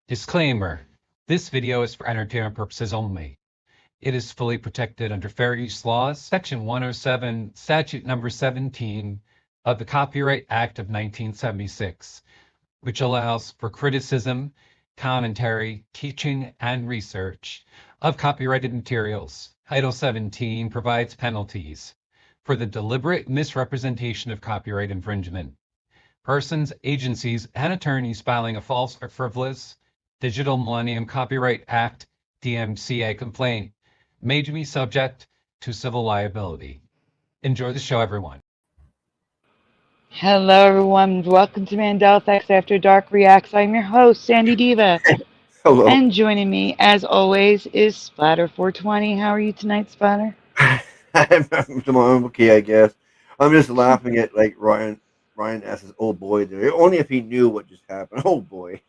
Disclaimer: this video is for entertainment purposes only. It is fully protected under fair use laws, Section 107, Statute number 17 of the Copyright Act of 1976, which allows for criticism, commentary, teaching, and research of copyrighted materials. Title 17 provides penalties for the deliberate misrepresentation of copyright infringement. Persons, agencies, and attorneys filing a false or frivolous Digital Millennium Copyright Act DMCA complaint may be subject to civil liability. Enjoy the show, everyone. Hello, everyone. Welcome to Mandela Effects After Dark Reacts. I'm your host, Sandy Diva. Hello. And joining me, as always, is Splatter420. How are you tonight, Splatter? I'm okay, I guess. I'm just laughing at like Ryan asks his old boy there. Only if he knew what just happened. Oh boy.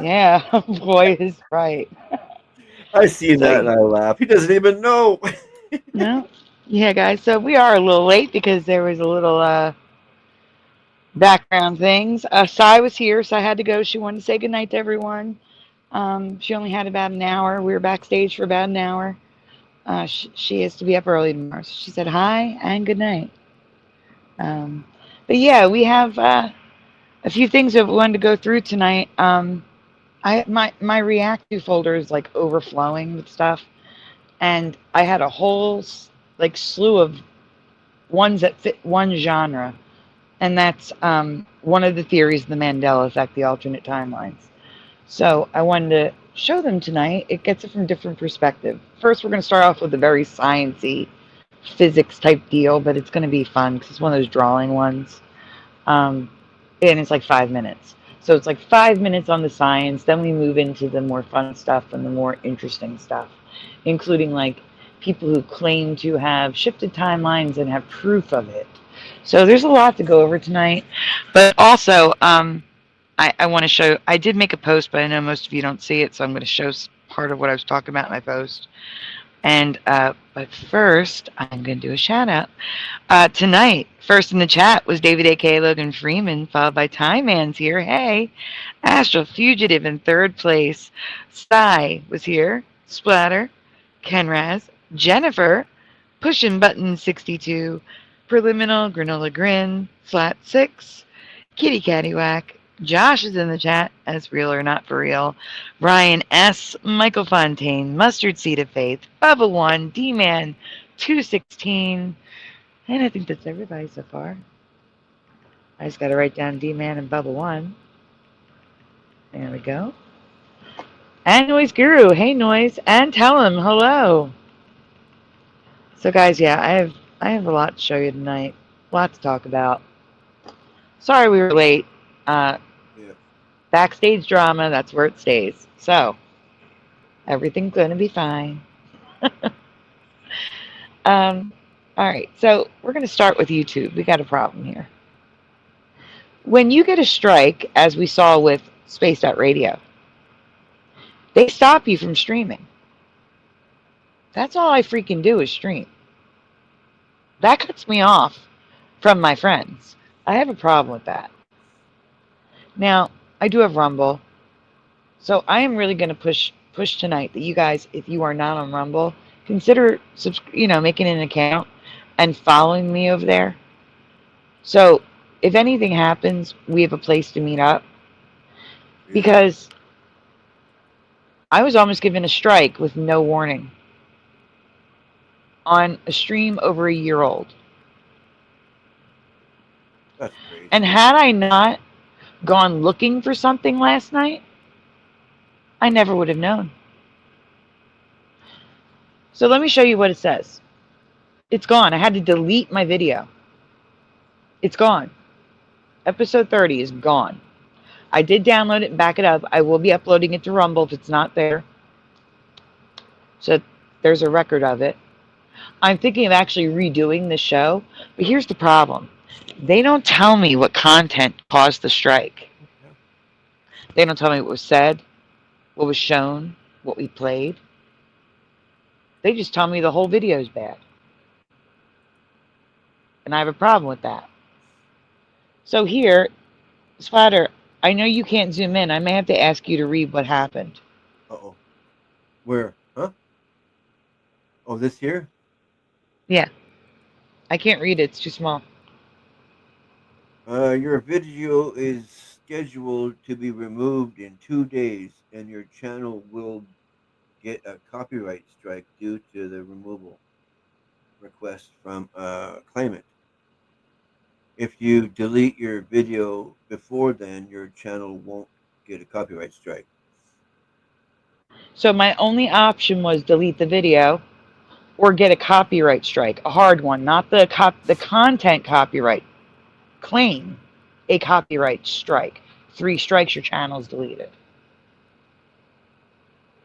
Yeah, boy is right. I see that and I laugh. He doesn't even know. No? Yeah, guys. So we are a little late because there was a little background things. Sai was here, so I had to go. She wanted to say goodnight to everyone. She only had about an hour. We were backstage for about an hour. She has to be up early tomorrow. So she said hi and good night. But yeah, we have a few things that we wanted to go through tonight. My React to folder is like overflowing with stuff, and I had a whole like slew of ones that fit one genre, and that's one of the theories of the Mandela effect, the alternate timelines. So I wanted to show them tonight. It gets it from different perspective. First, we're going to start off with a very sciencey physics type deal, but it's going to be fun because it's one of those drawing ones, and it's like 5 minutes. So it's like 5 minutes on the science, then we move into the more fun stuff and the more interesting stuff, including like people who claim to have shifted timelines and have proof of it. So there's a lot to go over tonight, but also I want to show, I did make a post, but I know most of you don't see it, so I'm going to show part of what I was talking about in my post. And but first, I'm going to do a shout out. Tonight, first in the chat was David A.K. Logan Freeman, followed by Time Man's here. Hey, Astral Fugitive in third place. Sai was here. Splatter, Kenraz, Jennifer, Pushing Button 62, Preliminal, Granola Grin, Flat 6, Kitty Cattywhack. Josh is in the chat as Real or Not for Real. Ryan S. Michael Fontaine, Mustard Seed of Faith, Bubba 1, D-Man 216. And I think that's everybody so far. I just got to write down D-Man and Bubba 1. There we go. And Noise Guru. Hey, Noise. And tell him hello. So, guys, yeah, I have a lot to show you tonight. A lot to talk about. Sorry we were late. Yeah. Backstage drama, that's where it stays. So, everything's going to be fine. All right, so we're going to start with YouTube. We got a problem here. When you get a strike, as we saw with Space.radio, they stop you from streaming. That's all I freaking do is stream. That cuts me off from my friends. I have a problem with that. Now, I do have Rumble, so I am really going to push tonight that you guys, if you are not on Rumble, consider making an account and following me over there. So if anything happens, we have a place to meet up, because I was almost given a strike with no warning on a stream over a year old. That's crazy. And had I not gone looking for something last night, I never would have known. So let me show you what it says. It's gone. I had to delete my video. It's gone. Episode 30 is gone. I did download it and back it up. I will be uploading it to Rumble if it's not there. So there's a record of it. I'm thinking of actually redoing the show, but here's the problem. They don't tell me what content caused the strike. They don't tell me what was said, what was shown, what we played. They just tell me the whole video is bad. And I have a problem with that. So here, Splatter, I know you can't zoom in. I may have to ask you to read what happened. Uh-oh. Where? Huh? Oh, this here? Yeah. I can't read it. It's too small. Your video is scheduled to be removed in 2 days, and your channel will get a copyright strike due to the removal request from a claimant. If you delete your video before then, your channel won't get a copyright strike. So my only option was delete the video or get a copyright strike, a hard one, not the content copyright. Claim a copyright strike. 3 strikes, your channel's deleted.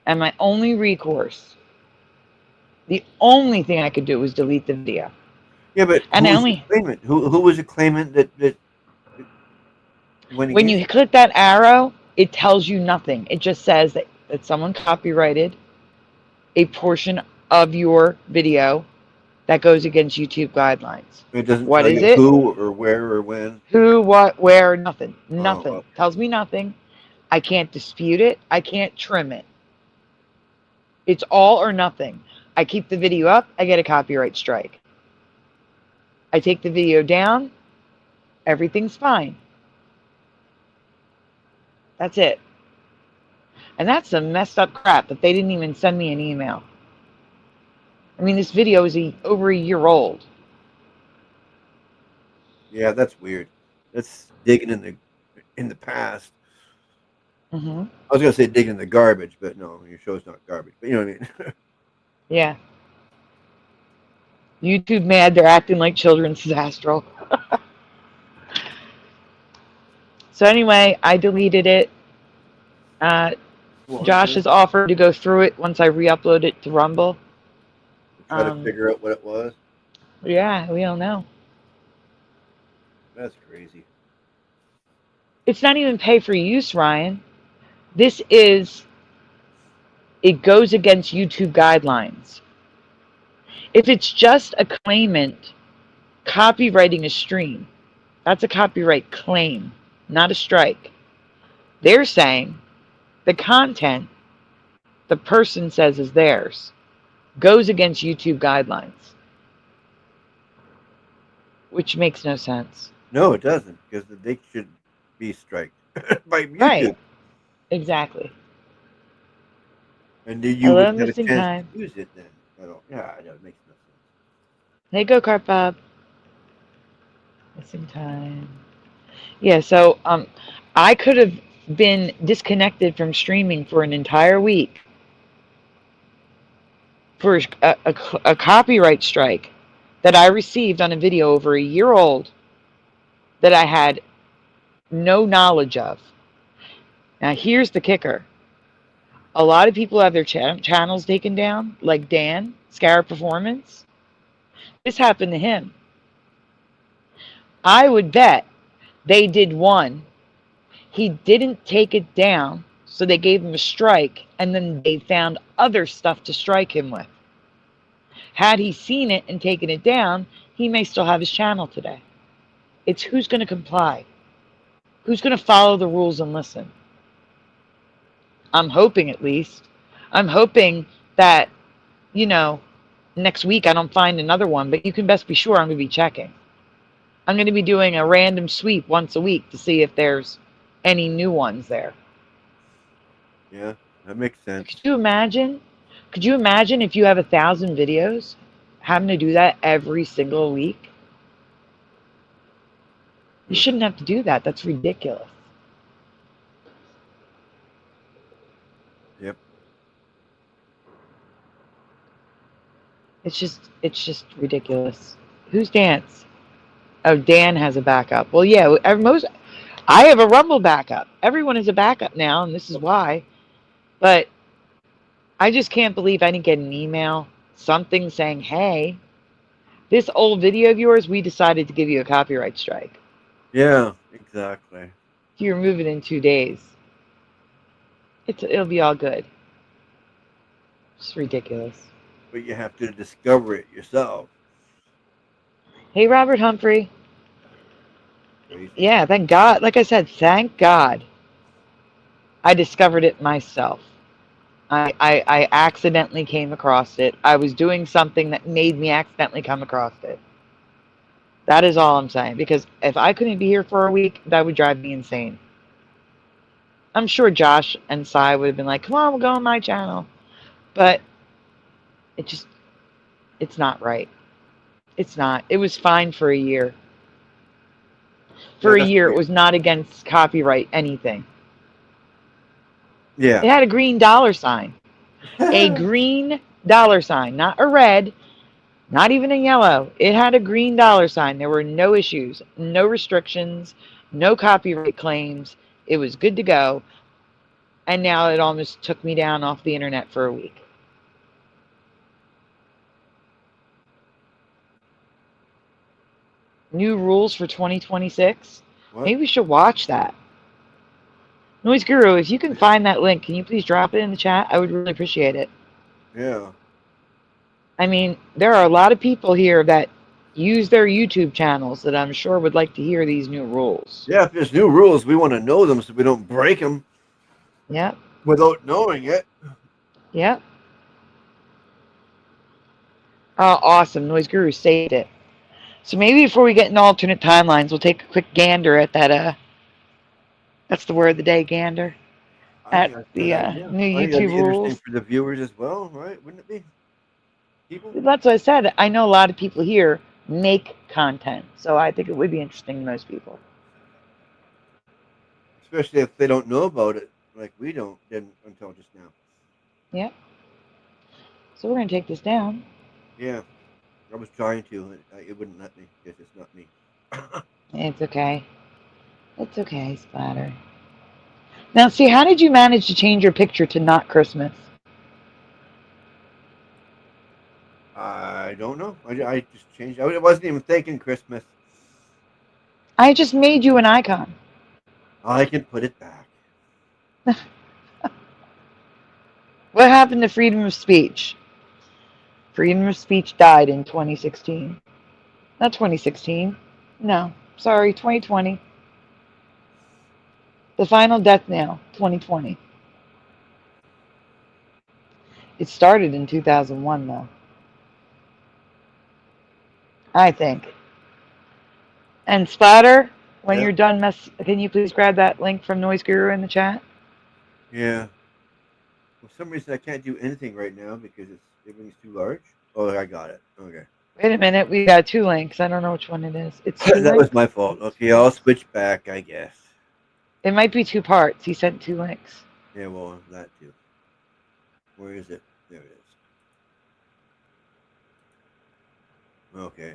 And my only recourse, the only thing I could do was delete the video. Yeah, but And who I was only, the claimant? Who was the claimant that went when against? you click that arrow, it tells you nothing. It just says that someone copyrighted a portion of your video that goes against YouTube guidelines. It doesn't What tell is you it? who or where or when. Who, what, where, nothing. Nothing. Oh, Tells me nothing. I can't dispute it. I can't trim it. It's all or nothing. I keep the video up, I get a copyright strike. I take the video down, everything's fine. That's it. And that's some messed up crap that they didn't even send me an email. I mean, this video is over a year old. yeah, that's weird. That's digging in the past. Mm-hmm. I was gonna say digging in the garbage, but no, your show's not garbage. But you know what I mean. Yeah. YouTube mad, they're acting like children, says Astral. So anyway, I deleted it. Josh has offered to go through it once I re-upload it to Rumble. Try to figure out what it was. Yeah, we don't know. That's crazy. It's not even pay for use, Ryan. This is, it goes against YouTube guidelines. If it's just a claimant copywriting a stream, that's a copyright claim, not a strike. They're saying the content the person says is theirs goes against YouTube guidelines, which makes no sense. No, it doesn't, because they should be striked by YouTube. Right. Exactly. And you wouldn't have a missing chance time. to use it then. I don't. Yeah, I know, it makes no sense. Hey, go kart Bob. Missing time. Yeah, so I could have been disconnected from streaming for an entire week for a copyright strike that I received on a video over a year old that I had no knowledge of. Now, here's the kicker. A lot of people have their channels taken down, like Dan, Scarab Performance. This happened to him. I would bet they did one. He didn't take it down, so they gave him a strike, and then they found other stuff to strike him with. Had he seen it and taken it down, he may still have his channel today. It's who's going to comply. Who's going to follow the rules and listen? I'm hoping, at least. I'm hoping that, you know, next week I don't find another one, but you can best be sure I'm going to be checking. I'm going to be doing a random sweep once a week to see if there's any new ones there. Yeah, that makes sense. Could you imagine? Could you imagine if you have 1,000 videos, having to do that every single week? You shouldn't have to do that. That's ridiculous. Yep. It's just ridiculous. Who's Dance? Oh, Dan has a backup. Well, yeah, I have a Rumble backup. Everyone has a backup now, and this is why. But I just can't believe I didn't get an email, something saying, hey, this old video of yours, we decided to give you a copyright strike. Yeah, exactly. If you remove it in 2 days, it'll be all good. It's ridiculous. But you have to discover it yourself. Hey, Robert Humphrey. Crazy. Yeah, thank God. Like I said, thank God I discovered it myself. I accidentally came across it. I was doing something that made me accidentally come across it. That is all I'm saying. Because if I couldn't be here for a week, that would drive me insane. I'm sure Josh and Cy would have been like, come on, we'll go on my channel. But it's not right. It's not. It was fine for a year. For a that's year, it weird. was not against copyright anything. Yeah. It had a green dollar sign. A green dollar sign, not a red, not even a yellow. It had a green dollar sign. There were no issues, no restrictions, no copyright claims. It was good to go. And now it almost took me down off the internet for a week. New rules for 2026. What? Maybe we should watch that. Noise Guru, if you can find that link, can you please drop it in the chat? I would really appreciate it. Yeah. I mean, there are a lot of people here that use their YouTube channels that I'm sure would like to hear these new rules. Yeah, if there's new rules, we want to know them so we don't break them. Yep. Without knowing it. Yep. Oh, awesome. Noise Guru saved it. So maybe before we get into alternate timelines, we'll take a quick gander at that, that's the word of the day, gander, at the new YouTube rules. Interesting for the viewers as well, right? Wouldn't it be? People? That's what I said. I know a lot of people here make content, so I think it would be interesting to most people. Especially if they don't know about it, like we didn't until just now. Yep. So we're going to take this down. Yeah. I was trying to. It wouldn't let me because it's not me. It's okay. It's okay, Splatter. Now, see, how did you manage to change your picture to not Christmas? I don't know. I just changed. I wasn't even thinking Christmas. I just made you an icon. I can put it back. What happened to freedom of speech? Freedom of speech died in 2016. Not 2016. No, sorry, 2020. The final death knell, 2020. It started in 2001, though. I think. And Splatter, when you're done, can you please grab that link from Noise Guru in the chat? Yeah. For some reason, I can't do anything right now because everything's too large. Oh, I got it. Okay. Wait a minute, we got two links. I don't know which one it is. It's that was my fault. Okay, I'll switch back, I guess. It might be two parts. He sent two links. Yeah, well, that too. Where is it? There it is. Okay.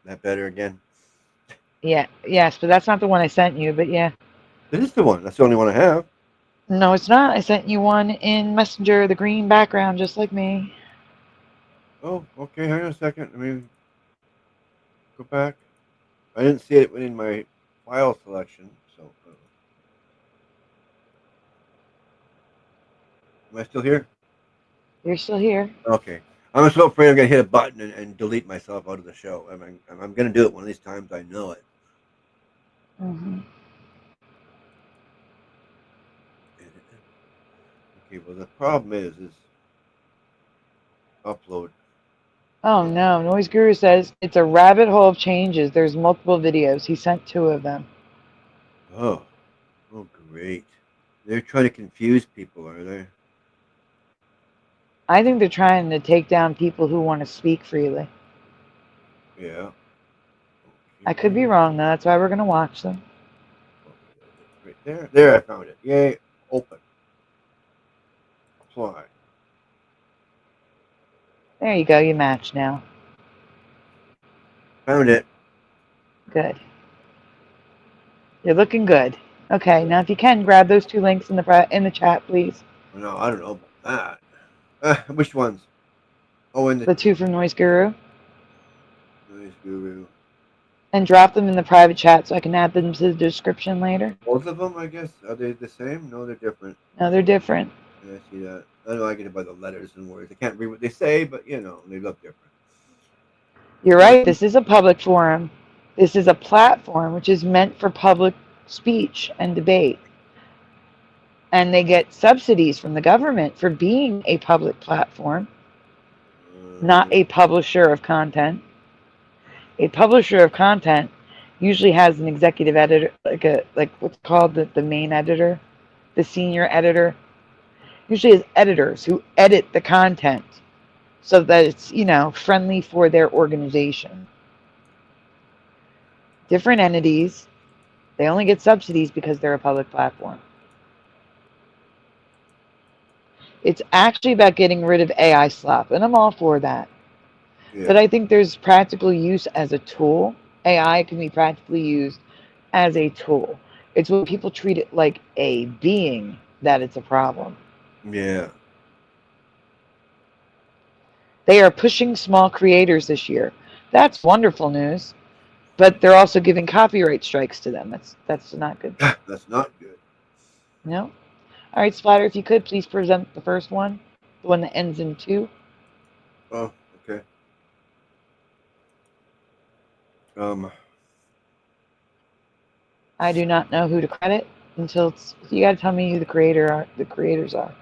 That better again? Yeah, yes, but that's not the one I sent you, but yeah. That is the one. That's the only one I have. No, it's not. I sent you one in Messenger, the green background, just like me. Oh, okay. Hang on a second. Let me go back. I didn't see it in my file selection, so. Am I still here? You're still here. Okay. I'm so afraid I'm going to hit a button and delete myself out of the show. I'm going to do it one of these times. I know it. Mm-hmm. Okay, well, the problem is upload. Oh, no. Noise Guru says it's a rabbit hole of changes. There's multiple videos. He sent 2 of them. Oh, great. They're trying to confuse people, are they? I think they're trying to take down people who want to speak freely. Yeah. Okay. I could be wrong, though. That's why we're going to watch them. Right there. There, I found it. Yay. Open. Apply. There you go. You match now. Found it. Good. You're looking good. Okay, now if you can, grab those 2 links in the chat, please. No, I don't know about that. Which ones? Oh, in The 2 from Noise Guru. Noise Guru. And drop them in the private chat so I can add them to the description later. Both of them, I guess. Are they the same? No, they're different. No, they're different. Yeah, I see that. I know I get it by the letters and words. I can't read what they say, but, you know, they look different. You're right. This is a public forum. This is a platform which is meant for public speech and debate. and they get subsidies from the government for being a public platform, not a publisher of content. A publisher of content usually has an executive editor, like what's called the main editor, the senior editor. Usually has editors who edit the content so that it's, you know, friendly for their organization. Different entities, they only get subsidies because they're a public platform. It's actually about getting rid of AI slop, and I'm all for that. Yeah. But I think there's practical use as a tool. AI can be practically used as a tool. It's when people treat it like a being that it's a problem. Yeah. They are pushing small creators this year. That's wonderful news. But they're also giving copyright strikes to them. That's not good. That's not good. No? All right, Splatter, if you could, please present the first one, the one that ends in 2. Oh, okay. I do not know who to credit until it's, you got to tell me who the creators are.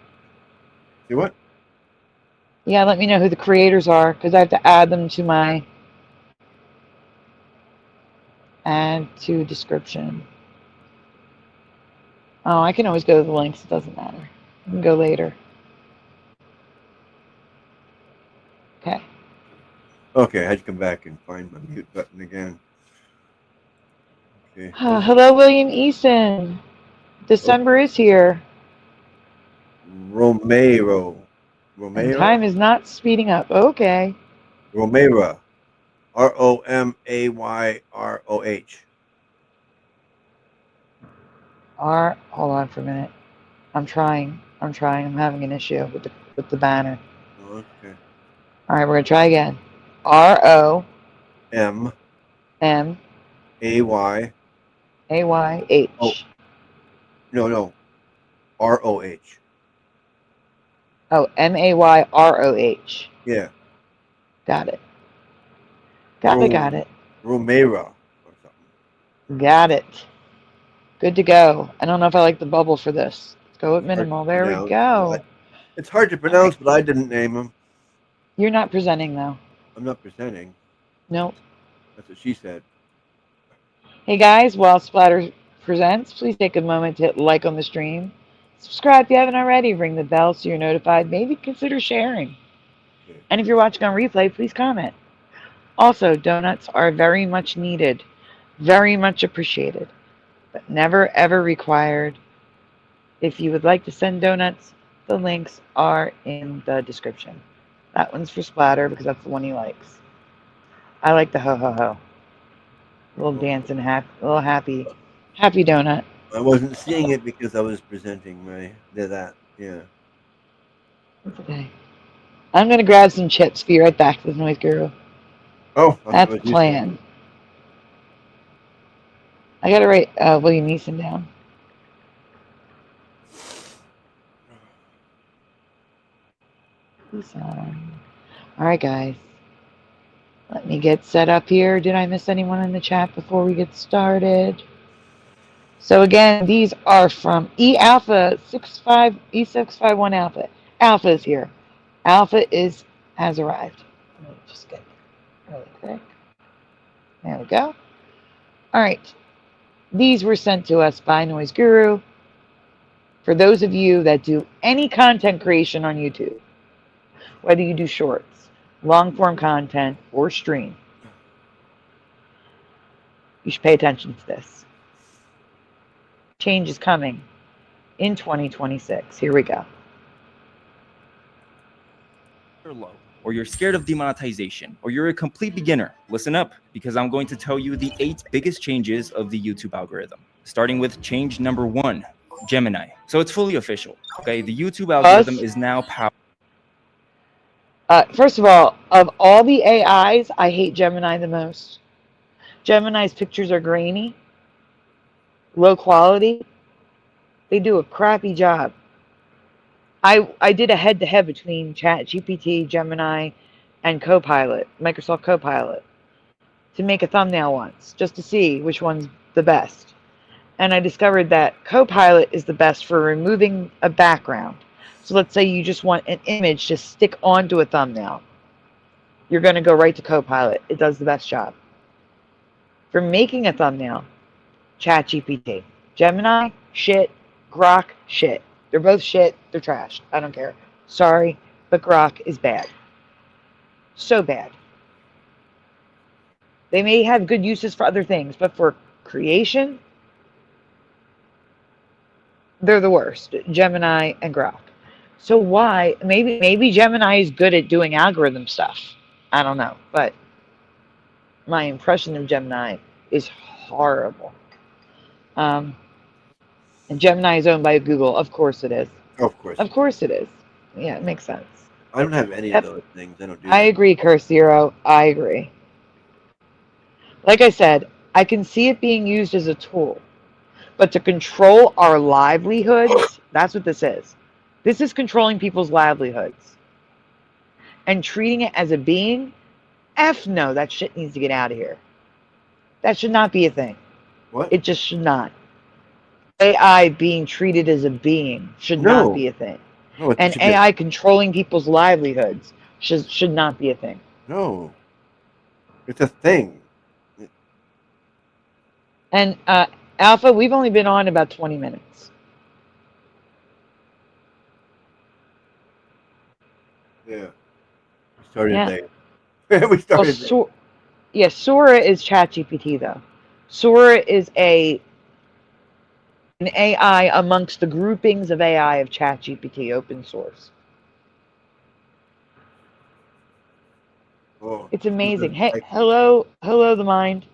See what? Yeah, let me know who the creators are, because I have to add them to my add to description. Oh, I can always go to the links. It doesn't matter. I can go later. Okay. Okay, I had to come back and find my mute button again. Okay. Hello, William Eason. December is here. Romero. And time is not speeding up. Okay. Romero. Romayroh. Hold on for a minute. I'm trying. I'm having an issue with the banner. Okay. All right, we're gonna try again. ROMAYH. Oh. No. ROH. Oh, MAYROH. Yeah. Got it. Got it. Romero or something. Got it. Good to go. I don't know if I like the bubble for this. Let's go with minimal. There we go. It's hard to pronounce, but I didn't name him. You're not presenting, though. I'm not presenting. Nope. That's what she said. Hey, guys, while Splatter presents, please take a moment to hit like on the stream. Subscribe if you haven't already. Ring the bell so you're notified. Maybe consider sharing. Okay. And if you're watching on replay, please comment. Also, donuts are very much needed. Very much appreciated. But never, ever required. If you would like to send donuts, the links are in the description. That one's for Splatter because that's the one he likes. I like the ho ho ho. A little dancing, a little happy donut. I wasn't seeing it because I was presenting that. Yeah. That's okay. I'm gonna grab some chips. Be right back to the Noise Guru. Oh, that's the plan. I gotta write William Eason down. All right, guys. Let me get set up here. Did I miss anyone in the chat before we get started? So again, these are from E-Alpha 65 E651 Alpha. Alpha is here. Alpha has arrived. Let me just get really quick. There we go. All right. These were sent to us by Noise Guru. For those of you that do any content creation on YouTube, whether you do shorts, long form content, or stream, you should pay attention to this. Change is coming in 2026. Here we go. You're low, or you're scared of demonetization, or you're a complete beginner, listen up, because I'm going to tell you the 8 biggest changes of the YouTube algorithm. Starting with change number 1, Gemini. So it's fully official. Okay, the YouTube algorithm is now powered. First of all the AIs, I hate Gemini the most. Gemini's pictures are grainy, low quality. They do a crappy job. I did a head-to-head between ChatGPT, Gemini, and Copilot, Microsoft Copilot, to make a thumbnail once, just to see which one's the best. And I discovered that Copilot is the best for removing a background. So let's say you just want an image to stick onto a thumbnail. You're going to go right to Copilot. It does the best job. For making a thumbnail, ChatGPT. Gemini, shit. Grok, shit. They're both shit. They're trash. I don't care. Sorry, but Grok is bad. So bad. They may have good uses for other things, but for creation, they're the worst. Gemini and Grok. So why? Maybe Gemini is good at doing algorithm stuff. I don't know, but my impression of Gemini is horrible. And Gemini is owned by Google. Of course it is. Of course. Of course it is. Yeah, it makes sense. I don't have any of those things. I don't do I that. agree, Curse Zero. I agree. Like I said, I can see it being used as a tool. But to control our livelihoods, that's what this is. This is controlling people's livelihoods. And treating it as a being, F no, that shit needs to get out of here. That should not be a thing. What? It just should not. AI being treated as a being should not be a thing. No, it And should be- AI controlling people's livelihoods should not be a thing. No. It's a thing. And Alpha, we've only been on about 20 minutes. Yeah. We started Yeah. late. We started late. Sora is ChatGPT though. Sora is an AI amongst the groupings of AI of ChatGPT, open source. Oh, It's amazing. Hey, like- hello, the mind.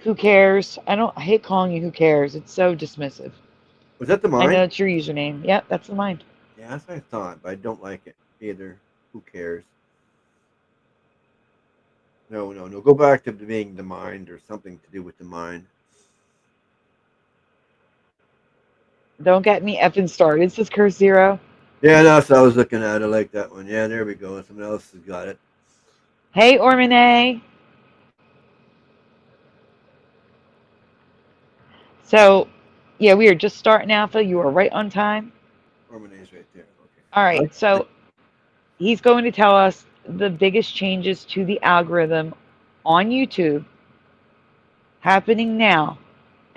Who cares? I hate calling you who cares. It's so dismissive. Was that the I know mind? it's your username. Yep, that's the mind. Yeah, that's what I thought, but I don't like it either. Who cares? No. Go back to being the mind or something to do with the mind. Don't get me effing started, says Curse Zero. Yeah, that's what I was looking at. I like that one. Yeah, there we go. Someone else has got it. Hey, Ormane. So, yeah, we are just starting Alpha. You are right on time. Ormane's right there. Okay. All right, so he's going to tell us the biggest changes to the algorithm on YouTube happening now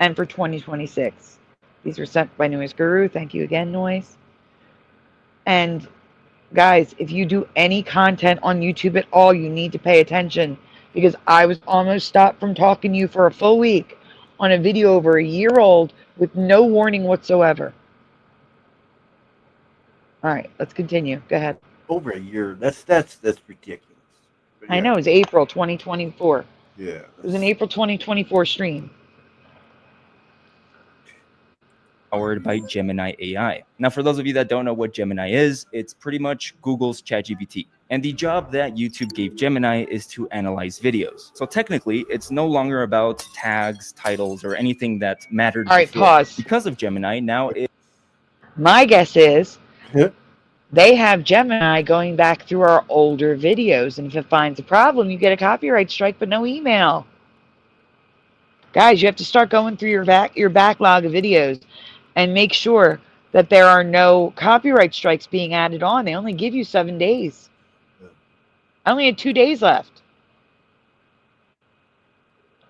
and for 2026. These were sent by Noise Guru. Thank you again, Noise. And guys, if you do any content on YouTube at all, you need to pay attention because I was almost stopped from talking to you for a full week on a video over a year old with no warning whatsoever. All right, let's continue. Go ahead. Over a year. That's ridiculous. But I yeah. know, it was April 2024. Yeah. It was an April 2024 stream. Powered by Gemini AI. Now, for those of you that don't know what Gemini is, it's pretty much Google's ChatGPT. And the job that YouTube gave Gemini is to analyze videos. So technically, it's no longer about tags, titles, or anything that mattered All right, before. pause. Because of Gemini, now My guess is Yeah. they have Gemini going back through our older videos. And if it finds a problem, you get a copyright strike, but no email. Guys, you have to start going through your backlog of videos and make sure that there are no copyright strikes being added on. They only give you 7 days. Yeah. I only had 2 days left.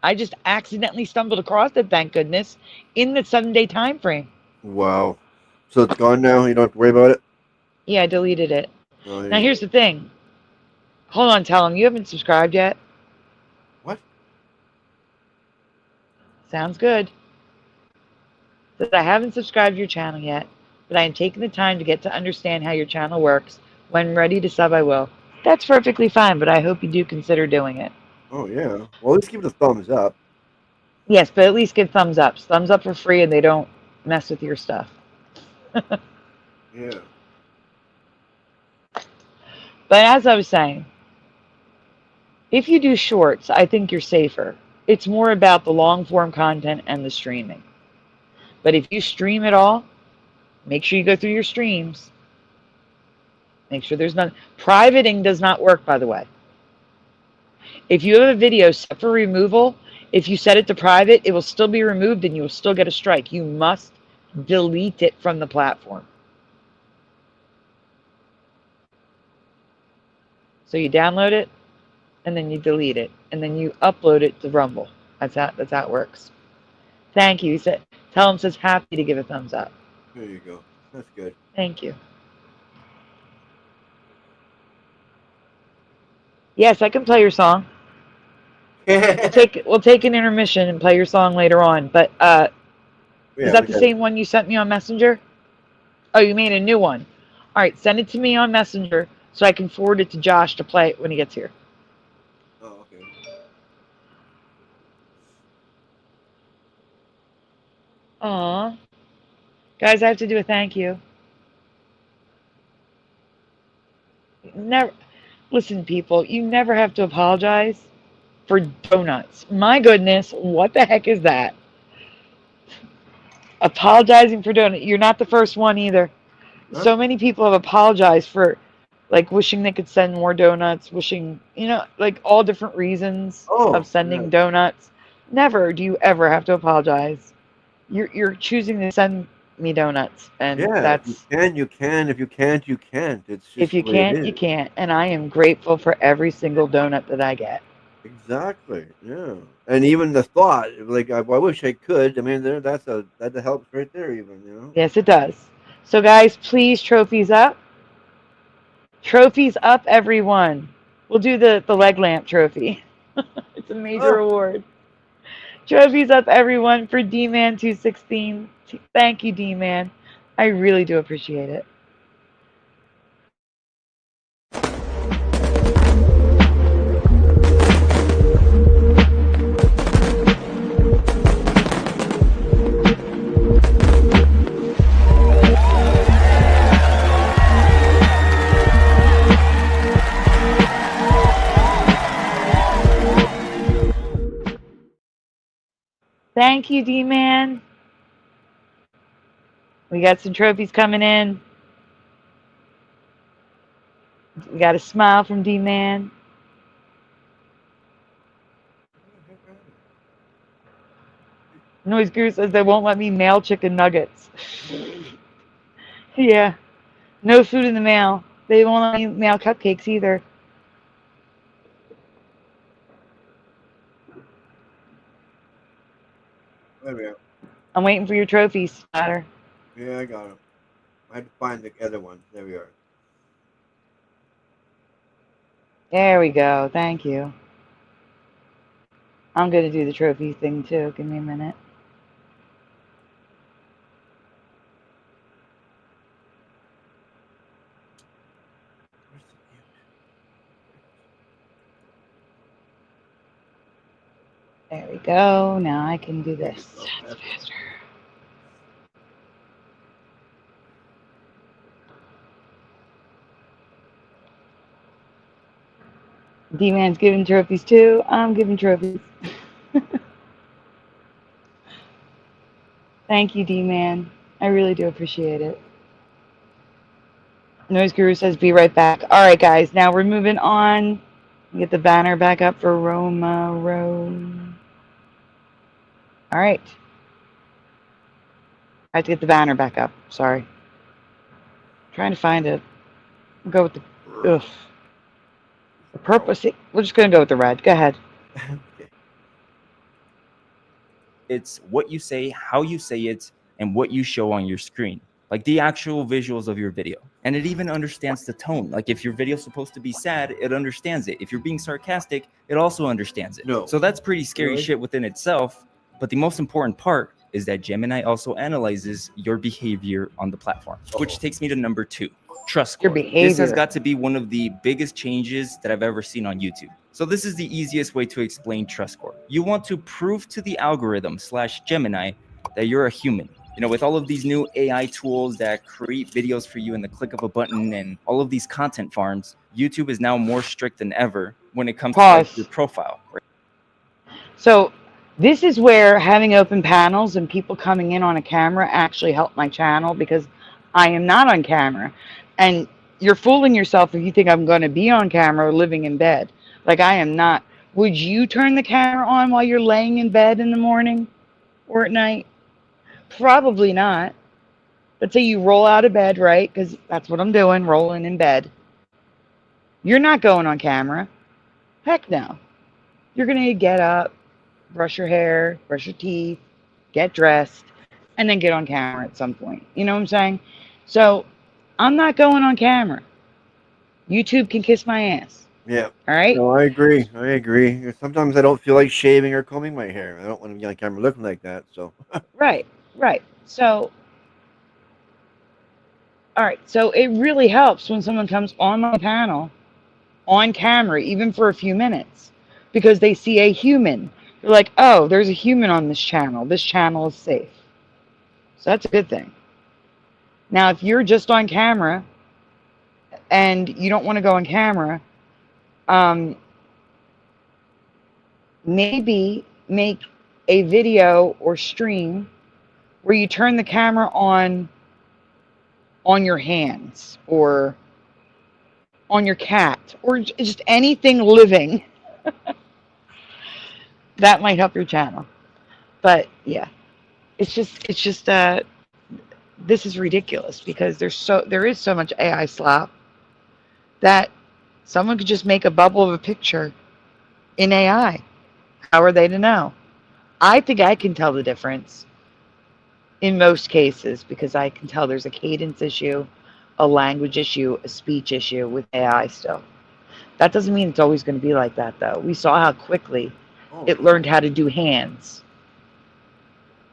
I just accidentally stumbled across it, thank goodness, in the 7-day time frame. Wow. So it's gone now? You don't have to worry about it? Yeah, I deleted it. Oh, there Now, you here's the thing. Hold on, tell him. You haven't subscribed yet? What? Sounds good. Says, I haven't subscribed to your channel yet, but I am taking the time to get to understand how your channel works. When ready to sub, I will. That's perfectly fine, but I hope you do consider doing it. Oh, yeah. Well, let's give it a thumbs up. Yes, but at least give thumbs ups. Thumbs up for free and they don't mess with your stuff. Yeah. But as I was saying, if you do shorts, I think you're safer. It's more about the long form content and the streaming. But if you stream at all, make sure you go through your streams. Make sure there's none. Privating does not work, by the way. If you have a video set for removal, If you set it to private, it will still be removed and you will still get a strike. You must delete it from the platform. So you download it, and then you delete it, and then you upload it to Rumble. That's how it works. Thank you. He said, tell him says happy to give a thumbs up. There you go. That's good. Thank you. Yes, I can play your song. We'll take an intermission and play your song later on. But is that the same one you sent me on Messenger? Oh, you made a new one. All right, send it to me on Messenger so I can forward it to Josh to play it when he gets here. Oh, okay. Aw. Guys, I have to do a thank you. Never. Listen, people, you never have to apologize for donuts. My goodness, what the heck is that? Apologizing for donuts. You're not the first one either. Huh? So many people have apologized for, like, wishing they could send more donuts, wishing, like, all different reasons of sending donuts. Never do you ever have to apologize. You're choosing to send me donuts, and that's if you can. If you can't, you can't. It's just if you can't, you can't. And I am grateful for every single donut that I get. Exactly. Yeah. And even the thought, like, I wish I could. I mean, that helps right there, even. Yes, it does. So, guys, please, trophies up. Trophies up, everyone. We'll do the leg lamp trophy. It's a major award. Trophies up, everyone, for D-Man 216. Thank you, D-Man. I really do appreciate it. Thank you, D-Man. We got some trophies coming in. We got a smile from D-Man. Noise Guru says they won't let me mail chicken nuggets. Yeah. No food in the mail. They won't let me mail cupcakes either. There we go. I'm waiting for your trophies, Splatter. Yeah, I got them. I had to find the other ones. There we are. There we go. Thank you. I'm going to do the trophy thing too. Give me a minute. There we go. Now I can do this. That's faster. D-Man's giving trophies too. I'm giving trophies. Thank you, D-Man. I really do appreciate it. Noise Guru says, be right back. All right, guys. Now we're moving on. Get the banner back up for Roma Rome. All right. I have to get the banner back up. Sorry. I'm trying to find it. We'll go with the purple. See, we're just going to go with the red. Go ahead. It's what you say, how you say it, and what you show on your screen. Like the actual visuals of your video. And it even understands the tone. Like if your video's supposed to be sad, it understands it. If you're being sarcastic, it also understands it. No. So that's pretty scary shit within itself. But the most important part is that Gemini also analyzes your behavior on the platform, which takes me to number 2. Trust score. Your behavior. This has got to be one of the biggest changes that I've ever seen on YouTube. So this is the easiest way to explain trust score. You want to prove to the algorithm / Gemini that you're a human. You know, with all of these new AI tools that create videos for you in the click of a button and all of these content farms, YouTube is now more strict than ever when it comes to like, your profile. Right? So this is where having open panels and people coming in on a camera actually helped my channel, because I am not on camera. And you're fooling yourself if you think I'm going to be on camera living in bed. Like, I am not. Would you turn the camera on while you're laying in bed in the morning or at night? Probably not. Let's say you roll out of bed, right? Because that's what I'm doing, rolling in bed. You're not going on camera. Heck no. You're going to get up, brush your hair, brush your teeth, get dressed, and then get on camera at some point. You know what I'm saying? So I'm not going on camera. YouTube can kiss my ass. Yeah. All right? No, I agree. I agree. Sometimes I don't feel like shaving or combing my hair. I don't want to be on camera looking like that. So. Right. So, all right. So it really helps when someone comes on my panel, on camera, even for a few minutes, because they see a human. They're like, oh, there's a human on this channel. This channel is safe. So that's a good thing. Now, if you're just on camera and you don't want to go on camera, maybe make a video or stream where you turn the camera on your hands or on your cat or just anything living. That might help your channel. But yeah, it's just this is ridiculous because there is so much AI slop that someone could just make a bubble of a picture in AI. How are they to know? I think I can tell the difference in most cases because I can tell there's a cadence issue, a language issue, a speech issue with AI still. That doesn't mean it's always going to be like that, though. We saw how quickly it learned how to do hands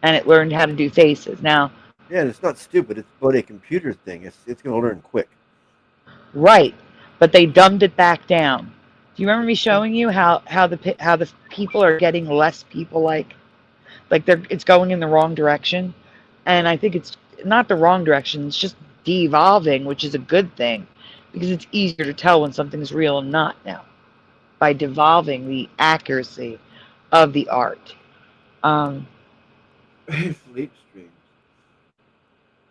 and it learned how to do faces. Now, yeah, it's not stupid. It's but a computer thing. It's going to learn quick. Right, but they dumbed it back down. Do you remember me showing you how the people are getting less people-like it's going in the wrong direction? And I think it's not the wrong direction. It's just de-evolving, which is a good thing because it's easier to tell when something's real and not now by devolving the accuracy of the art. Sleep streams.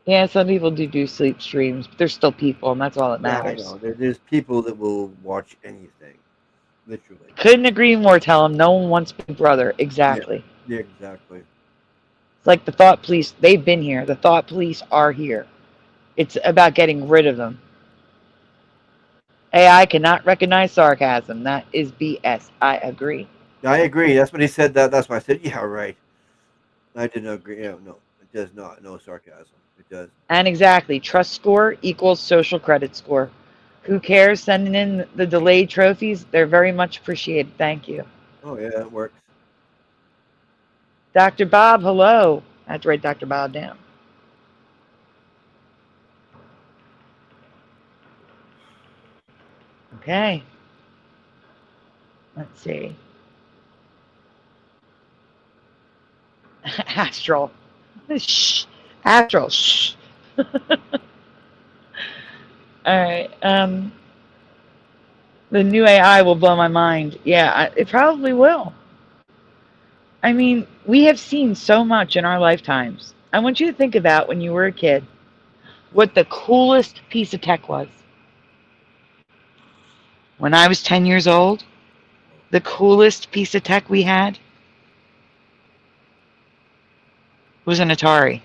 Yeah, some people do sleep streams, but they're still people, and that's all that matters. Yeah, I know. There's people that will watch anything, literally. Couldn't agree more. Tell them no one wants Big Brother. Exactly. Yeah, exactly. It's like the thought police. They've been here. The thought police are here. It's about getting rid of them. AI cannot recognize sarcasm. That is BS. I agree. I agree. That's when he said that. That's why I said, yeah, right. I didn't agree. Yeah, no, it does not. No sarcasm. It does. And exactly. Trust score equals social credit score. Who cares? Sending in the delayed trophies. They're very much appreciated. Thank you. Oh, yeah, that works. Dr. Bob, hello. I have to write Dr. Bob down. Okay. Let's see. Astral. Shh. Astral. Shh. All right. The new AI will blow my mind. Yeah, it probably will. I mean, we have seen so much in our lifetimes. I want you to think about when you were a kid, what the coolest piece of tech was. When I was 10 years old, the coolest piece of tech we had was an Atari.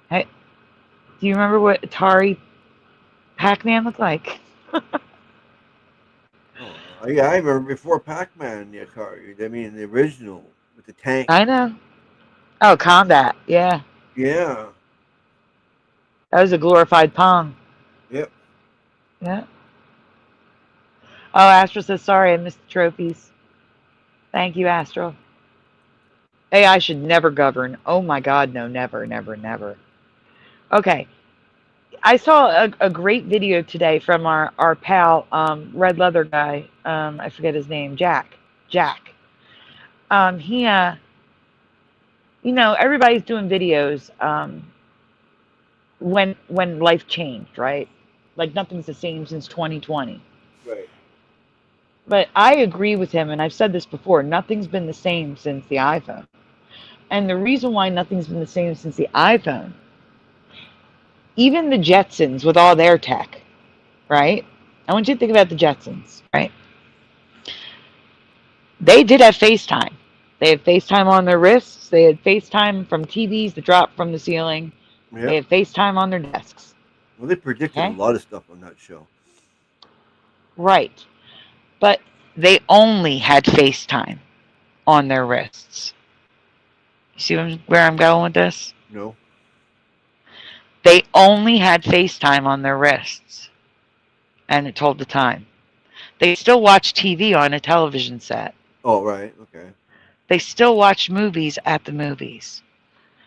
Hey, do you remember what Atari Pac-Man looked like? Oh, yeah, I remember before Pac-Man, the Atari. I mean, the original with the tank. I know. Oh, Combat. Yeah. Yeah. That was a glorified Pong. Yep. Yeah. Oh, Astro says, sorry, I missed the trophies. Thank you, Astro. AI should never govern. Oh my God, no, never, never, never. Okay. I saw a great video today from our pal, red leather guy. I forget his name, Jack. He, you know, everybody's doing videos when life changed, right? Like nothing's the same since 2020. Right. But I agree with him, and I've said this before, nothing's been the same since the iPhone. And the reason why nothing's been the same since the iPhone, even the Jetsons with all their tech, right? I want you to think about the Jetsons, right? They did have FaceTime. They had FaceTime on their wrists. They had FaceTime from TVs that dropped from the ceiling. They Yep. had FaceTime on their desks. Well, they predicted a Okay? lot of stuff on that show. Right. But they only had FaceTime on their wrists. You see where I'm going with this? No. They only had FaceTime on their wrists. And it told the time. They still watched TV on a television set. Oh, right. Okay. They still watched movies at the movies.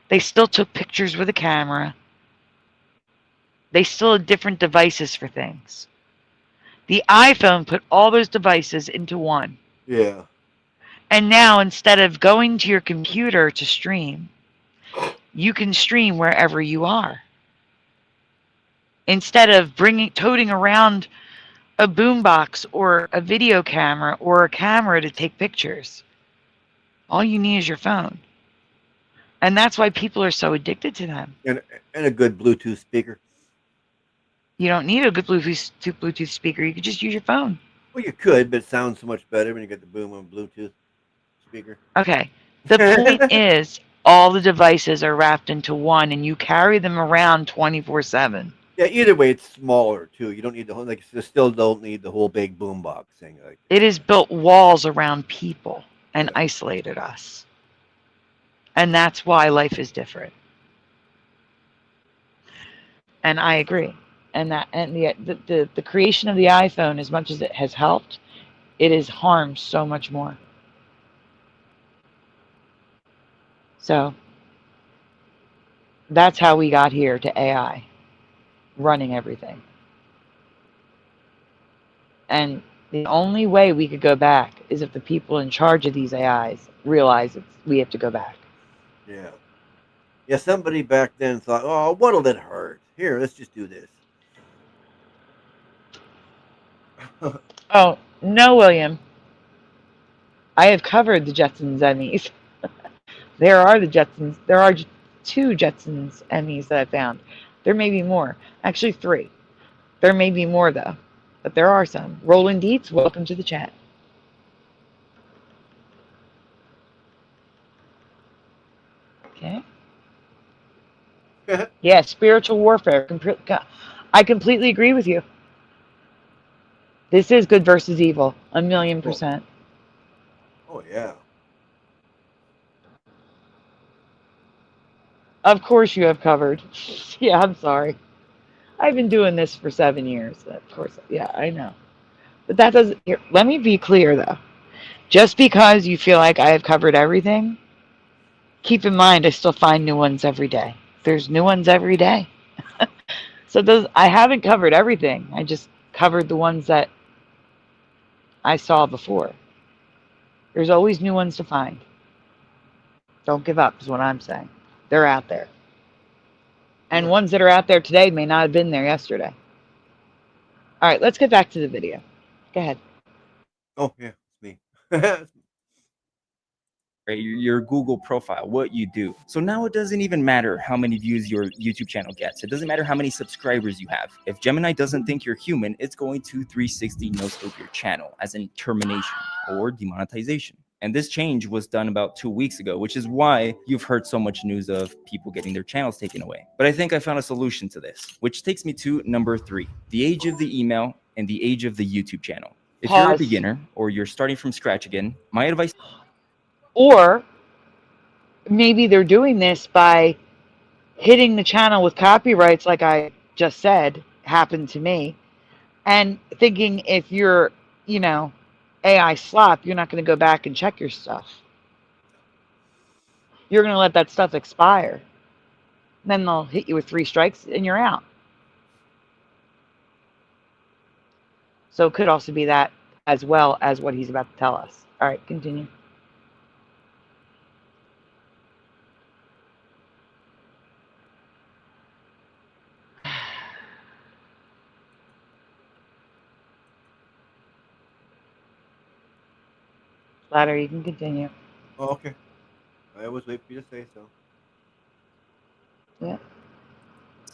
They still took pictures with a camera. They still had different devices for things. The iPhone put all those devices into one. Yeah. And now instead of going to your computer to stream, you can stream wherever you are. Instead of toting around a boombox or a video camera or a camera to take pictures, all you need is your phone. And that's why people are so addicted to them. And a good Bluetooth speaker. You don't need a good Bluetooth speaker. You could just use your phone. Well, you could, but it sounds so much better when you get the boom on Bluetooth speaker. Okay. The point is, all the devices are wrapped into one, and you carry them around 24/7. Yeah, either way, it's smaller too. You don't need the whole, like, you still don't need the whole big boom box thing. Like, It has built walls around people and isolated us. And that's why life is different. And I agree. And the creation of the iPhone, as much as it has helped, it has harmed so much more. So that's how we got here to AI running everything. And the only way we could go back is if the people in charge of these AIs realize we have to go back. yeah. Yeah, somebody back then thought, oh, what'll it hurt? Here, let's just do this. Oh, no, William. I have covered the Jetsons Emmys. There are 2 Jetsons Emmys that I found. There may be more. Actually, 3. There may be more, though. But there are some. Roland Dietz, welcome to the chat. Okay. Yeah, spiritual warfare. I completely agree with you. This is good versus evil. 1,000,000%. Oh, yeah. Of course you have covered. Yeah, I'm sorry. I've been doing this for 7 years. Of course, yeah, I know. But that doesn't... Let me be clear, though. Just because you feel like I have covered everything, keep in mind I still find new ones every day. There's new ones every day. So I haven't covered everything. I just covered the ones that I saw before. There's always new ones to find. Don't give up is what I'm saying. They're out there. And ones that are out there today may not have been there yesterday. All right, let's get back to the video. Go ahead. Oh, yeah, it's me. Right, your Google profile, what you do. So now it doesn't even matter how many views your YouTube channel gets. It doesn't matter how many subscribers you have. If Gemini doesn't think you're human, it's going to 360 no-scope your channel, as in termination or demonetization. And this change was done about 2 weeks ago, which is why you've heard so much news of people getting their channels taken away. But I think I found a solution to this, which takes me to number 3, the age of the email and the age of the YouTube channel. If you're a beginner or you're starting from scratch again, my advice... Or maybe they're doing this by hitting the channel with copyrights, like I just said, happened to me, and thinking if you're, AI slop, you're not going to go back and check your stuff. You're going to let that stuff expire. Then they'll hit you with 3 strikes and you're out. So it could also be that as well as what he's about to tell us. All right, continue. Ladder, you can continue. Oh, okay. I always wait for you to say so. Yeah.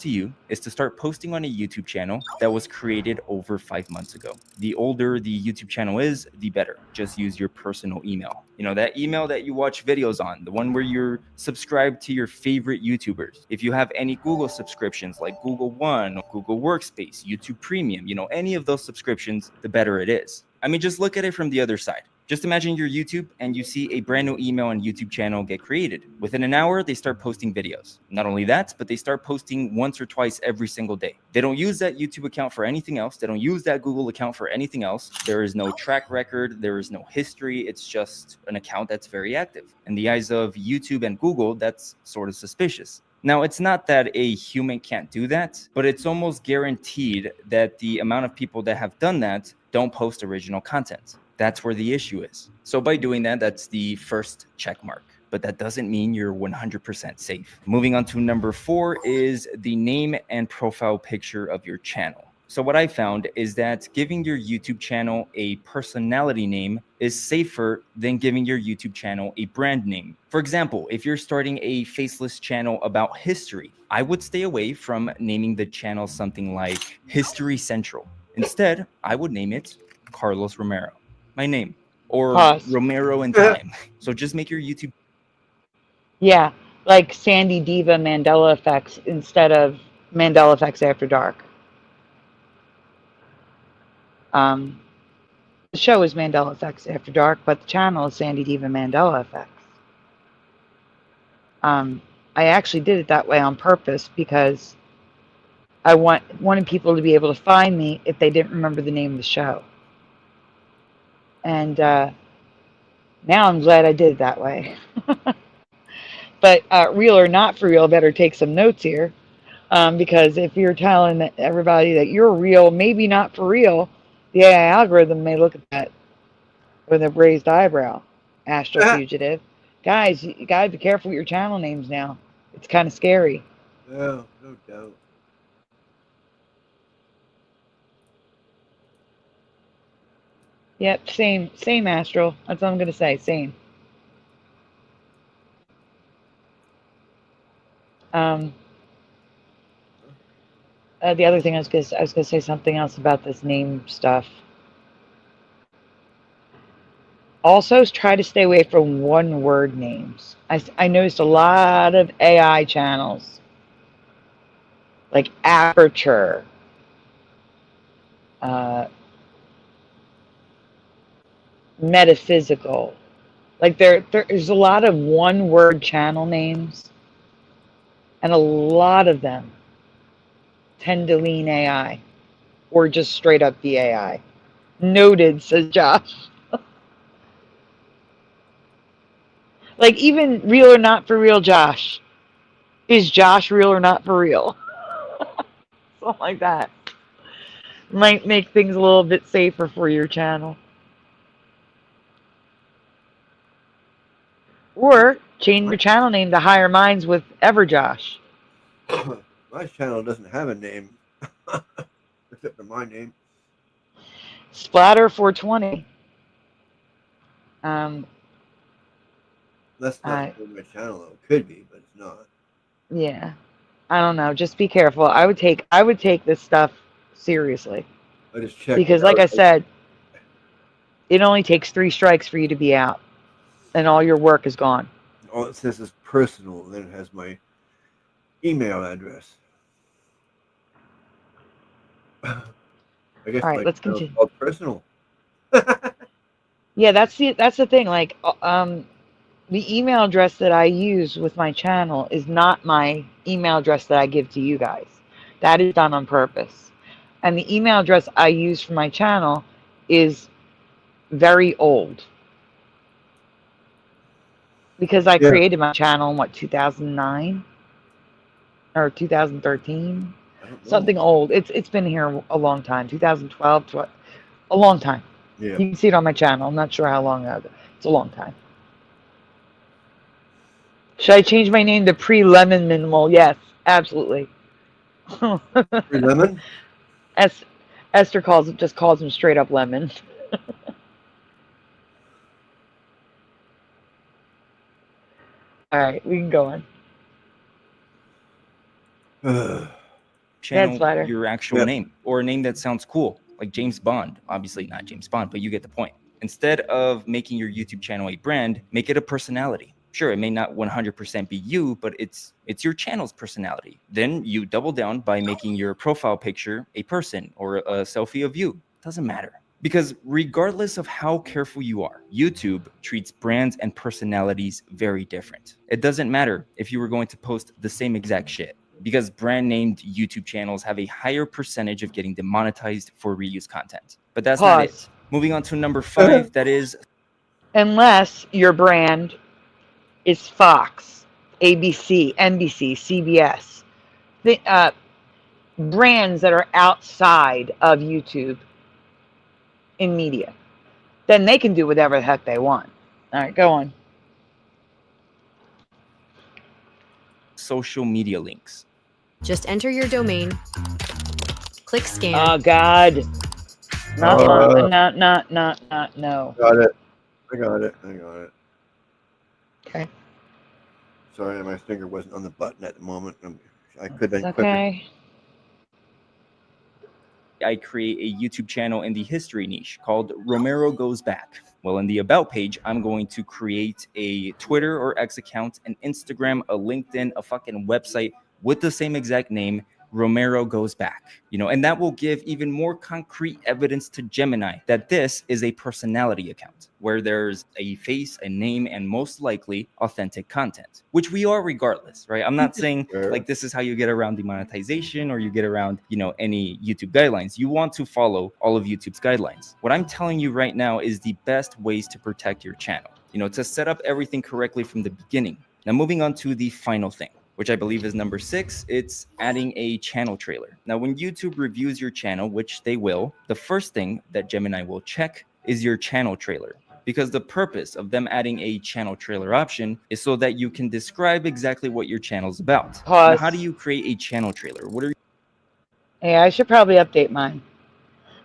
to you is to start posting on a YouTube channel that was created over 5 months ago. The older the YouTube channel is, the better. Just use your personal email. You know, that email that you watch videos on, the one where you're subscribed to your favorite YouTubers. If you have any Google subscriptions like Google One, Google Workspace, YouTube Premium, you know, any of those subscriptions, the better it is. I mean, just look at it from the other side. Just imagine your YouTube and you see a brand new email and YouTube channel get created. Within an hour, they start posting videos. Not only that, but they start posting once or twice every single day. They don't use that YouTube account for anything else. They don't use that Google account for anything else. There is no track record. There is no history. It's just an account that's very active. In the eyes of YouTube and Google, that's sort of suspicious. Now, it's not that a human can't do that, but it's almost guaranteed that the amount of people that have done that don't post original content. That's where the issue is. So by doing that, that's the first check mark. But that doesn't mean you're 100% safe. Moving on to number 4 is the name and profile picture of your channel. So what I found is that giving your YouTube channel a personality name is safer than giving your YouTube channel a brand name. For example, if you're starting a faceless channel about history, I would stay away from naming the channel something like History Central. Instead, I would name it Carlos Romero, my name, or Pause. Romero in Time. So just make your YouTube. Yeah, like Sandy Diva Mandela Effects instead of Mandela Effects After Dark. The show is Mandela Effects After Dark, but the channel is Sandy Diva Mandela Effects. I actually did it that way on purpose because I wanted people to be able to find me if they didn't remember the name of the show. And now I'm glad I did it that way. But real or not for real, better take some notes here. Because if you're telling everybody that you're real, maybe not for real, the AI algorithm may look at that with a raised eyebrow. Astral fugitive. Guys, you gotta be careful with your channel names now. It's kind of scary. No, no doubt. Yep, same Astral. That's all I'm gonna say. Same. The other thing I was gonna say something else about this name stuff. Also, try to stay away from one-word names. I noticed a lot of AI channels, like Aperture, Metaphysical. Like there's a lot of one-word channel names, and a lot of them tend to lean AI, or just straight up the AI. Noted, says Josh. Like even real or not for real, Josh. Is Josh real or not for real? Something like that. Might make things a little bit safer for your channel. Or change your channel name to Higher Minds with EverJosh. My channel doesn't have a name, except for my name. Splatter 420. That's not my channel. Though. It could be, but it's not. Yeah, I don't know. Just be careful. I would take this stuff seriously. I just checked because, like I said, it only takes 3 strikes for you to be out, and all your work is gone. All it says is personal, and then it has my email address. I guess all right, let's continue. Called personal. Yeah, that's the thing. Like, the email address that I use with my channel is not my email address that I give to you guys. That is done on purpose. And the email address I use for my channel is very old. Because I created my channel in, 2009? Or 2013? Something old. It's been here a long time. 2012, a long time. Yeah. You can see it on my channel. I'm not sure how long ago. It's a long time. Should I change my name to Pre-Lemon Minimal? Yes, absolutely. Pre-Lemon? Esther just calls him straight up Lemon. All right, we can go on. channel Slider. your actual Yep. name, or a name that sounds cool, like James Bond. Obviously not James Bond, but you get the point. Instead of making your YouTube channel a brand, make it a personality. Sure, it may not 100% be you, but it's your channel's personality. Then you double down by making your profile picture a person or a selfie of you. Doesn't matter. Because regardless of how careful you are, YouTube treats brands and personalities very different. It doesn't matter if you were going to post the same exact shit, because brand named YouTube channels have a higher percentage of getting demonetized for reuse content. But that's not it. Moving on to number 5, that is, unless your brand is Fox, ABC, NBC, CBS, brands that are outside of YouTube in media, then they can do whatever the heck they want. All right, go on. social media links. Just enter your domain, click scan. Oh God, no. Got it. I got it. Okay. Sorry, my finger wasn't on the button at the moment. I could have It's quicker. okay. I create a YouTube channel in the history niche called Romero Goes Back. Well, in the About page, I'm going to create a Twitter or X account, an Instagram, a LinkedIn, a fucking website with the same exact name, Romero Goes Back. You know, and that will give even more concrete evidence to Gemini that this is a personality account where there's a face, a name, and most likely authentic content, which we are regardless, right? I'm not saying like this is how you get around demonetization or you get around, you know, any YouTube guidelines. You want to follow all of YouTube's guidelines. What I'm telling you right now is the best ways to protect your channel, you know, to set up everything correctly from the beginning. Now, moving on to the final thing, which I believe is number 6, it's adding a channel trailer. Now, when YouTube reviews your channel, which they will, the first thing that Gemini will check is your channel trailer, because the purpose of them adding a channel trailer option is so that you can describe exactly what your channel's about. Now, how do you create a channel trailer? What are you? Hey, I should probably update mine.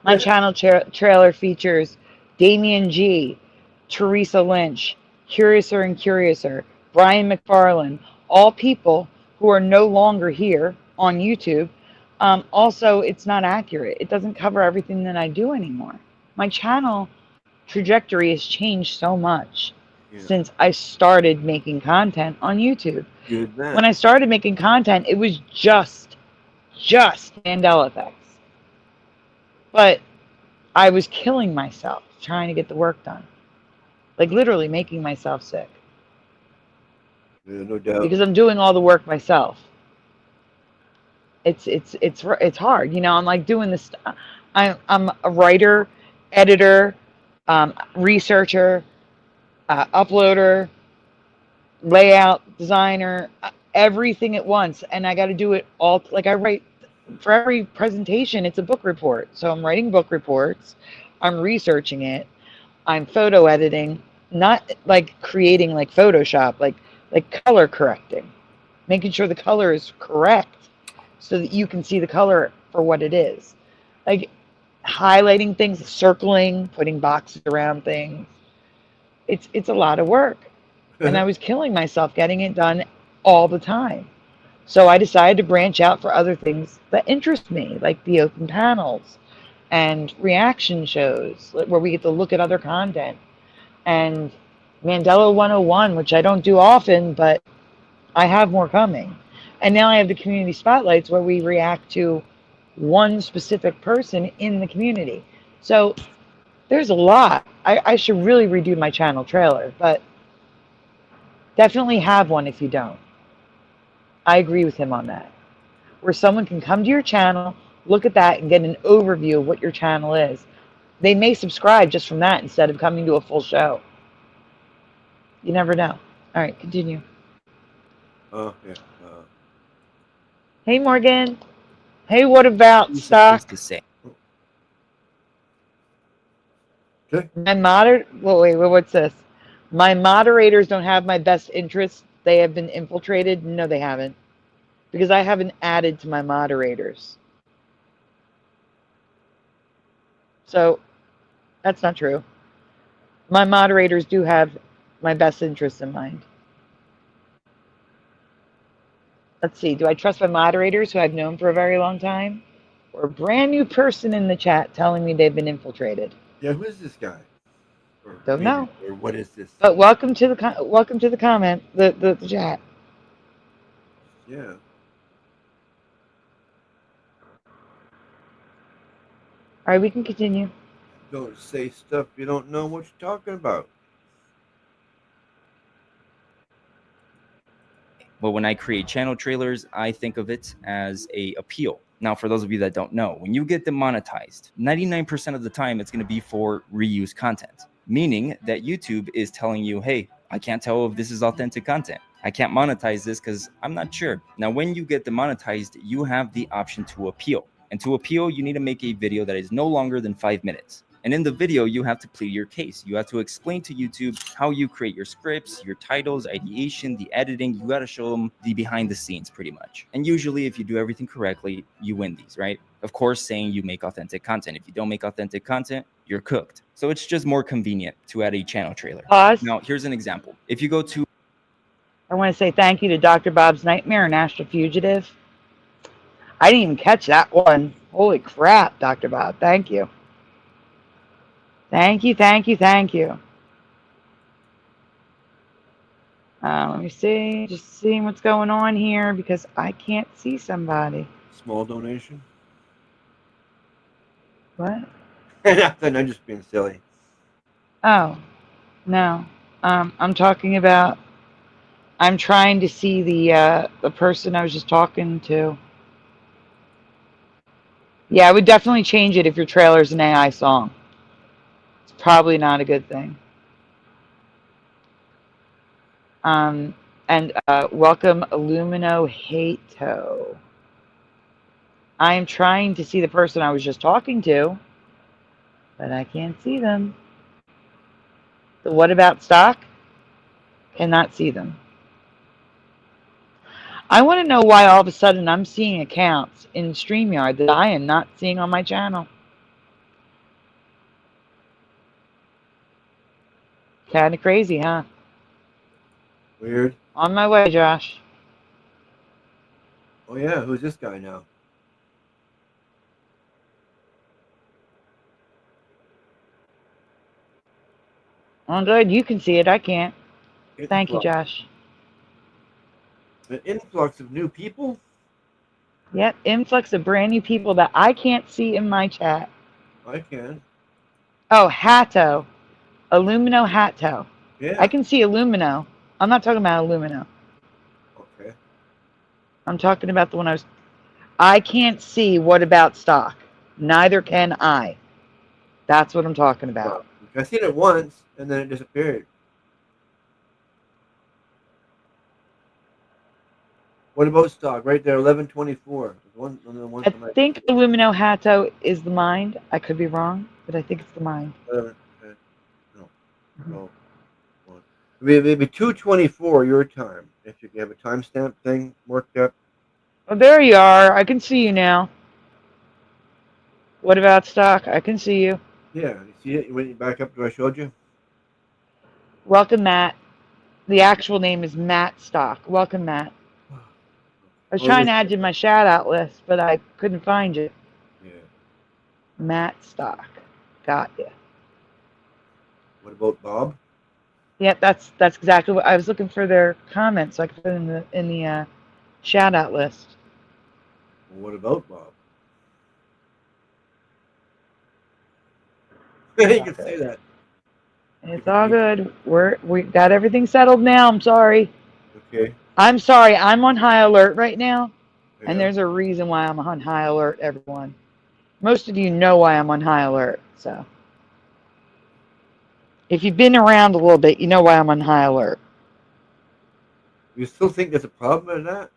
My channel trailer features Damien G, Teresa Lynch, Curiouser and Curiouser, Brian McFarlane, all people who are no longer here on YouTube. Also, it's not accurate. It doesn't cover everything that I do anymore. My channel trajectory has changed so much since I started making content on YouTube. When I started making content, it was just Mandela effects. But I was killing myself trying to get the work done. Like literally making myself sick. Yeah, no doubt. Because I'm doing all the work myself. It's hard, you know. I'm like doing this. I'm a writer, editor, researcher, uploader, layout designer, everything at once, and I got to do it all. Like I write for every presentation. It's a book report, so I'm writing book reports. I'm researching it. I'm photo editing, not like creating like Photoshop, like color correcting, making sure the color is correct so that you can see the color for what it is. Like highlighting things, circling, putting boxes around things. It's a lot of work. And I was killing myself getting it done all the time. So I decided to branch out for other things that interest me, like the open panels and reaction shows where we get to look at other content. And Mandela 101, which I don't do often, but I have more coming. And now I have the community spotlights where we react to one specific person in the community. So there's a lot. I should really redo my channel trailer, but definitely have one if you don't. I agree with him on that. Where someone can come to your channel, look at that, and get an overview of what your channel is. They may subscribe just from that instead of coming to a full show. You never know. All right, continue. Oh, yeah. Hey, Morgan. Hey, what about stock? To say. Okay. Wait, what's this? My moderators don't have my best interests. They have been infiltrated. No, they haven't. Because I haven't added to my moderators. So, that's not true. My moderators do have my best interests in mind. Let's see. Do I trust my moderators who I've known for a very long time? Or a brand new person in the chat telling me they've been infiltrated? Yeah, who is this guy? Or Don't know. Or what is this? But welcome to the comment, the chat. Yeah. All right, we can continue. Don't say stuff you don't know what you're talking about. But when I create channel trailers, I think of it as a appeal. Now, for those of you that don't know, when you get demonetized, 99% of the time, it's going to be for reuse content, meaning that YouTube is telling you, hey, I can't tell if this is authentic content. I can't monetize this because I'm not sure. Now, when you get demonetized, you have the option to appeal. And to appeal, you need to make a video that is no longer than 5 minutes. And in the video, you have to plead your case. You have to explain to YouTube how you create your scripts, your titles, ideation, the editing. You got to show them the behind the scenes pretty much. And usually if you do everything correctly, you win these, right? Of course, saying you make authentic content. If you don't make authentic content, you're cooked. So it's just more convenient to add a channel trailer. Pause. Now, here's an example. If you go to... I want to say thank you to Dr. Bob's Nightmare and Astral Fugitive. I didn't even catch that one. Holy crap, Dr. Bob. Thank you. Thank you, thank you, thank you. Let me see. Just seeing what's going on here because I can't see somebody. Small donation? What? Nothing, I'm just being silly. Oh, no. I'm talking about, I'm trying to see the person I was just talking to. Yeah, I would definitely change it if your trailer's an AI song. It's probably not a good thing. And welcome Illumino Hato. I am trying to see the person I was just talking to, but I can't see them. The what about stock? Cannot see them. I want to know why all of a sudden I'm seeing accounts in StreamYard that I am not seeing on my channel. Kind of crazy, huh? Weird. On my way, Josh. Oh yeah, who's this guy now? Oh, good. You can see it. I can't. Thank you, Influx. Josh. An influx of new people? Yep, influx of brand new people that I can't see in my chat. I can. Oh, Hato. Illumino Hato. Yeah. I can see Illumino. I'm not talking about Illumino. Okay. I'm talking about the one I can't see what about stock. Neither can I. That's what I'm talking about. I've seen it once and then it disappeared. What about stock? Right there, 1124. I think Illumino Hato is the mind. I could be wrong, but I think it's the mind. No. Maybe 224 your time. If you have a timestamp thing worked up. Oh, there you are. I can see you now. What about stock? I can see you. Yeah, you see it? You went back up to where I showed you? Welcome, Matt. The actual name is Matt Stock. Welcome, Matt. I was trying to add you to my shout out list, but I couldn't find you. Yeah. Matt Stock. Got you. What about Bob? Yep, that's exactly what I was looking for. Their comments so I could put in the shout out list. Well, what about Bob? You can say that. It's all good. We got everything settled now. I'm sorry. Okay. I'm sorry. I'm on high alert right now, Yeah. and there's a reason why I'm on high alert. Everyone, most of you know why I'm on high alert. So, if you've been around a little bit, you know why I'm on high alert. You still think there's a problem with that?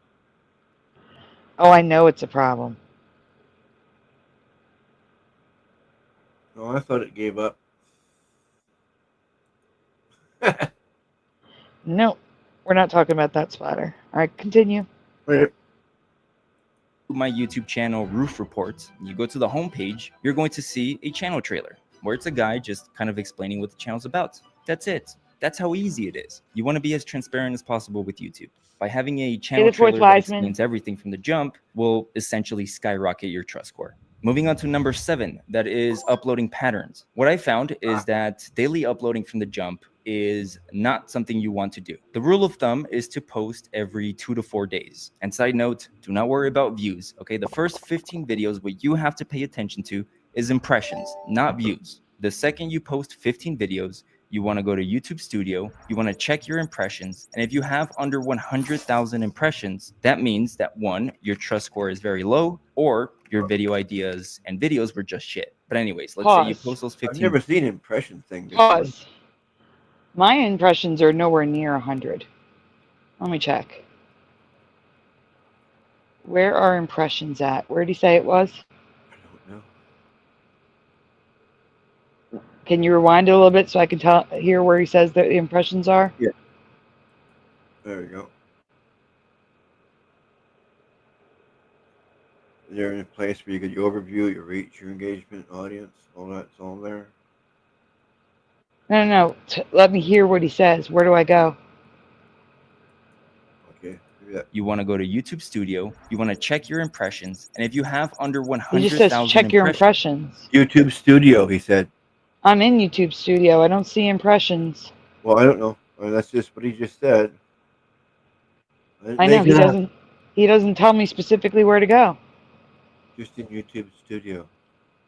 Oh, I know it's a problem. No, I thought it gave up. No, we're not talking about that splatter. All right, continue. Wait. My YouTube channel, Roof Reports, you go to the homepage, you're going to see a channel trailer where it's a guy just kind of explaining what the channel's about. That's it. That's how easy it is. You want to be as transparent as possible with YouTube. By having a Say channel the fourth trailer that Wiseman. explains everything from the jump will essentially skyrocket your trust score. Moving on to number 7, that is uploading patterns. What I found is that daily uploading from the jump is not something you want to do. The rule of thumb is to post every 2 to 4 days. And side note, do not worry about views, okay? The first 15 videos, what you have to pay attention to is impressions, not views. The second you post 15 videos, you want to go to YouTube Studio, you want to check your impressions, and if you have under 100,000 impressions, that means that 1, your trust score is very low, or your video ideas and videos were just shit. But anyways, let's say you Pause. post those 15. I've never seen impression thing before. Pause. My impressions are nowhere near 100. Let me check. Where are impressions at? Where did he say it was? I don't know. Can you rewind it a little bit so I can hear where he says that the impressions are? Yeah. There we go. Is there a place where you get your overview, your reach, your engagement, audience, all that's all there? No. Let me hear what he says. Where do I go? Okay. Do that. You want to go to YouTube Studio, you want to check your impressions, and if you have under He 100,000 just says check your impressions. YouTube Studio, he said. I'm in YouTube Studio. I don't see impressions. Well, I don't know. That's just what he just said. I know he doesn't tell me specifically where to go. Just in YouTube Studio.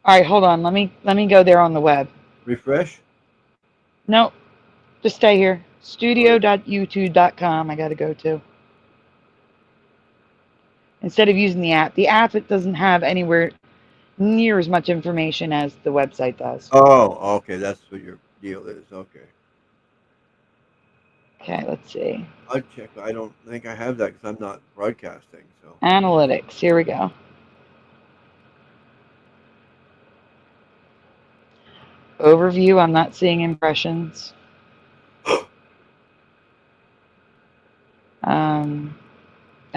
All right, hold on. Let me go there on the web. Refresh. Nope. Just stay here. Studio.youtube.com I got to go to. Instead of using the app. The app, it doesn't have anywhere near as much information as the website does. Oh, okay. That's what your deal is. Okay. Okay, let's see. I'll check. I don't think I have that because I'm not broadcasting. So. Analytics. Here we go. Overview. I'm not seeing impressions.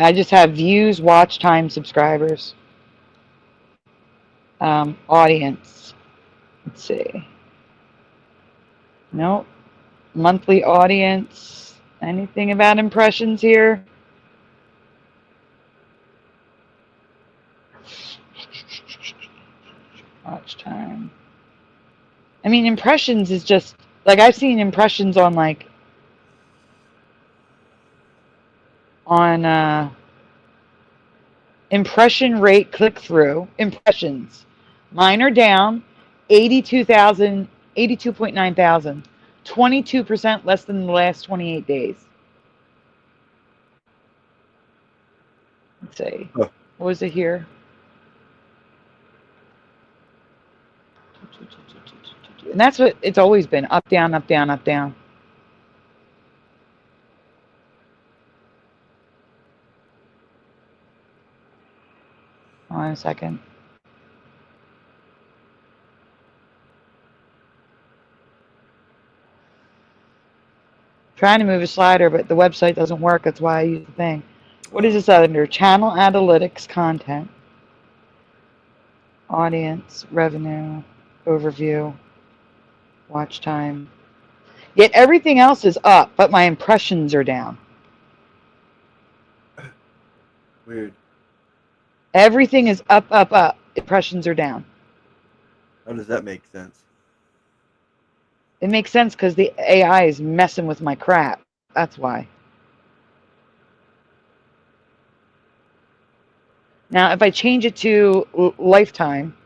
I just have views, watch time, subscribers. Audience. Let's see. Nope. Monthly audience. Anything about impressions here? Watch time. I mean, impressions is just like I've seen impressions on impression rate click through impressions. Mine are down 82,000, 82.9 thousand, 22% less than the last 28 days. Let's see. What was it here? And that's what it's always been. Up, down, up, down, up, down. Hold on a second. Trying to move a slider, but the website doesn't work. That's why I use the thing. What is this under? Channel analytics, content, audience, revenue, overview, watch time. Yet everything else is up, but my impressions are down. Weird. Everything is up, up, up. Impressions are down. How does that make sense? It makes sense because the AI is messing with my crap. That's why. Now, if I change it to lifetime,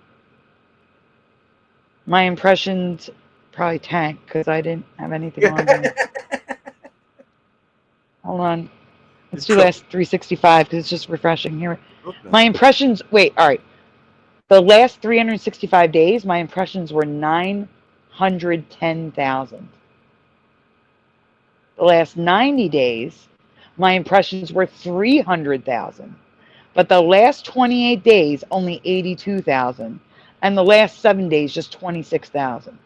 my impressions probably tank because I didn't have anything on there. Hold on. Let's do last 365 because it's just refreshing here. Okay. My impressions, wait, all right. The last 365 days, my impressions were 910,000. The last 90 days, my impressions were 300,000. But the last 28 days, only 82,000. And the last 7 days, just 26,000.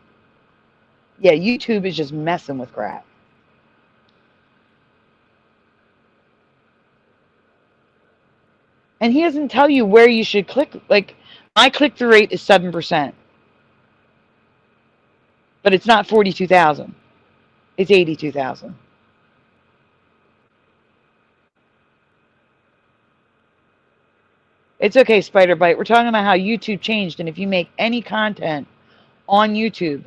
Yeah, YouTube is just messing with crap. And he doesn't tell you where you should click. Like, my click-through rate is 7%. But it's not 42,000. It's 82,000. It's okay, Spider Bite. We're talking about how YouTube changed, and if you make any content on YouTube,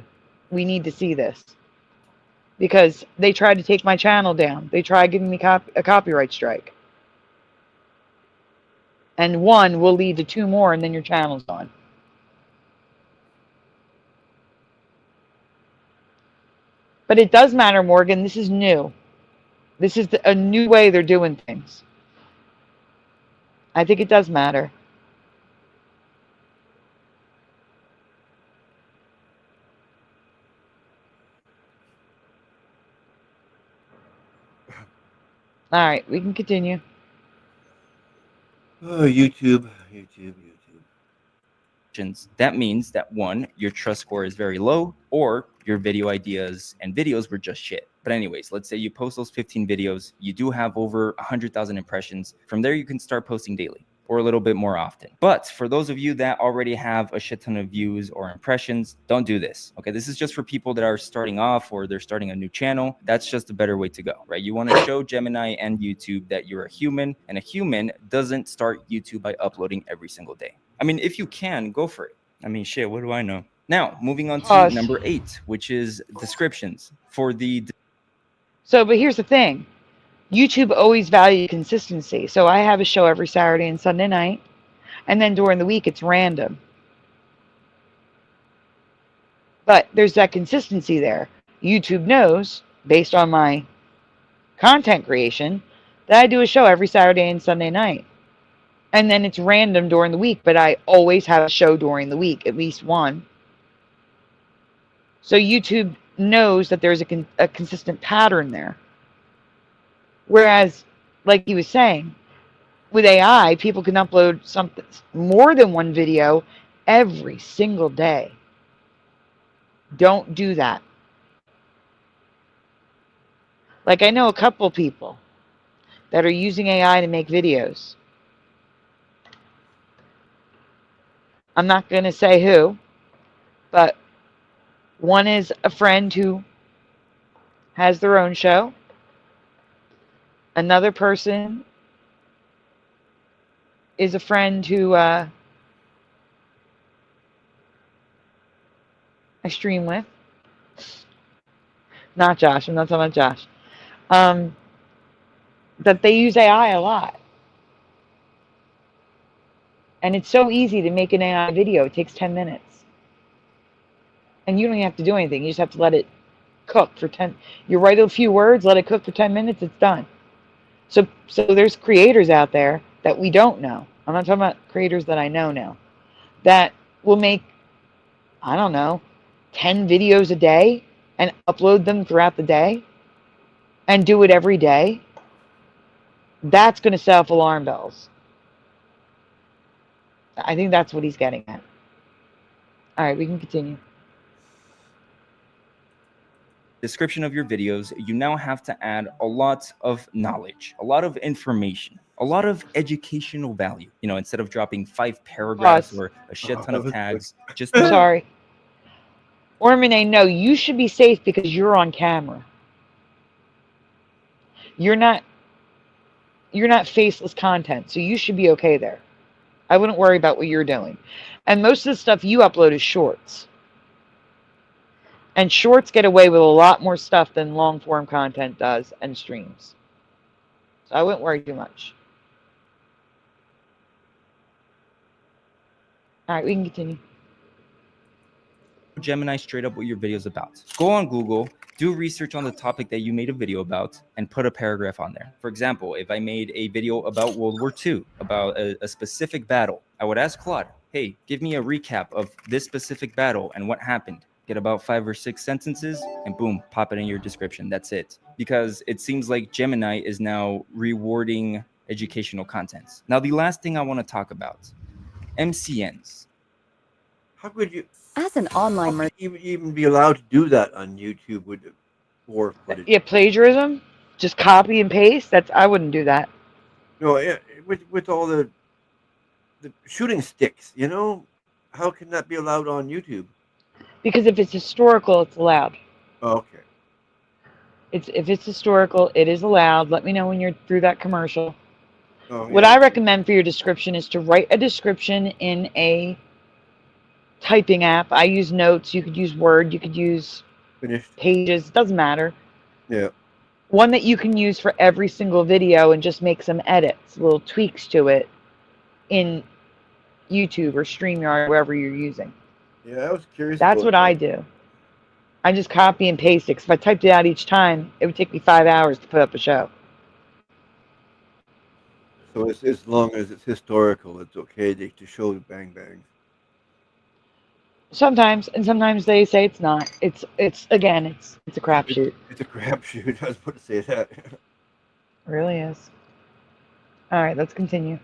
we need to see this. Because they tried to take my channel down. They tried giving me a copyright strike. And one will lead to 2 more, and then your channel's gone. But it does matter, Morgan. This is new. This is a new way they're doing things. I think it does matter. All right, we can continue. Oh, YouTube. That means that 1, your trust score is very low, or your video ideas and videos were just shit. But anyways, let's say you post those 15 videos, you do have over 100,000 impressions. From there, you can start posting daily or a little bit more often. But for those of you that already have a shit ton of views or impressions, don't do this. Okay, this is just for people that are starting off or they're starting a new channel. That's just a better way to go, right? You want to show Gemini and YouTube that you're a human, and a human doesn't start YouTube by uploading every single day. I mean, if you can, go for it. I mean, shit, what do I know? Now, moving on to number 8, which is descriptions. But here's the thing. YouTube always valued consistency. So I have a show every Saturday and Sunday night, and then during the week it's random. But there's that consistency there. YouTube knows, based on my content creation, that I do a show every Saturday and Sunday night. And then it's random during the week, but I always have a show during the week, at least one. So YouTube knows that there's a consistent pattern there. Whereas, like he was saying, with AI, people can upload something more than one video every single day. Don't do that. Like, I know a couple people that are using AI to make videos. I'm not going to say who, but one is a friend who has their own show. Another person is a friend who I stream with. Not Josh. I'm not talking about Josh. That they use AI a lot. And it's so easy to make an AI video. It takes 10 minutes. And you don't even have to do anything. You just have to let it cook for 10. You write a few words, let it cook for 10 minutes, it's done. So there's creators out there that we don't know. I'm not talking about creators that I know now. That will make, I don't know, 10 videos a day and upload them throughout the day and do it every day. That's going to set off alarm bells. I think that's what he's getting at. All right, we can continue. Description of your videos, you now have to add a lot of knowledge, a lot of information, a lot of educational value. You know, instead of dropping 5 paragraphs or a shit ton of tags, just sorry. Ormine, no, you should be safe because you're on camera. You're not faceless content, so you should be okay there. I wouldn't worry about what you're doing. And most of the stuff you upload is shorts. And shorts get away with a lot more stuff than long form content does and streams. So I wouldn't worry too much. All right, we can continue. Gemini straight up what your video is about. Go on Google, do research on the topic that you made a video about, and put a paragraph on there. For example, if I made a video about World War II, about a specific battle, I would ask Claude, hey, give me a recap of this specific battle and what happened. Get about 5 or 6 sentences, and boom, pop it in your description. That's it. Because it seems like Gemini is now rewarding educational contents. Now, the last thing I want to talk about, MCNs. How could you, As an online merchant, even be allowed to do that on YouTube with the war footage? Yeah, plagiarism? Just copy and paste? I wouldn't do that. No, yeah, with all the shooting sticks, you know, how can that be allowed on YouTube? Because if it's historical, it's allowed. Oh, okay. If it's historical, it is allowed. Let me know when you're through that commercial. Oh, What yeah. I recommend for your description is to write a description in a typing app. I use Notes. You could use Word. You could use Finished. Pages. Doesn't matter. Yeah. One that you can use for every single video and just make some edits, little tweaks to it in YouTube or StreamYard, wherever you're using. Yeah, I was curious. That's about what that. I do. I just copy and paste it. 'Cause if I typed it out each time, it would take me 5 hours to put up a show. So it's, as long as it's historical, it's okay to show the bang bangs. Sometimes, and sometimes they say it's not. It's again, it's a crapshoot. It's a crapshoot. I was about to say that. It really is. All right, let's continue.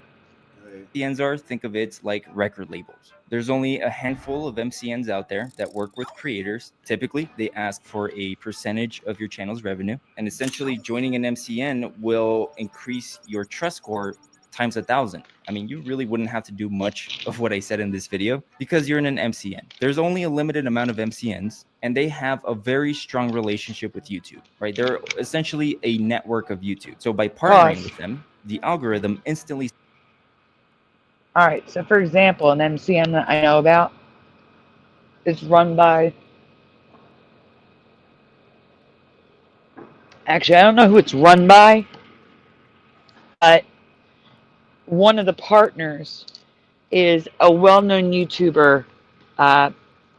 Right. MCNs are, think of it like record labels. There's only a handful of MCNs out there that work with creators. Typically, they ask for a percentage of your channel's revenue, and essentially joining an MCN will increase your trust score times 1,000. I mean, you really wouldn't have to do much of what I said in this video because you're in an MCN. There's only a limited amount of MCNs, and they have a very strong relationship with YouTube, right? They're essentially a network of YouTube. So by partnering with them, the algorithm instantly. All right, so for example, an MCN that I know about is run by, actually, I don't know who it's run by, but one of the partners is a well-known YouTuber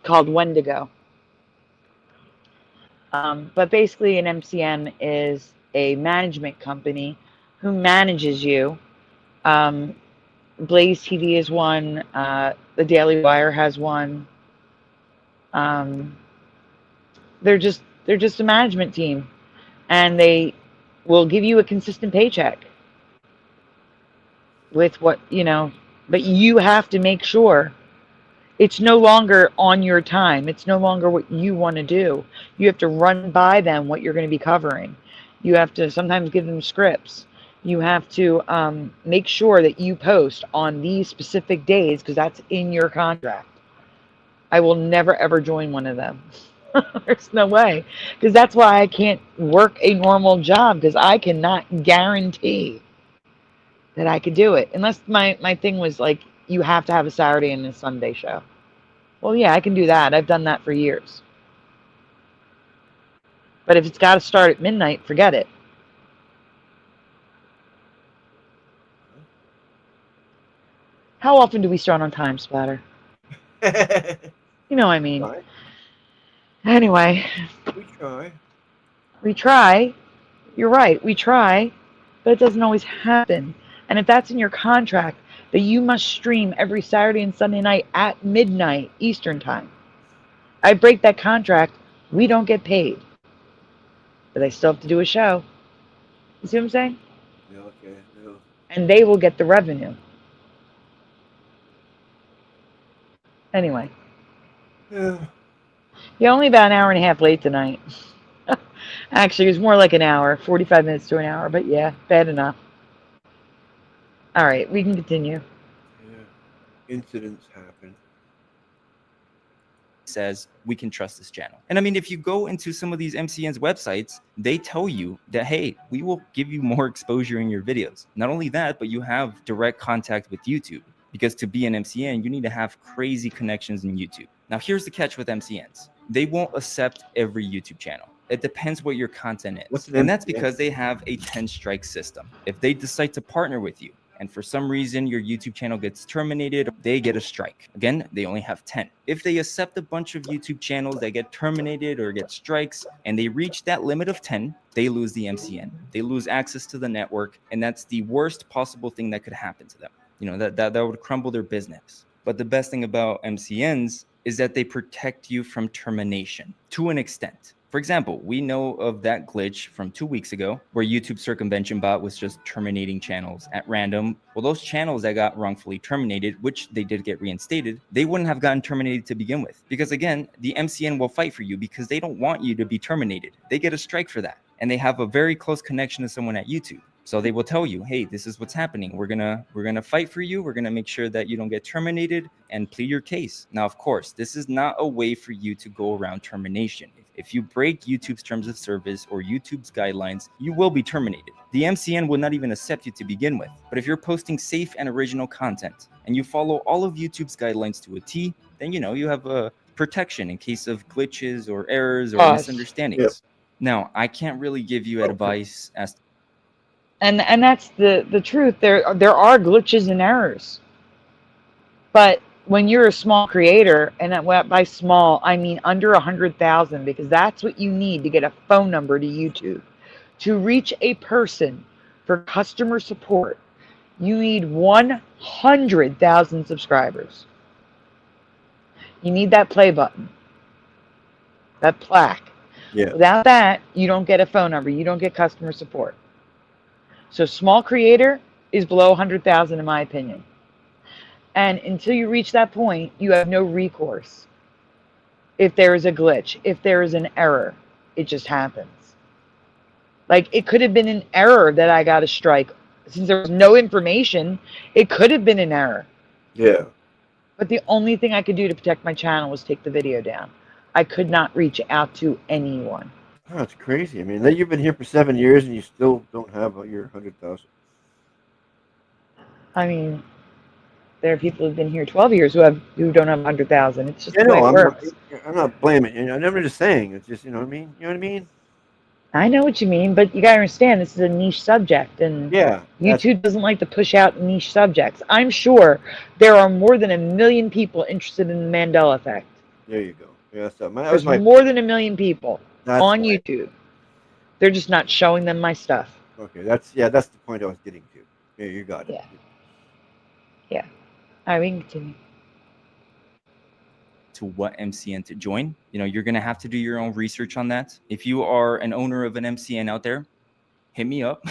called Wendigo. But basically, an MCN is a management company who manages you. Blaze TV is one. The Daily Wire has one. They're just a management team, and they will give you a consistent paycheck with what but you have to make sure it's no longer on your time. It's no longer what you want to do. You have to run by them what you're going to be covering. You have to sometimes give them scripts. You have to make sure that you post on these specific days because that's in your contract. I will never, ever join one of them. There's no way. Because that's why I can't work a normal job, because I cannot guarantee that I could do it. Unless my thing was like, you have to have a Saturday and a Sunday show. Well, yeah, I can do that. I've done that for years. But if it's got to start at midnight, forget it. How often do we start on time, Splatter? You know what I mean. Try. Anyway. We try. We try. You're right. We try. But it doesn't always happen. And if that's in your contract, that you must stream every Saturday and Sunday night at midnight Eastern time. I break that contract, we don't get paid. But I still have to do a show. You see what I'm saying? Yeah, okay. Yeah. And they will get the revenue. Anyway. Yeah. You're only about an hour and a half late tonight. Actually, it was more like an hour, 45 minutes to an hour, but yeah, bad enough. All right, we can continue. Yeah. Incidents happen. Says we can trust this channel. And I mean, if you go into some of these MCN's websites, they tell you that, hey, we will give you more exposure in your videos. Not only that, but you have direct contact with YouTube, because to be an MCN, you need to have crazy connections in YouTube. Now, here's the catch with MCNs. They won't accept every YouTube channel. It depends what your content is. And that's because they have a 10-strike system. If they decide to partner with you, and for some reason your YouTube channel gets terminated, they get a strike. Again, they only have 10. If they accept a bunch of YouTube channels that get terminated or get strikes, and they reach that limit of 10, they lose the MCN. They lose access to the network, and that's the worst possible thing that could happen to them. You know, that would crumble their business. But the best thing about MCNs is that they protect you from termination to an extent. For example, we know of that glitch from 2 weeks ago where YouTube circumvention bot was just terminating channels at random. Well, those channels that got wrongfully terminated, which they did get reinstated, they wouldn't have gotten terminated to begin with. Because again, the MCN will fight for you because they don't want you to be terminated. They get a strike for that. And they have a very close connection to someone at YouTube. So they will tell you, hey, this is what's happening. We're gonna fight for you. We're gonna make sure that you don't get terminated and plead your case. Now, of course, this is not a way for you to go around termination. If you break YouTube's terms of service or YouTube's guidelines, you will be terminated. The MCN will not even accept you to begin with. But if you're posting safe and original content and you follow all of YouTube's guidelines to a T, then you have a protection in case of glitches or errors or misunderstandings. Yep. Now, I can't really give you advice as to And that's the truth. There are glitches and errors. But when you're a small creator, and by small, I mean under 100,000, because that's what you need to get a phone number to YouTube. To reach a person for customer support, you need 100,000 subscribers. You need that play button, that plaque. Yeah. Without that, you don't get a phone number. You don't get customer support. So small creator is below 100,000 in my opinion. And until you reach that point, you have no recourse. If there is a glitch, if there is an error, it just happens. Like, it could have been an error that I got a strike. Since there was no information, it could have been an error. Yeah. But the only thing I could do to protect my channel was take the video down. I could not reach out to anyone. Oh, it's crazy. I mean, you've been here for 7 years and you still don't have your 100,000. I mean, there are people who've been here 12 years who don't have 100,000. It's just Yeah, the way no, it works. I'm not blaming you. I'm never just saying. It's just, you know what I mean? You know what I mean? I know what you mean, but you gotta understand this is a niche subject, and Yeah. YouTube doesn't like to push out niche subjects. I'm sure there are more than 1 million people interested in the Mandela effect. There you go. Yeah, so that There's was my. more than 1 million people That's on why. YouTube. They're just not showing them my stuff. Okay, that's the point I was getting to. Yeah, you got it. Yeah. All right, we can continue. to what MCN to join. You're going to have to do your own research on that. If you are an owner of an MCN out there, hit me up.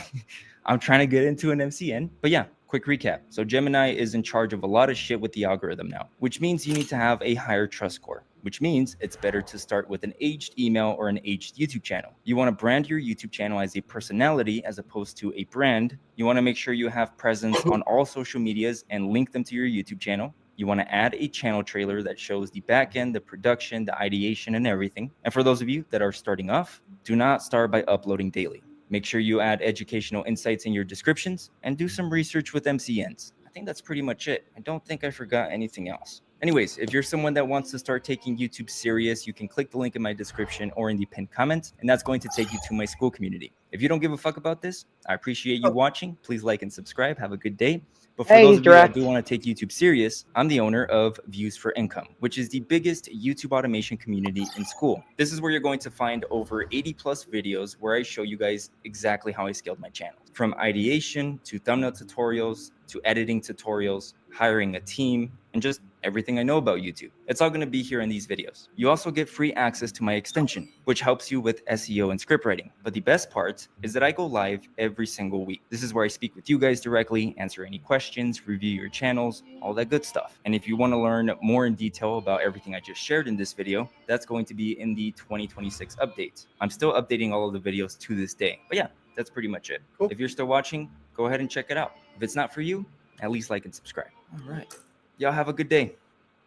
I'm trying to get into an MCN. But yeah, quick recap. So Gemini is in charge of a lot of shit with the algorithm now, which means you need to have a higher trust score, which means it's better to start with an aged email or an aged YouTube channel. You want to brand your YouTube channel as a personality as opposed to a brand. You want to make sure you have presence on all social medias and link them to your YouTube channel. You want to add a channel trailer that shows the backend, the production, the ideation, and everything. And for those of you that are starting off, do not start by uploading daily. Make sure you add educational insights in your descriptions and do some research with MCNs. I think that's pretty much it. I don't think I forgot anything else. Anyways, if you're someone that wants to start taking YouTube serious, you can click the link in my description or in the pinned comment, and that's going to take you to my school community. If you don't give a fuck about this, I appreciate you watching. Please like and subscribe. Have a good day. But for those of you that do want to take YouTube serious, I'm the owner of Views for Income, which is the biggest YouTube automation community in school. This is where you're going to find over 80 plus videos where I show you guys exactly how I scaled my channel. From ideation to thumbnail tutorials to editing tutorials, hiring a team, and just everything I know about YouTube. It's all going to be here in these videos. You also get free access to my extension, which helps you with SEO and script writing. But the best part is that I go live every single week. This is where I speak with you guys directly, answer any questions, review your channels, all that good stuff. And if you want to learn more in detail about everything I just shared in this video, that's going to be in the 2026 update. I'm still updating all of the videos to this day. But yeah, that's pretty much it. Cool. If you're still watching, go ahead and check it out. If it's not for you, at least like and subscribe. All right. Y'all have a good day.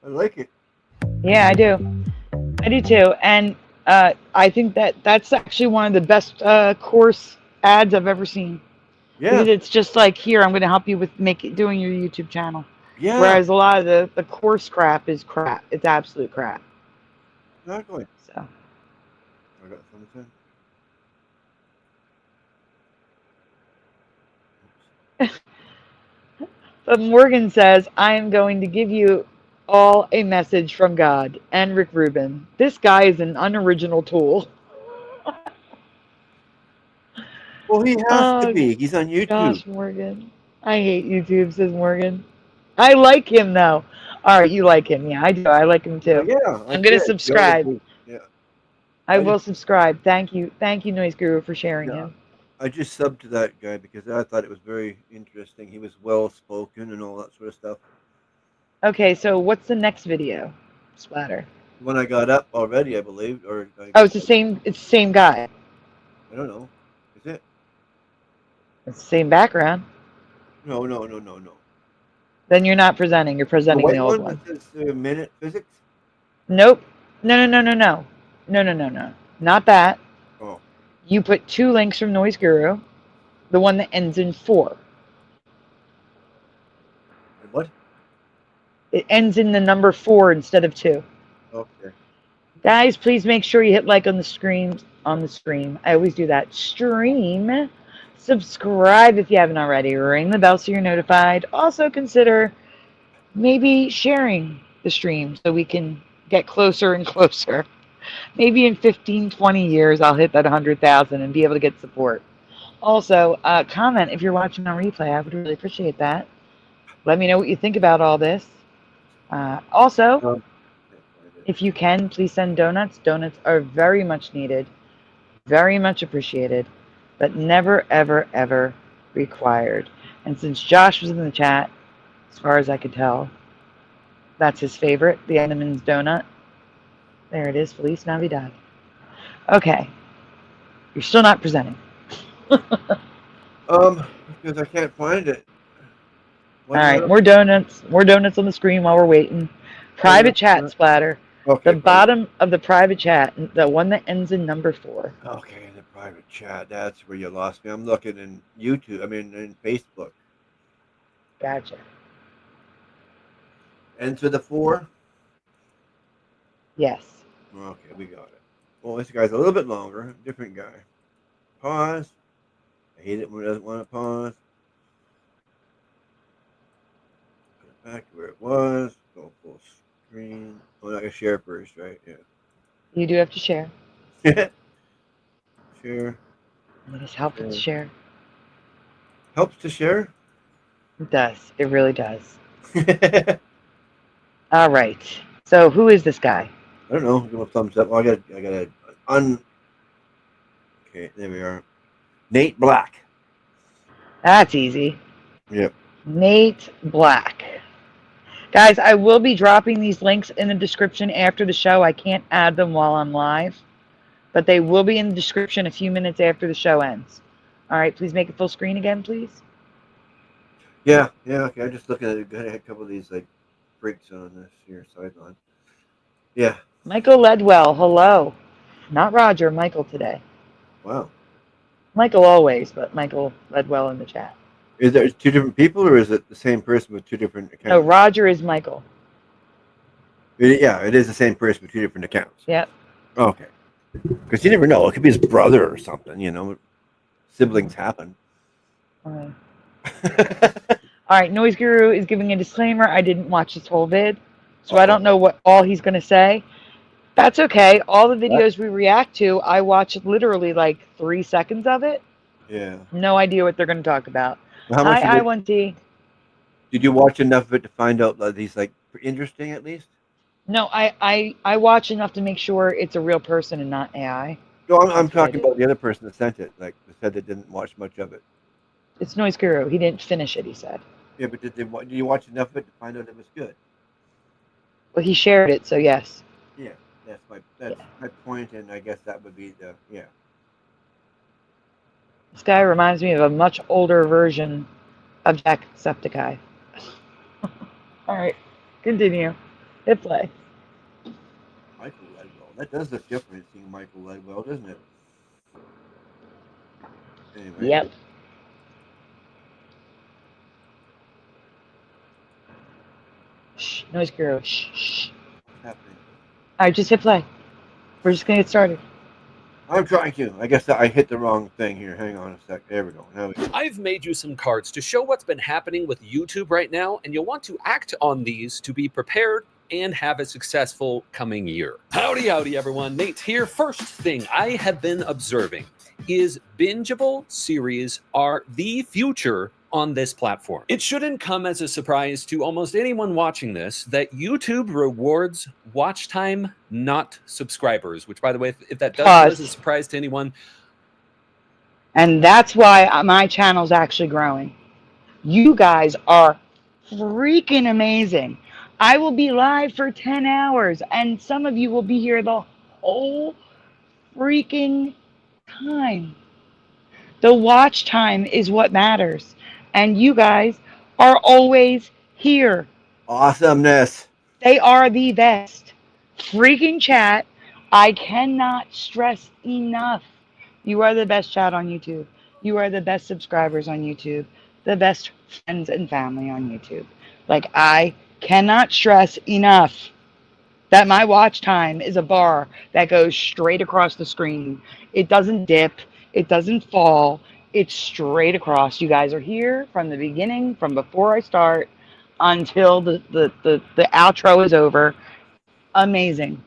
I like it. Yeah, I do. I do too. And I think that's actually one of the best course ads I've ever seen. Yeah. Because it's just like, here, I'm going to help you with doing your YouTube channel. Yeah. Whereas a lot of the course crap is crap. It's absolute crap. Exactly. So. I got something. But Morgan says, I am going to give you all a message from God and Rick Rubin. This guy is an unoriginal tool. Well, he has to be. He's on YouTube. Gosh, Morgan. I hate YouTube, says Morgan. I like him, though. All right, you like him. Yeah, I do. I like him, too. Yeah. I'm going to subscribe. Yeah. I will subscribe. Thank you. Thank you, Noise Guru, for sharing him. I just subbed to that guy because I thought it was very interesting. He was well-spoken and all that sort of stuff. Okay, so what's the next video, Splatter? When I got up already, I believe. Oh, it's the same guy. I don't know. Is it? It's the same background. No. Then you're not presenting. You're The presenting white the old one one. that says Minute Physics? Nope. No. Not that. Oh. You put 2 links from Noise Guru. The one that ends in 4. What? It ends in the number 4 instead of 2. Okay. Guys, please make sure you hit like on the screen. On the stream. I always do that. Stream. Subscribe if you haven't already. Ring the bell so you're notified. Also consider maybe sharing the stream so we can get closer and closer. Maybe in 15, 20 years, I'll hit that 100,000 and be able to get support. Also, comment if you're watching on replay. I would really appreciate that. Let me know what you think about all this. Also, if you can, please send donuts. Donuts are very much needed, very much appreciated, but never, ever, ever required. And since Josh was in the chat, as far as I could tell, that's his favorite, the Entenmann's donut. There it is, Feliz Navidad. Okay. You're still not presenting. Because I can't find it. All right, more donuts. More donuts on the screen while we're waiting. Private chat, Splatter. Okay. The bottom of the private chat, the one that ends in number 4. Okay, the private chat. That's where you lost me. I'm looking in YouTube. I mean, in Facebook. Gotcha. Enter the 4. Yes. Okay, we got it. Well, this guy's a little bit longer. Different guy. Pause. I hate it when it doesn't want to pause. Put it back to where it was. Go full screen. Oh, I got to share first, right? Yeah. You do have to share. Share. It is helpful to share. Helps to share? It does. It really does. All right. So who is this guy? I don't know. Give him a thumbs up. Oh, I got a Okay, there we are. Nate Black. That's easy. Yep. Nate Black. Guys, I will be dropping these links in the description after the show. I can't add them while I'm live, but they will be in the description a few minutes after the show ends. All right, please make it full screen again, please. Yeah, okay. I'm just looking at it. Got a couple of these like breaks on this here sideline. Yeah. Michael Ledwell, hello. Not Roger, Michael today. Wow. Michael always, but Michael Ledwell in the chat. Is there 2 different people, or is it the same person with 2 different accounts? No, Roger is Michael. Yeah, it is the same person with 2 different accounts. Yep. Okay. Because you never know. It could be his brother or something, you know. Siblings happen. All right, Noise Guru is giving a disclaimer. I didn't watch this whole vid, so I don't know what all he's going to say. That's okay. All the videos we react to, I watch literally like 3 seconds of it. Yeah. No idea what they're going to talk about. How much Hi, I1T. Did you watch enough of it to find out that he's like interesting at least? No, I watch enough to make sure it's a real person and not AI. No, I'm talking about the other person that sent it. Like, said they didn't watch much of it. It's Noise Guru. He didn't finish it, he said. Yeah, but did you watch enough of it to find out it was good? Well, he shared it, so yes. Yeah, that's my point, and I guess that would be the This guy reminds me of a much older version of Jacksepticeye. All right, continue. Hit play. Michael Ledwell. That does look different seeing Michael Ledwell, doesn't it? Anyway. Yep. Shh, Noise Guru. Shh. What's happening? All right, just hit play. We're just gonna get started. I'm trying to. I guess I hit the wrong thing here. Hang on a sec. There we go. Now we go. I've made you some cards to show what's been happening with YouTube right now, and you'll want to act on these to be prepared and have a successful coming year. Howdy, everyone. Nate here. First thing I have been observing is bingeable series are the future on this platform. It shouldn't come as a surprise to almost anyone watching this that YouTube rewards watch time, not subscribers, which, by the way, if that does come as a surprise to anyone. And that's why my channel's actually growing. You guys are freaking amazing. I will be live for 10 hours, and some of you will be here the whole freaking time. The watch time is what matters. And you guys are always here. Awesomeness. They are the best. Freaking chat. I cannot stress enough. You are the best chat on YouTube. You are the best subscribers on YouTube. The best friends and family on YouTube. Like, I cannot stress enough that my watch time is a bar that goes straight across the screen. It doesn't dip. It doesn't fall. It's straight across. You guys are here from the beginning, from before I start until the outro is over. Amazing.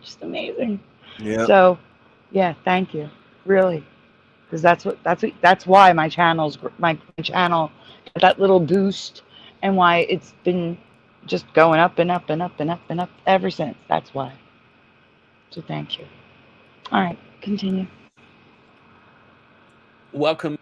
Just amazing. Yeah. So, yeah, thank you. Really. Because that's why my channel got that little boost, and why it's been just going up and up and up and up and up ever since. That's why. So thank you. All right, continue. Welcome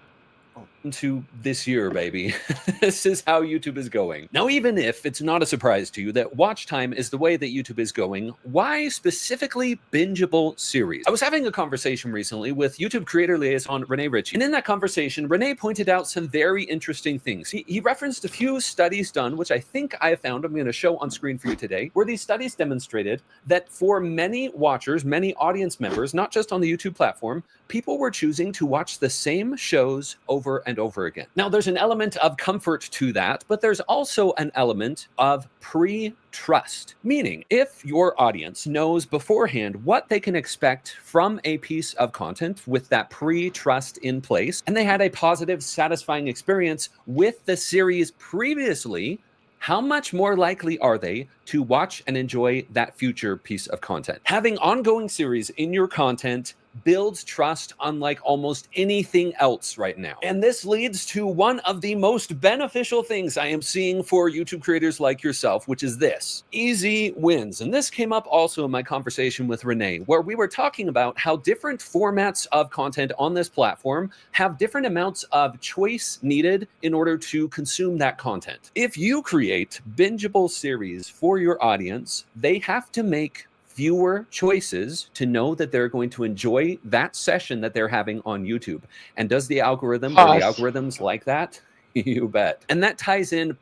to this year, baby. This is how YouTube is going. Now, even if it's not a surprise to you that watch time is the way that YouTube is going, why specifically bingeable series? I was having a conversation recently with YouTube creator liaison Renee Ritchie, and in that conversation, Renee pointed out some very interesting things. He referenced a few studies done, which I think I found, I'm going to show on screen for you today, where these studies demonstrated that for many watchers, many audience members, not just on the YouTube platform, people were choosing to watch the same shows over and over again. Now, there's an element of comfort to that, but there's also an element of pre-trust, meaning if your audience knows beforehand what they can expect from a piece of content with that pre-trust in place, and they had a positive, satisfying experience with the series previously, how much more likely are they to watch and enjoy that future piece of content? Having ongoing series in your content builds trust unlike almost anything else right now. And this leads to one of the most beneficial things I am seeing for YouTube creators like yourself, which is this: easy wins. And this came up also in my conversation with Renee, where we were talking about how different formats of content on this platform have different amounts of choice needed in order to consume that content. If you create bingeable series for your audience, they have to make fewer choices to know that they're going to enjoy that session that they're having on YouTube. And does the algorithm or the algorithms like that? You bet. And that ties in.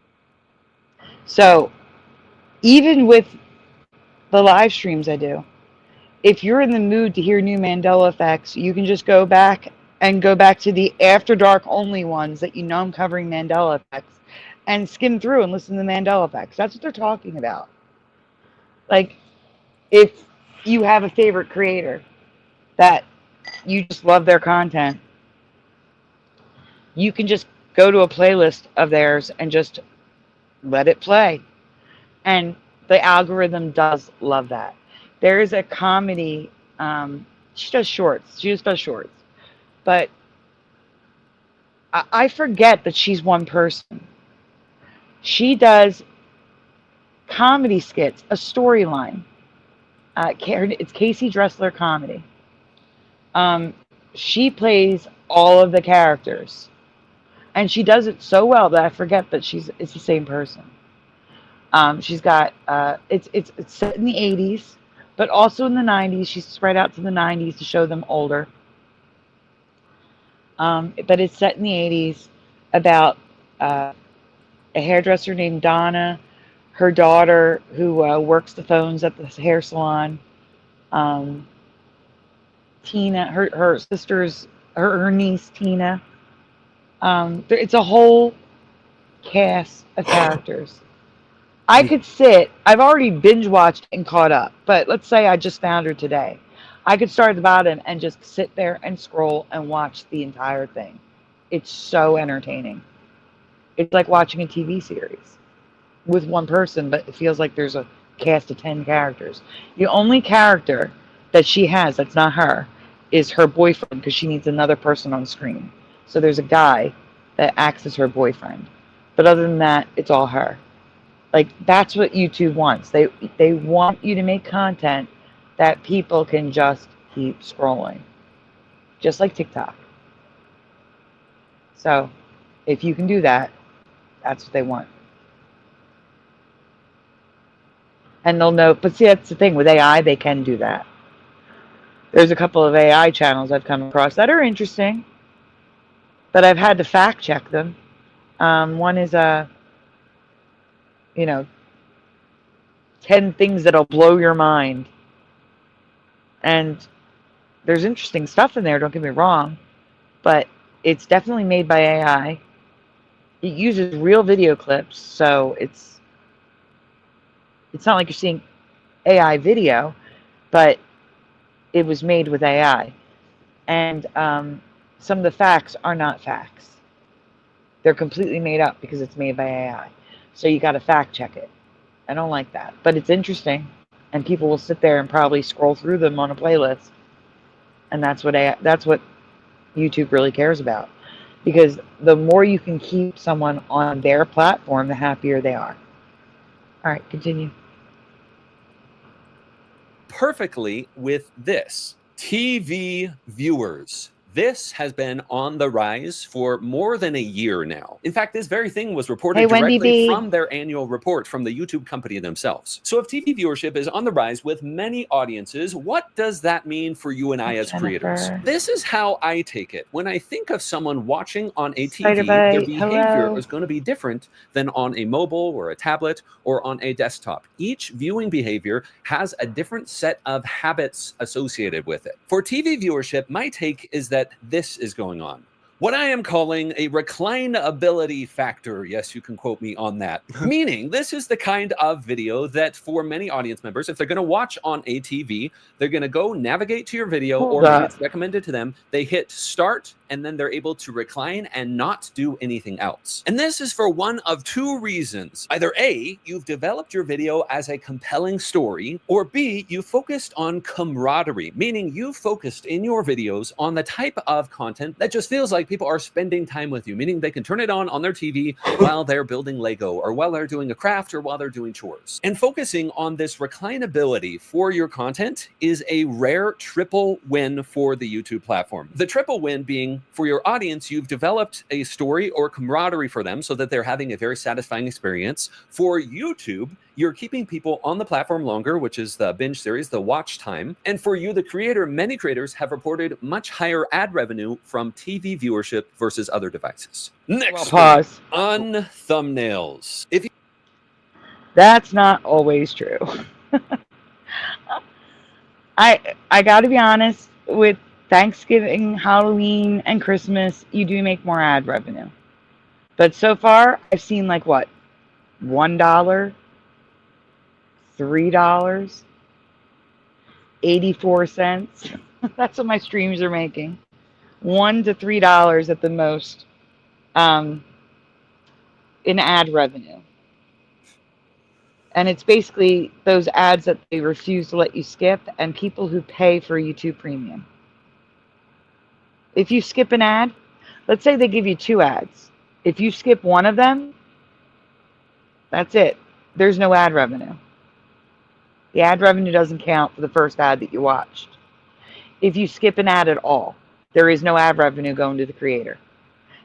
So even with the live streams I do, if you're in the mood to hear new Mandela effects, you can just go back to the after dark only ones that you know I'm covering Mandela effects, and skim through and listen to the Mandela effects. That's what they're talking about. Like, if you have a favorite creator that you just love their content, you can just go to a playlist of theirs and just let it play. And the algorithm does love that. There is a comedy, she does shorts. She just does shorts. But I forget that she's one person. She does comedy skits, a storyline. It's Casey Dressler Comedy. She plays all of the characters, and she does it so well that I forget that it's the same person. She's got it's set in the 80s, but also in the 90s. She's spread out to the 90s to show them older. But it's set in the 80s about a hairdresser named Donna, her daughter who works the phones at the hair salon, Tina, her sister's, her niece Tina. It's a whole cast of characters. I've already binge watched and caught up, but let's say I just found her today. I could start at the bottom and just sit there and scroll and watch the entire thing. It's so entertaining. It's like watching a TV series with one person, but it feels like there's a cast of 10 characters. The only character that she has that's not her is her boyfriend, because she needs another person on screen. So there's a guy that acts as her boyfriend. But other than that, it's all her. Like, that's what YouTube wants. They want you to make content that people can just keep scrolling. Just like TikTok. So if you can do that, that's what they want. And they'll know, but see, that's the thing with AI, they can do that. There's a couple of AI channels I've come across that are interesting. but I've had to fact check them. One is 10 things that'll blow your mind. And there's interesting stuff in there, don't get me wrong, but it's definitely made by AI. It uses real video clips, so it's not like you're seeing AI video, but it was made with AI. And some of the facts are not facts. They're completely made up because it's made by AI. So you got to fact check it. I don't like that, but it's interesting, and people will sit there and probably scroll through them on a playlist, and that's what YouTube really cares about, because the more you can keep someone on their platform, the happier they are. All right, continue. Perfectly with this. TV viewers. This has been on the rise for more than a year now. In fact, this very thing was reported directly from their annual report from the YouTube company themselves. So if TV viewership is on the rise with many audiences, what does that mean for you and I as creators? This is how I take it. When I think of someone watching on a TV, their behavior is going to be different than on a mobile or a tablet or on a desktop. Each viewing behavior has a different set of habits associated with it. For TV viewership, my take is that this is going on. What I am calling a reclinability factor. Yes, you can quote me on that. Meaning, this is the kind of video that for many audience members, if they're going to watch on a TV, they're going to go navigate to your video, or maybe it's recommended to them. They hit start, and then they're able to recline and not do anything else. And this is for one of two reasons. Either A, you've developed your video as a compelling story, or B, you focused on camaraderie, meaning you focused in your videos on the type of content that just feels like people are spending time with you, meaning they can turn it on their TV while they're building Lego, or while they're doing a craft, or while they're doing chores. And focusing on this reclinability for your content is a rare triple win for the YouTube platform. The triple win being, for your audience, you've developed a story or camaraderie for them so that they're having a very satisfying experience. For YouTube, you're keeping people on the platform longer, which is the binge series, the watch time. And for you, the creator, many creators have reported much higher ad revenue from TV viewership versus other devices. Next, pause. On thumbnails. That's not always true. I got to be honest, with Thanksgiving, Halloween, and Christmas, you do make more ad revenue. But so far, I've seen like what? $1, $3, 84 cents. That's what my streams are making. $1 to $3 at the most in ad revenue. And it's basically those ads that they refuse to let you skip, and people who pay for YouTube Premium. If you skip an ad, let's say they give you 2 ads. If you skip one of them, that's it. There's no ad revenue. The ad revenue doesn't count for the first ad that you watched. If you skip an ad at all, there is no ad revenue going to the creator.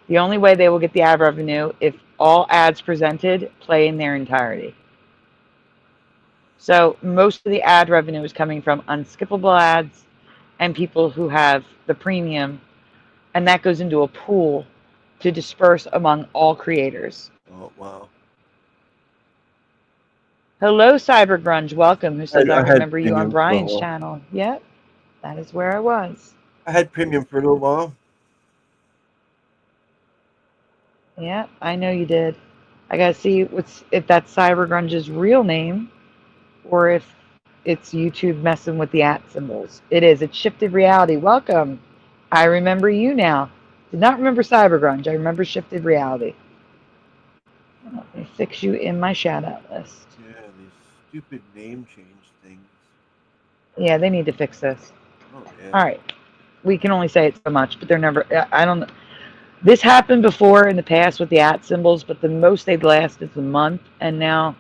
The only way they will get the ad revenue if all ads presented play in their entirety. So most of the ad revenue is coming from unskippable ads and people who have the premium, and that goes into a pool to disperse among all creators. Oh, wow. Hello, Cyber Grunge. Welcome. Who says I remember you on Brian's well. channel? Yep, that is where I was. I had premium for a little while. Yeah, I know you did. I gotta see if that's Cyber Grunge's real name, or if it's YouTube messing with the @ symbols. It is. It's Shifted Reality. Welcome. I remember you now. Did not remember Cyber Grunge. I remember Shifted Reality. Let me fix you in my shout out list. Yeah, these stupid name change things. Yeah, they need to fix this. Oh, yeah. All right. We can only say it so much, but they're never. I don't know. This happened before in the past with the @ symbols, but the most they'd last is a month, and now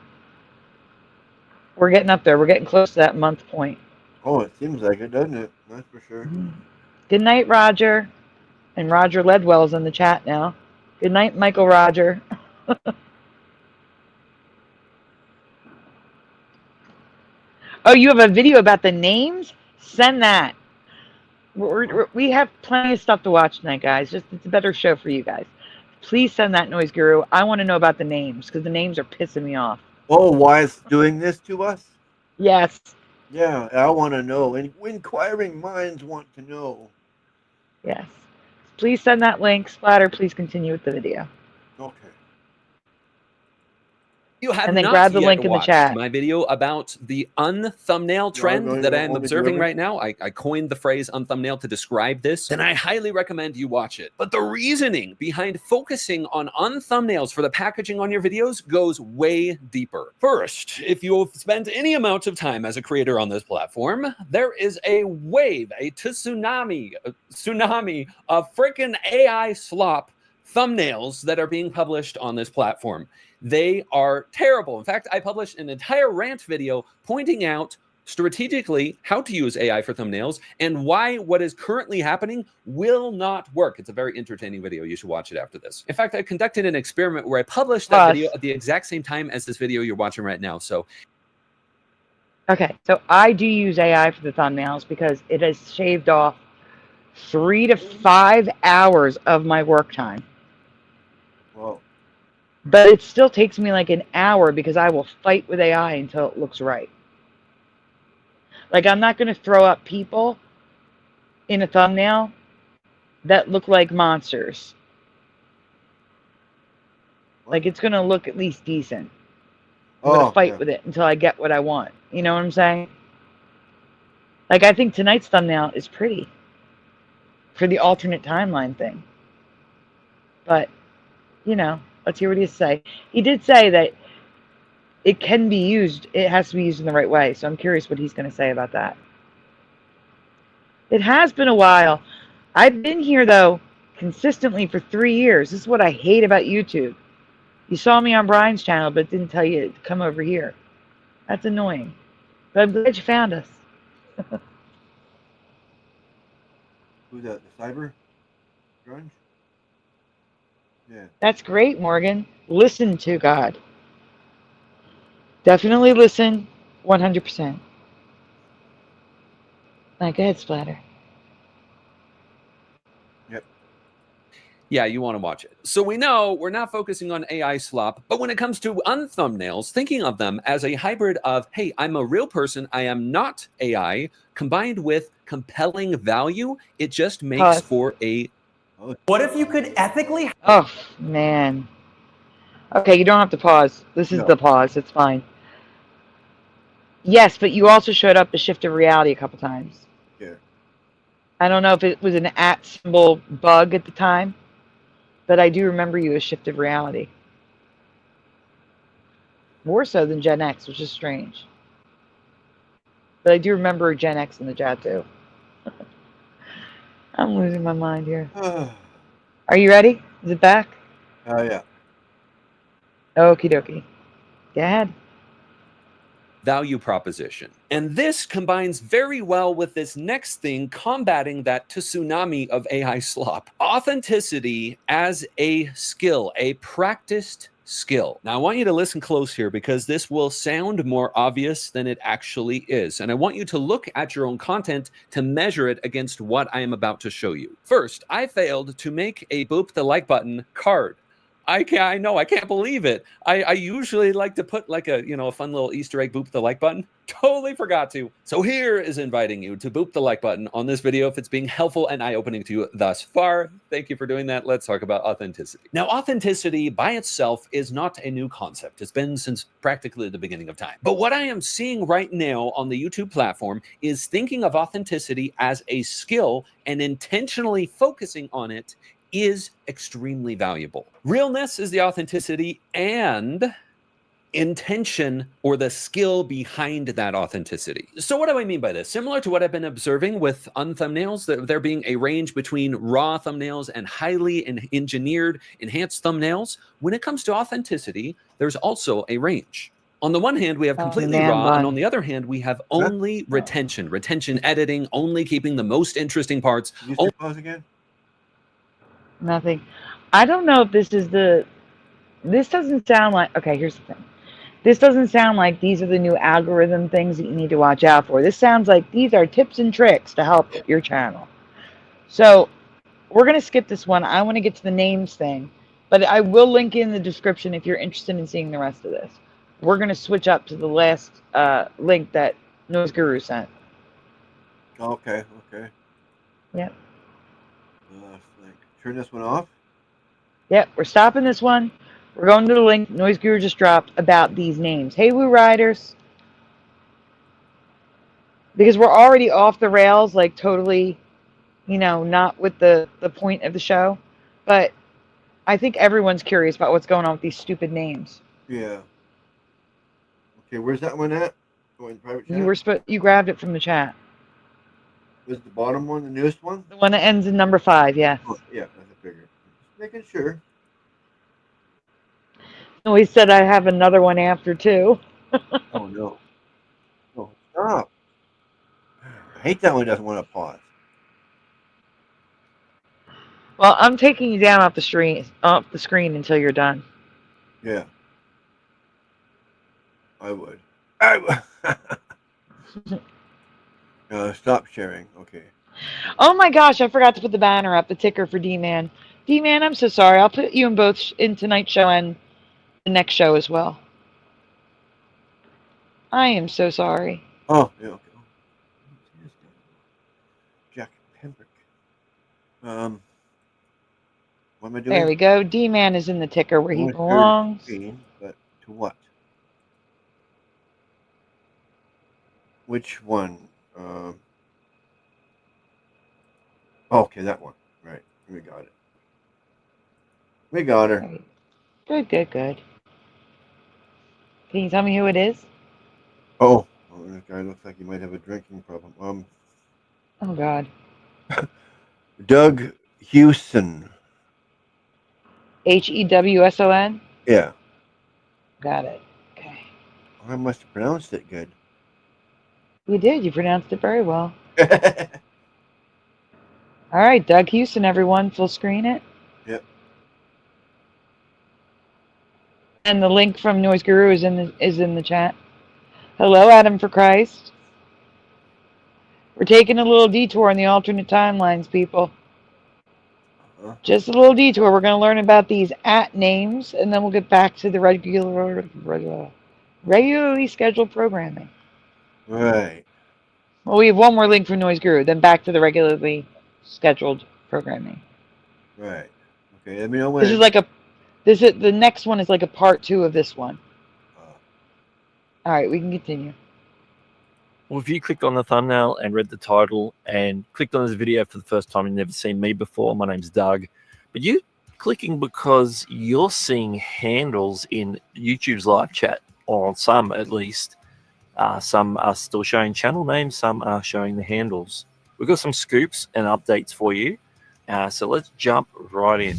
we're getting up there. We're getting close to that month point. Oh, it seems like it, doesn't it? That's for sure. Mm-hmm. Good night, Roger. And Roger Ledwell's in the chat now. Good night, Michael Roger. Oh, you have a video about the names? Send that. We have plenty of stuff to watch tonight, guys. Just it's a better show for you guys. Please send that noise guru. I want to know about the names because the names are pissing me off. Oh, why it's doing this to us? Yes. Yeah, I want to know. And inquiring minds want to know. Yes. Please send that link. Splatter, please continue with the video. Okay. You have And then not grab the yet link in the watched chat. my video about the unthumbnail trend that I am observing right now. I coined the phrase unthumbnail to describe this, and I highly recommend you watch it. But the reasoning behind focusing on unthumbnails for the packaging on your videos goes way deeper. First, if you've spent any amount of time as a creator on this platform, there is a wave, a tsunami of freaking AI slop thumbnails that are being published on this platform. They are terrible. In fact, I published an entire rant video pointing out strategically how to use AI for thumbnails and why what is currently happening will not work. It's a very entertaining video. You should watch it after this. In fact, I conducted an experiment where I published that video at the exact same time as this video you're watching right now. So, okay, so I do use AI for the thumbnails because it has shaved off 3 to 5 hours of my work time. Well, but it still takes me like an hour because I will fight with AI until it looks right. Like, I'm not going to throw up people in a thumbnail that look like monsters. Like, it's going to look at least decent. I'm going to fight with it until I get what I want. You know what I'm saying? Like, I think tonight's thumbnail is pretty for the alternate timeline thing. But, you know, let's hear what he has to say. He did say that it can be used. It has to be used in the right way. So I'm curious what he's going to say about that. It has been a while. I've been here, though, consistently for 3 years. This is what I hate about YouTube. You saw me on Brian's channel, but it didn't tell you to come over here. That's annoying. But I'm glad you found us. Who's that? The cyber grunge? Yeah. That's great, Morgan. Listen to God. Definitely listen 100%. Like, go ahead, Splatter. Yep. Yeah, you want to watch it. So we know we're not focusing on AI slop, but when it comes to unthumbnails, thinking of them as a hybrid of, hey, I'm a real person, I am not AI, combined with compelling value, it just makes for a... What if you could ethically... Oh, man. Okay, you don't have to pause. This is the pause. It's fine. Yes, but you also showed up as Shift of Reality a couple times. Yeah. I don't know if it was an @ symbol bug at the time, but I do remember you as Shift of Reality. More so than Gen X, which is strange. But I do remember Gen X in the chat, too. I'm losing my mind here. Are you ready? Is it back? Oh, yeah. Okie dokie. Go ahead. Value proposition. And this combines very well with this next thing, combating that tsunami of AI slop. Authenticity as a skill, a practiced skill. Now, I want you to listen close here because this will sound more obvious than it actually is. And I want you to look at your own content to measure it against what I am about to show you. First, I failed to make a boop the like button card. I can't believe it. I usually like to put like a fun little Easter egg boop the like button. Totally forgot to. So here is inviting you to boop the like button on this video if it's being helpful and eye-opening to you thus far. Thank you for doing that. Let's talk about authenticity. Now, authenticity by itself is not a new concept. It's been since practically the beginning of time. But what I am seeing right now on the YouTube platform is thinking of authenticity as a skill and intentionally focusing on it is extremely valuable. Realness is the authenticity and intention or the skill behind that authenticity. So what do I mean by this? Similar to what I've been observing with unthumbnails, there being a range between raw thumbnails and highly engineered, enhanced thumbnails. When it comes to authenticity, there's also a range. On the one hand, we have completely raw, and on the other hand, we have only retention editing, only keeping the most interesting parts. Can you pause again? Nothing. I don't know if this is this doesn't sound like, okay, here's the thing. This doesn't sound like these are the new algorithm things that you need to watch out for. This sounds like these are tips and tricks to help your channel. So we're going to skip this one. I want to get to the names thing, but I will link in the description if you're interested in seeing the rest of this. We're going to switch up to the last link that Noise Guru sent. Okay. Yep. Turn this one off. Yep, we're stopping this one. We're going to the link Noise Guru just dropped about these names. Hey, Woo Riders. Because we're already off the rails, like totally, not with the point of the show. But I think everyone's curious about what's going on with these stupid names. Yeah. Okay, where's that one at? Going in private chat? You grabbed it from the chat. Was the bottom one the newest one? The one that ends in number 5, yes. Oh, yeah, that's a figure. Just making sure. No, he said I have another one after too. Oh no. Oh, stop. I hate that one doesn't want to pause. Well, I'm taking you down off the screen until you're done. Yeah. I would. Stop sharing. Okay. Oh my gosh, I forgot to put the banner up, the ticker for D-Man. D-Man, I'm so sorry. I'll put you in both in tonight's show and the next show as well. I am so sorry. Oh, yeah, okay. Jack Pembroke. What am I doing? There we go. D-Man is in the ticker where he belongs. But to what? Which one? Okay, that one. Right. We got it. We got her. Good. Can you tell me who it is? Oh, that guy looks like he might have a drinking problem. Oh, God. Doug Hewson. Hewson? Yeah. Got it. Okay. I must have pronounced it good. You did. You pronounced it very well. All right, Doug Hewson, everyone. Full screen it. Yep. And the link from Noise Guru is in the chat. Hello, Adam for Christ. We're taking a little detour in the alternate timelines, people. Just a little detour. We're going to learn about these names, and then we'll get back to the regularly scheduled programming. Right. Well, we have one more link for Noise Guru, then back to the regularly scheduled programming. Right. Okay. Let me know when. The next one is like a part 2 of this one. All right, we can continue. Well, if you clicked on the thumbnail and read the title and clicked on this video for the first time and never seen me before, my name's Doug. But you clicking because you're seeing handles in YouTube's live chat, or on some at least. Some are still showing channel names, some are showing the handles. We've got some scoops and updates for you. So let's jump right in.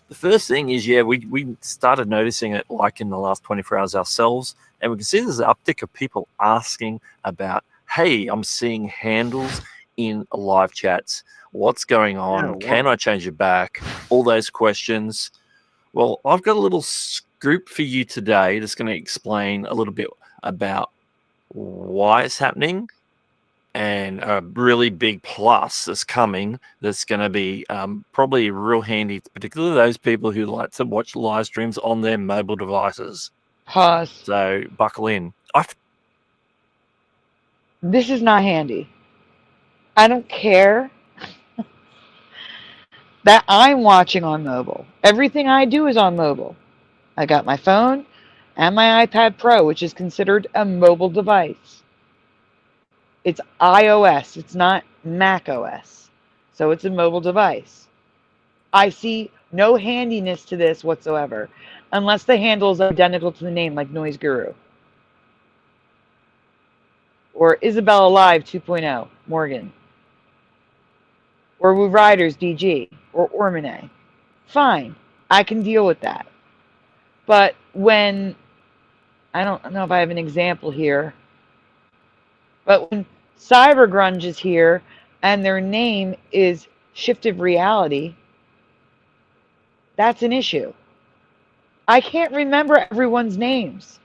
The first thing is, we started noticing it like in the last 24 hours ourselves, and we can see there's an uptick of people asking about, hey, I'm seeing handles in live chats. What's going on? Can I change it back? All those questions. Well, I've got a little scoop for you today that's going to explain a little bit about why it's happening, and a really big plus that's coming that's going to be probably real handy, particularly those people who like to watch live streams on their mobile devices. Pause. So buckle in. This is not handy. I don't care that I'm watching on mobile. Everything I do is on mobile. I got my phone and my iPad Pro, which is considered a mobile device. It's iOS. It's not Mac OS. So it's a mobile device. I see no handiness to this whatsoever, unless the handle is identical to the name, like Noise Guru. Or Isabella Live 2.0, Morgan. Or Woo Riders DG, or Ormine. Fine, I can deal with that. But when, I don't know if I have an example here, but when Cyber Grunge is here and their name is Shifted Reality, that's an issue. I can't remember everyone's names.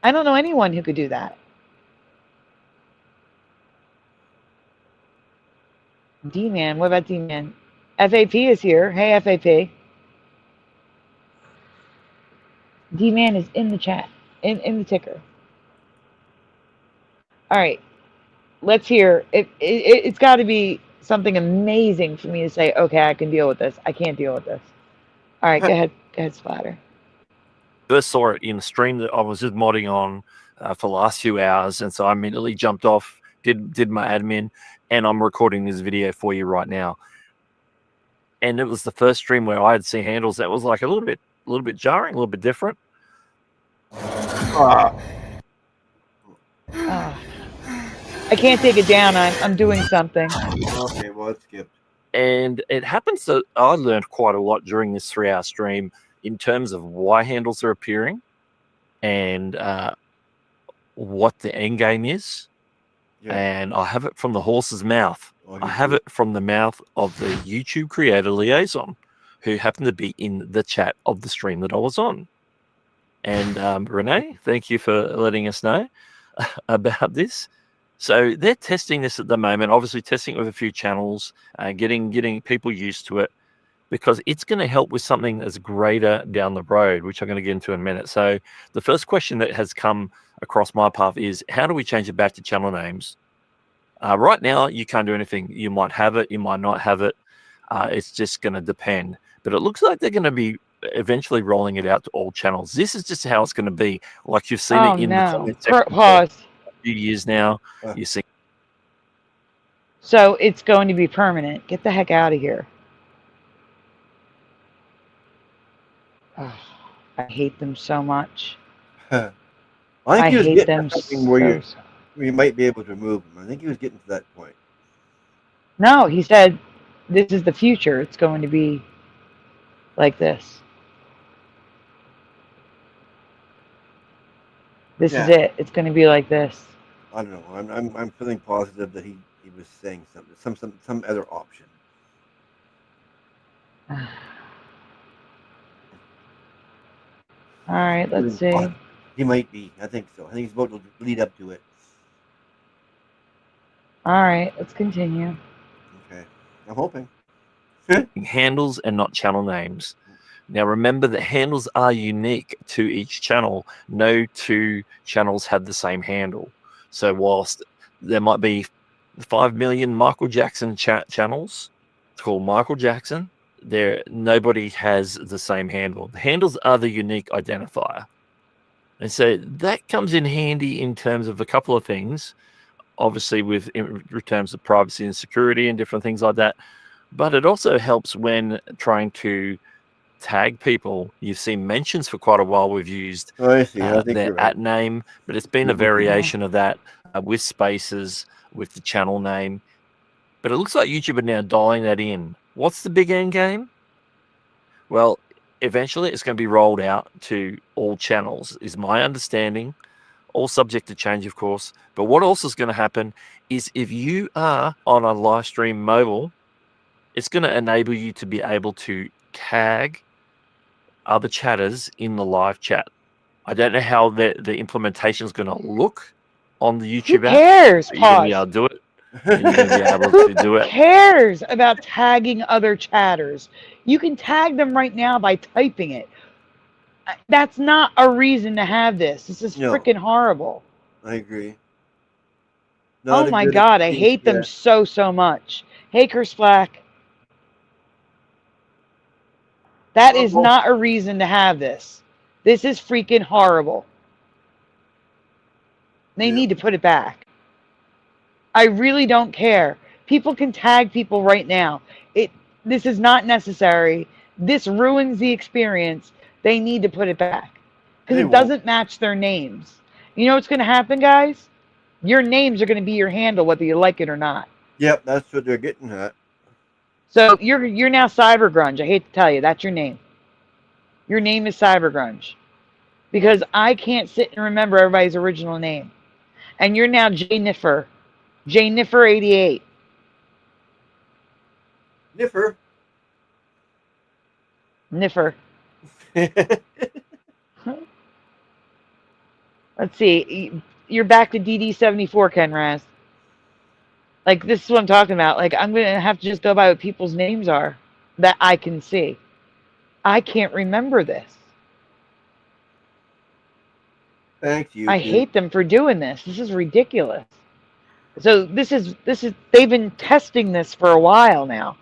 I don't know anyone who could do that. D-Man. What about D-Man? FAP is here. Hey, FAP. D-Man is in the chat, in the ticker. All right. Let's hear. It's got to be something amazing for me to say, okay, I can deal with this. I can't deal with this. All right, go ahead. Go ahead, Splatter. First saw it in the stream that I was just modding on for the last few hours, and so I immediately jumped off, did my admin, and I'm recording this video for you right now. And it was the first stream where I had seen handles that was like a little bit jarring, a little bit different. I can't take it down. I'm doing something. Okay, well, it skipped. And it happens that I learned quite a lot during this 3-hour stream in terms of why handles are appearing and what the end game is. Yeah. And I have it from the horse's mouth. I have it from the mouth of the YouTube creator liaison, who happened to be in the chat of the stream that I was on. And Renee, thank you for letting us know about this. So they're testing this at the moment, obviously testing it with a few channels, getting people used to it, because it's going to help with something that's greater down the road, which I'm going to get into in a minute. So the first question that has come across my path is, how do we change it back to channel names? Right now, you can't do anything. You might have it, you might not have it. It's just going to depend. But it looks like they're going to be eventually rolling it out to all channels. This is just how it's going to be. Like you've seen it in the comment section for a few years now. You see. So it's going to be permanent. Get the heck out of here. Oh, I hate them so much. I think he was hate getting them something where you might be able to remove them. I think he was getting to that point. No, he said, this is the future. It's going to be like this. This is it. It's going to be like this. I don't know. I'm feeling positive that he was saying something, some other option. All right, let's see. He might be. I think so. I think he's about to lead up to it. All right, let's continue. Okay, I'm hoping. Handles and not channel names. Now remember that handles are unique to each channel. No two channels have the same handle. So whilst there might be 5 million Michael Jackson channels, it's called Michael Jackson, nobody has the same handle. The handles are the unique identifier. And so that comes in handy in terms of a couple of things, obviously in terms of privacy and security and different things like that. But it also helps when trying to tag people. You've seen mentions for quite a while. We've used their at name, but it's been a variation of that with spaces, with the channel name. But it looks like YouTube are now dialing that in. What's the big end game? Well, eventually it's going to be rolled out to all channels, is my understanding. All subject to change, of course. But what also is going to happen is if you are on a live stream mobile, it's going to enable you to be able to tag other chatters in the live chat. I don't know how the implementation is going to look on the YouTube app. Who cares? You're going to be able to do it. And you're going to be able to do it. Who cares about tagging other chatters? You can tag them right now by typing it. That's not a reason to have this. This is freaking horrible. I agree. Oh my God, I hate them so much. Hey, Curse Black. That is not a reason to have this. This is freaking horrible. They need to put it back. I really don't care. People can tag people right now. This is not necessary. This ruins the experience. They need to put it back because it doesn't match their names. You know what's going to happen, guys? Your names are going to be your handle, whether you like it or not. Yep, that's what they're getting at. So you're now Cyber Grunge. I hate to tell you, that's your name. Your name is Cyber Grunge, because I can't sit and remember everybody's original name. And you're now J Niffer, J Niffer 88. Niffer. Niffer. Let's see. You're back to DD74, Ken Raz. Like, this is what I'm talking about. Like, I'm going to have to just go by what people's names are that I can see. I can't remember this. Thanks, you. I hate them for doing this. This is ridiculous. So this is they've been testing this for a while now.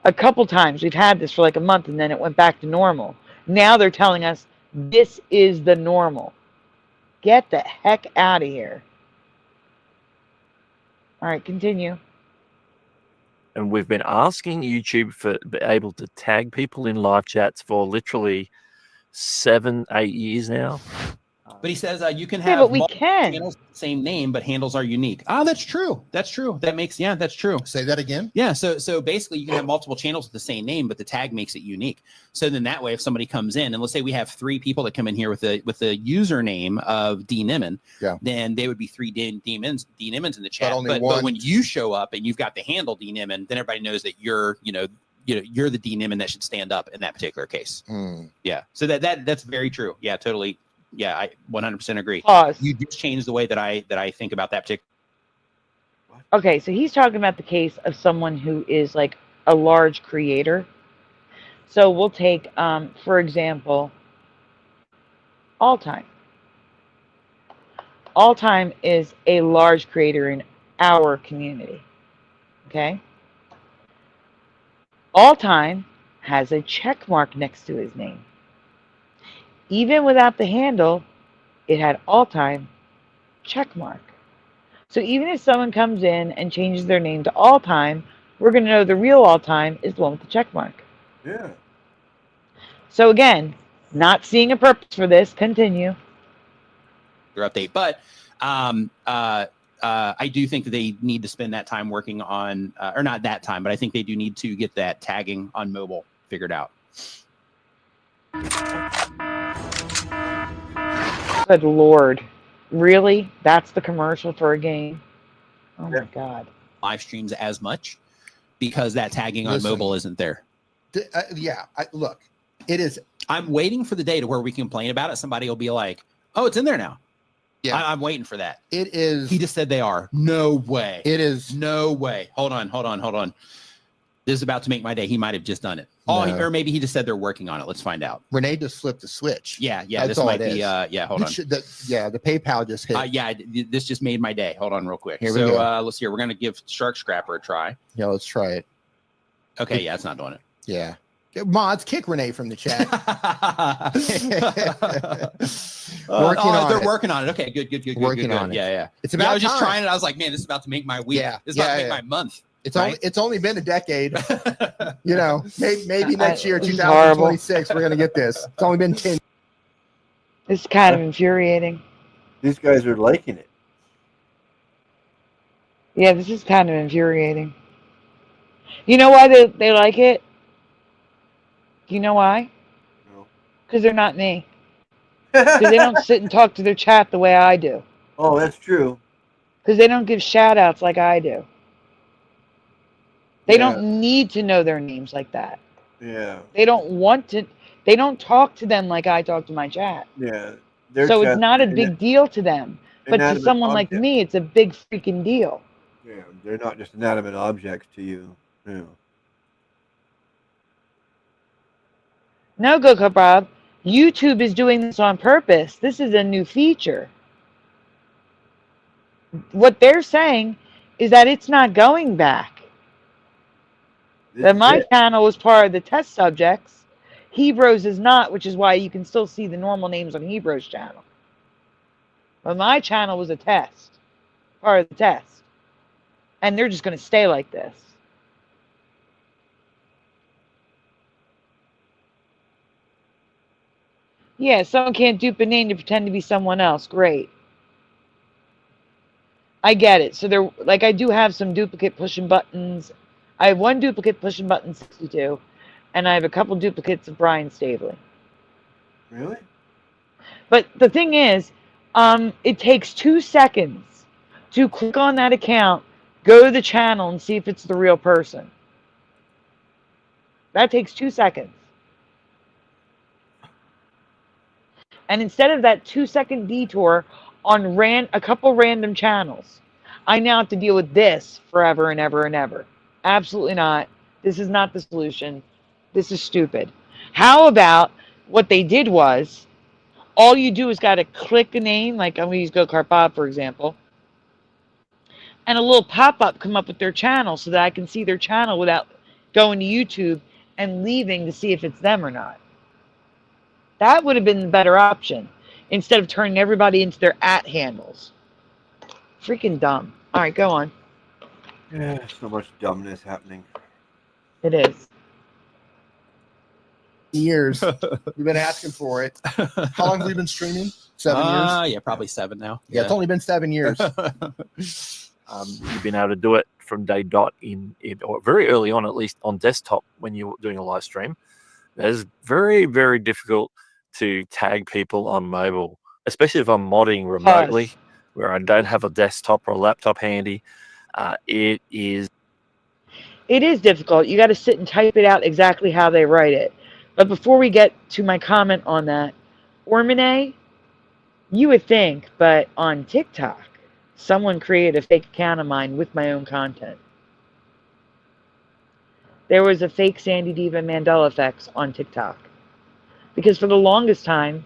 A couple times we've had this for like a month, and then it went back to normal. Now they're telling us this is the normal. Get the heck out of here. All right, continue. And we've been asking YouTube for be able to tag people in live chats for literally 7-8 years now. But he says you can Yeah, have but we multiple can. channels with the same name, but handles are unique. Oh, that's true. That's true. That makes that's true. Say that again. Yeah. So basically, you can have multiple channels with the same name, but the tag makes it unique. So then that way, if somebody comes in, and let's say we have 3 people that come in here with the username of D Niman, then they would be 3 D Nimans in the chat. But when you show up and you've got the handle D Niman, then everybody knows that you're you're the D Niman that should stand up in that particular case. Yeah. So that's very true. Yeah, totally. Yeah, I 100% agree. Pause. You just changed the way that I think about that particular. Okay, so he's talking about the case of someone who is like a large creator. So we'll take, for example, All Time. All Time is a large creator in our community. Okay? All Time has a check mark next to his name. Even without the handle, it had All Time check mark. So even if someone comes in and changes their name to All Time, we're going to know the real All Time is the one with the check mark. Yeah. So again, not seeing a purpose for this. Continue. Your update, but I do think that they need to spend that time working on, or not that time, but I think they do need to get that tagging on mobile figured out. Good Lord. Really? That's the commercial for a game? Oh my God. Live streams as much because that tagging on mobile isn't there. Look, it is. I'm waiting for the day to where we complain about it. Somebody will be like, oh, it's in there now. Yeah. I'm waiting for that. It is. He just said they are. No way. It is. No way. Hold on. This is about to make my day. He might have just done it. No. Or maybe he just said they're working on it. Let's find out. Renee just flipped the switch. Yeah. That's This all might it be. is. Hold on. The PayPal just hit. This just made my day. Hold on, real quick. Here we go. Let's see. We're gonna give Shark Scrapper a try. Yeah, let's try it. Okay. Yeah, it's not doing it. Yeah. Mods, kick Renee from the chat. They're working on it. Okay, good. Working on it. Yeah. It's about I was just time. trying it. I was like, man, this is about to make my week. Yeah. This is about to make my month. It's only been a decade. Maybe next year, This is 2026, we're gonna get this. It's only been 10. It's kind of infuriating. These guys are liking it. Yeah, this is kind of infuriating. You know why they like it? Do you know why? No. Because they're not me. Because they don't sit and talk to their chat the way I do. Oh, that's true. Because they don't give shout outs like I do. They don't need to know their names like that. Yeah. They don't want to. They don't talk to them like I talk to my chat. Yeah. So it's not a big deal to them. But to someone like me, it's a big freaking deal. Yeah, they're not just inanimate objects to you. Yeah. No, Go Bob. YouTube is doing this on purpose. This is a new feature. What they're saying is that it's not going back. That my channel was part of the test subjects. Hebrews is not, which is why you can still see the normal names on Hebrews' channel. But my channel was a test, part of the test. And they're just going to stay like this. Yeah, someone can't dupe a name to pretend to be someone else. Great. I get it. So they're like, I do have some duplicate pushing buttons. I have one duplicate pushing button 62, and I have a couple duplicates of Brian Stavely. Really? But the thing is, it takes 2 seconds to click on that account, go to the channel, and see if it's the real person. That takes 2 seconds. And instead of that 2-second detour on a couple random channels, I now have to deal with this forever and ever and ever. Absolutely not. This is not the solution. This is stupid. How about what they did was, all you do is got to click a name, like I'm going to use Go Kart Bob, for example, and a little pop-up come up with their channel so that I can see their channel without going to YouTube and leaving to see if it's them or not. That would have been the better option instead of turning everybody into their @ handles. Freaking dumb. All right, go on. Yeah, so much dumbness happening. It is. Years. We've been asking for it. How long have we been streaming? 7 years? Yeah, probably 7 now. Yeah, it's only been 7 years. You've been able to do it from day dot in it, or very early on, at least on desktop when you're doing a live stream. It's very, very difficult to tag people on mobile, especially if I'm modding remotely, where I don't have a desktop or a laptop handy. It is difficult. You got to sit and type it out exactly how they write it. But before we get to my comment on that, Ormine, you would think, but on TikTok, someone created a fake account of mine with my own content. There was a fake Sandy Diva Mandela effects on TikTok. Because for the longest time,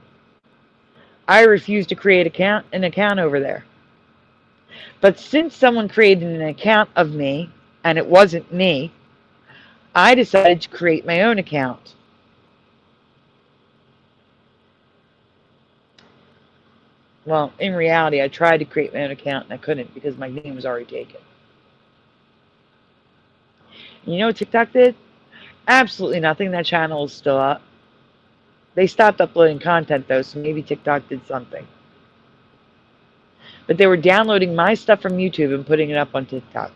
I refused to create an account over there. But since someone created an account of me, and it wasn't me, I decided to create my own account. Well, in reality, I tried to create my own account and I couldn't because my name was already taken. You know what TikTok did? Absolutely nothing. That channel is still up. They stopped uploading content though, so maybe TikTok did something. But they were downloading my stuff from YouTube and putting it up on TikTok.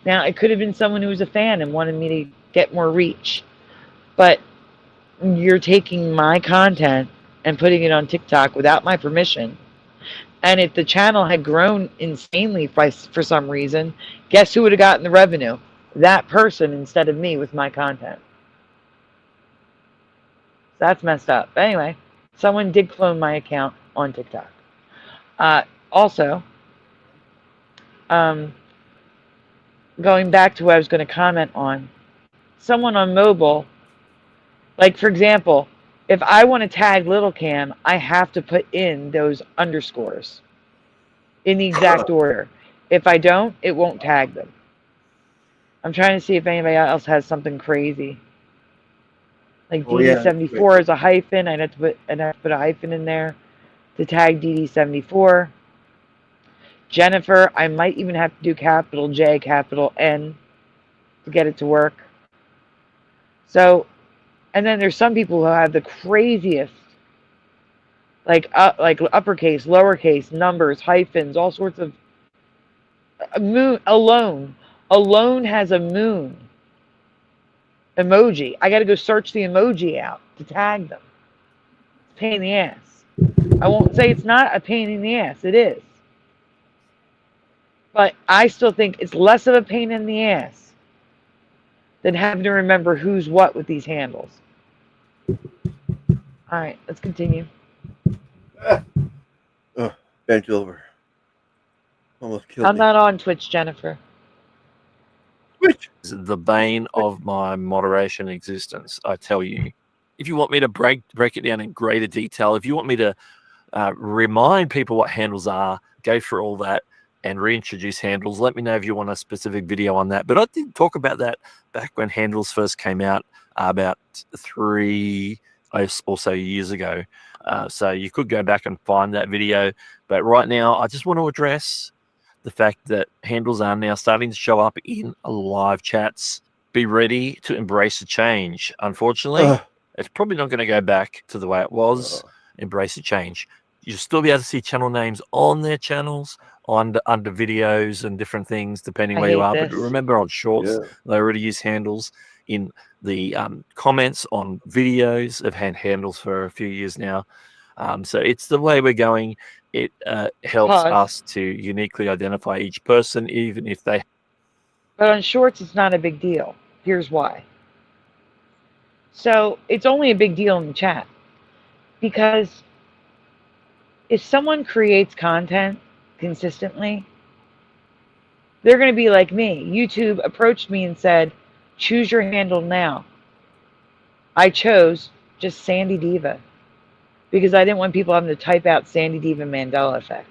Now, it could have been someone who was a fan and wanted me to get more reach. But you're taking my content and putting it on TikTok without my permission. And if the channel had grown insanely for some reason, guess who would have gotten the revenue? That person instead of me with my content. That's messed up. But anyway, someone did clone my account on TikTok. Also, going back to what I was going to comment on, someone on mobile, like for example, if I want to tag Little Cam, I have to put in those underscores in the exact order. If I don't, it won't tag them. I'm trying to see if anybody else has something crazy. Like DD74 is a hyphen. I'd have to put a hyphen in there to tag DD74. Jennifer, I might even have to do capital J, capital N to get it to work. So, and then there's some people who have the craziest, like uppercase, lowercase, numbers, hyphens, all sorts of. Moon alone has a moon emoji. I got to go search the emoji out to tag them. It's a pain in the ass. I won't say it's not a pain in the ass. It is. But I still think it's less of a pain in the ass than having to remember who's what with these handles. All right, let's continue. Bent over. Almost killed I'm me. not on Twitch, Jennifer. Twitch? The bane of my moderation existence, I tell you. If you want me to break it down in greater detail, if you want me to remind people what handles are, go through all that and reintroduce handles, let me know if you want a specific video on that. But I did talk about that back when handles first came out about 3 or so years ago. So you could go back and find that video. But right now, I just want to address the fact that handles are now starting to show up in live chats. Be ready to embrace the change. Unfortunately, it's probably not going to go back to the way it was. Embrace the change. You'll still be able to see channel names on their channels, under videos and different things, depending where you are. But remember, on shorts, they already use handles. In the comments on videos, have had handles for a few years now. So it's the way we're going. It helps us to uniquely identify each person, even if they... But on shorts, it's not a big deal. Here's why. So it's only a big deal in the chat. Because if someone creates content consistently, they're going to be like me. YouTube approached me and said, choose your handle now. I chose just Sandy Diva because I didn't want people having to type out Sandy Diva Mandela effects.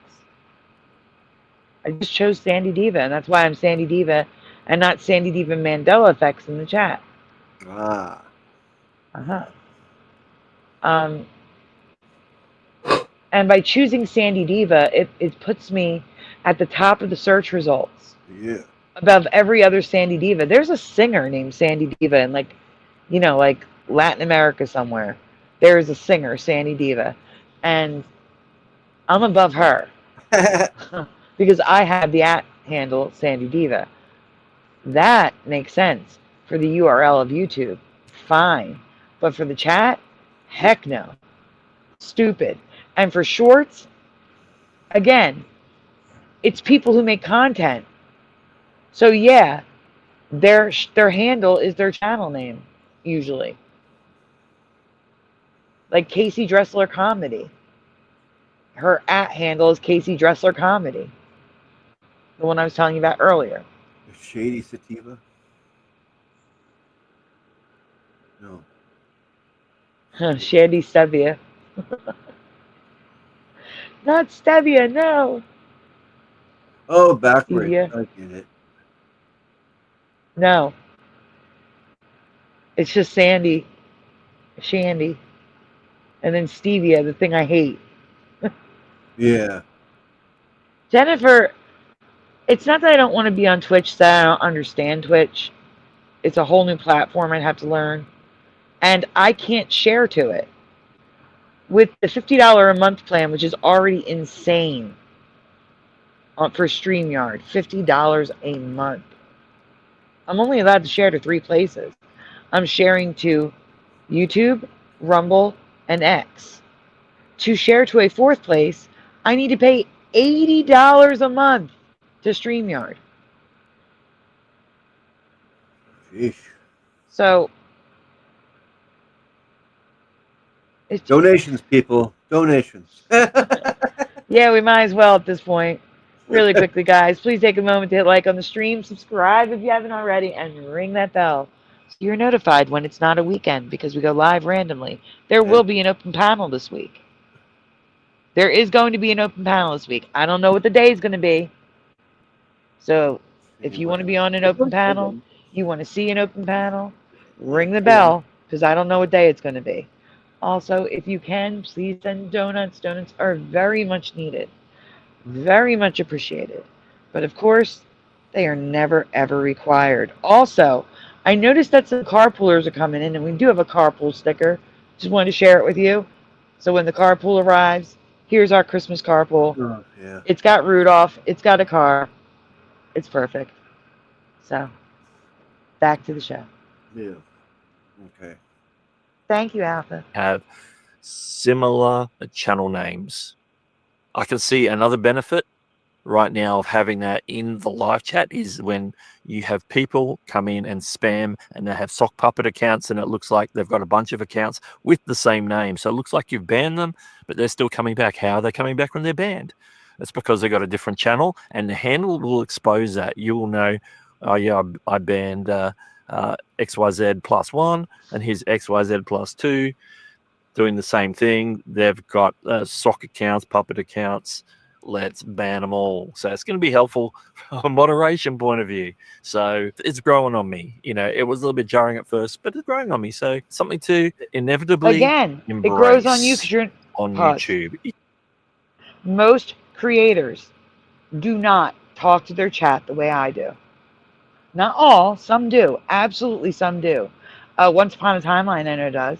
I just chose Sandy Diva, and that's why I'm Sandy Diva and not Sandy Diva Mandela effects in the chat. Ah. Uh-huh. And by choosing Sandy Diva, it puts me at the top of the search results. Yeah. Above every other Sandy Diva. There's a singer named Sandy Diva in like Latin America somewhere. There is a singer, Sandy Diva. And I'm above her. Because I have the handle Sandy Diva. That makes sense for the URL of YouTube. Fine. But for the chat, heck no. Stupid. And for shorts, again, it's people who make content. So yeah, their handle is their channel name, usually. Like Casey Dressler Comedy. Her handle is Casey Dressler Comedy. The one I was telling you about earlier. Shady Sativa? No. Shady Stevia. Not Stevia, no. Oh, backwards. Yeah. I get it. No. It's just Sandy. Shandy. And then Stevia, the thing I hate. Yeah. Jennifer, it's not that I don't want to be on Twitch, that I don't understand Twitch. It's a whole new platform I'd have to learn. And I can't share to it. With the $50 a month plan, which is already insane for StreamYard, $50 a month. I'm only allowed to share to 3 places. I'm sharing to YouTube, Rumble, and X. To share to a 4th place, I need to pay $80 a month to StreamYard. Sheesh. So, it's donations, people. Donations. Yeah, we might as well at this point. Really quickly, guys, please take a moment to hit like on the stream, subscribe if you haven't already, and ring that bell so you're notified when it's not a weekend because we go live randomly. There will be an open panel this week. There is going to be an open panel this week. I don't know what the day is going to be. So if you want to be on an open panel, you want to see an open panel, ring the bell because I don't know what day it's going to be. Also, if you can, please send donuts. Donuts are very much needed. Very much appreciated. But of course, they are never, ever required. Also, I noticed that some carpoolers are coming in, and we do have a carpool sticker. Just wanted to share it with you. So when the carpool arrives, here's our Christmas carpool. Oh, yeah. It's got Rudolph. It's got a car. It's perfect. So, back to the show. Yeah. Okay. Thank you, Alpha. Have similar channel names. I can see another benefit right now of having that in the live chat is when you have people come in and spam and they have sock puppet accounts and it looks like they've got a bunch of accounts with the same name. So it looks like you've banned them, but they're still coming back. How are they coming back when they're banned? It's because they've got a different channel and the handle will expose that. You will know, oh yeah, I banned XYZ +1 and here's XYZ +2 doing the same thing. They've got sock accounts, puppet accounts. Let's ban them all. So it's going to be helpful from a moderation point of view. So it's growing on me. You know, it was a little bit jarring at first, but it's growing on me. So something to inevitably Again, embrace it grows on you because you're on YouTube. Most creators do not talk to their chat the way I do. Not all, some do. Absolutely, some do. Once Upon a Timeline, I know does.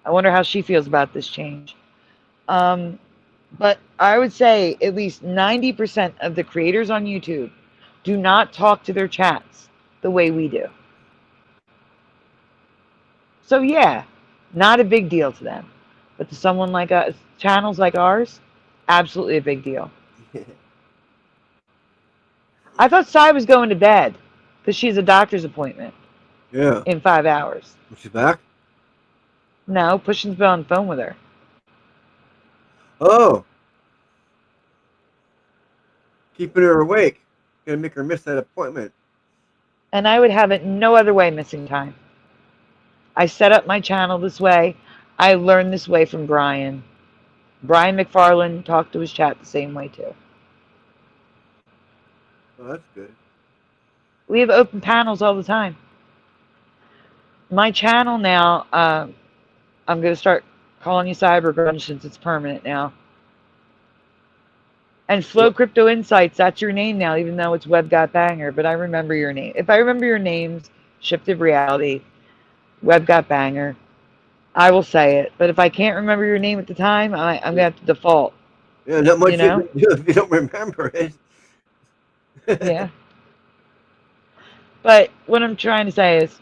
I wonder how she feels about this change. But I would say at least 90% of the creators on YouTube do not talk to their chats the way we do. So yeah, not a big deal to them. But to someone like us, channels like ours, absolutely a big deal. I thought Sai was going to bed because she has a doctor's appointment. Yeah. In 5 hours. Was she back? No, Pushing's been on the phone with her. Oh. Keeping her awake. going to make her miss that appointment. And I would have it no other way missing time. I set up my channel this way. I learned this way from Brian. Brian McFarland talked to his chat the same way too. Oh, that's good. We have open panels all the time. My channel now, I'm going to start calling you Cyber Grunge since it's permanent now. And Flow Crypto Insights, that's your name now, even though it's Web Got Banger. But I remember your name. If I remember your names, Shifted Reality, Web Got Banger, I will say it. But if I can't remember your name at the time, I'm going to have to default. Yeah, not much you know? if you don't remember it. Yeah. But what I'm trying to say is,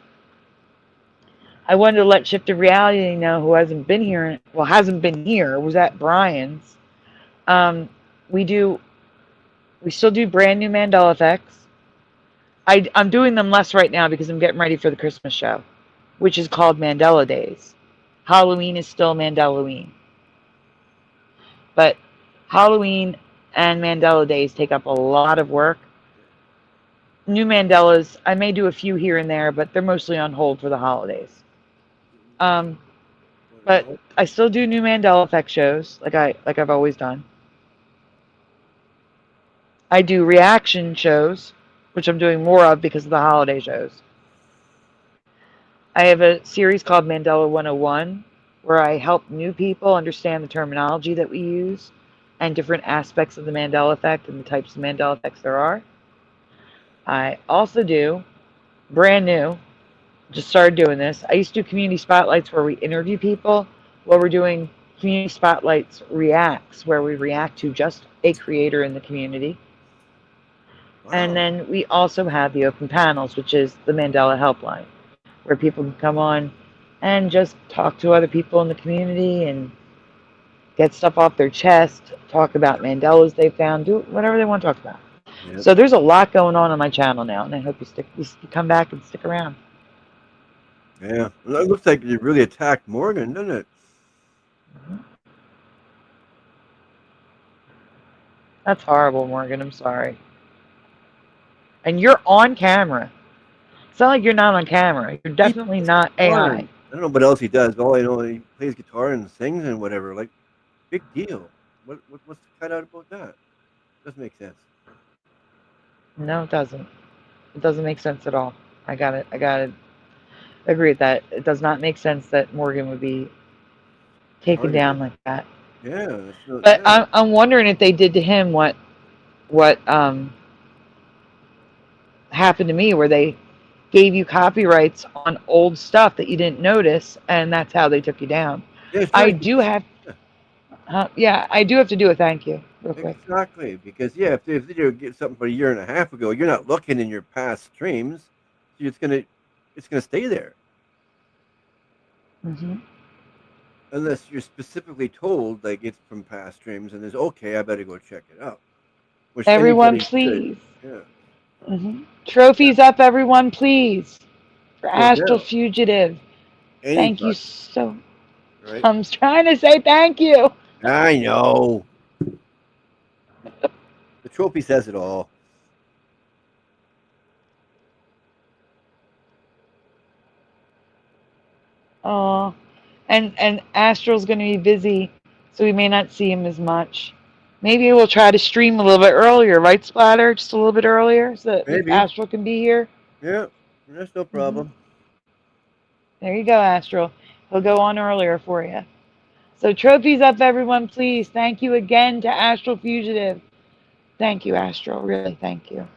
I wanted to let Shifted Reality know, who hasn't been here, was at Brian's. We still do brand new Mandela effects. I'm doing them less right now because I'm getting ready for the Christmas show, which is called Mandela Days. Halloween is still Mandaloween. But Halloween and Mandela Days take up a lot of work. New Mandelas, I may do a few here and there, but they're mostly on hold for the holidays. But I still do new Mandela effect shows, like I've always done. I do reaction shows, which I'm doing more of because of the holiday shows. I have a series called Mandela 101, where I help new people understand the terminology that we use and different aspects of the Mandela effect and the types of Mandela effects there are. I also do, brand new, just started doing this. I used to do community spotlights where we interview people. Well, we're doing community spotlights reacts, where we react to just a creator in the community. Wow. And then we also have the open panels, which is the Mandela helpline, where people can come on and just talk to other people in the community and get stuff off their chest, talk about Mandelas they found, do whatever they want to talk about. Yep. So there's a lot going on my channel now, and I hope you come back and stick around. Yeah, well, it looks like you really attacked Morgan, doesn't it? Mm-hmm. That's horrible, Morgan. I'm sorry. And you're on camera. It's not like you're not on camera. You're definitely not AI. I don't know what else he does. All I know is he plays guitar and sings and whatever. Like, big deal. What's the cut out about that? Doesn't make sense. No, it doesn't. It doesn't make sense at all. I got it. Agree with that. It does not make sense that Morgan would be taken down like that. Yeah. But yeah. I'm wondering if they did to him what happened to me, where they gave you copyrights on old stuff that you didn't notice, and that's how they took you down. Yeah, I do have to do a thank you real quick. Exactly, because if they get something from a year and a half ago, you're not looking in your past streams. It's gonna stay there. Mm-hmm. Unless you're specifically told, like, it's from past streams, and there's I better go check it out. Everyone, please. Yeah. Mm-hmm. Trophies up, everyone, please. For Astral Fugitive. Thank you so. Right? I'm trying to say thank you. I know. The trophy says it all. Oh, and Astral's going to be busy, so we may not see him as much. Maybe we'll try to stream a little bit earlier, right, Splatter? Just a little bit earlier, so that Astral can be here. Yeah, that's no problem. There you go, Astral. He'll go on earlier for you. So trophies up, everyone, please. Thank you again to Astral Fugitive. Thank you, Astral. Really, thank you.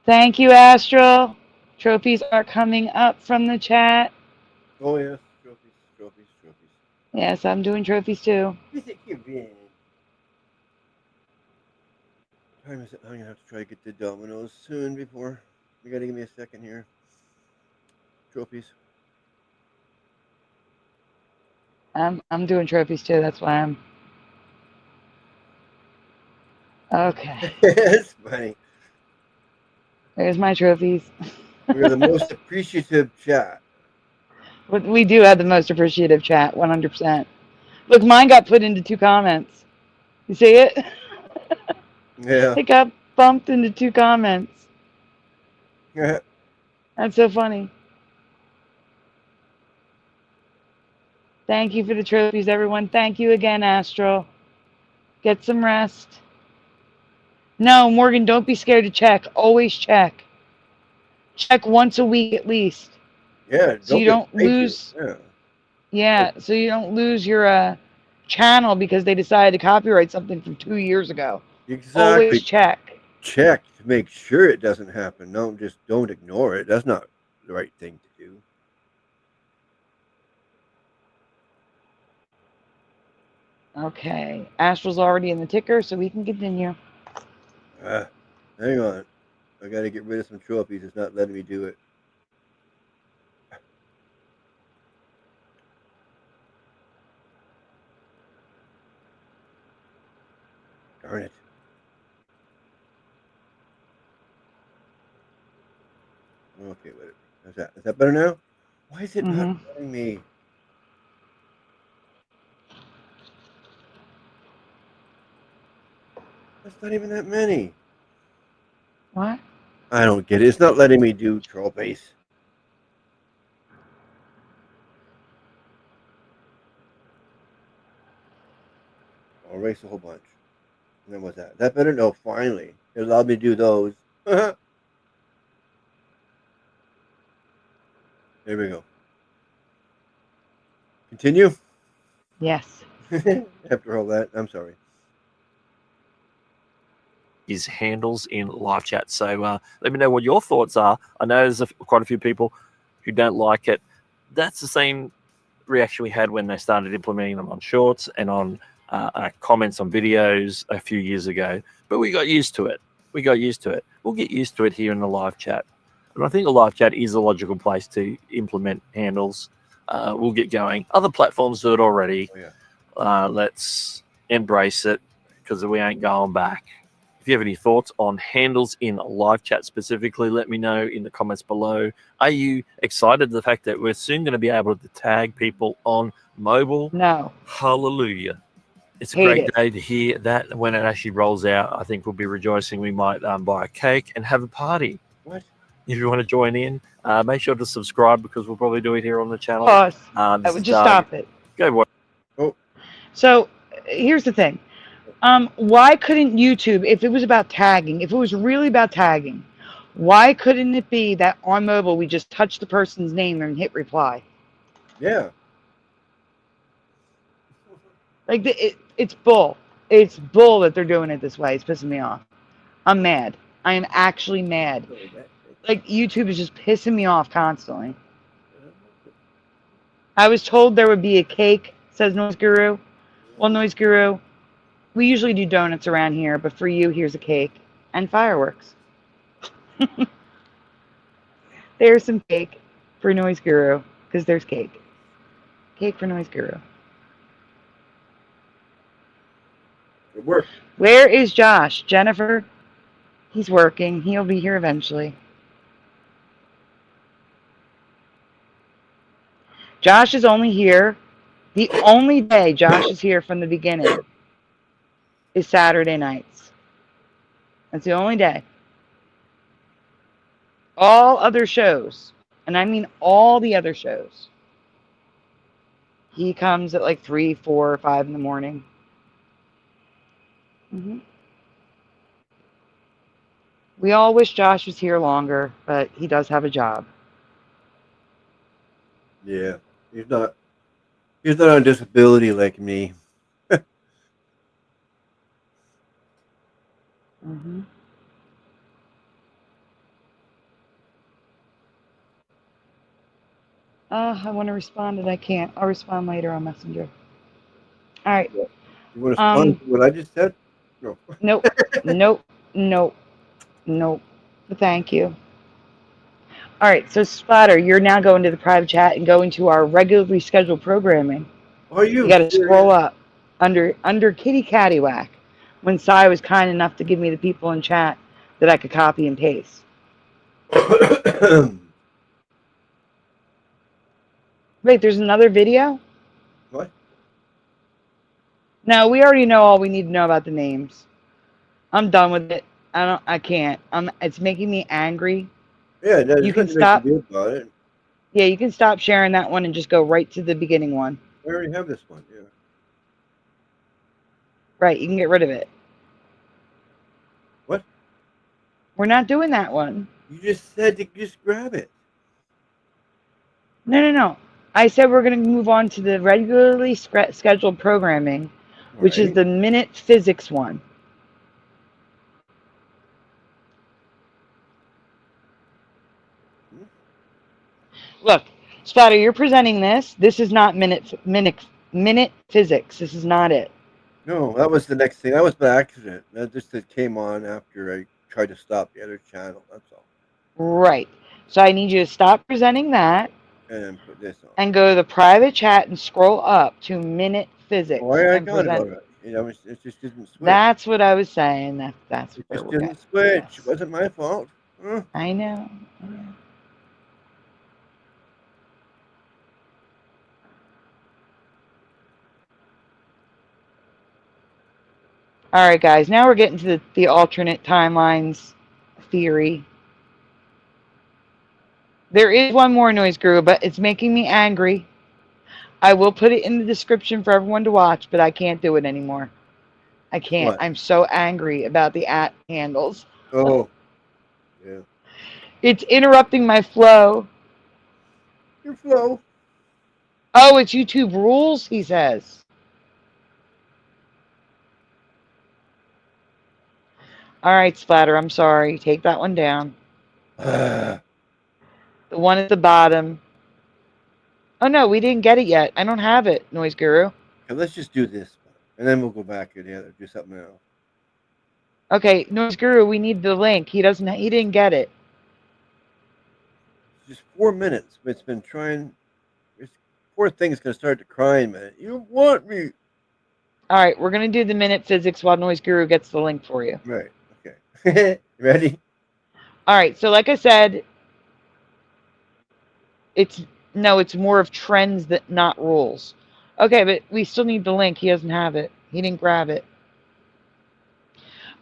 Thank you, Astral. Trophies are coming up from the chat. Oh, yes. Trophies. Yes, I'm doing trophies too. Visit Kevin. I'm gonna have to try to get the dominoes soon before. You gotta give me a second here. Trophies. I'm doing trophies too. That's why I'm. Okay. It's funny. There's my trophies. We are the most appreciative chat. But we do have the most appreciative chat, 100%. Look, mine got put into 2 comments. You see it? Yeah. It got bumped into 2 comments. Yeah. That's so funny. Thank you for the trophies, everyone. Thank you again, Astral. Get some rest. No, Morgan, don't be scared to check. Always check. Check once a week at least. Yeah. So you don't lose. Yeah. Yeah, so you don't lose your channel because they decided to copyright something from 2 years ago. Exactly. Always check. Check to make sure it doesn't happen. Don't ignore it. That's not the right thing to do. Okay, Astral's already in the ticker, so we can continue. Hang on. I got to get rid of some trophies. It's not letting me do it. Darn it. Okay, whatever. How's that? Is that better now? Why is it not letting me? That's not even that many. What? I don't get it. It's not letting me do trophies. I'll erase a whole bunch. And then what's that? Is that better? No, finally. It allowed me to do those. There we go. Continue? Yes. After all that, I'm sorry. His handles in live chat. So let me know what your thoughts are. I know there's quite a few people who don't like it. That's the same reaction we had when they started implementing them on shorts and on comments on videos a few years ago. But we got used to it. We'll get used to it here in the live chat. And I think the live chat is a logical place to implement handles. We'll get going. Other platforms do it already. Oh, yeah. Let's embrace it because we ain't going back. If you have any thoughts on handles in live chat specifically, let me know in the comments below. Are you excited the fact that we're soon going to be able to tag people on mobile? No. Hallelujah. It's a great day to hear that. When it actually rolls out, I think we'll be rejoicing. We might buy a cake and have a party. What? If you want to join in, make sure to subscribe because we'll probably do it here on the channel. Pause. I would just stop it. Go watch. Oh. So here's the thing. Why couldn't YouTube, if it was about tagging, if it was really about tagging, why couldn't it be that on mobile we just touch the person's name and hit reply? Yeah. Like it's bull. It's bull that they're doing it this way. It's pissing me off. I'm mad. I am actually mad. Like YouTube is just pissing me off constantly. I was told there would be a cake, says Noise Guru. Well, Noise Guru, we usually do donuts around here, but for you, here's a cake and fireworks. There's some cake for Noise Guru, because there's cake. Cake for Noise Guru. It worked. Where is Josh? Jennifer? He's working. He'll be here eventually. Josh is only here. The only day Josh is here from the beginning is Saturday nights. That's the only day. All other shows, and I mean all the other shows, he comes at like 3, 4, or 5 in the morning. We all wish Josh was here longer, but he does have a job. Yeah. He's not on disability like me. I want to respond, and I can't. I'll respond later on Messenger. All right. You want to respond to what I just said? No. Nope. Nope. Nope. Nope. Thank you. All right. So Splatter, you're now going to the private chat and going to our regularly scheduled programming. Are you? You got to scroll up under Kitty Cattywhack. When Sai was kind enough to give me the people in chat that I could copy and paste. Wait, there's another video? What? No, we already know all we need to know about the names. I'm done with it. I can't. It's making me angry. Yeah, you can stop. About it. Yeah, you can stop sharing that one and just go right to the beginning one. I already have this one. Yeah. Right, you can get rid of it. What? We're not doing that one. You just said to just grab it. No. I said we're going to move on to the regularly scheduled programming, which is the Minute Physics one. Look, Splatter, you're presenting this. This is not minute physics. This is not it. No, that was the next thing. That was by accident. That just came on after I tried to stop the other channel. That's all. Right. So I need you to stop presenting that. And then put this on. And go to the private chat and scroll up to Minute Physics. Oh, I got it already. It just didn't switch. That's what I was saying. That's what it just didn't switch. Yes. It wasn't my fault. I know. All right, guys. Now we're getting to the alternate timelines theory. There is one more, Noise Guru, but it's making me angry. I will put it in the description for everyone to watch, but I can't do it anymore. I can't. What? I'm so angry about the @ handles. Oh. Yeah. It's interrupting my flow. Your flow? Oh, it's YouTube rules, he says. All right, Splatter, I'm sorry. Take that one down. The one at the bottom. Oh, no, we didn't get it yet. I don't have it, Noise Guru. Okay, let's just do this, and then we'll go back and do something else. Okay, Noise Guru, we need the link. He didn't get it. It's just 4 minutes. It's been trying. This poor thing's going to start to cry in a minute. You don't want me. All right, we're going to do the Minute Physics while Noise Guru gets the link for you. Right, okay. Ready? All right, so like I said, it's more of trends that not rules. Okay, but we still need the link. He doesn't have it. He didn't grab it.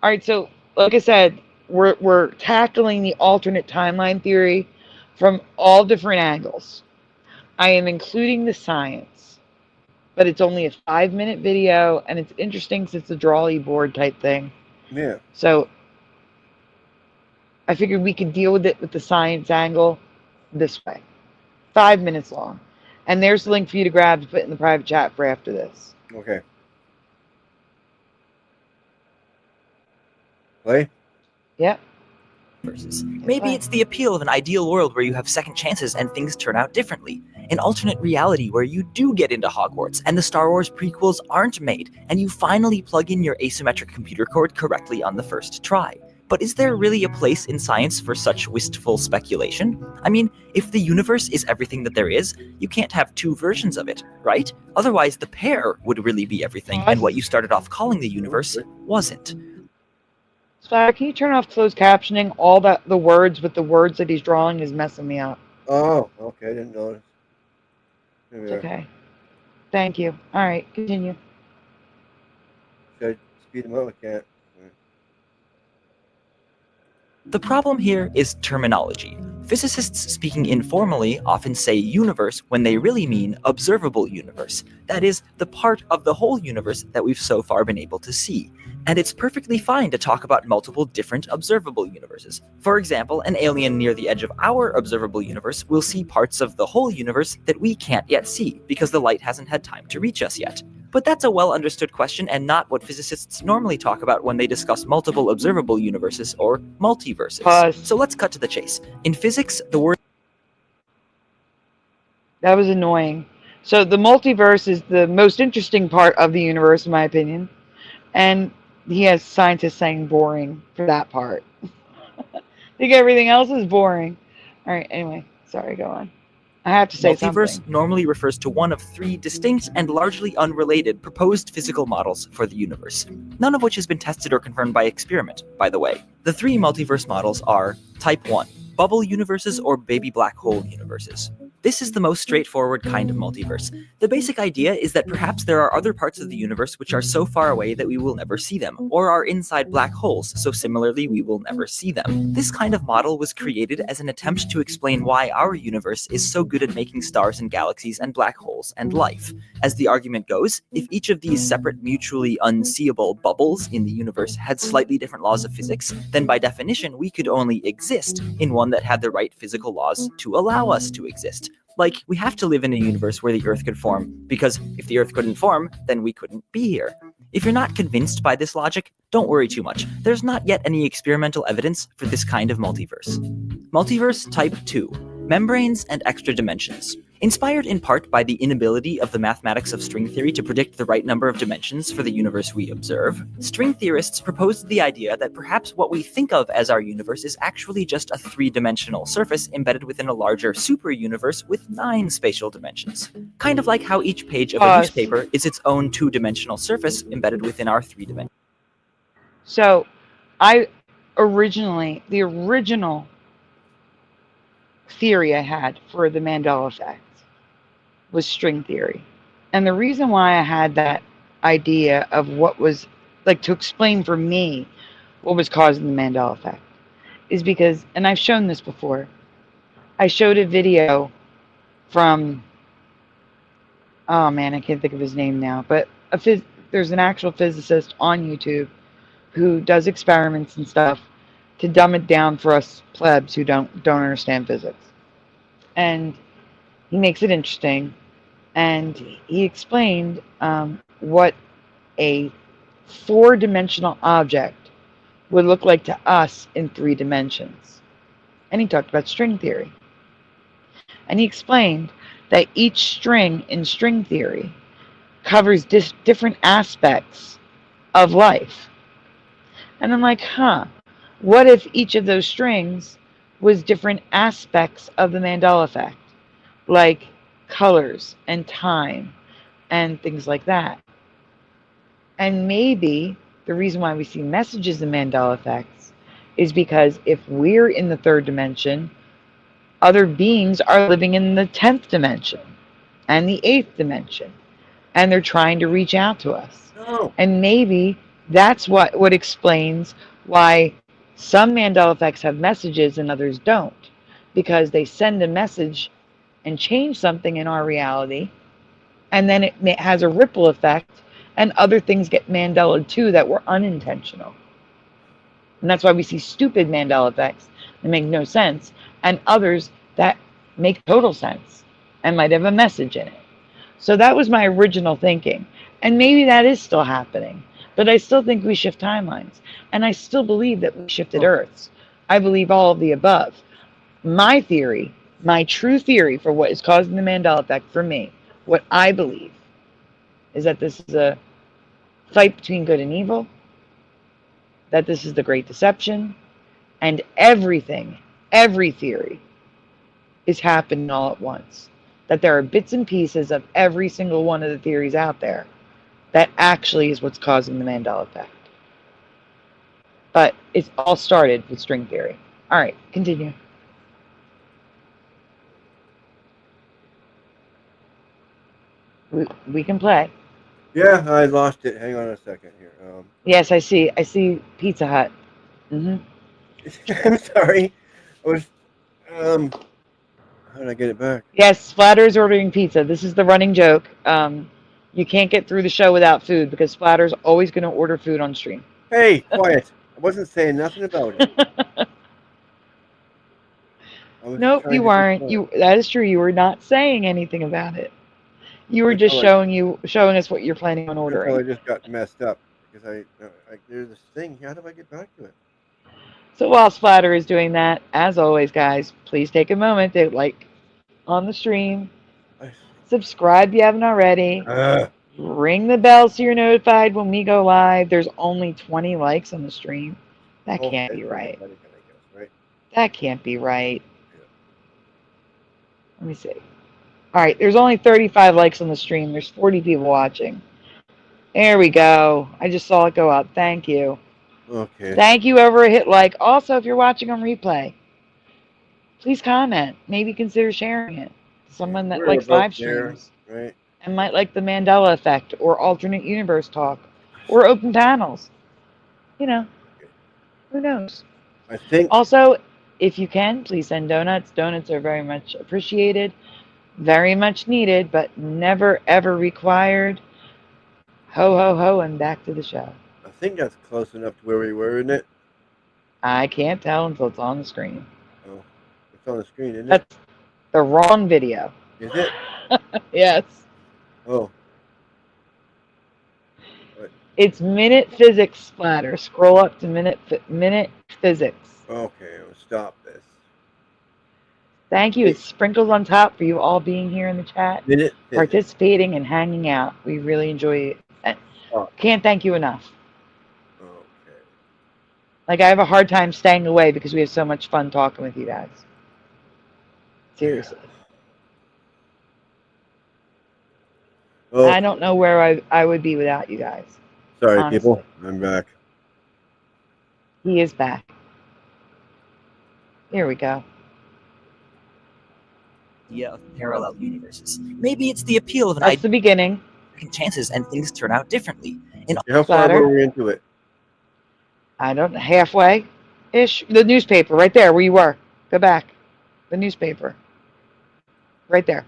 All right, so like I said, we're tackling the alternate timeline theory from all different angles. I am including the science, but it's only a 5-minute video, and it's interesting since it's a drawly board type thing. Yeah. So I figured we could deal with it with the science angle this way. 5 minutes long. And there's the link for you to grab to put in the private chat for after this. Okay. Play? Yep. Maybe it's the appeal of an ideal world where you have second chances and things turn out differently. An alternate reality where you do get into Hogwarts and the Star Wars prequels aren't made and you finally plug in your asymmetric computer code correctly on the first try. But is there really a place in science for such wistful speculation? I mean, if the universe is everything that there is, you can't have two versions of it, right? Otherwise, the pair would really be everything, and what you started off calling the universe wasn't. Splatter, can you turn off closed captioning? All the words with the words that he's drawing is messing me up. Oh, okay. I didn't notice. It's okay. Thank you. All right, continue. Should I speed him up? I can't. The problem here is terminology. Physicists speaking informally often say universe when they really mean observable universe. That is, the part of the whole universe that we've so far been able to see. And it's perfectly fine to talk about multiple different observable universes. For example, an alien near the edge of our observable universe will see parts of the whole universe that we can't yet see because the light hasn't had time to reach us yet. But that's a well-understood question and not what physicists normally talk about when they discuss multiple observable universes or multiverses. Pause. So let's cut to the chase. In physics, the word... That was annoying. So the multiverse is the most interesting part of the universe, in my opinion. And he has scientists saying boring for that part. I think everything else is boring. All right, anyway, sorry, go on. I have to say Multiverse something. normally refers to one of three distinct and largely unrelated proposed physical models for the universe, none of which has been tested or confirmed by experiment, by the way. The three multiverse models are Type 1, bubble universes or baby black hole universes. This is the most straightforward kind of multiverse. The basic idea is that perhaps there are other parts of the universe which are so far away that we will never see them, or are inside black holes, so similarly we will never see them. This kind of model was created as an attempt to explain why our universe is so good at making stars and galaxies and black holes and life. As the argument goes, if each of these separate mutually unseeable bubbles in the universe had slightly different laws of physics, then by definition we could only exist in one that had the right physical laws to allow us to exist. Like, we have to live in a universe where the Earth could form, because if the Earth couldn't form, then we couldn't be here. If you're not convinced by this logic, don't worry too much. There's not yet any experimental evidence for this kind of multiverse. Multiverse Type 2. Membranes and extra dimensions. Inspired in part by the inability of the mathematics of string theory to predict the right number of dimensions for the universe we observe, string theorists proposed the idea that perhaps what we think of as our universe is actually just a three-dimensional surface embedded within a larger super-universe with 9 spatial dimensions. Kind of like how each page of a newspaper is its own two-dimensional surface embedded within our three-dimensional. So, the original theory I had for the Mandela effect was string theory. And the reason why I had that idea of what was, like, to explain for me what was causing the Mandela effect is because, and I've shown this before, I showed a video from, oh man, I can't think of his name now, but there's an actual physicist on YouTube who does experiments and stuff to dumb it down for us plebs who don't understand physics. And he makes it interesting. And he explained what a 4-dimensional object would look like to us in 3 dimensions. And he talked about string theory. And he explained that each string in string theory covers different aspects of life. And I'm like, what if each of those strings was different aspects of the Mandela effect? Like colors and time and things like that. And maybe the reason why we see messages in Mandela effects is because if we're in the 3rd dimension, other beings are living in the 10th dimension and the 8th dimension, and they're trying to reach out to us. No. And maybe that's what explains why some Mandela effects have messages and others don't, because they send a message and change something in our reality, and then it has a ripple effect, and other things get Mandela too that were unintentional. And that's why we see stupid Mandela effects that make no sense, and others that make total sense and might have a message in it. So that was my original thinking, and maybe that is still happening, but I still think we shift timelines, and I still believe that we shifted Earths. I believe all of the above. My theory, my true theory for what is causing the Mandela effect for me, what I believe, is that this is a fight between good and evil, that this is the Great Deception, and everything, every theory is happening all at once. That there are bits and pieces of every single one of the theories out there that actually is what's causing the Mandela effect. But it's all started with string theory. All right, continue. We can play. Yeah, I lost it. Hang on a second here. Yes, I see Pizza Hut. I'm sorry. I was, how did I get it back? Yes, Splatter's ordering pizza. This is the running joke. You can't get through the show without food because Splatter's always going to order food on stream. Hey, quiet. I wasn't saying nothing about it. Nope, you weren't. That is true. You were not saying anything about it. You were just showing us what you're planning on ordering. I just got messed up because there's this thing. How do I get back to it? So while Splatter is doing that, as always, guys, please take a moment to like on the stream, Subscribe if you haven't already. Ring the bell so you're notified when we go live. There's only 20 likes on the stream. That can't be right. That can't be right. Let me see. All right, there's only 35 likes on the stream. There's 40 people watching. There we go. I just saw it go up. Thank you. Okay. Thank you, over a hit like. Also, if you're watching on replay, please comment. Maybe consider sharing it to someone that likes live streams. Right. And might like the Mandela effect or alternate universe talk or open panels. You know, who knows? I think. Also, if you can, please send donuts. Donuts are very much appreciated, very much needed, but never ever required. Ho, ho, ho, and back to the show. I think that's close enough to where we were, isn't it? I can't tell until it's on the screen. Oh, it's on the screen, isn't it? That's the wrong video. Is it? Yes. Oh. It's Minute Physics Splatter. Scroll up to Minute Physics. Okay, I'll stop this. Thank you. It's sprinkled on top for you all being here in the chat, participating and hanging out. We really enjoy it. Can't thank you enough. Okay. Like, I have a hard time staying away because we have so much fun talking with you guys. Seriously. Oh. I don't know where I would be without you guys. Sorry, honestly. people. I'm back. He is back. Here we go. Idea of parallel universes. Maybe it's the appeal of an That's the beginning. Chances and things turn out differently. How far were we into it? I don't know, halfway-ish. The newspaper, right there where you were. Go back. The newspaper. Right there.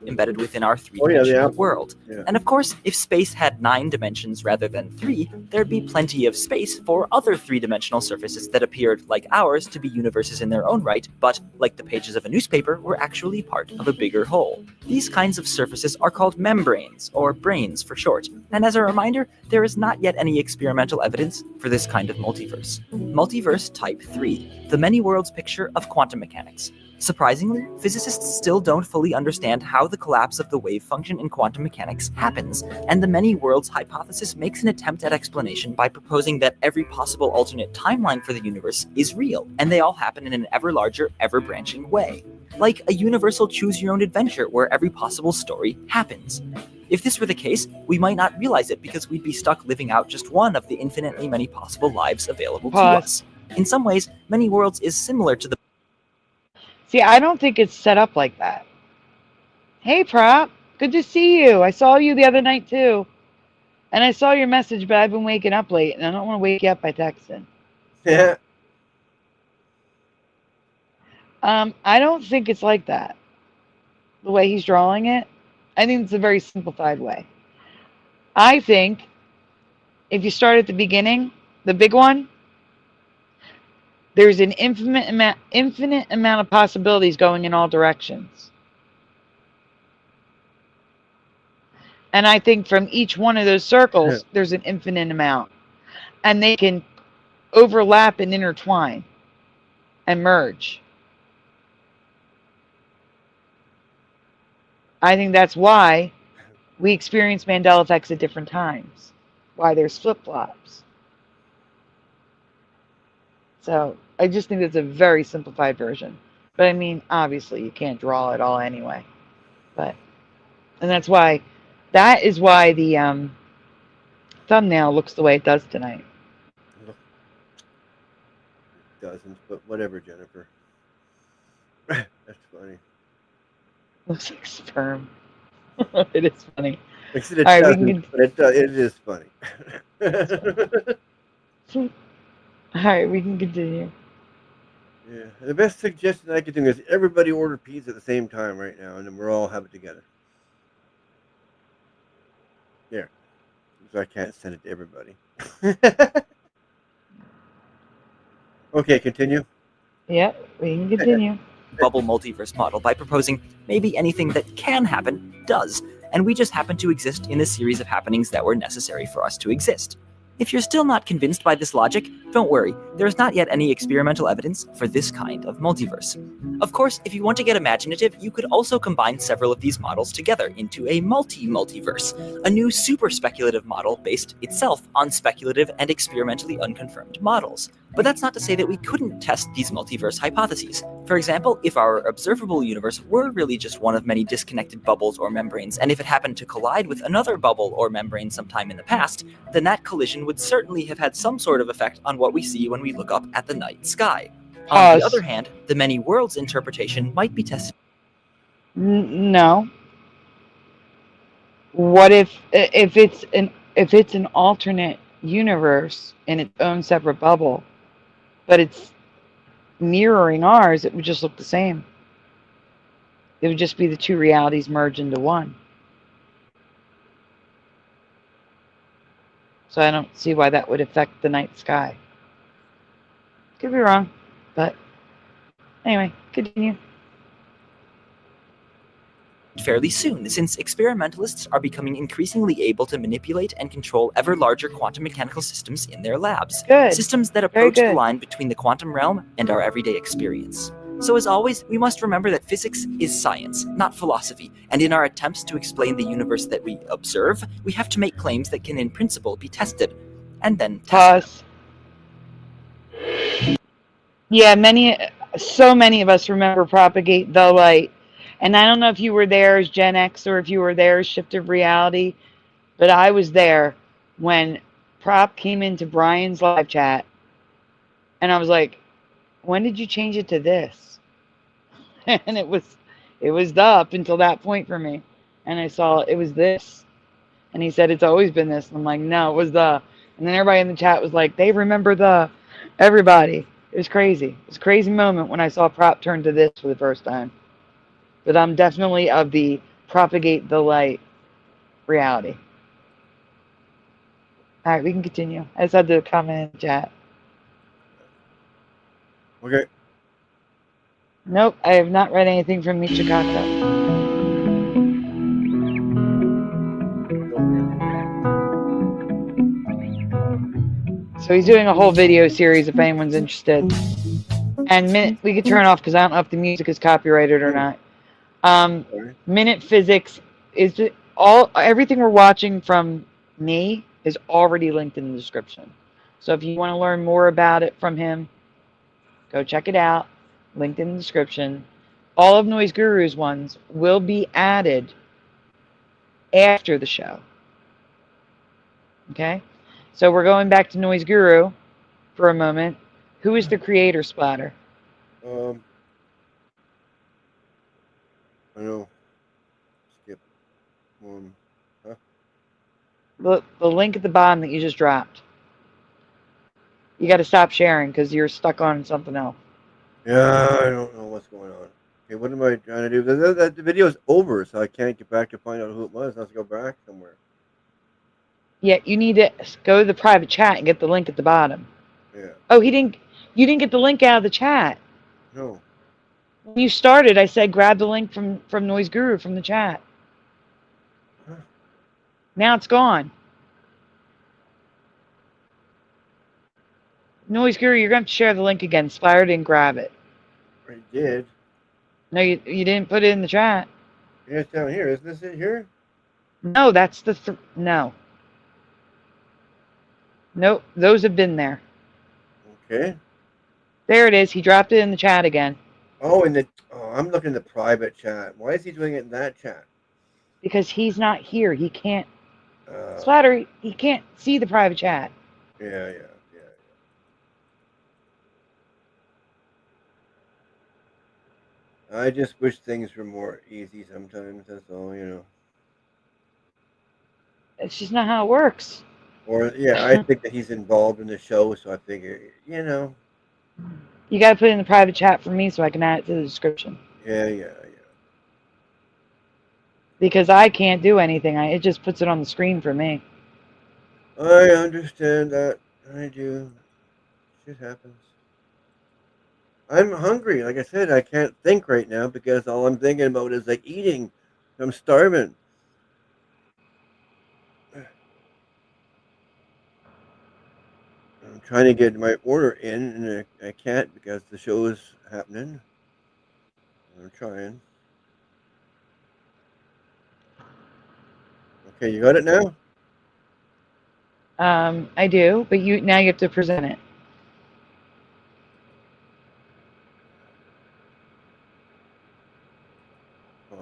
Embedded within our three-dimensional world. Yeah. And of course, if space had 9 dimensions rather than 3, there'd be plenty of space for other three-dimensional surfaces that appeared, like ours, to be universes in their own right, but, like the pages of a newspaper, were actually part of a bigger whole. These kinds of surfaces are called membranes, or branes for short, and as a reminder, there is not yet any experimental evidence for this kind of multiverse. Multiverse Type 3, the many worlds picture of quantum mechanics. Surprisingly, physicists still don't fully understand how the collapse of the wave function in quantum mechanics happens, and the many worlds hypothesis makes an attempt at explanation by proposing that every possible alternate timeline for the universe is real, and they all happen in an ever larger, ever-branching way. Like a universal choose-your-own-adventure where every possible story happens. If this were the case, we might not realize it because we'd be stuck living out just one of the infinitely many possible lives available to us. In some ways, many worlds is similar to the See, I don't think it's set up like that. Hey, Prop. Good to see you. I saw you the other night, too. And I saw your message, but I've been waking up late, and I don't want to wake you up by texting. Yeah. I don't think it's like that. The way he's drawing it, I think it's a very simplified way. I think if you start at the beginning, the big one, there's an infinite amount of possibilities going in all directions. And I think from each one of those circles, there's an infinite amount. And they can overlap and intertwine and merge. I think that's why we experience Mandela effects at different times. Why there's flip-flops. So I just think it's a very simplified version. But I mean, obviously, you can't draw it all anyway. And that is why the thumbnail looks the way it does tonight. It doesn't, but whatever, Jennifer. That's funny. Looks like sperm. It is funny. It All right, it is funny. All right, we can continue. Yeah, the best suggestion I could do is everybody order pizza at the same time right now, and then we'll all have it together. Yeah, so I can't send it to everybody. Okay, continue. Yeah, we can continue. Bubble multiverse model by proposing maybe anything that can happen does, and we just happen to exist in a series of happenings that were necessary for us to exist. If you're still not convinced by this logic, don't worry. there is not yet any experimental evidence for this kind of multiverse. Of course, if you want to get imaginative, you could also combine several of these models together into a multi-multiverse, a new super speculative model based itself on speculative and experimentally unconfirmed models. But that's not to say that we couldn't test these multiverse hypotheses. For example, if our observable universe were really just one of many disconnected bubbles or membranes, and if it happened to collide with another bubble or membrane sometime in the past, then that collision would certainly have had some sort of effect on what we see when we look up at the night sky. On the other hand, the many worlds interpretation might be tested. No. What if it's an alternate universe in its own separate bubble, but it's mirroring ours? It would just look the same. It would just be the two realities merged into one. So I don't see why that would affect the night sky. Could be wrong, but anyway, continue. Fairly soon, since experimentalists are becoming increasingly able to manipulate and control ever larger quantum mechanical systems in their labs. Good. Systems that approach the line between the quantum realm and our everyday experience. So as always, we must remember that physics is science, not philosophy, and in our attempts to explain the universe that we observe, we have to make claims that can in principle be tested, and then tested. Yeah, so many of us remember Propagate the Light. And I don't know if you were there as Gen X or if you were there as Shift of Reality, but I was there when Prop came into Brian's live chat, and I was like, when did you change it to this? And it was the up until that point for me. And I saw it was this. And he said, it's always been this. And I'm like, no, it was the. And then everybody in the chat was like, they remember the. Everybody. It was crazy. It was a crazy moment when I saw Prop turn to this for the first time. But I'm definitely of the Propagate the Light reality. All right, we can continue. I just had to comment in the chat. Okay. Nope, I have not read anything from Michikata. So he's doing a whole video series if anyone's interested. And we could turn off because I don't know if the music is copyrighted or not. Minute Physics is everything we're watching from me is already linked in the description. So if you want to learn more about it from him, go check it out. Linked in the description. All of Noise Guru's ones will be added after the show. Okay? So we're going back to Noise Guru for a moment. Who is the creator, Splatter? I know. Skip one. Huh? The link at the bottom that you just dropped. You got to stop sharing because you're stuck on something else. Yeah, I don't know what's going on. Okay, what am I trying to do? The video is over, so I can't get back to find out who it was. Let's go back somewhere. Yeah, you need to go to the private chat and get the link at the bottom. Yeah. Oh, you didn't get the link out of the chat. No. When you started, I said grab the link from Noise Guru from the chat. Huh. Now it's gone. Noise Guru, you're going to have to share the link again. Splatter didn't grab it. I did. No, you didn't put it in the chat. Yeah, it's down here. Isn't this it here? No, that's the... no. Nope, those have been there. Okay. There it is. He dropped it in the chat again. Oh, I'm looking at the private chat. Why is he doing it in that chat? Because he's not here. He can't... Splatter, he can't see the private chat. Yeah. I just wish things were more easy sometimes, that's all, you know. It's just not how it works. Or, yeah, I think that he's involved in the show, so I figure, you know. You got to put it in the private chat for me so I can add it to the description. Yeah. Because I can't do anything. It just puts it on the screen for me. I understand that. I do. Shit happens. I'm hungry. Like I said, I can't think right now because all I'm thinking about is like eating. I'm starving. I'm trying to get my order in, and I can't because the show is happening. I'm trying. Okay, you got it now? I do, but now you have to present it.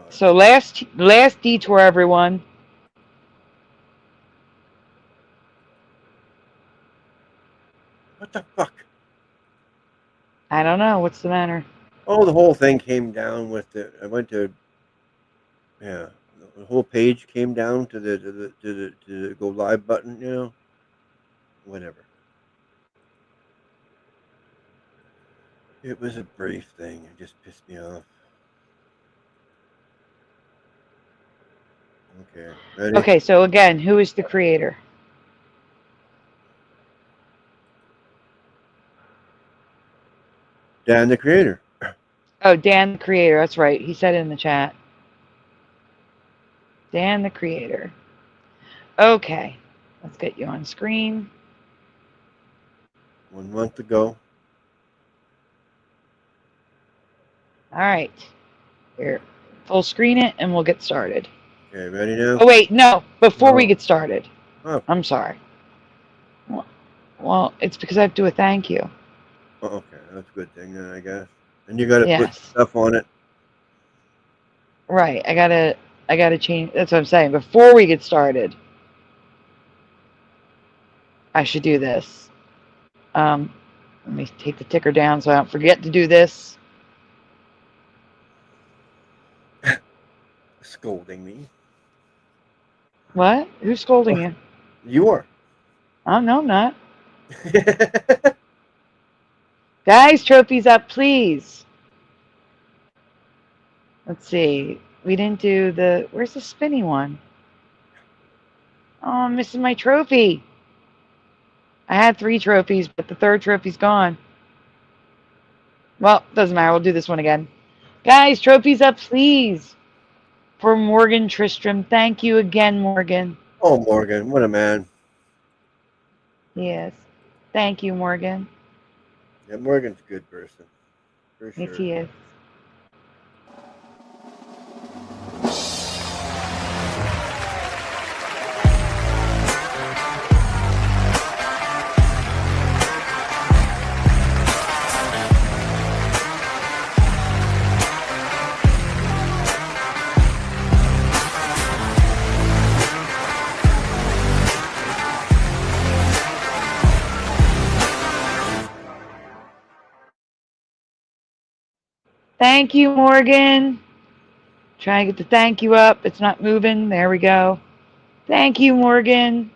So last detour, everyone. What the fuck? I don't know. What's the matter? Oh, the whole thing came down with the. I went to. Yeah, the whole page came down to the go live button. You know. Whatever. It was a brief thing. It just pissed me off. Okay. Ready? Okay, so again, who is the creator? Dan, the creator. Oh, Dan the creator. That's right. He said it in the chat. Dan the creator. Okay. Let's get you on screen. 1 month ago. All right. Here. Full screen it and we'll get started. Okay, ready now? Oh, wait. No. Before we get started. Oh. I'm sorry. Well, it's because I have to do a thank you. Oh, okay. That's a good thing then, I guess. And you got to put stuff on it. Right. I gotta change. That's what I'm saying. Before we get started, I should do this. Let me take the ticker down so I don't forget to do this. Scolding me. What? Who's scolding you? You are. Oh, no, I'm not. Guys, trophies up, please. Let's see. We didn't do the... Where's the spinny one? Oh, I'm missing my trophy. I had 3 trophies, but the 3rd trophy's gone. Well, doesn't matter. We'll do this one again. Guys, trophies up, please. For Morgan Tristram. Thank you again, Morgan. Oh, Morgan. What a man. Yes. Thank you, Morgan. Yeah, Morgan's a good person. For sure. Yes, he is. Thank you, Morgan. Trying to get the thank you up. It's not moving. There we go. Thank you, Morgan.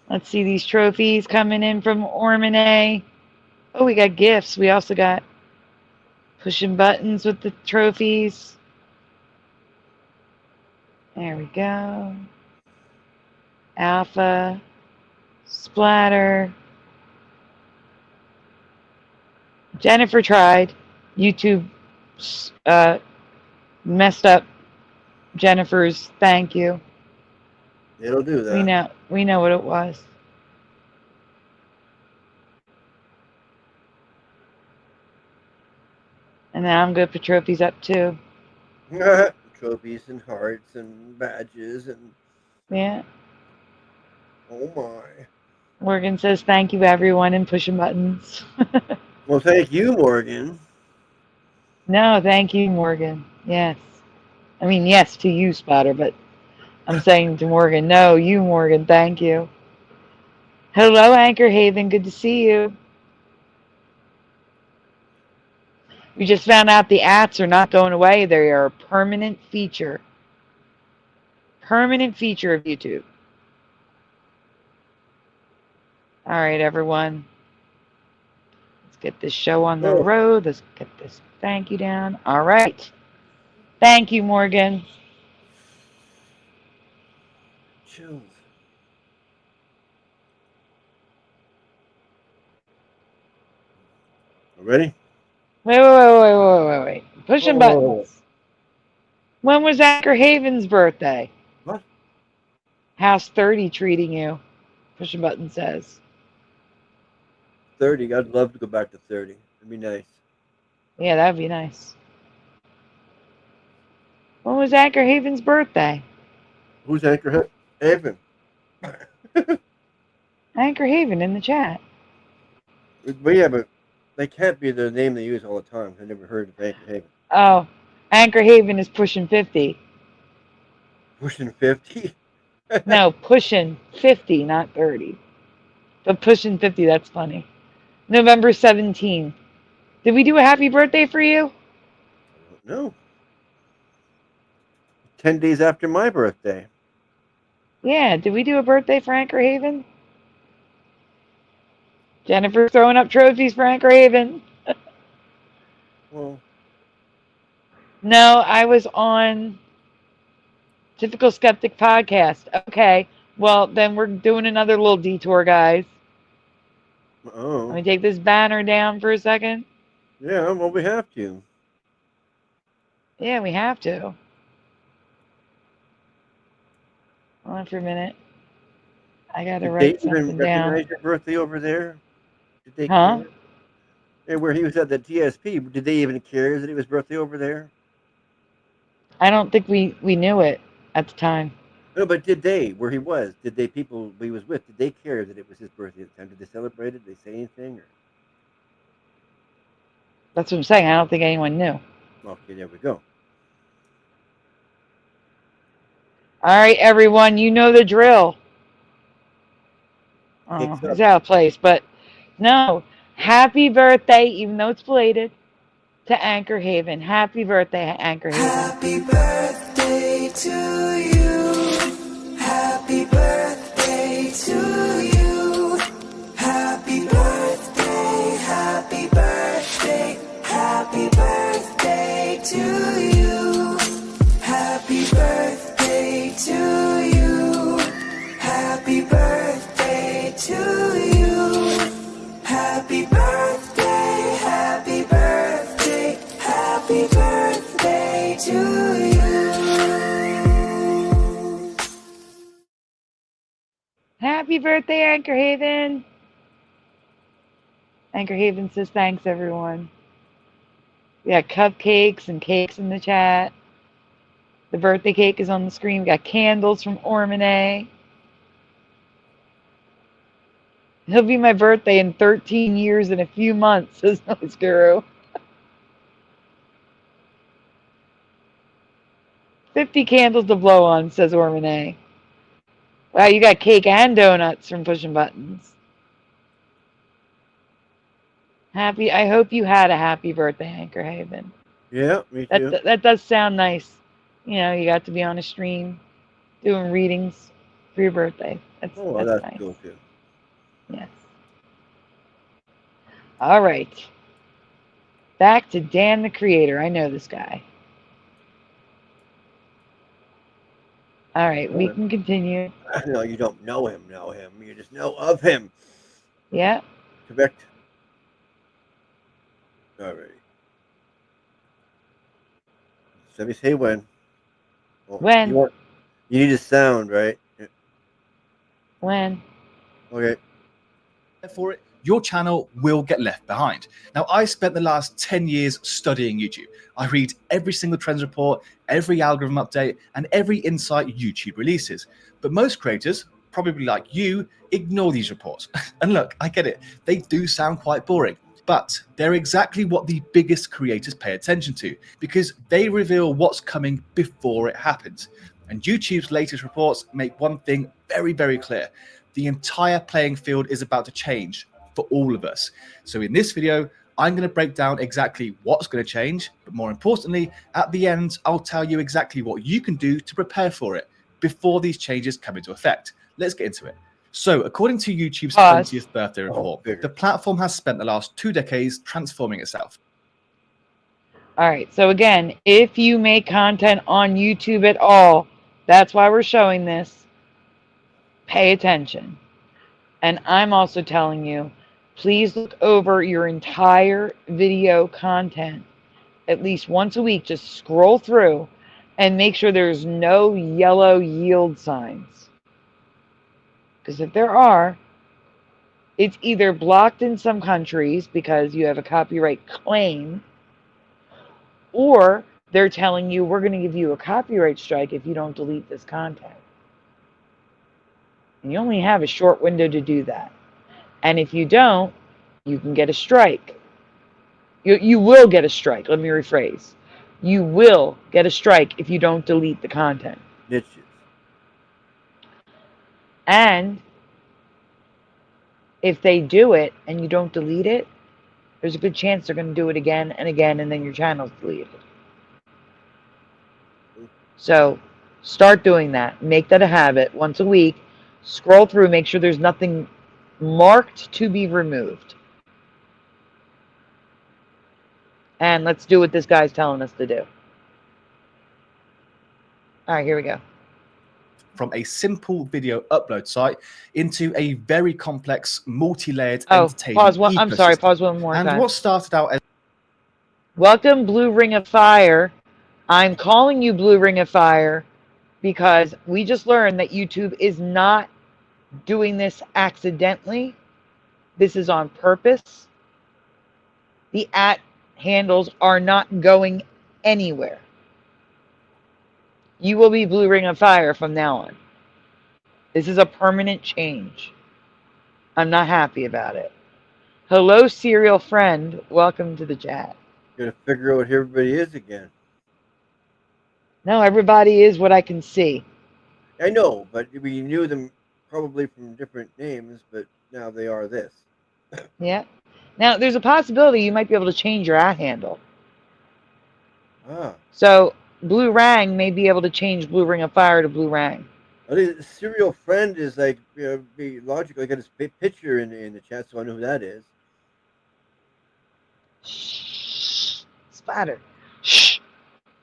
Let's see these trophies coming in from Ormine. Oh, we got gifts. We also got pushing buttons with the trophies. There we go. Alpha. Splatter. Jennifer tried. YouTube messed up Jennifer's thank you. It'll do that. We know what it was. And then I'm good for trophies up too. Trophies and hearts and badges and... Yeah. Oh my. Morgan says thank you everyone and pushing buttons. Well, thank you, Morgan. No, thank you, Morgan. Yes. I mean, yes to you, Spotter, but I'm saying to Morgan, no, you, Morgan, thank you. Hello, Anchor Haven. Good to see you. We just found out the ads are not going away. They are a permanent feature. Permanent feature of YouTube. All right, everyone. Let's get this show on the road. Let's get this thank you down. All right. Thank you, Morgan. Chills. Ready? Wait. Pushing buttons. When was Anchor Haven's birthday? What? How's 30 treating you? Pushing button says. 30. I'd love to go back to 30. It'd be nice. Yeah, that'd be nice. When was Anchor Haven's birthday? Who's Anchor Haven? Anchor Haven in the chat. But yeah, but they can't be the name they use all the time. I never heard of Anchor Haven. Oh, Anchor Haven is pushing 50. Pushing 50? No, pushing 50, not 30. But pushing 50, that's funny. November 17th. Did we do a happy birthday for you? I don't know. 10 days after my birthday. Yeah, did we do a birthday for Anchor Haven? Jennifer throwing up trophies for Anchor Haven. Well, no, I was on Typical Skeptic Podcast. Okay, well, then we're doing another little detour, guys. oh. Let me take this banner down for a second. Yeah, well, we have to. Yeah, we have to. Hold on for a minute. I got to write something even down. recognize your birthday over there? Did they Huh? care? And where he was at the TSP, did they even care that it was birthday over there? I don't think we knew it at the time. No, but did they, where he was, did they, people he was with, did they care that it was his birthday at the time? Did they celebrate it? Did they say anything? Or? That's what I'm saying. I don't think anyone knew. Okay, there we go. All right, everyone, you know the drill. Oh, it's out of place, but no. Happy birthday, even though it's belated, to Anchor Haven. Happy birthday, Anchor Haven. Happy birthday to you. Happy birthday to you. Happy birthday, happy birthday, happy birthday to you. Happy birthday to you. Happy birthday to you. Happy birthday, happy birthday, happy birthday to you. Happy birthday, Anchor Haven. Anchor Haven says thanks, everyone. We got cupcakes and cakes in the chat. The birthday cake is on the screen. We got candles from Ormone. It'll be my birthday in 13 years and a few months, says Noise Guru. 50 candles to blow on, says Ormone. Wow, you got cake and donuts from Pushing Buttons. Happy. I hope you had a happy birthday, Anchor Haven. Yeah, me too. That does sound nice. You know, you got to be on a stream doing readings for your birthday. That's nice. Cool too. Yes. All right. Back to Dan the Creator. I know this guy. All right, we can continue. No, you don't know him. You just know of him. Yeah. Correct. All right. Let me say when. Well, When? You need a sound, right? When? Okay. For it, your channel will get left behind. Now, I spent the last 10 years studying YouTube. I read every single trends report, every algorithm update, and every insight YouTube releases. But most creators, probably like you, ignore these reports. And look, I get it. They do sound quite boring, but they're exactly what the biggest creators pay attention to because they reveal what's coming before it happens. And YouTube's latest reports make one thing very, very clear. The entire playing field is about to change for all of us. So in this video, I'm going to break down exactly what's going to change, but more importantly, at the end, I'll tell you exactly what you can do to prepare for it before these changes come into effect. Let's get into it. So according to YouTube's 20th birthday report, the platform has spent the last 2 decades transforming itself. All right, so again, if you make content on YouTube at all, that's why we're showing this. Pay attention. And I'm also telling you, please look over your entire video content at least once a week. Just scroll through and make sure there's no yellow yield signs. Because if there are, It's either blocked in some countries because you have a copyright claim, or they're telling you we're going to give you a copyright strike if you don't delete this content. And you only have a short window to do that. And if you don't, you can get a strike. You will get a strike. Let me rephrase. You will get a strike if you don't delete the content. Niches. And if they do it and you don't delete it, there's a good chance they're going to do it again and again, and then your channel's deleted. So start doing that. Make that a habit once a week. Scroll through, make sure there's nothing marked to be removed. And let's do what this guy's telling us to do. All right, here we go. From a simple video upload site into a very complex, multi-layered, entertaining pause one. I'm sorry, pause one more time. time. And what started out as... Welcome, Blue Ring of Fire. I'm calling you Blue Ring of Fire because we just learned that YouTube is not doing this accidentally. This is on purpose. The @ handles are not going anywhere. You will be Blue Ring of Fire from now on. This is a permanent change. I'm not happy about it. Hello, serial friend. Welcome to the chat. Gotta figure out what everybody is again. No, everybody is what I can see. I know, but we knew them probably from different names, but now they are this. Yeah. Now, there's a possibility you might be able to change your @ handle. Ah. So, Blue Rang may be able to change Blue Ring of Fire to Blue Rang. I think serial friend is like, be logical. I got his picture in the chat, so I know who that is. Shh. Spider. Shh.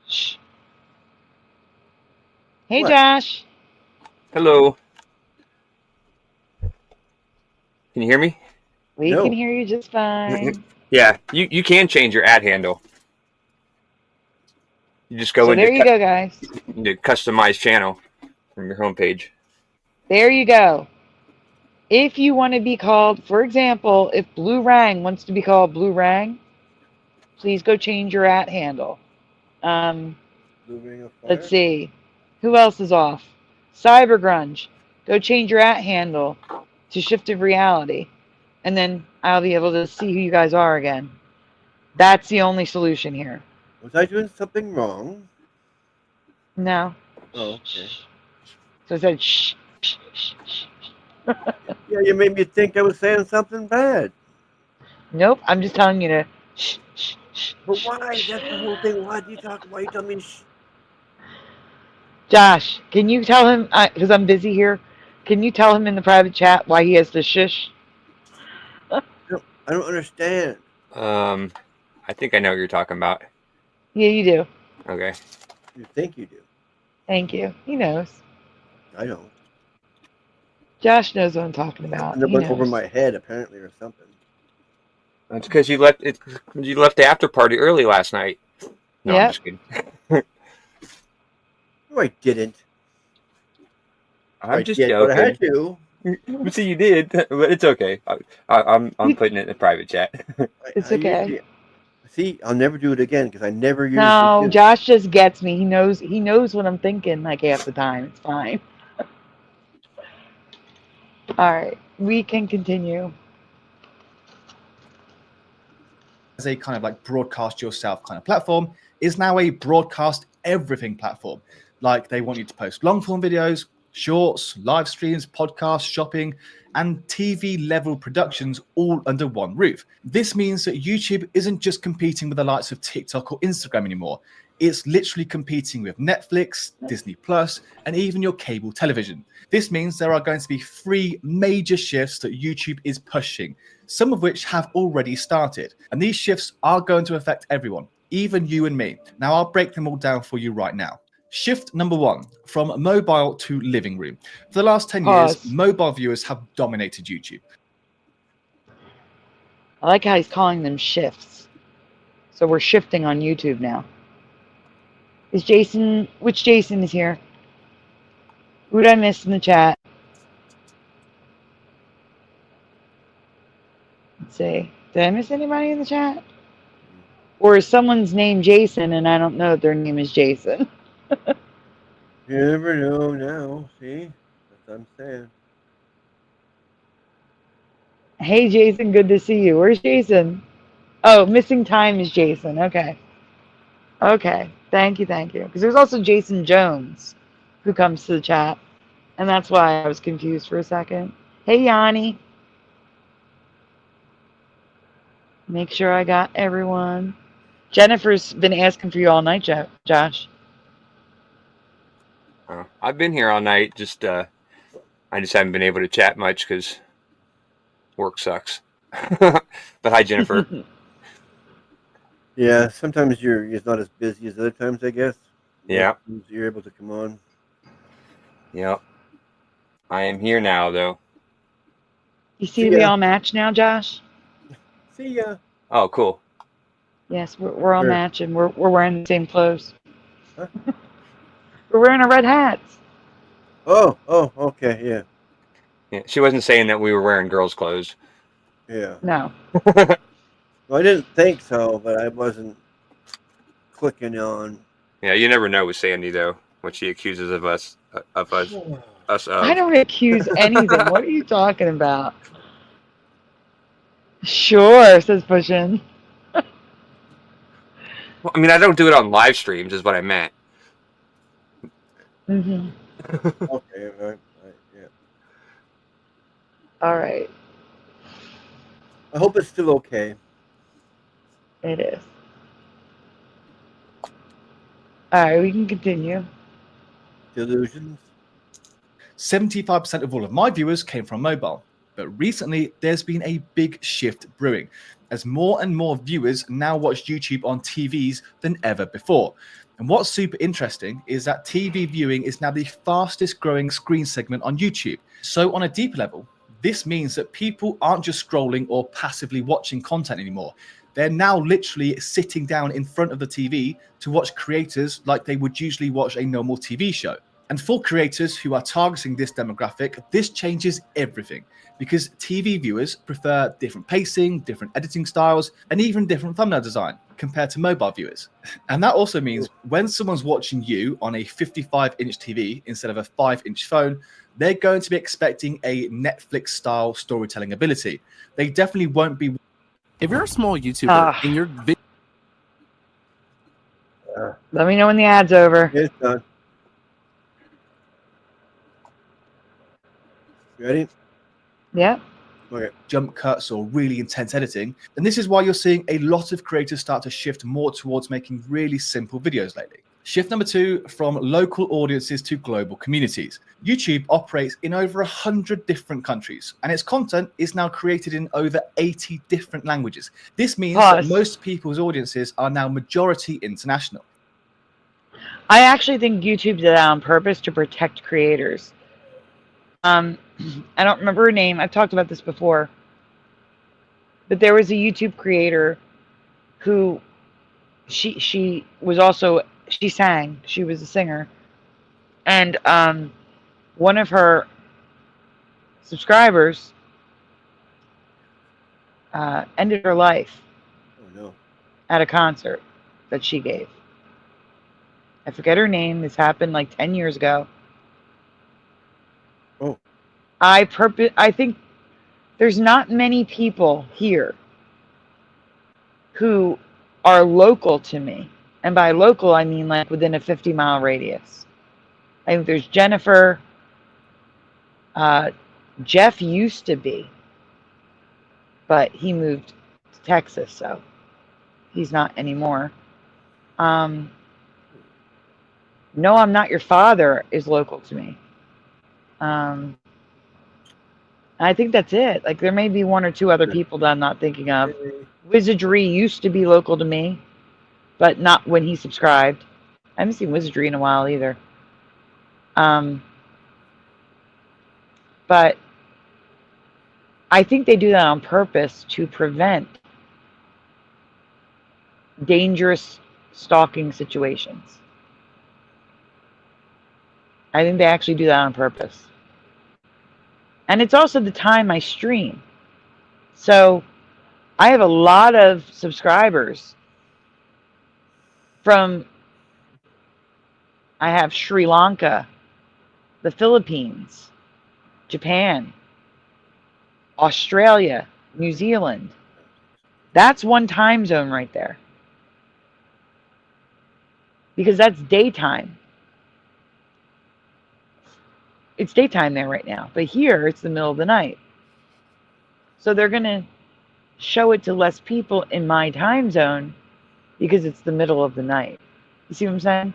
Shh. Hey, What? Josh. Hello. Can you hear me? We can hear you just fine. Yeah, you can change your @ handle. You just go So into there you go, guys. the customize channel from your homepage. There you go. If you want to be called, for example, if Blue Rang wants to be called Blue Rang, please go change your @ handle. Blue Ring of Fire? Let's see. Who else is off? Cyber Grunge. Go change your @ handle to Shifted Reality. And then I'll be able to see who you guys are again. That's the only solution here. Was I doing something wrong? No. Oh, okay. So I said shh, shh, shh, shh. Yeah, you made me think I was saying something bad. Nope, I'm just telling you to shh, shh, shh. But why? That's the whole thing. Why do you talk? Why you tell me shh? Josh, can you tell him, because I'm busy here, can you tell him in the private chat why he has to shush? I don't understand. I think I know what you're talking about. Yeah, you do. Okay. You think you do? Thank you. He knows. I don't. Josh knows what I'm talking about. And it He went knows. over my head apparently, or something. That's because you left it. You left the after party early last night. No, I'm Yep. just kidding. No, I didn't. I'm just did, joking. but I had to. See, you did, but it's okay. I'm putting it in the private chat. It's I okay. usually- see, I'll never do it again because I never usually No, do. Josh just gets me. He knows what I'm thinking like half the time. It's fine. All right, we can continue. As a kind of like broadcast yourself kind of platform is now a broadcast everything platform. Like they want you to post long form videos, shorts, live streams, podcasts, shopping, and TV level productions all under one roof. This means that YouTube isn't just competing with the likes of TikTok or Instagram anymore. It's literally competing with Netflix, Disney Plus, and even your cable television. This means there are going to be 3 major shifts that YouTube is pushing, some of which have already started. And these shifts are going to affect everyone, even you and me. Now, I'll break them all down for you right now. Shift number 1, from mobile to living room. For the last 10 years, mobile viewers have dominated YouTube. I like how he's calling them shifts. So we're shifting on YouTube now. Is Jason, which Jason is here? Who did I miss in the chat? Let's see. Did I miss anybody in the chat? Or is someone's name Jason and I don't know that their name is Jason? You never know now. See? That's what I'm saying. Hey, Jason, good to see you. Where's Jason? Oh, missing time is Jason. Okay. Okay. Thank you. Thank you. Because there's also Jason Jones who comes to the chat. And that's why I was confused for a second. Hey, Yanni. Make sure I got everyone. Jennifer's been asking for you all night, Josh. I've been here all night. I just haven't been able to chat much because work sucks. But hi, Jennifer. Yeah, sometimes you're not as busy as other times, I guess. Yeah. You're able to come on. Yep. I am here now, though. You see me all matched now, Josh? See ya. Oh, cool. Yes, we're all Sure. matched and we're wearing the same clothes. Huh? We're wearing our red hats. Oh, okay, yeah. Yeah, she wasn't saying that we were wearing girls' clothes. Yeah. No. Well, I didn't think so, but I wasn't clicking on. Yeah, you never know with Sandy though what she accuses of us of. I don't accuse anything. What are you talking about? Sure, says Pushin. Well, I mean, I don't do it on live streams, is what I meant. Mm-hmm. Okay, right, yeah. All right. I hope it's still okay. It is. All right, we can continue. Delusions. 75% of all of my viewers came from mobile, but recently there's been a big shift brewing as more and more viewers now watch YouTube on TVs than ever before. And what's super interesting is that TV viewing is now the fastest growing screen segment on YouTube. So on a deeper level, this means that people aren't just scrolling or passively watching content anymore. They're now literally sitting down in front of the TV to watch creators like they would usually watch a normal TV show. And for creators who are targeting this demographic, this changes everything because TV viewers prefer different pacing, different editing styles, and even different thumbnail design compared to mobile viewers. And that also means when someone's watching you on a 55-inch TV instead of a 5-inch phone, they're going to be expecting a Netflix-style storytelling ability. They definitely won't be. If you're a small YouTuber and your video. Let me know when the ad's over. It's done. Ready? Yep. Okay. Jump cuts or really intense editing. And this is why you're seeing a lot of creators start to shift more towards making really simple videos lately. Shift number 2, from local audiences to global communities. YouTube operates in over 100 different countries, and its content is now created in over 80 different languages. This means that most people's audiences are now majority international. I actually think YouTube did that on purpose to protect creators. I don't remember her name. I've talked about this before. But there was a YouTube creator who she was also, she sang. She was a singer. And one of her subscribers ended her life at a concert that she gave. I forget her name. This happened like 10 years ago. Oh. I think there's not many people here who are local to me. And by local, I mean like within a 50-mile radius. I think there's Jennifer. Jeff used to be, but he moved to Texas, so he's not anymore. No, I'm Not Your Father is local to me. I think that's it. Like, there may be one or two other people that I'm not thinking of. Wizardry used to be local to me, but not when he subscribed. I haven't seen Wizardry in a while either. But I think they do that on purpose to prevent dangerous stalking situations. I think they actually do that on purpose. And it's also the time I stream. So I have a lot of subscribers from, I have Sri Lanka, the Philippines, Japan, Australia, New Zealand. That's one time zone right there. Because that's daytime. It's daytime there right now. But here, it's the middle of the night. So they're going to show it to less people in my time zone because it's the middle of the night. You see what I'm saying?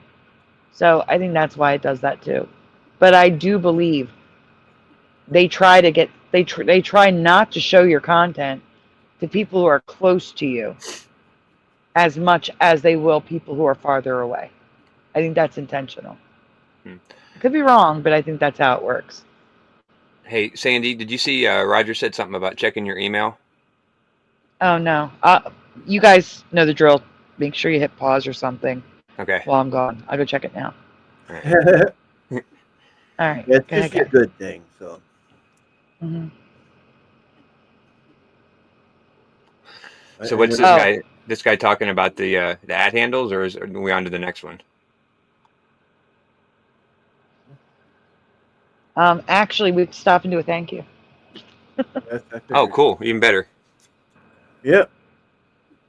So I think that's why it does that too. But I do believe they try to get, they try not to show your content to people who are close to you as much as they will people who are farther away. I think that's intentional. I could be wrong, but I think that's how it works. Hey, Sandy, did you see Roger said something about checking your email? Oh, no. You guys know the drill. Make sure you hit pause or something. Okay. While I'm gone. I'll go check it now. All right. All right. It's just a good thing. So. Mm-hmm. So what's this guy talking about the ad handles, or are we on to the next one? Actually, we stop and do a thank you. Oh, cool. Even better. Yep.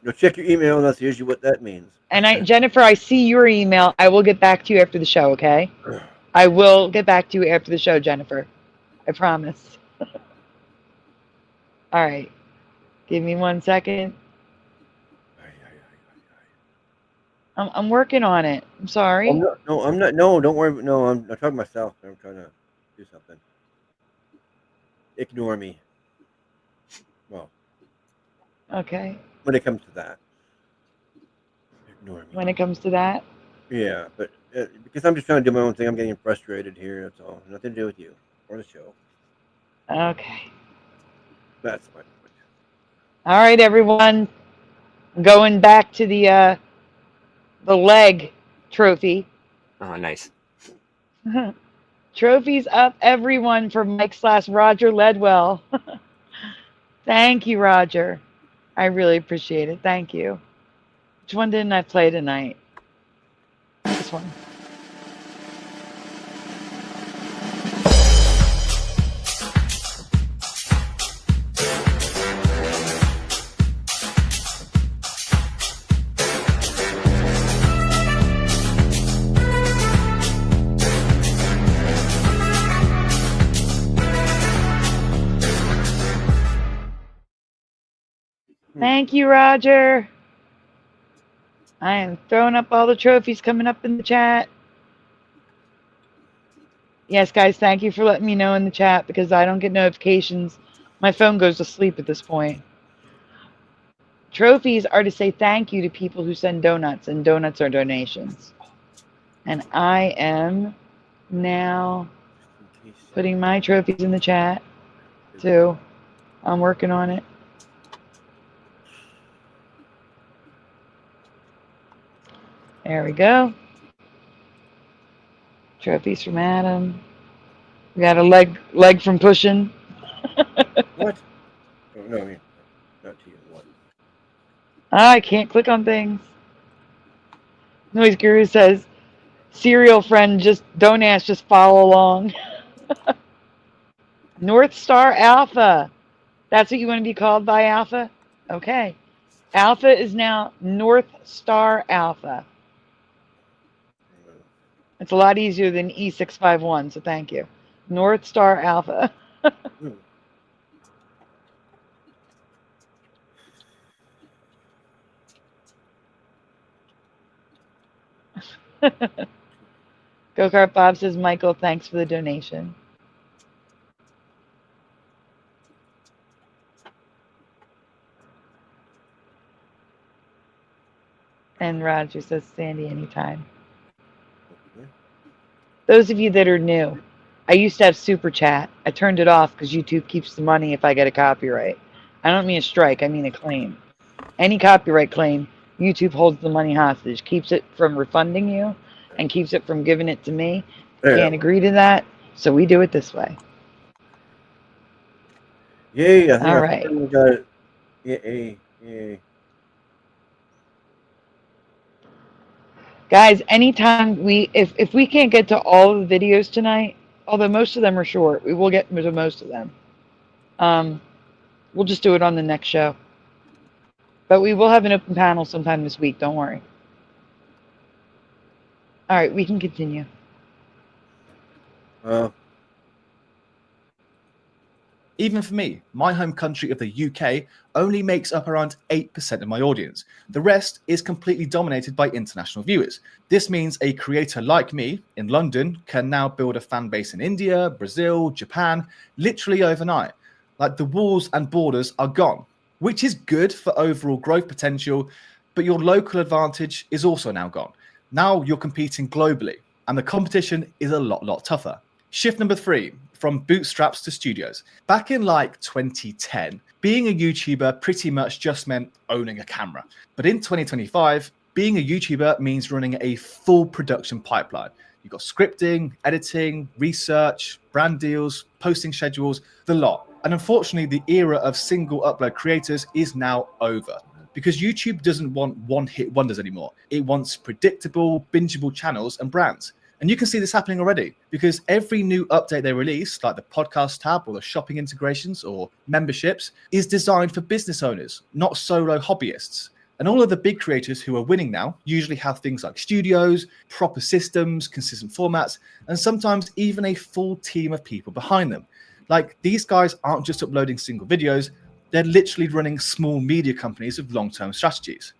Go check your email, and that's usually what that means. And Jennifer, I see your email. I will get back to you after the show, okay? I will get back to you after the show, Jennifer. I promise. All right. Give me 1 second. I'm working on it. I'm sorry. I'm not. No, don't worry. No, I'm talking myself. I'm trying to do something. Ignore me. Well. Okay. When it comes to that. Ignore me. When it comes to that? Yeah, but because I'm just trying to do my own thing, I'm getting frustrated here. That's all. Nothing to do with you or the show. Okay. That's my point. All right, everyone. Going back to the leg trophy. Oh, nice. Trophies up, everyone, for Mike/Roger Ledwell. Thank you, Roger. I really appreciate it. Thank you. Which one didn't I play tonight? This one. Thank you, Roger. I am throwing up all the trophies coming up in the chat. Yes, guys, thank you for letting me know in the chat because I don't get notifications. My phone goes to sleep at this point. Trophies are to say thank you to people who send donuts, and donuts are donations. And I am now putting my trophies in the chat, too. I'm working on it. There we go. Trophies from Adam. We got a leg from pushing. What? Oh, no, not to you. What? I can't click on things. Noise Guru says, serial friend, just don't ask, just follow along. North Star Alpha. That's what you want to be called by, Alpha? Okay. Alpha is now North Star Alpha. It's a lot easier than E651, so thank you. North Star Alpha. Go-Kart Bob says, Michael, thanks for the donation. And Roger says, Sandy, anytime. Those of you that are new, I used to have Super Chat. I turned it off because YouTube keeps the money if I get a copyright. I don't mean a strike, I mean a claim. Any copyright claim, YouTube holds the money hostage, keeps it from refunding you, and keeps it from giving it to me. Yeah. Can't agree to that, so we do it this way. Yeah. All right. We got it Yeah. Guys, anytime if we can't get to all of the videos tonight, although most of them are short, we will get to most of them. We'll just do it on the next show. But we will have an open panel sometime this week, don't worry. All right, we can continue. Even for me, my home country of the UK only makes up around 8% of my audience. The rest is completely dominated by international viewers. This means a creator like me in London can now build a fan base in India, Brazil, Japan, literally overnight. Like, the walls and borders are gone, which is good for overall growth potential, but your local advantage is also now gone. Now you're competing globally, and the competition is a lot tougher. Shift number 3, from bootstraps to studios. Back in like 2010, being a YouTuber pretty much just meant owning a camera. But in 2025, being a YouTuber means running a full production pipeline. You've got scripting, editing, research, brand deals, posting schedules, the lot. And unfortunately, the era of single upload creators is now over, because YouTube doesn't want one-hit wonders anymore. It wants predictable, bingeable channels and brands. And you can see this happening already, because every new update they release, like the podcast tab or the shopping integrations or memberships, is designed for business owners, not solo hobbyists. And all of the big creators who are winning now usually have things like studios, proper systems, consistent formats, and sometimes even a full team of people behind them. Like, these guys aren't just uploading single videos, they're literally running small media companies with long-term strategies.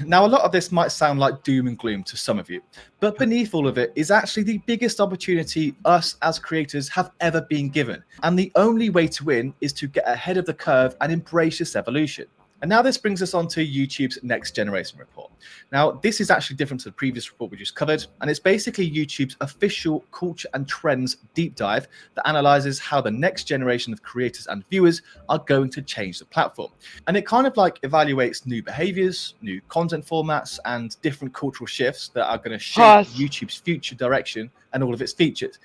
Now, a lot of this might sound like doom and gloom to some of you, but beneath all of it is actually the biggest opportunity us as creators have ever been given. And the only way to win is to get ahead of the curve and embrace this evolution. And now this brings us on to YouTube's Next Generation report. Now, this is actually different to the previous report we just covered, and it's basically YouTube's official culture and trends deep dive that analyzes how the next generation of creators and viewers are going to change the platform. And it kind of like evaluates new behaviors, new content formats, and different cultural shifts that are going to shape YouTube's future direction and all of its features.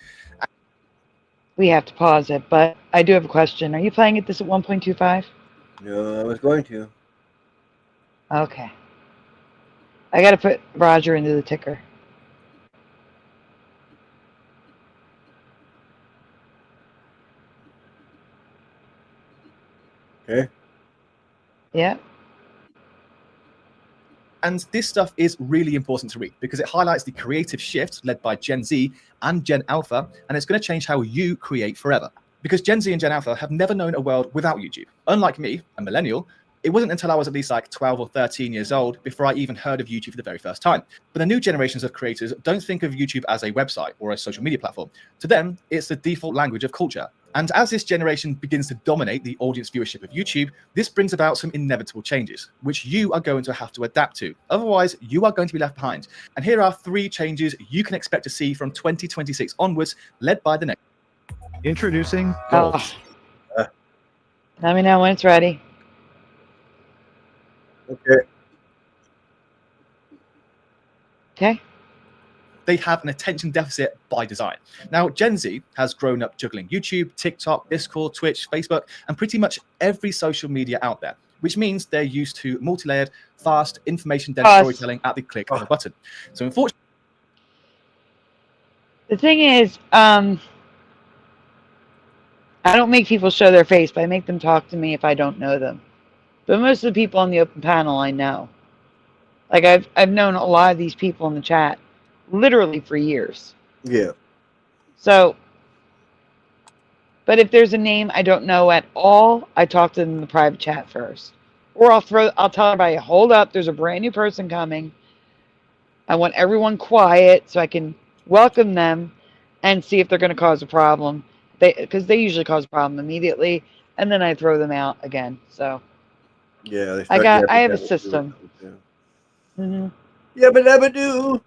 We have to pause it, but I do have a question. Are you playing it this at 1.25? No, I was going to. Okay. I got to put Roger into the ticker. Okay. Yeah. And this stuff is really important to read because it highlights the creative shift led by Gen Z and Gen Alpha, and it's going to change how you create forever. Because Gen Z and Gen Alpha have never known a world without YouTube. Unlike me, a millennial, it wasn't until I was at least like 12 or 13 years old before I even heard of YouTube for the very first time. But the new generations of creators don't think of YouTube as a website or a social media platform. To them, it's the default language of culture. And as this generation begins to dominate the audience viewership of YouTube, this brings about some inevitable changes, which you are going to have to adapt to. Otherwise, you are going to be left behind. And here are 3 changes you can expect to see from 2026 onwards, led by the next. Introducing goals. Let me know when it's ready. Okay. Okay. They have an attention deficit by design. Now, Gen Z has grown up juggling YouTube, TikTok, Discord, Twitch, Facebook, and pretty much every social media out there, which means they're used to multi-layered, fast, information-dense storytelling at the click of a button. So unfortunately, the thing is, I don't make people show their face, but I make them talk to me if I don't know them. But most of the people on the open panel I know. Like, I've known a lot of these people in the chat literally for years. Yeah. So, but if there's a name I don't know at all, I talk to them in the private chat first. Or I'll tell everybody, hold up, there's a brand new person coming. I want everyone quiet so I can welcome them and see if they're going to cause a problem. Because they usually cause a problem immediately, and then I throw them out again. So yeah, I have a system. Yabba dabba doo.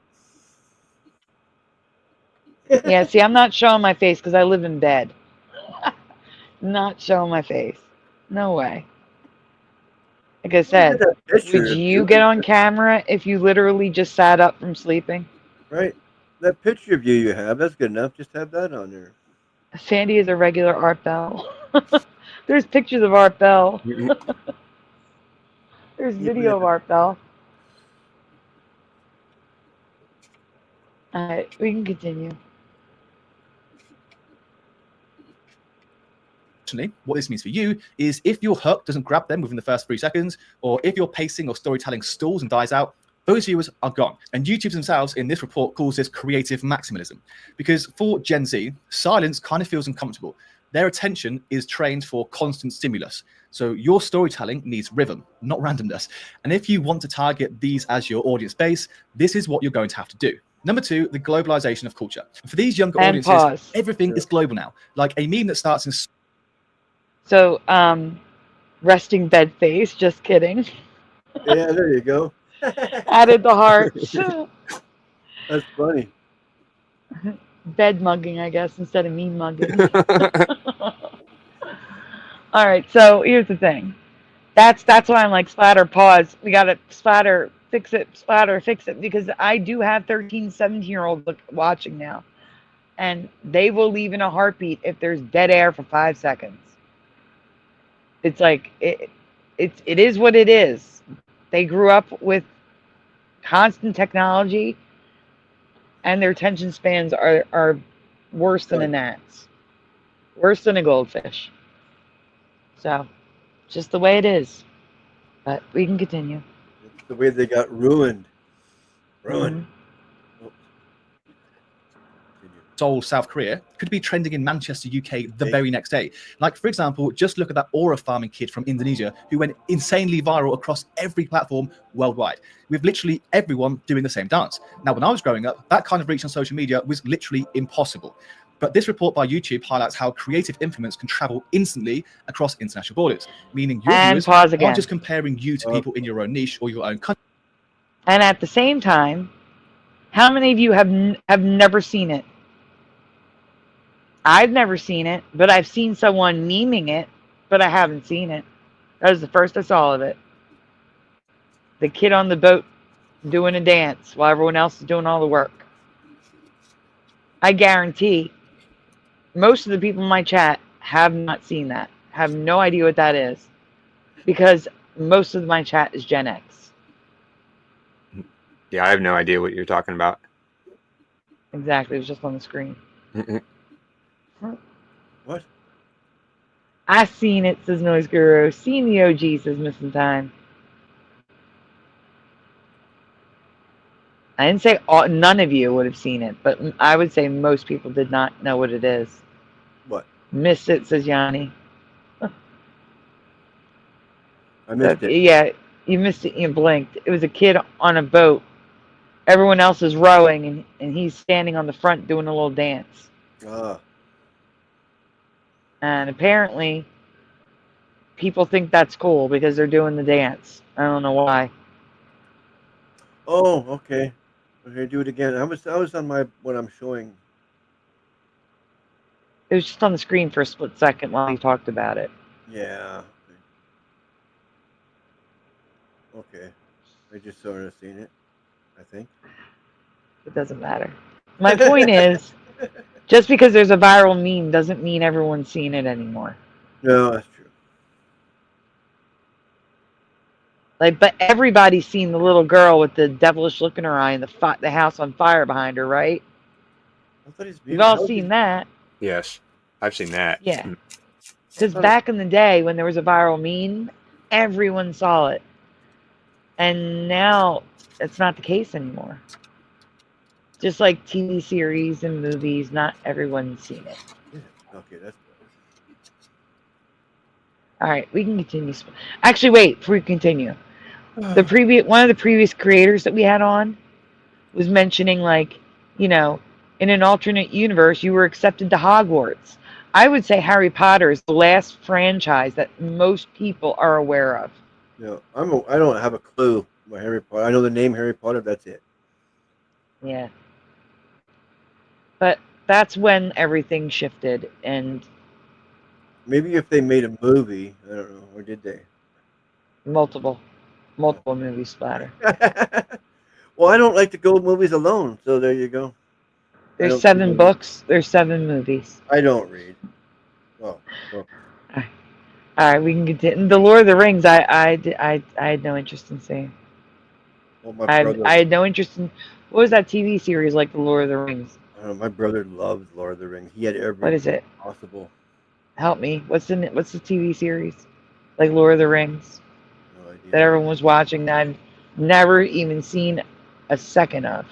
Yeah, see, I'm not showing my face because I live in bed. Not showing my face. No way. Like I said, would you get on camera if you literally just sat up from sleeping? Right. That picture of you have, that's good enough. Just have that on there. Sandy is a regular Art Bell. There's pictures of Art Bell. There's video of Art Bell. All right, we can continue. What this means for you is if your hook doesn't grab them within the first 3 seconds, or if your pacing or storytelling stalls and dies out, those viewers are gone. And YouTube themselves in this report calls this creative maximalism. Because for Gen Z, silence kind of feels uncomfortable. Their attention is trained for constant stimulus. So your storytelling needs rhythm, not randomness. And if you want to target these as your audience base, this is what you're going to have to do. Number 2, the globalization of culture. For these younger audiences, everything is global now. Like a meme that starts in... So, resting bed face, just kidding. Yeah, there you go. Added the hearts. That's funny. Bed mugging, I guess, instead of meme mugging. All right, so here's the thing. That's why I'm like, splatter, pause. We got to splatter, fix it, splatter, fix it. Because I do have 13, 17-year-olds watching now. And they will leave in a heartbeat if there's dead air for 5 seconds. It's like, it is what it is. They grew up with constant technology, and their attention spans are worse than a gnat's. Worse than a goldfish. So, just the way it is. But we can continue. It's the way they got ruined. Ruined. Seoul, South Korea, could be trending in Manchester, UK the very next day. Like, for example, just look at that aura farming kid from Indonesia who went insanely viral across every platform worldwide, with literally everyone doing the same dance. Now, when I was growing up, that kind of reach on social media was literally impossible. But this report by YouTube highlights how creative influence can travel instantly across international borders, meaning your viewers aren't just comparing you to people in your own niche or your own country. And at the same time, how many of you have never seen it? I've never seen it, but I've seen someone memeing it, but I haven't seen it. That was the first I saw of it. The kid on the boat doing a dance while everyone else is doing all the work. I guarantee most of the people in my chat have not seen that, have no idea what that is, because most of my chat is Gen X. Yeah, I have no idea what you're talking about. Exactly, it was just on the screen. What? I seen it, says Noise Guru. Seen the OG, says Missing Time. I didn't say none of you would have seen it, but I would say most people did not know what it is. What? Missed it, says Yanni. I missed it. Yeah, you missed it. You blinked. It was a kid on a boat. Everyone else is rowing, and he's standing on the front doing a little dance. And apparently, people think that's cool because they're doing the dance. I don't know why. Oh, okay. Okay, do it again. I was on what I'm showing. It was just on the screen for a split second while he talked about it. Yeah. Okay. I just sort of seen it, I think. It doesn't matter. My point is, just because there's a viral meme doesn't mean everyone's seen it anymore. No, that's true. Like, but everybody's seen the little girl with the devilish look in her eye and the house on fire behind her, right? We've all seen that. Yes, I've seen that. Yeah. Because back in the day when there was a viral meme, everyone saw it. And now it's not the case anymore. Just like TV series and movies, not everyone's seen it. Yeah. Okay, that's good. All right, we can continue. Actually, wait, before we continue. One of the previous creators that we had on was mentioning, like, you know, in an alternate universe, you were accepted to Hogwarts. I would say Harry Potter is the last franchise that most people are aware of. No, I don't have a clue about Harry Potter. I know the name Harry Potter. That's it. Yeah. But that's when everything shifted, and maybe if they made a movie, I don't know, or did they? Multiple movies splatter. Well, I don't like to go movies alone, so there you go. There's 7 books. There's 7 movies. I don't read. Oh. All All right, we can continue. The Lord of the Rings, I had no interest in seeing. Well, my I brother, had no interest in. What was that TV series like, The Lord of the Rings? my brother loves Lord of the Rings. He had every What is it? possible. Help me. What's the TV series like Lord of the Rings No idea. that everyone was watching that I've never even seen a second of?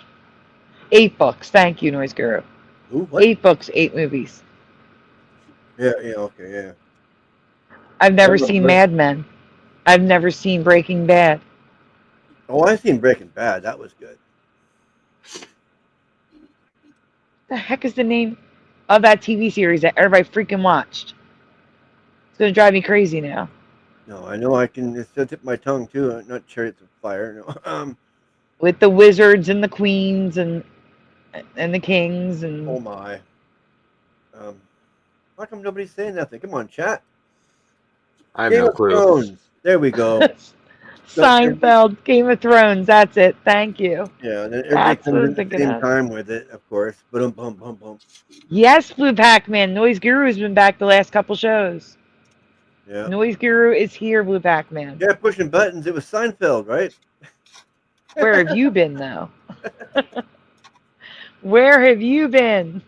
8 books. Thank you, Noise Guru. Who? What? 8 books, 8 movies. Yeah, okay, yeah. I've never seen Mad Men. I've never seen Breaking Bad. Oh, I've seen Breaking Bad. That was good. The heck is the name of that TV series that everybody freaking watched? It's gonna drive me crazy now. No, I know I can. It's the tip of my tongue too. Not Chariots of Fire. No. With the wizards and the queens and the kings and. Oh my. How come nobody's saying nothing? Come on, chat. I have Game no of clue. Thrones. There we go. Seinfeld, Game of Thrones. That's it. Thank you. Yeah, and then everybody That's what comes I'm in at the thinking same of. time with it, of course. Boom, boom, boom, boom. Yes, Blue Pac-Man. Noise Guru's been back the last couple shows. Yeah. Noise Guru is here, Blue Pac-Man. Yeah, pushing buttons. It was Seinfeld, right? Where have you been, though? Where have you been?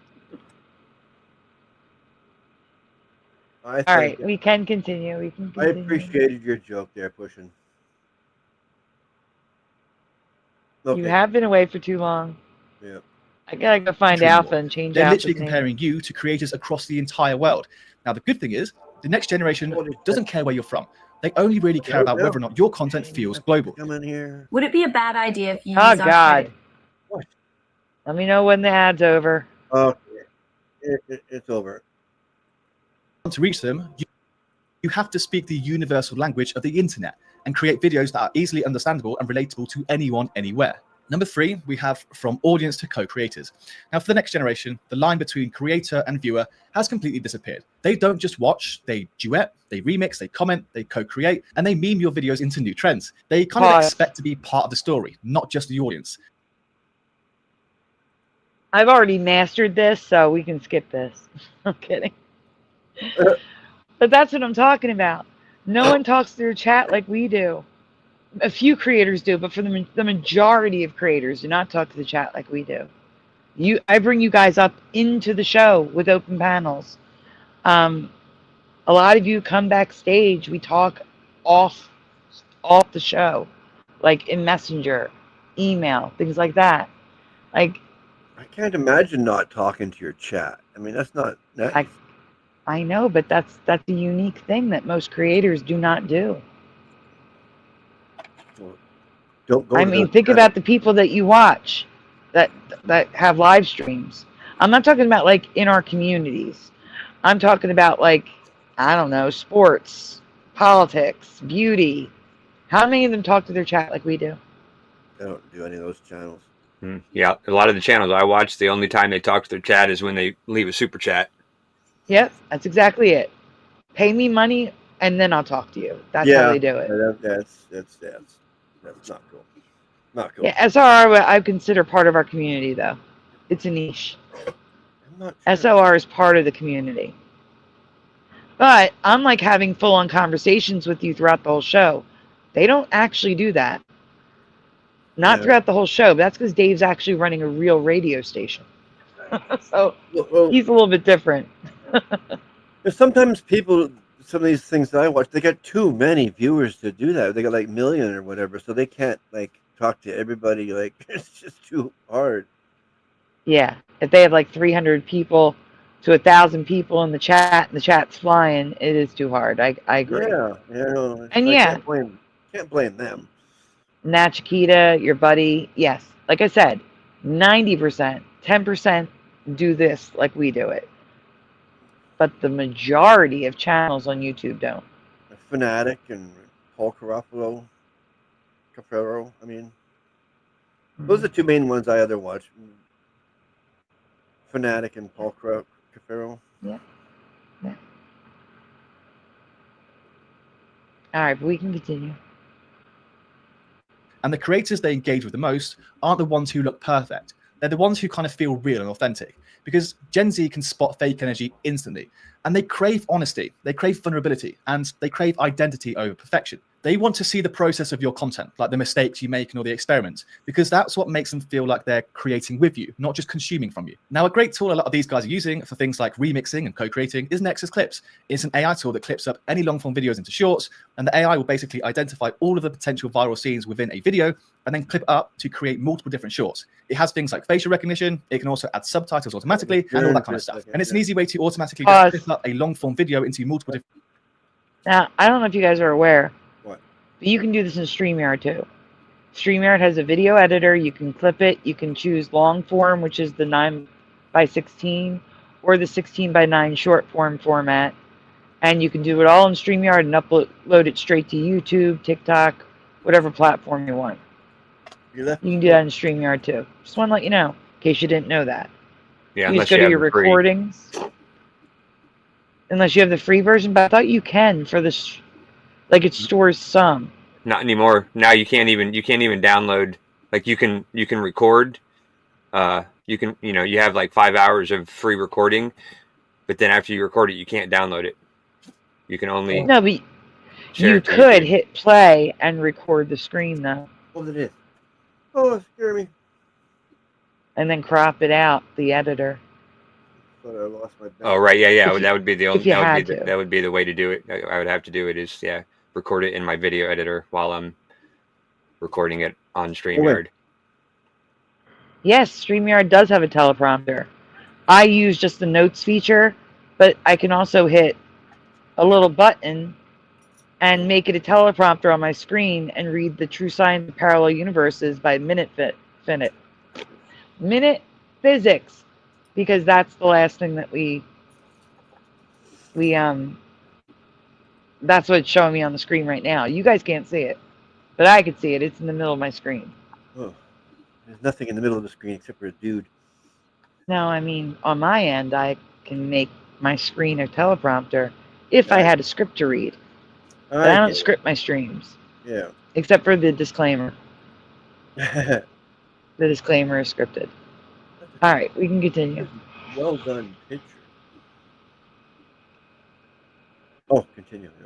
All right, we can continue. We can I continue. appreciated your joke there, pushing. You have been away for too long. Yeah. I gotta go find Alpha and change They're Alpha's literally name. comparing you to creators across the entire world. Now, the good thing is, the next generation doesn't care where you're from. They only really care about whether or not your content feels global. Come in here. Would it be a bad idea if you Oh, use our God. credit? Let me know when the ad's over. Okay. It's over. To reach them, you have to speak the universal language of the internet and create videos that are easily understandable and relatable to anyone, anywhere. Number 3, we have from audience to co-creators. Now, for the next generation, the line between creator and viewer has completely disappeared. They don't just watch, they duet, they remix, they comment, they co-create, and they meme your videos into new trends. They kind of expect to be part of the story, not just the audience. I've already mastered this, so we can skip this. I'm kidding. But that's what I'm talking about. No one talks through chat like we do. A few creators do, but for the majority of creators do not talk to the chat like we do. I bring you guys up into the show with open panels. A lot of you come backstage. We talk off the show, like in Messenger, email, things like that. Like, I can't imagine not talking to your chat. I mean, that's not. I know, but that's a unique thing that most creators do not do. Don't go. I mean, think about the people that you watch that have live streams. I'm not talking about like in our communities. I'm talking about like, I don't know, sports, politics, beauty. How many of them talk to their chat like we do? I don't do any of those channels. Yeah, a lot of the channels I watch, the only time they talk to their chat is when they leave a super chat. Yep, that's exactly it. Pay me money and then I'll talk to you. That's how they do it. That's not cool. Not cool. Yeah, SR I consider part of our community though. It's a niche. SOR is part of the community. But I'm like having full-on conversations with you throughout the whole show. They don't actually do that. Not throughout the whole show, but that's because Dave's actually running a real radio station. So he's a little bit different. Sometimes people, some of these things that I watch, they got too many viewers to do that. They got like million or whatever, so they can't like talk to everybody. Like it's just too hard. Yeah, if they have like 300 people to 1,000 people in the chat, and the chat's flying, it is too hard. I agree. Yeah, no, and I can't blame them. Nat Chiquita, your buddy, yes. Like I said, 90%, 10% do this like we do it. But the majority of channels on YouTube don't. Fanatic and Paul Carafalo, Cafaro. I mean, those are the two main ones I other watch. Fanatic and Paul Cafaro. Yeah. All right, but we can continue. And the creators they engage with the most aren't the ones who look perfect. They're the ones who kind of feel real and authentic, because Gen Z can spot fake energy instantly, and they crave honesty, they crave vulnerability, and they crave identity over perfection. They want to see the process of your content, like the mistakes you make and all the experiments, because that's what makes them feel like they're creating with you, not just consuming from you. Now, a great tool a lot of these guys are using for things like remixing and co-creating is Nexus Clips. It's an AI tool that clips up any long-form videos into shorts, and the AI will basically identify all of the potential viral scenes within a video and then clip up to create multiple different shorts. It has things like facial recognition. It can also add subtitles automatically and all that kind of stuff. And it's an easy way to automatically just clip up a long-form video into multiple different... Now, I don't know if you guys are aware, What? but you can do this in StreamYard too. StreamYard has a video editor. You can clip it. You can choose long form, which is the 9:16, or the 16:9 short form format. And you can do it all in StreamYard and upload it straight to YouTube, TikTok, whatever platform you want. You can do that in StreamYard too. Just want to let you know, in case you didn't know that. Yeah, You just go to your recordings. Unless you have the free version, but I thought you can for this, like it stores some. Not anymore. Now you can't even download. Like you can record. You have like 5 hours of free recording, but then after you record it, you can't download it. You can only No, but you could hit play and record the screen though. What it is? Oh, scare me. And then crop it out, the editor. Thought I lost my Oh right, yeah. That would be the only. That would be the way to do it. I would have to do it is record it in my video editor while I'm recording it on StreamYard. Yes, StreamYard does have a teleprompter. I use just the notes feature, but I can also hit a little button and make it a teleprompter on my screen and read the True Science of Parallel Universes by MINUTEPHYSICS, because that's the last thing that that's what's showing me on the screen right now. You guys can't see it, but I can see it. It's in the middle of my screen. Oh, there's nothing in the middle of the screen except for a dude. No, I mean, on my end, I can make my screen a teleprompter if I had a script to read. But I don't script my streams. Yeah. Except for the disclaimer. The disclaimer is scripted. All right, we can continue. Well done picture. Oh, continue. Yeah.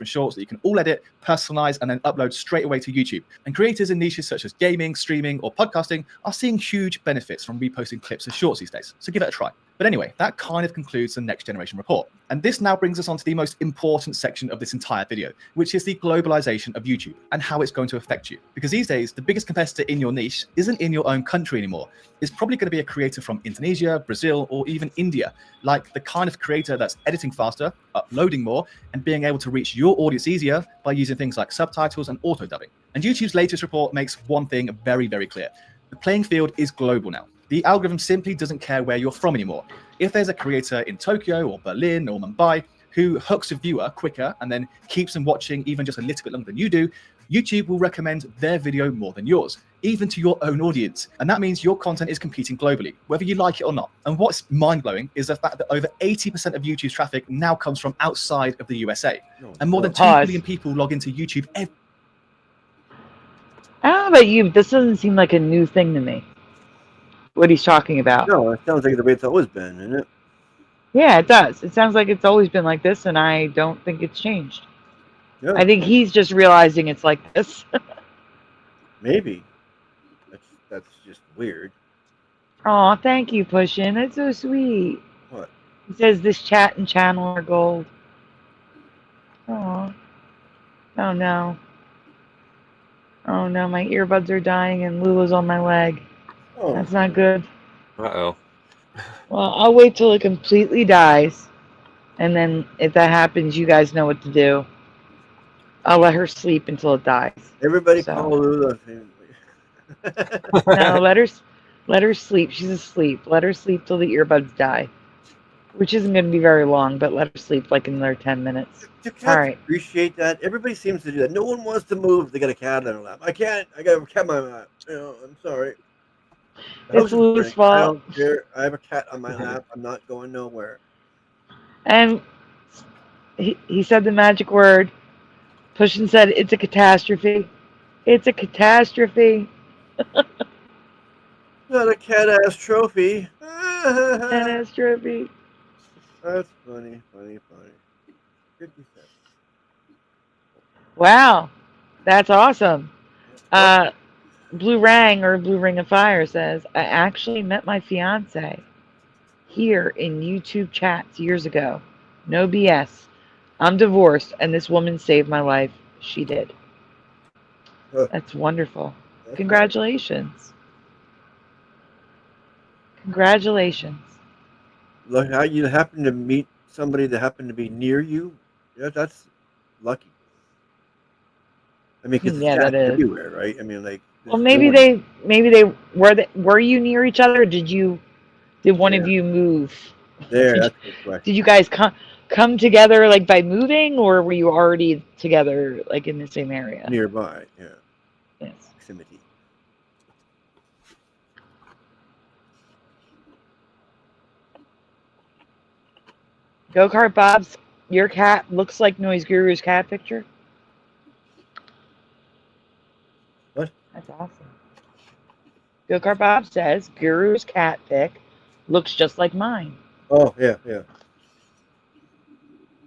Shorts that you can all edit, personalize, and then upload straight away to YouTube. And creators in niches such as gaming, streaming, or podcasting are seeing huge benefits from reposting clips of shorts these days. So give it a try. But anyway, that kind of concludes the Next Generation report. And this now brings us on to the most important section of this entire video, which is the globalization of YouTube and how it's going to affect you. Because these days, the biggest competitor in your niche isn't in your own country anymore. It's probably going to be a creator from Indonesia, Brazil, or even India, like the kind of creator that's editing faster, uploading more, and being able to reach your audience easier by using things like subtitles and auto-dubbing. And YouTube's latest report makes one thing very, very clear. The playing field is global now. The algorithm simply doesn't care where you're from anymore. If there's a creator in Tokyo or Berlin or Mumbai who hooks a viewer quicker and then keeps them watching even just a little bit longer than you do, YouTube will recommend their video more than yours, even to your own audience. And that means your content is competing globally, whether you like it or not. And what's mind-blowing is the fact that over 80% of YouTube's traffic now comes from outside of the USA. And more than 2 billion people log into YouTube every... I don't know about you, but this doesn't seem like a new thing to me. What he's talking about. No, it sounds like the way it's always been, isn't it? Yeah, it does. It sounds like it's always been like this, and I don't think it's changed. Yeah. I think he's just realizing it's like this. Maybe. That's just weird. Oh, thank you, Pushin. That's so sweet. What? He says this chat and channel are gold. Oh. Oh no. Oh no, my earbuds are dying and Lula's on my leg. Oh. That's not good. Uh-oh. Well, I'll wait till it completely dies. And then if that happens, you guys know what to do. I'll let her sleep until it dies. Everybody call Lula. No, let her sleep. She's asleep. Let her sleep till the earbuds die. Which isn't going to be very long, but let her sleep like another 10 minutes. All right. Appreciate that. Everybody seems to do that. No one wants to move. They got a cat on their lap. I can't. I got a cat on my lap. I'm sorry. It's Lou's fault. I don't care. I have a cat on my lap. I'm not going nowhere. And he said the magic word. Pushin said it's a catastrophe. It's a catastrophe. Not a cat-ass trophy. Cat-ass trophy. That's funny. 50 cents. Wow, that's awesome. Blue Rang or Blue Ring of Fire says, I actually met my fiance here in YouTube chats years ago. No BS. I'm divorced and this woman saved my life. She did. That's wonderful. Congratulations. Congratulations. Look how you happen to meet somebody that happened to be near you. Yeah, that's lucky. I mean, because Yeah, that is. everywhere, right? I mean, like. Well, maybe they were you near each other? Or did one of you move? There, that's a good question. Did you guys come together like by moving, or were you already together like in the same area? Nearby, yeah. Yes. Proximity. Go-Kart Bob's, your cat looks like Noise Guru's cat picture. What? That's awesome. Go-Kart Bob says Guru's cat pic looks just like mine. Oh, yeah, yeah.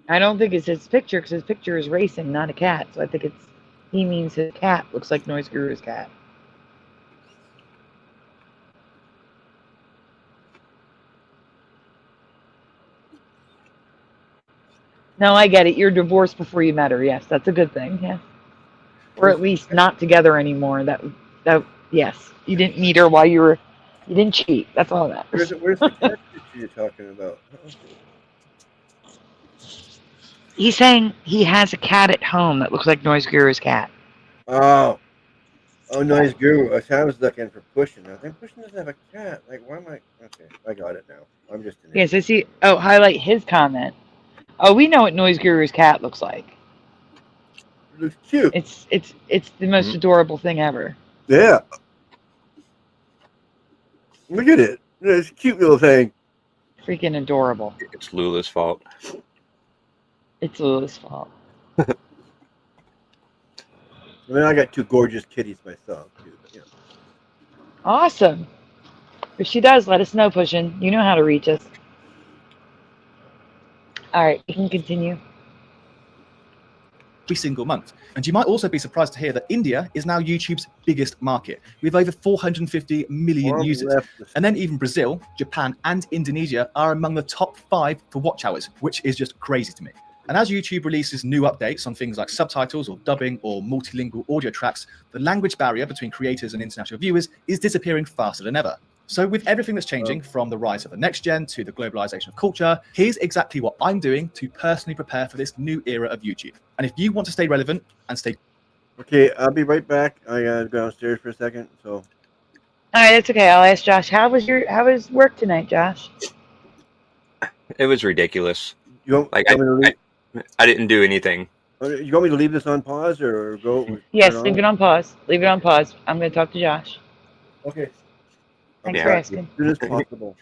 I don't think it's his picture because his picture is racing, not a cat. So I think he means his cat looks like Noise Guru's cat. No, I get it. You're divorced before you met her. Yes, that's a good thing. Yeah, or at least not together anymore. That yes, you didn't meet her while you didn't cheat. That's all that matters. Where's the cat picture you're talking about? He's saying he has a cat at home that looks like Noise Guru's cat. Oh, Noise Guru. I was looking for Pushing. I think Pushing doesn't have a cat. Like, why am I? Okay, I got it now. I'm just. Yes, I see. Oh, highlight his comment. Oh, we know what Noise Guru's cat looks like. It looks cute. It's the most adorable thing ever. Yeah. Look at it. It's a cute little thing. Freaking adorable. It's Lula's fault. It's Lula's fault. I mean, I got two gorgeous kitties myself, too. But, you know. Awesome. If she does, let us know, Pushing. You know how to reach us. All right, you can continue. Every single month. And you might also be surprised to hear that India is now YouTube's biggest market, with over 450 million users. And then even Brazil, Japan, and Indonesia are among the top 5 for watch hours, which is just crazy to me. And as YouTube releases new updates on things like subtitles or dubbing or multilingual audio tracks, the language barrier between creators and international viewers is disappearing faster than ever. So with everything that's changing, from the rise of the next gen to the globalization of culture, here's exactly what I'm doing to personally prepare for this new era of YouTube. And if you want to stay relevant and stay... Okay, I'll be right back. I gotta go downstairs for a second, so... All right, that's okay. I'll ask Josh. How was work tonight, Josh? It was ridiculous. You want, I didn't do anything. You want me to leave this on pause or go? Yes, leave it on pause. Leave it on pause. I'm going to talk to Josh. Okay. Thanks for asking. As soon as possible.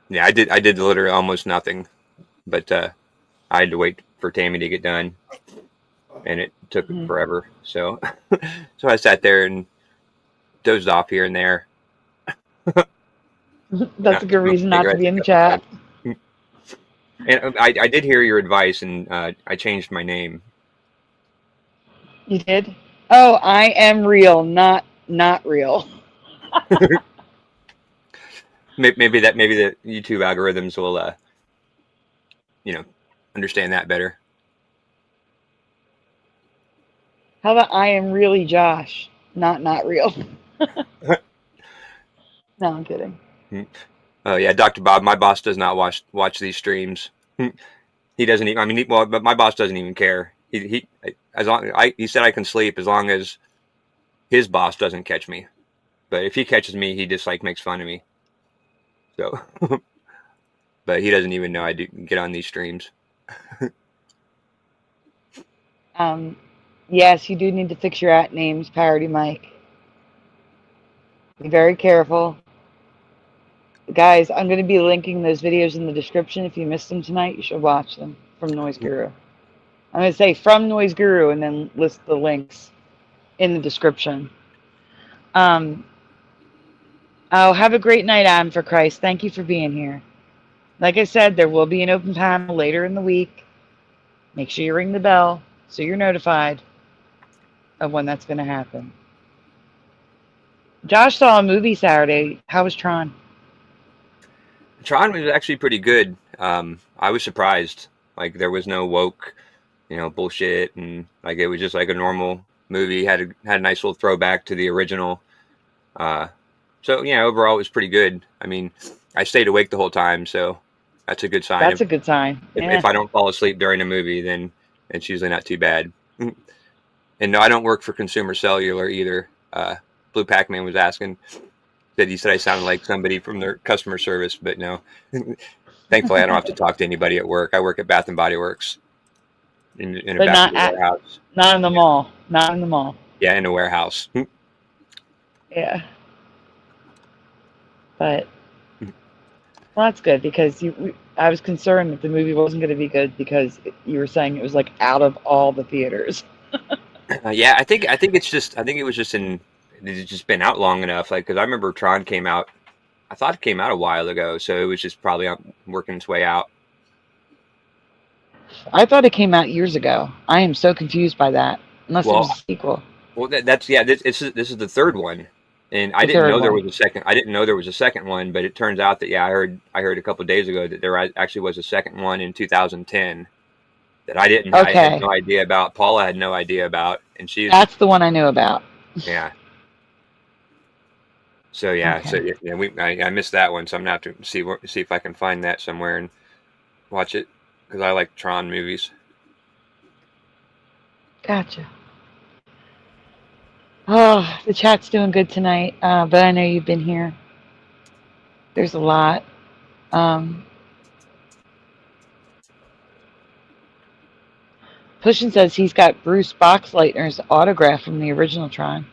Yeah, I did literally almost nothing, but I had to wait for Tammy to get done, and it took forever. So, so I sat there and dozed off here and there. That's a good reason not to be in the chat. And I did hear your advice, and I changed my name. You did? Oh, I am real, not real. maybe the YouTube algorithms will, understand that better. How about I am really Josh, not real? No, I'm kidding. Oh yeah, Dr. Bob, my boss does not watch these streams. He doesn't even. I mean, but my boss doesn't even care. He said I can sleep as long as his boss doesn't catch me. But if he catches me, he just makes fun of me. So, but he doesn't even know I do get on these streams. Yes, you do need to fix your @ names, Parody Mike. Be very careful. Guys, I'm going to be linking those videos in the description. If you missed them tonight, you should watch them from Noise Guru. I'm going to say from Noise Guru and then list the links in the description. Oh, have a great night, Adam, for Christ. Thank you for being here. Like I said, there will be an open panel later in the week. Make sure you ring the bell so you're notified of when that's going to happen. Josh saw a movie Saturday. How was Tron? Tron was actually pretty good. I was surprised. Like there was no woke, bullshit, and like it was just like a normal movie. Had a nice little throwback to the original. So yeah, overall it was pretty good. I mean, I stayed awake the whole time, so that's a good sign. That's a good sign. If I don't fall asleep during a movie, then it's usually not too bad. And no, I don't work for Consumer Cellular either. Blue Pac-Man was asking. He said I sounded like somebody from their customer service, but no. Thankfully, I don't have to talk to anybody at work. I work at Bath and Body Works in a warehouse. Not in the mall. Not in the mall. Yeah, in a warehouse. Yeah. But well, that's good because I was concerned that the movie wasn't going to be good because you were saying it was like out of all the theaters. Yeah, I think it's just been out long enough. Like, because I remember Tron came out. I thought it came out a while ago, so it was just probably working its way out. I thought it came out years ago. I am so confused by that. Unless it was a sequel. Well, this is the third one, and I didn't know there was a second. I didn't know there was a second one, but it turns out that I heard a couple of days ago that there actually was a second one in 2010 that I had no idea about. Paula had no idea about, and that's the one I knew about. Yeah. So yeah, I missed that one, so I'm gonna have to see if I can find that somewhere and watch it because I like Tron movies. Gotcha. Oh, the chat's doing good tonight, but I know you've been here. There's a lot. Pushin says he's got Bruce Boxleitner's autograph from the original Tron.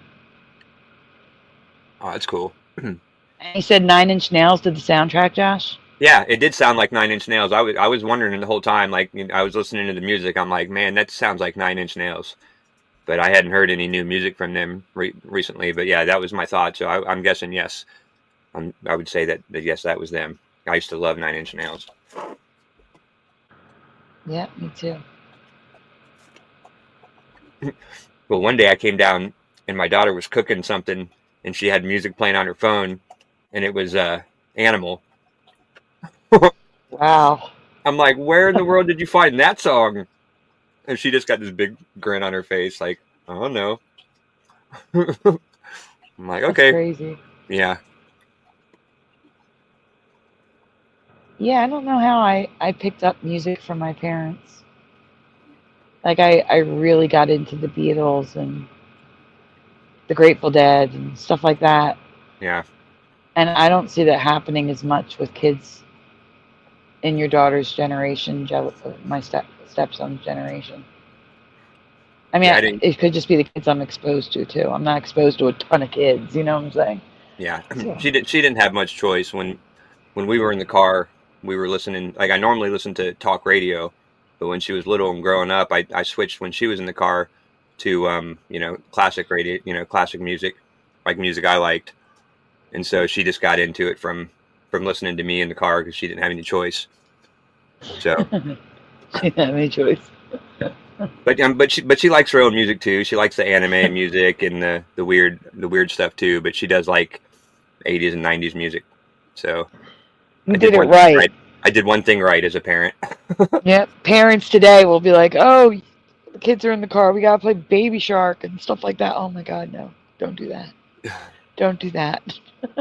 Oh, that's cool. And he said 9 Inch Nails did the soundtrack, Josh? Yeah, it did sound like 9 Inch Nails. I was wondering the whole time, like I was listening to the music. I'm like, man, that sounds like 9 Inch Nails. But I hadn't heard any new music from them recently. But yeah, that was my thought. So I'm guessing yes. I would say that yes, that was them. I used to love 9 Inch Nails. Yeah, me too. Well, one day I came down and my daughter was cooking something and she had music playing on her phone and it was Animal. Wow. I'm like, where in the world did you find that song? And she just got this big grin on her face like, oh no. I'm like, okay. That's crazy. Yeah. Yeah, I don't know how I picked up music from my parents. Like, I really got into the Beatles and the Grateful Dead and stuff like that. Yeah. And I don't see that happening as much with kids in your daughter's generation, my stepson's generation. I mean, it could just be the kids I'm exposed to, too. I'm not exposed to a ton of kids, you know what I'm saying? Yeah. She didn't have much choice. When we were in the car, we were listening, like I normally listen to talk radio, but when she was little and growing up, I switched when she was in the car to, classic radio, classic music, like music I liked. And so she just got into it from listening to me in the car because she didn't have any choice. So she didn't have any choice. but she likes her own music too. She likes the anime music and the weird stuff too. But she does like 80s and 90s music. So you did it right. I did one thing right as a parent. Yeah, parents today will be like, "Oh, the kids are in the car. We gotta play Baby Shark and stuff like that." Oh my God, no! Don't do that. Don't do that.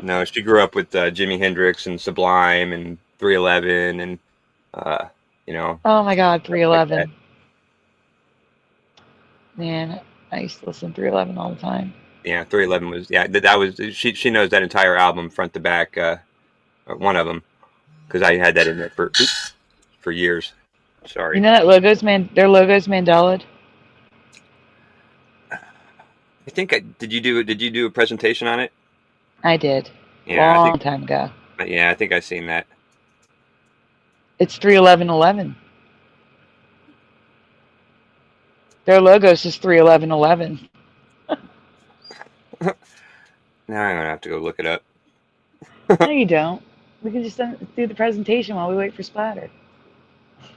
No, she grew up with Jimi Hendrix and Sublime and 311 and Oh my God, 311. Like man, I used to listen to 311 all the time. Yeah, 311 was that was she knows that entire album front to back. One of them, because I had that in there for years. Sorry. You know that their logo's Mandela. I think did you do a presentation on it? I did. Yeah, long time ago. Yeah, I think I've seen that. It's 31111. Their logo says 31111. Now I'm gonna have to go look it up. No, you don't. We can just do the presentation while we wait for Splatter.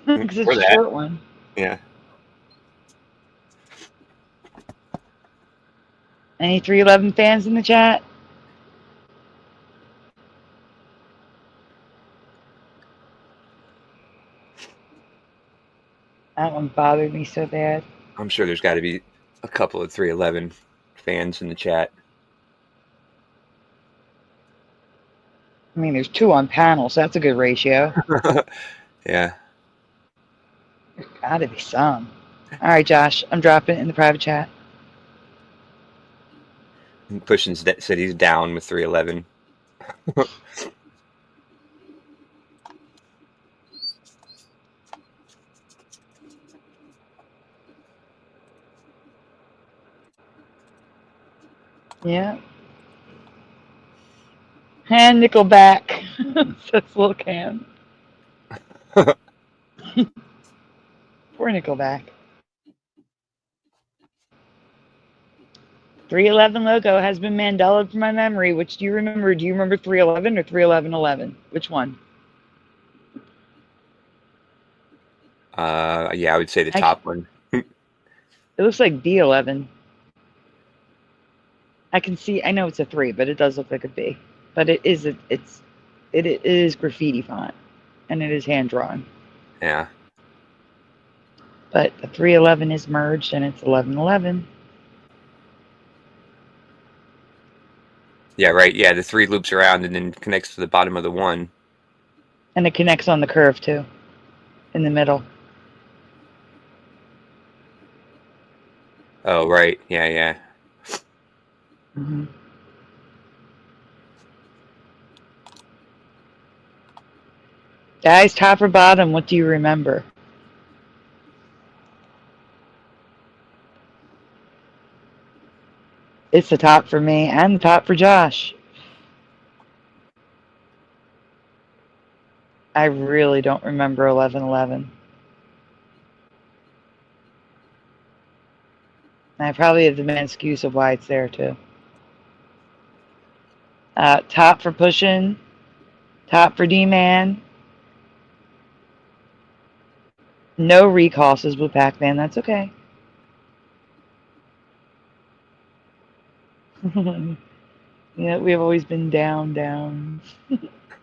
Because it's Or a that. short one. Yeah. Any 311 fans in the chat? That one bothered me so bad. I'm sure there's got to be a couple of 311 fans in the chat. I mean, there's 2 on panel, so that's a good ratio. Yeah. There's got to be some. All right, Josh, I'm dropping it in the private chat. And Pushing said he's down with 311. Yeah. And Nickelback. Says Lil Cam. Poor Nickelback. 311 logo has been Mandela from my memory. Which do you remember? Do you remember 311 or 31111? Which one? Yeah, I would say the top one. It looks like B11. I can see. I know it's a 3, but it does look like a B. But it is. It is graffiti font, and it is hand drawn. Yeah. But the 311 is merged, and it's 1111. Yeah, right. Yeah, the 3 loops around and then connects to the bottom of the 1. And it connects on the curve too, in the middle. Oh, right. Yeah, yeah. Mm-hmm. Guys, top or bottom, what do you remember? It's the top for me and the top for Josh. I really don't remember 1111. I probably have the main excuse of why it's there too. Top for pushing. Top for D-Man. No recall, says Blue Pac-Man. That's okay. Yeah, we've always been down.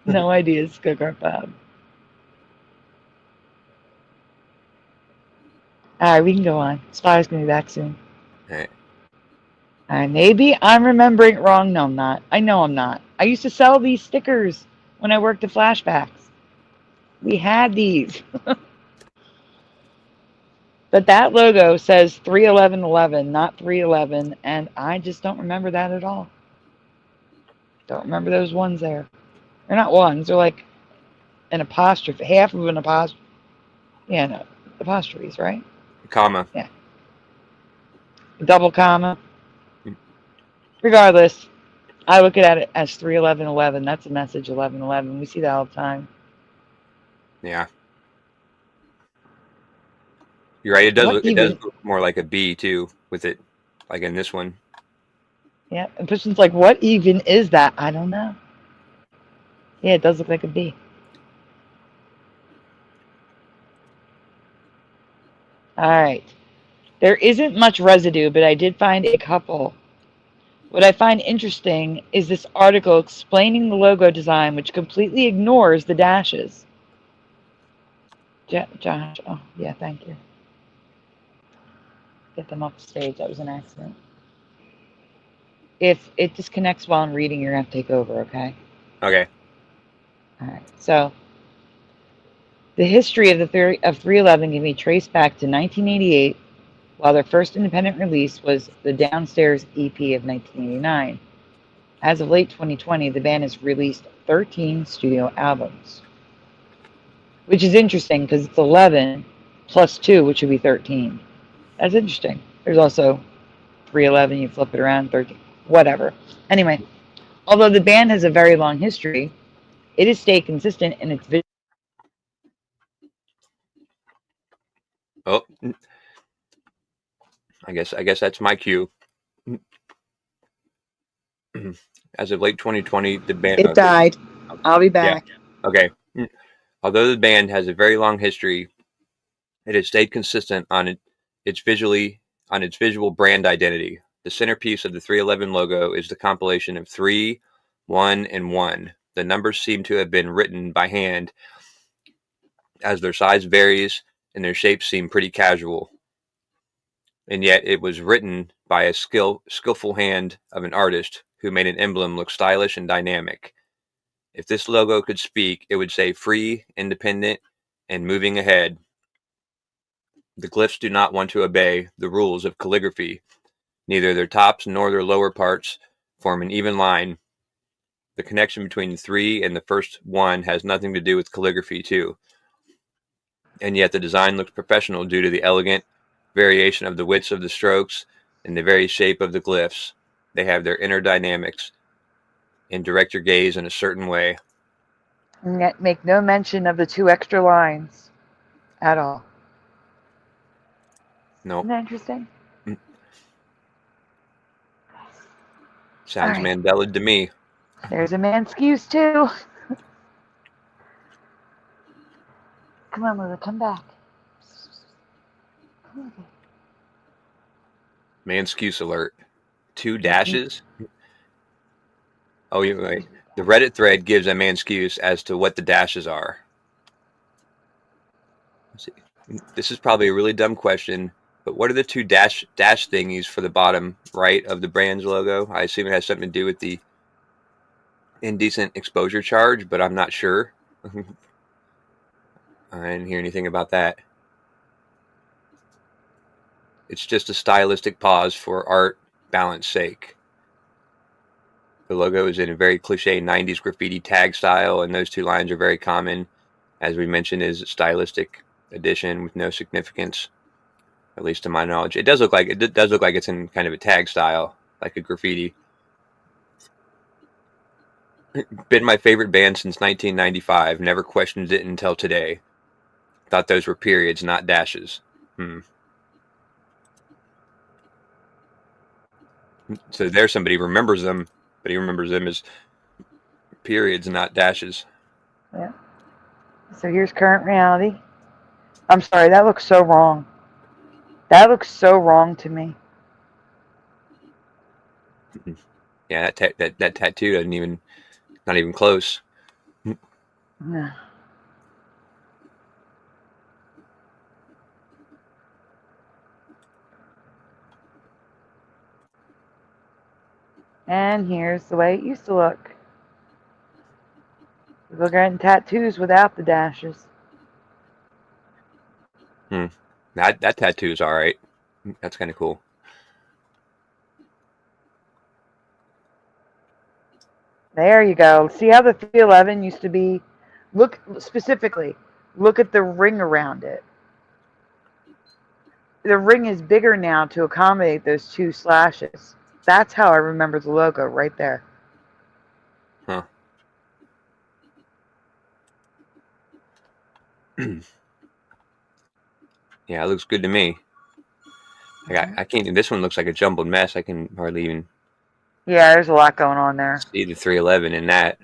No ideas, Go-Kart Bob. Alright, we can go on. Spy's gonna be back soon. Alright. Alright, maybe I'm remembering it wrong. No, I'm not. I know I'm not. I used to sell these stickers when I worked at Flashbacks. We had these. But that logo says 31111, not 311, and I just don't remember that at all. Don't remember those ones there. They're not ones, they're like an apostrophe, half of an apostrophe. Yeah, no, apostrophes, right? Comma. Yeah. Double comma. Regardless, I look at it as 31111. That's a message 1111. We see that all the time. Yeah. You're right. It does look more like a B too, with it, like in this one. Yeah, and person's like, what even is that? I don't know. Yeah, it does look like a B. All right. There isn't much residue, but I did find a couple. What I find interesting is this article explaining the logo design, which completely ignores the dashes. Josh, oh, yeah, thank you. Get them off the stage. That was an accident. If it disconnects while I'm reading, you're going to have to take over, okay? Okay. All right. So, the history of 311 can be traced back to 1988, while their first independent release was the Downstairs EP of 1989. As of late 2020, the band has released 13 studio albums, which is interesting because it's 11 plus 2, which would be 13. That's interesting. There's also 311, you flip it around, 13, whatever. Anyway, although the band has a very long history, it has stayed consistent in its vision. Oh, I guess that's my cue. As of late 2020, the band... It died. I'll be back. Yeah. Okay. Although the band has a very long history, it has stayed consistent on its visual brand identity. The centerpiece of the 311 logo is the compilation of 3, 1, and 1. The numbers seem to have been written by hand, as their size varies and their shapes seem pretty casual. And yet it was written by a skillful hand of an artist who made an emblem look stylish and dynamic. If this logo could speak, it would say free, independent, and moving ahead. The glyphs do not want to obey the rules of calligraphy. Neither their tops nor their lower parts form an even line. The connection between the 3 and the first 1 has nothing to do with calligraphy too. And yet the design looks professional due to the elegant variation of the widths of the strokes and the very shape of the glyphs. They have their inner dynamics and direct your gaze in a certain way. And yet make no mention of the 2 extra lines at all. No. Isn't that interesting? Sounds All right. Mandela to me. There's a Manscuse too. Come on, Lila, come back. Come on. Manscuse alert. 2 dashes? Oh, wait. The Reddit thread gives a Manscuse as to what the dashes are. Let's see. This is probably a really dumb question, but what are the 2 dash thingies for the bottom right of the brand's logo? I assume it has something to do with the indecent exposure charge, but I'm not sure. I didn't hear anything about that. It's just a stylistic pause for art balance sake. The logo is in a very cliche 90s graffiti tag style, and those 2 lines are very common. As we mentioned, is a stylistic addition with no significance, at least to my knowledge. It does look like it's in kind of a tag style, like a graffiti. Been my favorite band since 1995. Never questioned it until today. Thought those were periods, not dashes. So there's somebody who remembers them, but he remembers them as periods, not dashes. Yeah. So here's current reality. I'm sorry, that looks so wrong. That looks so wrong to me. Yeah, that tattoo doesn't even, not even close. Yeah. And here's the way it used to look. People getting tattoos without the dashes. That tattoo's all right. That's kind of cool. There you go. See how the 311 used to be? Look specifically. Look at the ring around it. The ring is bigger now to accommodate those 2 slashes. That's how I remember the logo right there. Huh. Yeah, it looks good to me. I can't. This one looks like a jumbled mess. I can hardly even. Yeah, there's a lot going on there. See the 311 in that.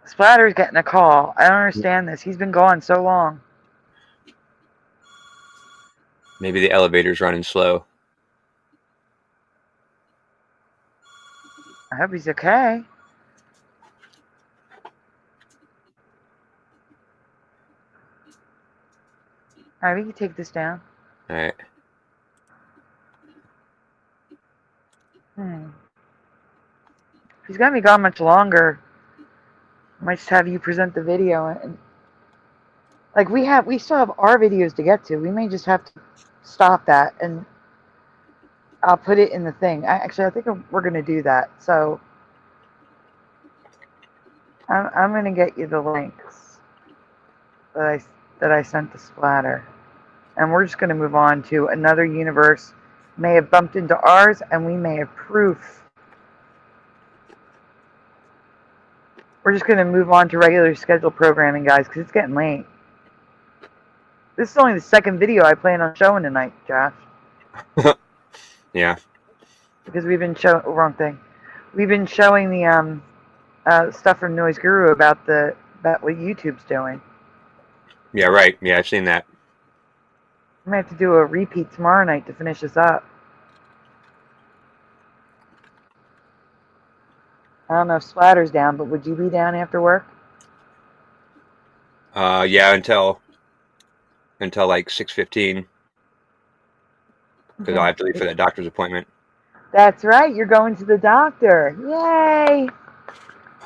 Splatter's getting a call. I don't understand this. He's been gone so long. Maybe the elevator's running slow. I hope he's okay. All right, we can take this down. All right. If he's gonna be gone much longer, I might just have you present the video. And like we still have our videos to get to. We may just have to stop that, and I'll put it in the thing. I think we're gonna do that. So I'm gonna get you the links that I sent to Splatter, and we're just gonna move on to another universe. May have bumped into ours, and we may have proof. We're just going to move on to regular scheduled programming, guys, because it's getting late. This is only the second video I plan on showing tonight, Josh. Yeah. Because we've been showing wrong thing. We've been showing the stuff from Noise Guru about what YouTube's doing. Yeah, right. Yeah, I've seen that. I might have to do a repeat tomorrow night to finish this up. I don't know if Splatter's down, but would you be down after work? Yeah, until like 6:15, because I'll have to leave for that doctor's appointment. That's right. You're going to the doctor. Yay!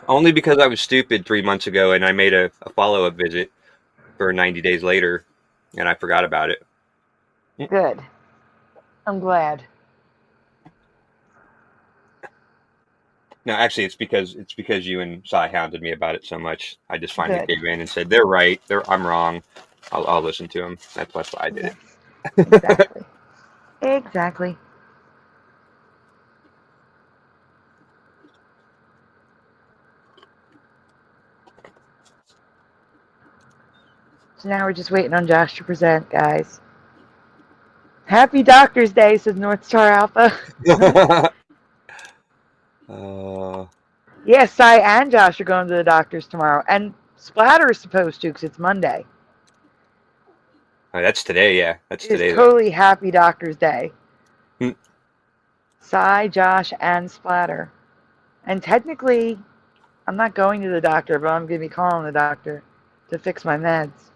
Only because I was stupid 3 months ago and I made a follow-up visit for 90 days later, and I forgot about it. Good. I'm glad. No, actually, it's because you and Sai hounded me about it so much. I just finally Good. gave in and said they're right. I'm wrong. I'll listen to them. That's why I did it. Exactly. Exactly. So now we're just waiting on Josh to present, guys. Happy Doctor's Day, says North Star Alpha. Yes, Sai and Josh are going to the doctors tomorrow. And Splatter is supposed to because it's Monday. Oh, that's today, yeah. That's today. It's totally Happy Doctor's Day. Hmm. Sai, Josh, and Splatter. And technically, I'm not going to the doctor, but I'm going to be calling the doctor to fix my meds.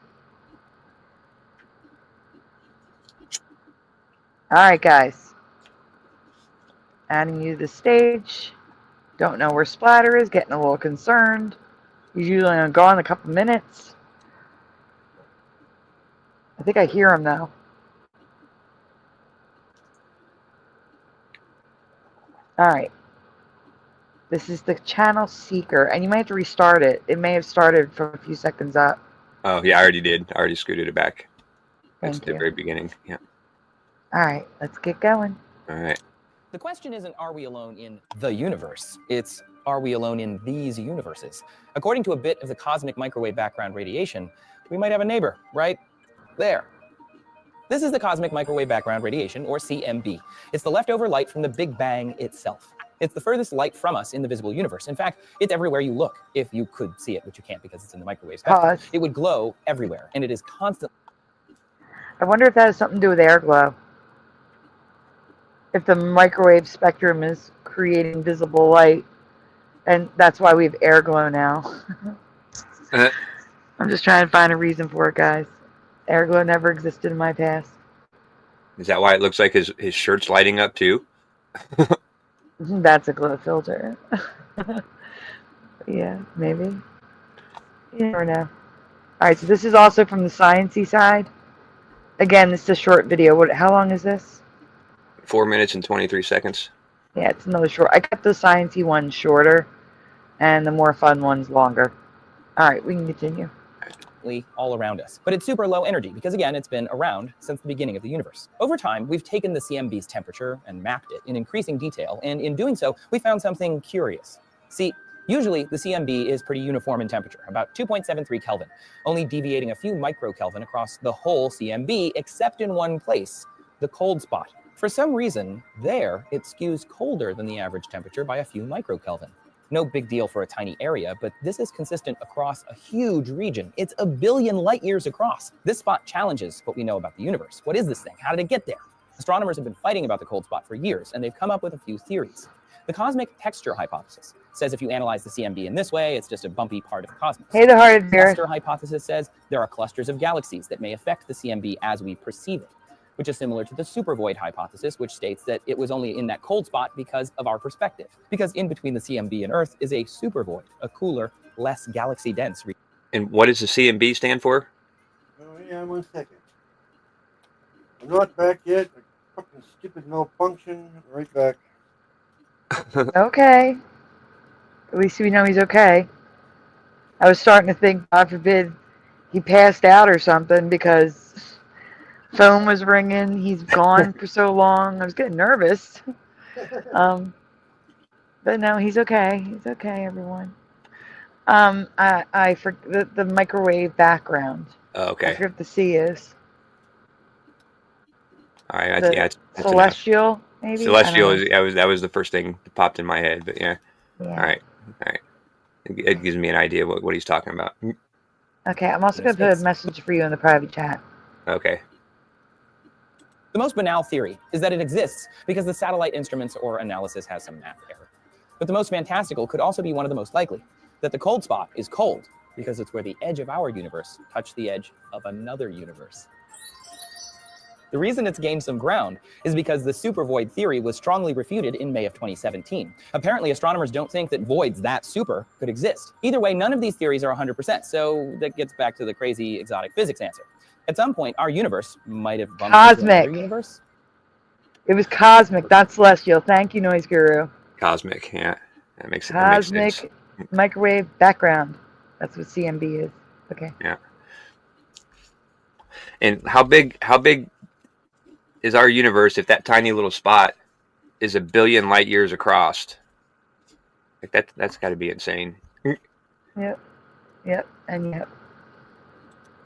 Alright, guys. Adding you to the stage. Don't know where Splatter is. Getting a little concerned. He's usually going to go in a couple minutes. I think I hear him, though. Alright. This is the channel seeker. And you might have to restart it. It may have started from a few seconds up. Oh, yeah, I already did. I already scooted it back. That's Thank the you. very beginning. Yeah. Alright, let's get going. All right. The question isn't, are we alone in the universe? It's, are we alone in these universes? According to a bit of the cosmic microwave background radiation, we might have a neighbor right there. This is the cosmic microwave background radiation, or CMB. It's the leftover light from the Big Bang itself. It's the furthest light from us in the visible universe. In fact, it's everywhere you look. If you could see it, which you can't because it's in the microwave spectrum, it would glow everywhere, and it is constantly... I wonder if that has something to do with air glow. If the microwave spectrum is creating visible light, and that's why we have air glow now. I'm just trying to find a reason for it, guys. Air glow never existed in my past. Is that why it looks like his shirt's lighting up too? That's a glow filter. Yeah, maybe. You never know. Alright, so this is also from the sciencey side. Again, this is a short video. How long is this? 4 minutes and 23 seconds. Yeah, it's another short. I kept the sciencey one shorter, and the more fun ones longer. Alright, we can continue. all around us. But it's super low energy because, again, it's been around since the beginning of the universe. Over time, we've taken the CMB's temperature and mapped it in increasing detail, and in doing so, we found something curious. See, usually the CMB is pretty uniform in temperature, about 2.73 Kelvin, only deviating a few microkelvin across the whole CMB, except in one place, the cold spot. For some reason, there, it skews colder than the average temperature by a few microkelvin. No big deal for a tiny area, but this is consistent across a huge region. It's 1 billion light years across. This spot challenges what we know about the universe. What is this thing? How did it get there? Astronomers have been fighting about the cold spot for years, and they've come up with a few theories. The cosmic texture hypothesis says if you analyze the CMB in this way, it's just a bumpy part of the cosmos. Hey, the hearted bear. The cluster hypothesis says there are clusters of galaxies that may affect the CMB as we perceive it, which is similar to the supervoid hypothesis, which states that it was only in that cold spot because of our perspective. Because in between the CMB and Earth is a supervoid, a cooler, less galaxy-dense region. And what does the CMB stand for? Oh, yeah, 1 second. I'm not back yet. Fucking stupid malfunction. Right back. Okay. At least we know he's okay. I was starting to think, God forbid, he passed out or something because phone was ringing. He's gone for so long. I was getting nervous. But no, he's okay. He's okay, everyone. I forgot the microwave background. Oh, okay. I forget what the C is. All right. The yeah, that's celestial. maybe. Celestial that was the first thing that popped in my head, but yeah. Yeah. All right. It gives me an idea what he's talking about. Okay, I'm also going to put a message for you in the private chat. Okay. The most banal theory is that it exists because the satellite instruments or analysis has some math error. But the most fantastical could also be one of the most likely, that the cold spot is cold because it's where the edge of our universe touched the edge of another universe. The reason it's gained some ground is because the supervoid theory was strongly refuted in May of 2017. Apparently, astronomers don't think that voids that super could exist. Either way, none of these theories are 100%, so that gets back to the crazy exotic physics answer. At some point, our universe might have bumped into another universe. It was cosmic, not celestial. Thank you, Noise Guru. Cosmic, yeah. That makes sense. Cosmic microwave background. That's what CMB is. Okay. Yeah. And how big is our universe if that tiny little spot is 1 billion light years across? Like that's got to be insane. Yep. And yep.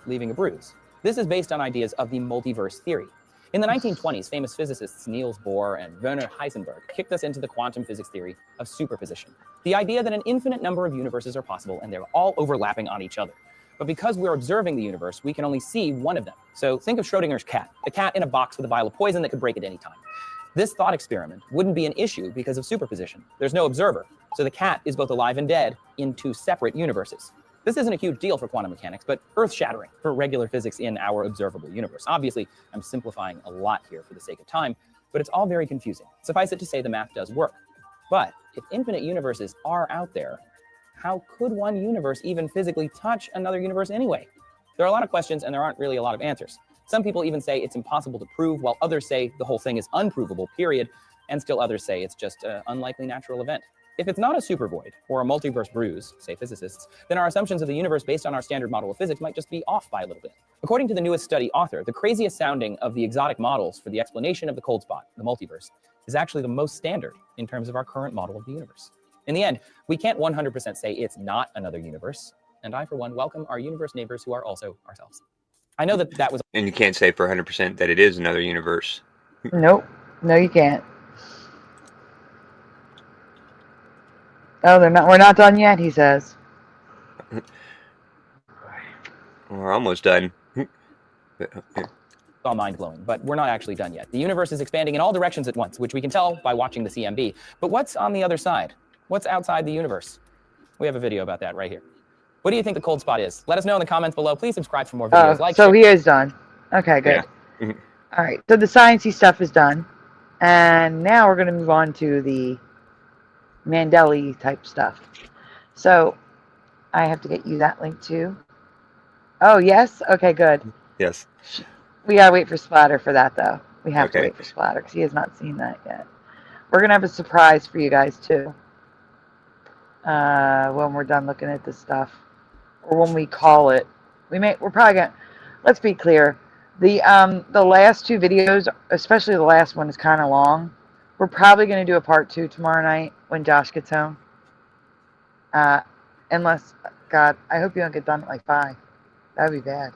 Leaving a bruise. This is based on ideas of the multiverse theory. In the 1920s, famous physicists Niels Bohr and Werner Heisenberg kicked us into the quantum physics theory of superposition, the idea that an infinite number of universes are possible and they're all overlapping on each other. But because we're observing the universe, we can only see one of them. So think of Schrodinger's cat, a cat in a box with a vial of poison that could break at any time. This thought experiment wouldn't be an issue because of superposition. There's no observer, so the cat is both alive and dead in two separate universes. This isn't a huge deal for quantum mechanics, but earth-shattering for regular physics in our observable universe. Obviously, I'm simplifying a lot here for the sake of time, but it's all very confusing. Suffice it to say the math does work. But if infinite universes are out there, how could one universe even physically touch another universe anyway? There are a lot of questions and there aren't really a lot of answers. Some people even say it's impossible to prove, while others say the whole thing is unprovable, period, and still others say it's just an unlikely natural event. If it's not a supervoid or a multiverse bruise, say physicists, then our assumptions of the universe based on our standard model of physics might just be off by a little bit. According to the newest study author, the craziest sounding of the exotic models for the explanation of the cold spot, the multiverse, is actually the most standard in terms of our current model of the universe. In the end, we can't 100% say it's not another universe, and I, for one, welcome our universe neighbors who are also ourselves. I know that was... And you can't say for 100% that it is another universe. Nope. No, you can't. Oh, we're not done yet, he says. We're almost done. It's all mind-blowing, but we're not actually done yet. The universe is expanding in all directions at once, which we can tell by watching the CMB. But what's on the other side? What's outside the universe? We have a video about that right here. What do you think the cold spot is? Let us know in the comments below. Please subscribe for more videos. So he is done. Okay, good. Yeah. All right, so the sciencey stuff is done. And now we're going to move on to the Mandela type stuff. So I have to get you that link too. Oh, yes? Okay, good. Yes. We got to wait for Splatter for that, though. We have to wait for Splatter because he has not seen that yet. We're going to have a surprise for you guys, too, when we're done looking at this stuff. Or when we call it. We're probably going to... Let's be clear. The last two videos, especially the last one, is kind of long. We're probably going to do a part 2 tomorrow night when Josh gets home. Unless, God, I hope you don't get done at like 5. That would be bad.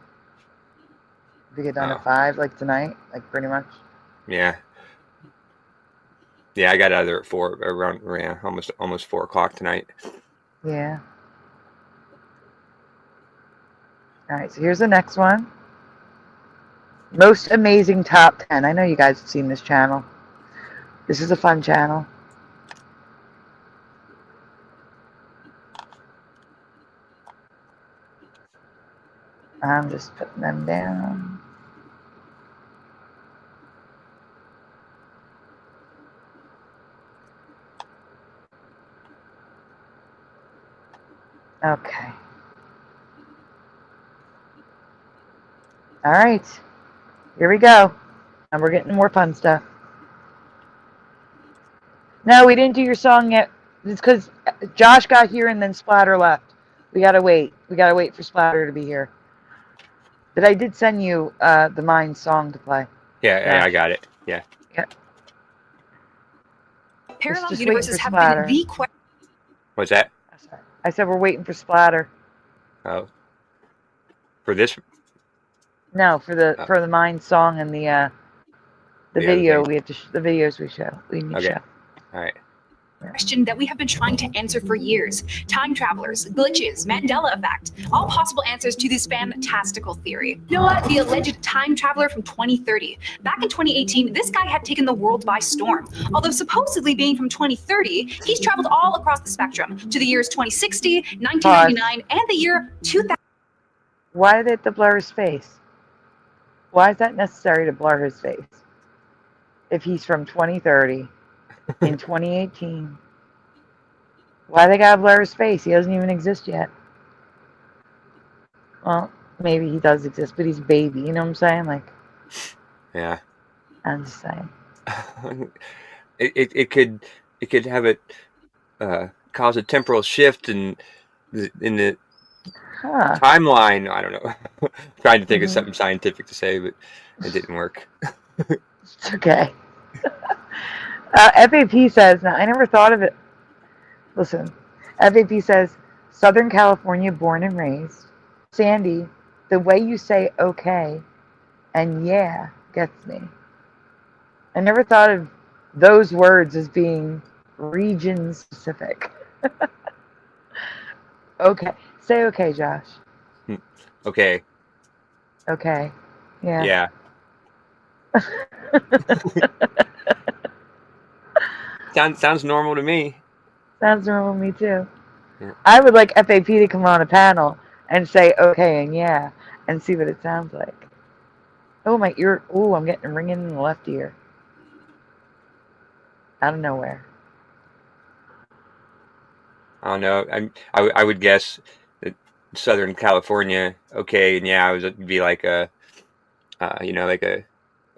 If you get done at 5, like tonight, like pretty much. Yeah. Yeah, I got out of there at 4, around almost 4 o'clock tonight. Yeah. All right, so here's the next one. Most amazing top 10. I know you guys have seen this channel. This is a fun channel. I'm just putting them down. Okay. All right. Here we go. And we're getting more fun stuff. No, we didn't do your song yet. It's because Josh got here and then Splatter left. We gotta wait. We gotta wait for Splatter to be here. But I did send you the Mind song to play. Yeah, I got it. Yeah. Parallel just universes waiting for have Splatter. been the question. What's that? I said we're waiting for Splatter. Oh. For this? No, for the Mind song and the The the other video thing? we have to. The videos we show. We need to Okay. show. All right. Question that we have been trying to answer for years. Time travelers, glitches, Mandela effect, all possible answers to this fantastical theory. Noah, the alleged time traveler from 2030. Back in 2018, this guy had taken the world by storm. Although supposedly being from 2030, he's traveled all across the spectrum to the years 2060, 1999, and the year 2000. Why did they have to blur his face? Why is that necessary to blur his face? If he's from 2030 in 2018, why they gotta blur his face? He doesn't even exist yet. Well, maybe he does exist, but he's a baby. You know what I'm saying? Like, Yeah. I'm just saying. it could have it cause a temporal shift in the timeline. I don't know. Trying to think of something scientific to say, but it didn't work. It's okay. FAP says, now I never thought of it. Listen, FAP says, Southern California born and raised. Sandy, the way you say okay and yeah gets me. I never thought of those words as being region specific. Okay. Say okay, Josh. Okay. Okay. Yeah. Yeah. Sounds normal to me. Sounds normal to me too. Yeah. I would like FAP to come on a panel and say okay and yeah and see what it sounds like. Oh, my ear. Oh, I'm getting ringing in the left ear. Out of nowhere. I don't know. I would guess that Southern California, okay, and yeah, would be like a, like a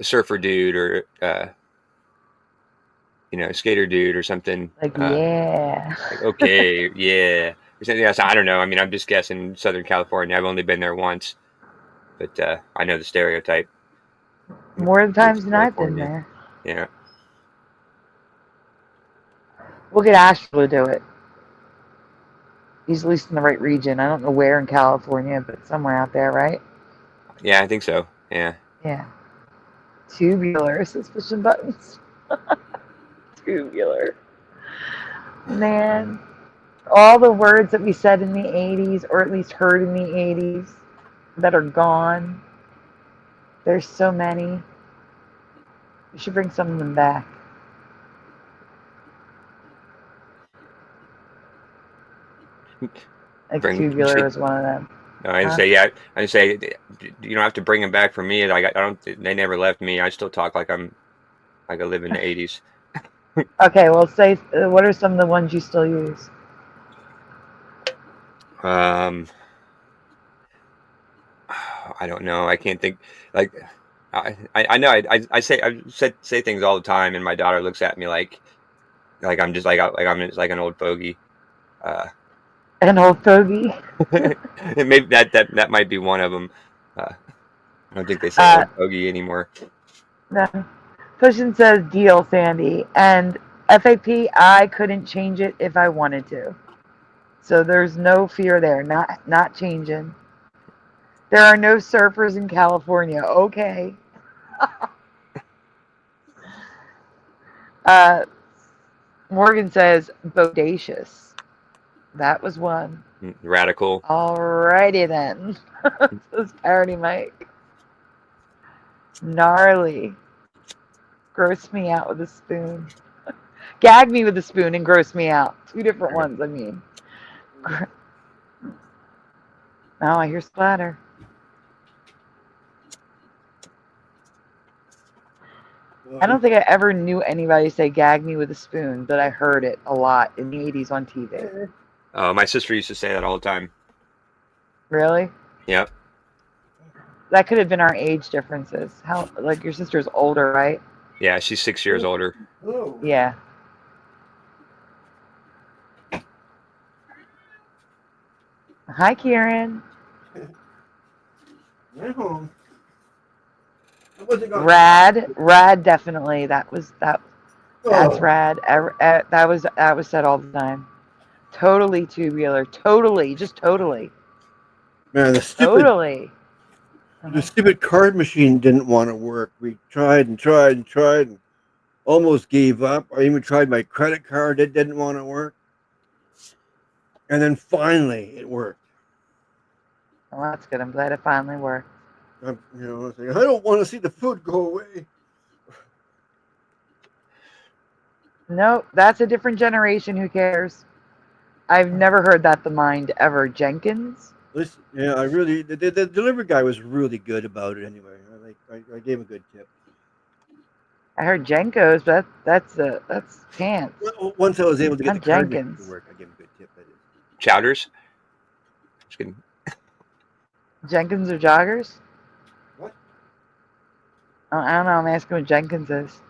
surfer dude or a skater dude or something. Like yeah. Like, okay, yeah. Or something else. I don't know. I mean, I'm just guessing Southern California. I've only been there once, but I know the stereotype. More times than I've been there. Yeah. We'll get Astro to do it. He's at least in the right region. I don't know where in California, but somewhere out there, right? Yeah, I think so. Yeah. Yeah. Tubular suspicion buttons. Tubular. Man. All the words that we said in the 80s, or at least heard in the 80s, that are gone. There's so many. We should bring some of them back. Like tubular is one of them. No, I just say yeah. I just say you don't have to bring them back for me. Like I don't. They never left me. I still talk like I live in the 80s. Okay, well, say what are some of the ones you still use? I don't know. I can't think. Like I know. I say things all the time, and my daughter looks at me like I'm just like I'm just like an old fogey. An old fogey. Maybe that might be one of them. I don't think they say old fogey anymore. No. Pushin says deal, Sandy, and FAP. I couldn't change it if I wanted to, so there's no fear there. Not changing. There are no surfers in California. Okay. Morgan says bodacious. That was one. Radical. Alrighty then. This is Parody Mike. Gnarly. Gross me out with a spoon. Gag me with a spoon and gross me out. Two different ones, I mean. Oh, I hear splatter. I don't think I ever knew anybody say gag me with a spoon, but I heard it a lot in the 80s on TV. My sister used to say that all the time. Really? Yep. That could have been our age differences. How, like, your sister's older, right? Yeah, she's 6 years older. Yeah. Hi, Kieran. Rad, definitely. That's rad. That was said all the time. Totally tubular. Totally, just totally. Man, the stupid. Totally. The stupid card machine didn't want to work. We tried and tried and tried and almost gave up. I even tried my credit card. It didn't want to work. And then finally it worked. Well, that's good. I'm glad it finally worked. I was like, I don't want to see the food go away. Nope, that's a different generation. Who cares? I've never heard that the mind ever. Jenkins? Listen, yeah, I really the delivery guy was really good about it. Anyway, I gave him a good tip. I heard Jenkos, but that's pants. Once I was able to get Not the card Jenkins. to work, I gave him a good tip. That is. Chowders. Just kidding. Jenkins or joggers? What? I don't know. I'm asking what Jenkins is.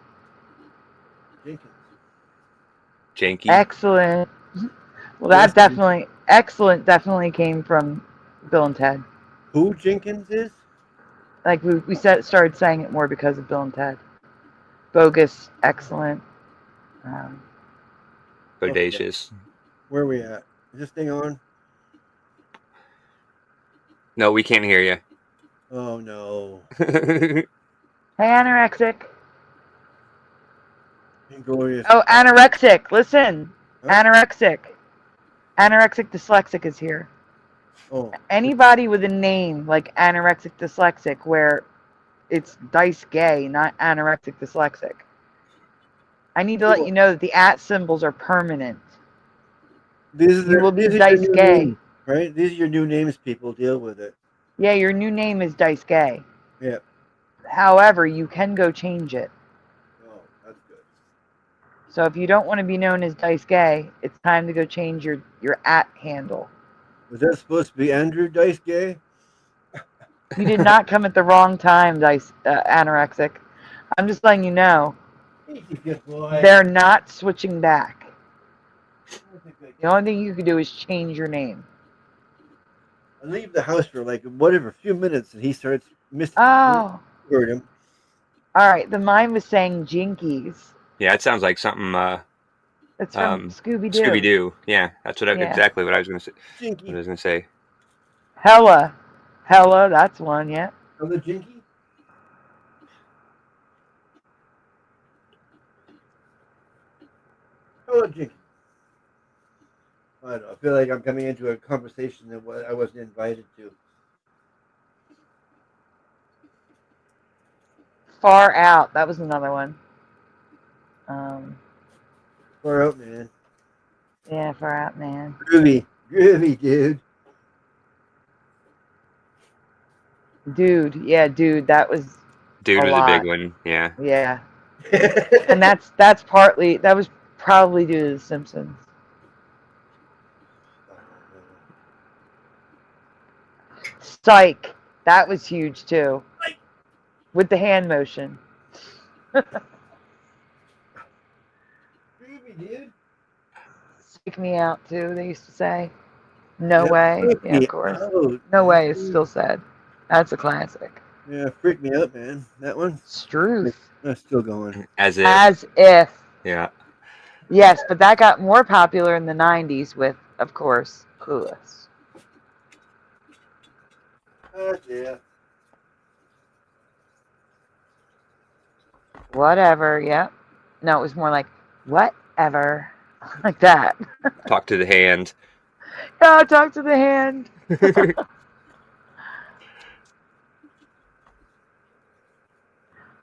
Jenkins. Janky. Excellent. Well, that definitely came from Bill and Ted. Who Jenkins is? Like we started saying it more because of Bill and Ted. Bogus, excellent. Bodacious. Where are we at? Is this thing on? No, we can't hear you. Oh no. Hey, anorexic. Inglorious. Oh, anorexic. Listen. Anorexic. Anorexic dyslexic is here. Oh. Anybody with a name like anorexic dyslexic where it's dice gay, not anorexic dyslexic. I need to let you know that the @ symbols are permanent. These You will be are dice your new gay. names, right? These are your new names, people. Deal with it. Yeah, your new name is dice gay. Yeah. However, you can go change it. Oh, that's good. So if you don't want to be known as Dice Gay, it's time to go change your @ handle. Was that supposed to be Andrew Dice Gay? You did not come at the wrong time, Dice Anorexic. I'm just letting you know. Good boy. They're not switching back. The only thing you can do is change your name. I leave the house for like whatever, a few minutes, and he starts missing. Oh. Heard him. All right, the mind was saying Jinkies. Yeah, it sounds like something. It's from Scooby-Doo. Scooby-Doo. Yeah, that's Yeah. exactly what I was going to say. Jinky. What I was going to say. Hella, that's one, yeah. Oh, the Jinky? Hello, Jinky. I don't know. I feel like I'm coming into a conversation that I wasn't invited to. Far Out, that was another one. Far Out, man. Yeah, Far Out, man. Groovy, dude. Dude, that was Dude was lot. a big one. Yeah. Yeah. And that was probably due to The Simpsons. Psych, that was huge too. With the hand motion. Dude. Psych me out too, they used to say. No Yeah, way. freak Yeah, me of course. out. No way is still said. That's a classic. Yeah, freaked me out, man. That one. Struth. That's still going. As if. As if. Yeah. Yes, but that got more popular in the 90s with, of course, Clueless. Yeah. Whatever, yep. No, it was more like, whatever. Like that. Talk to the hand. Yeah, talk to the hand.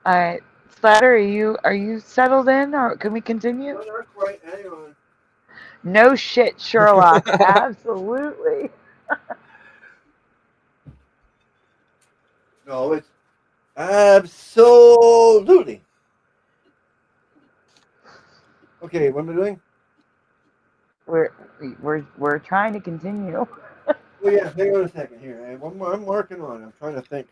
All right. Splatter, are you settled in, or can we continue? Not quite. Hang on. No shit, Sherlock. Absolutely. No, it's absolutely. Okay, what am I doing? We're trying to continue. Well, yeah, hang on a second here. One more. I'm working on it. I'm trying to think.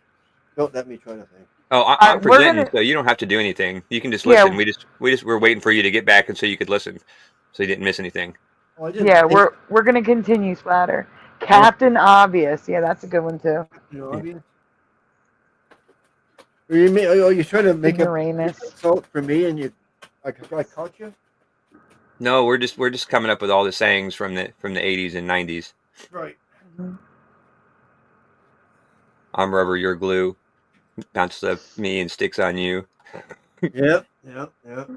Don't let me try to think. Oh, I'm presenting, so you don't have to do anything. You can just listen. We're waiting for you to get back, and so you could listen, so you didn't miss anything. Yeah, we're gonna continue, Splatter. Captain Obvious. Yeah, that's a good one too. Obvious. You're trying to make a insult for me, and I caught you. No, we're just coming up with all the sayings from the 80s and 90s. Right. Mm-hmm. I'm rubber, you're glue. Bounces off me and sticks on you. Yep. All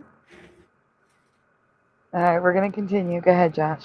right, we're gonna continue. Go ahead, Josh.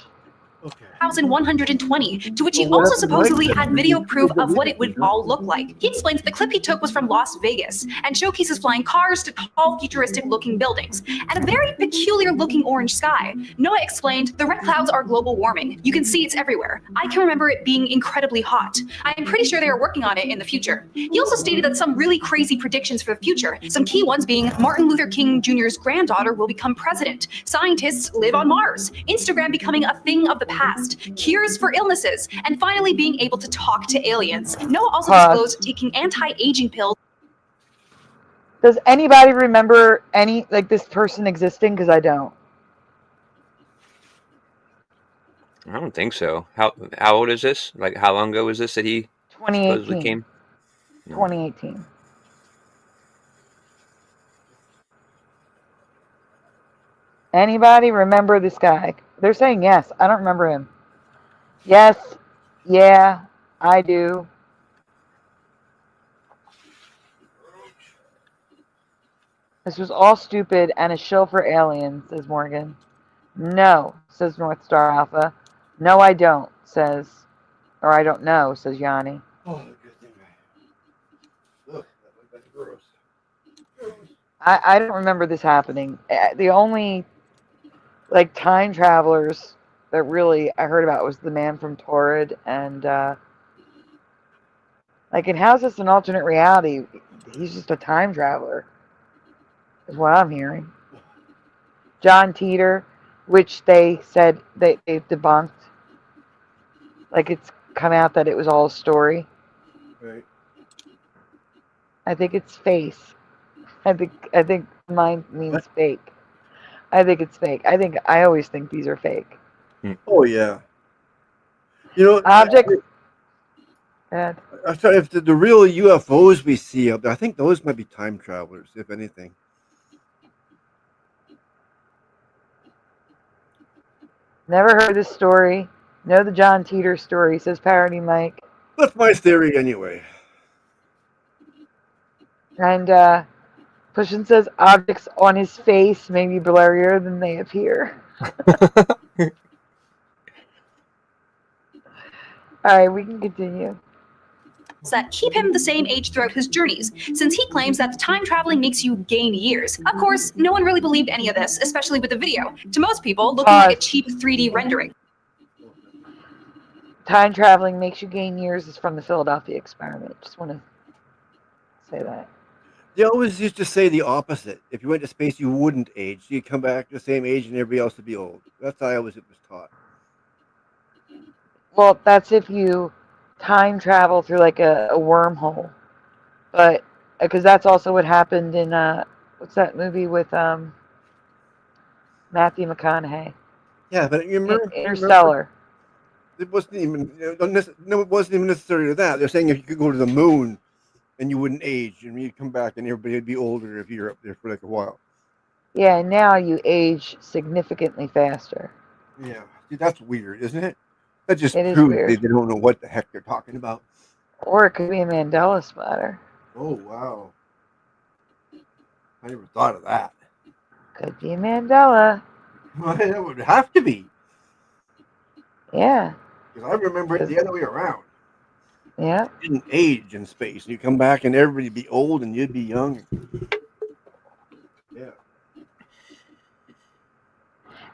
1,120, to which he Well, what also happened to Mike supposedly then? had He video was proof of with what it, it would huh? all look like. He explains the clip he took was from Las Vegas and showcases flying cars to tall, futuristic-looking buildings and a very peculiar-looking orange sky. Noah explained, the red clouds are global warming. You can see it's everywhere. I can remember it being incredibly hot. I am pretty sure they are working on it in the future. He also stated that some really crazy predictions for the future, some key ones being Martin Luther King Jr.'s granddaughter will become president, scientists live on Mars, Instagram becoming a thing of the past, cures for illnesses, and finally being able to talk to aliens. Noah also disclosed taking anti-aging pills. Does anybody remember any like this person existing? Because I don't. I don't think so. How old is this? Like, how long ago was this that he supposedly 2018. came? 2018. Anybody remember this guy? They're saying yes. I don't remember him. Yes. Yeah, I do. This was all stupid and a shill for aliens, says Morgan. No, says North Star Alpha. No, I don't, says, or I don't know, says Yanni. Oh, good thing look, that's gross. I don't remember this happening. The only like time travelers that really I heard about was the man from Torrid, and like in How's This an Alternate Reality? He's just a time traveler, is what I'm hearing. John Teeter, which they said they debunked. Like it's come out that it was all a story. Right. I think it's face. I think mine means fake. I think it's fake. I always think these are fake. Oh yeah. You know, Objects. I thought if the real UFOs we see up there, I think those might be time travelers, if anything. Never heard this story. Know the John Teeter story, says Parody Mike. That's my theory anyway. And Pushin says objects on his face may be blurrier than they appear. Alright, we can continue. That keep him the same age throughout his journeys, since he claims that time traveling makes you gain years. Of course, no one really believed any of this, especially with the video. To most people, looking like a cheap 3D rendering. Time traveling makes you gain years is from the Philadelphia experiment. Just want to say that. They always used to say the opposite. If you went to space, you wouldn't age. You'd come back the same age and everybody else would be old. That's how I always was taught. Well, that's if you time travel through like a wormhole. But, because that's also what happened in, what's that movie with Matthew McConaughey? Yeah, but you remember? Interstellar. It wasn't even, no, it wasn't even necessarily that. They're saying if you could go to the moon and you wouldn't age and you'd come back and everybody would be older if you're up there for like a while. Yeah, now you age significantly faster. Yeah, see, that's weird, isn't it? That just It is proves weird. they don't know what the heck they're talking about. Or it could be a Mandela splatter. Oh, wow. I never thought of that. Could be a Mandela. That would have to be. Yeah. Because I remember it the other way around. Yeah. You didn't age in space. You come back and everybody'd be old and you'd be young. Yeah.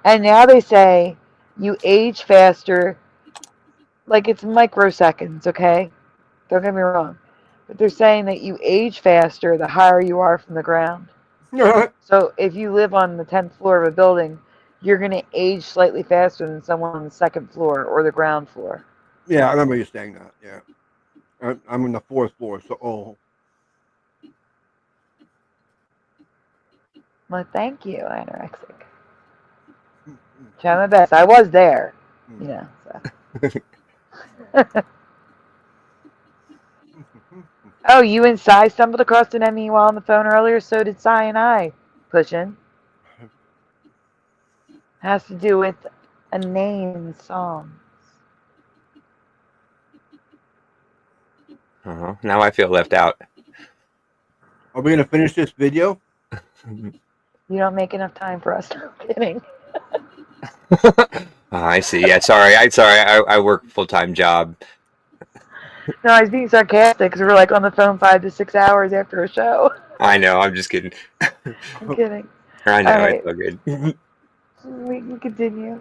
And now they say you age faster. Like it's microseconds, okay? Don't get me wrong. But they're saying that you age faster the higher you are from the ground. So if you live on the 10th floor of a building, you're going to age slightly faster than someone on the second floor or the ground floor. Yeah, I remember you saying that. Yeah. I'm on the 4th floor, so Well, thank you, anorexic. Try my best. I was there. You know, so. Oh, you and Cy stumbled across an Emmy while on the phone earlier, so did Cy and I. Pushing. Has to do with a name in songs. Now I feel left out. Are we gonna finish this video? You don't make enough time for us. No, I'm kidding. I see. Yeah, sorry. I work full-time job. No, I was being sarcastic because we're like on the phone 5 to 6 hours after a show. I know. I'm just kidding. I'm kidding. I know. All right. It's all good. We can continue.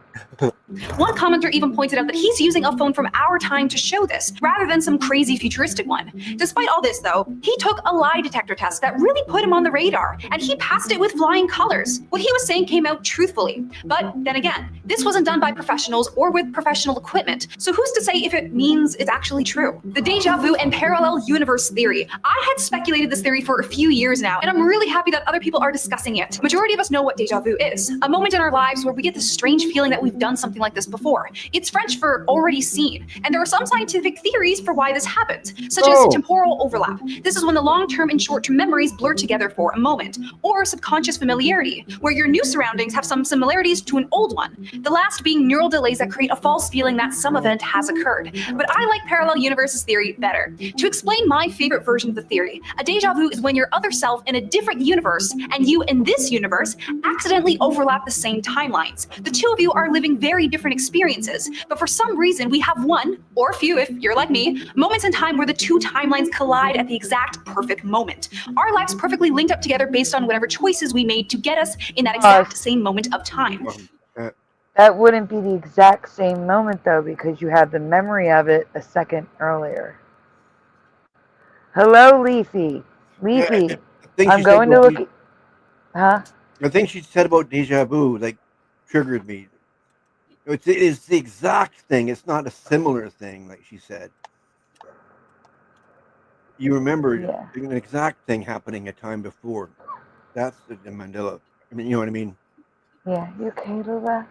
One commenter even pointed out that he's using a phone from our time to show this, rather than some crazy futuristic one. Despite all this, though, he took a lie detector test that really put him on the radar, and he passed it with flying colors. What he was saying came out truthfully. But then again, this wasn't done by professionals or with professional equipment, so who's to say if it means it's actually true? The deja vu and parallel universe theory. I had speculated this theory for a few years now, and I'm really happy that other people are discussing it. Majority of us know what deja vu is. A moment in our lives where we get this strange feeling that we've done something like this before. It's French for already seen, and there are some scientific theories for why this happens, such as temporal overlap. This is when the long-term and short-term memories blur together for a moment, or subconscious familiarity, where your new surroundings have some similarities to an old one, the last being neural delays that create a false feeling that some event has occurred. But I like parallel universes theory better. To explain my favorite version of the theory, a deja vu is when your other self in a different universe and you in this universe accidentally overlap the same timelines. The two of you are living very different experiences, but for some reason we have one, or a few if you're like me, moments in time where the two timelines collide at the exact perfect moment. Our lives perfectly linked up together based on whatever choices we made to get us in that exact same moment of time. That wouldn't be the exact same moment, though, because you have the memory of it a second earlier. Hello, Leafy. Leafy, I'm going to look. Huh? The thing she said about deja vu, like, triggered me. It's the exact thing. It's not a similar thing, like she said. You remember an exact thing happening a time before. That's the Mandela. I mean, you know what I mean? Yeah, you okay, Lula?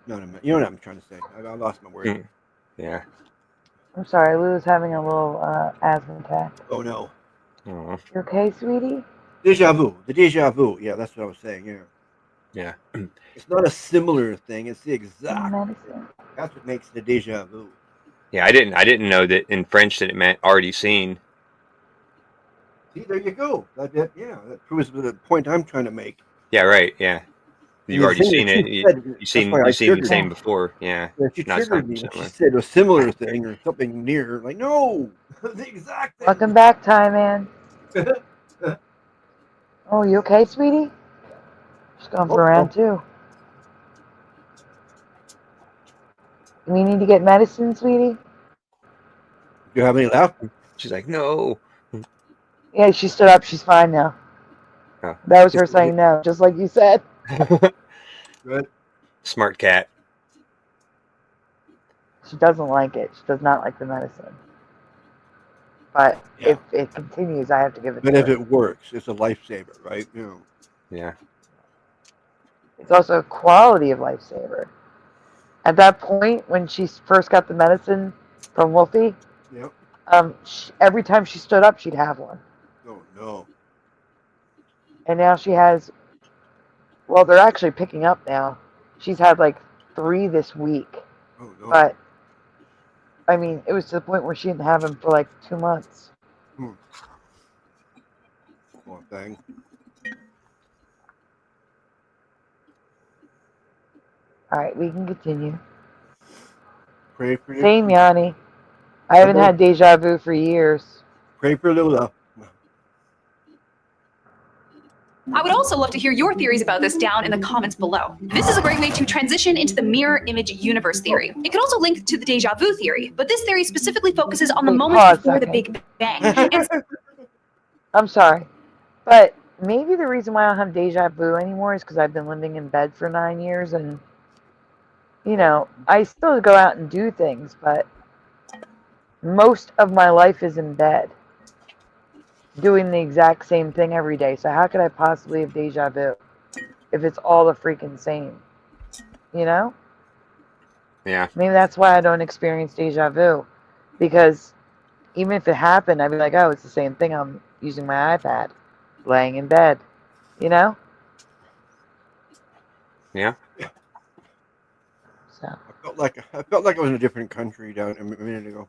No, you know what I'm trying to say. I lost my word. Yeah. I'm sorry, Lula's having a little asthma attack. Oh no. Oh. You okay, sweetie? Deja vu. The deja vu. Yeah, that's what I was saying. Yeah. Yeah. It's not a similar thing. It's the exact. Medicine. That's what makes the deja vu. Yeah, I didn't know that in French that it meant already seen. See, there you go. That proves the point I'm trying to make. Yeah, right. Yeah. You've already seen it. You've seen the same before. Yeah. She No, it's triggered not me. similar. She said a similar thing or something near. Like, no, the exact thing. Welcome back, Ty Man. Oh, you okay, sweetie? Just going for round 2. Do we need to get medicine, sweetie? Do you have any left? She's like, no. Yeah, she stood up. She's fine now. Oh. That was her saying no, just like you said. Good. Smart cat. She doesn't like it. She does not like the medicine. But if it continues, I have to give it But to if her. it works, it's a lifesaver, right? You know. Yeah. It's also a quality of lifesaver. At that point, when she first got the medicine from Wolfie, Yep. Every time she stood up, she'd have one. Oh no. And now she has, well, they're actually picking up now. She's had like 3 this week. Oh no. But, I mean, it was to the point where she didn't have them for like 2 months. One thing. Alright, we can continue. Pray for you. Same, Yanni. I haven't had deja vu for years. Pray for Lula. I would also love to hear your theories about this down in the comments below. This is a great way to transition into the mirror image universe theory. It could also link to the deja vu theory, but this theory specifically focuses on the moment before the Big Bang. I'm sorry. But maybe the reason why I don't have deja vu anymore is because I've been living in bed for 9 years and, you know, I still go out and do things, but most of my life is in bed doing the exact same thing every day. So how could I possibly have deja vu if it's all the freaking same? You know? Yeah. Maybe that's why I don't experience deja vu. Because even if it happened, I'd be like, oh, it's the same thing. I'm using my iPad, laying in bed. You know? Yeah. So. I felt like I was in a different country down a minute ago.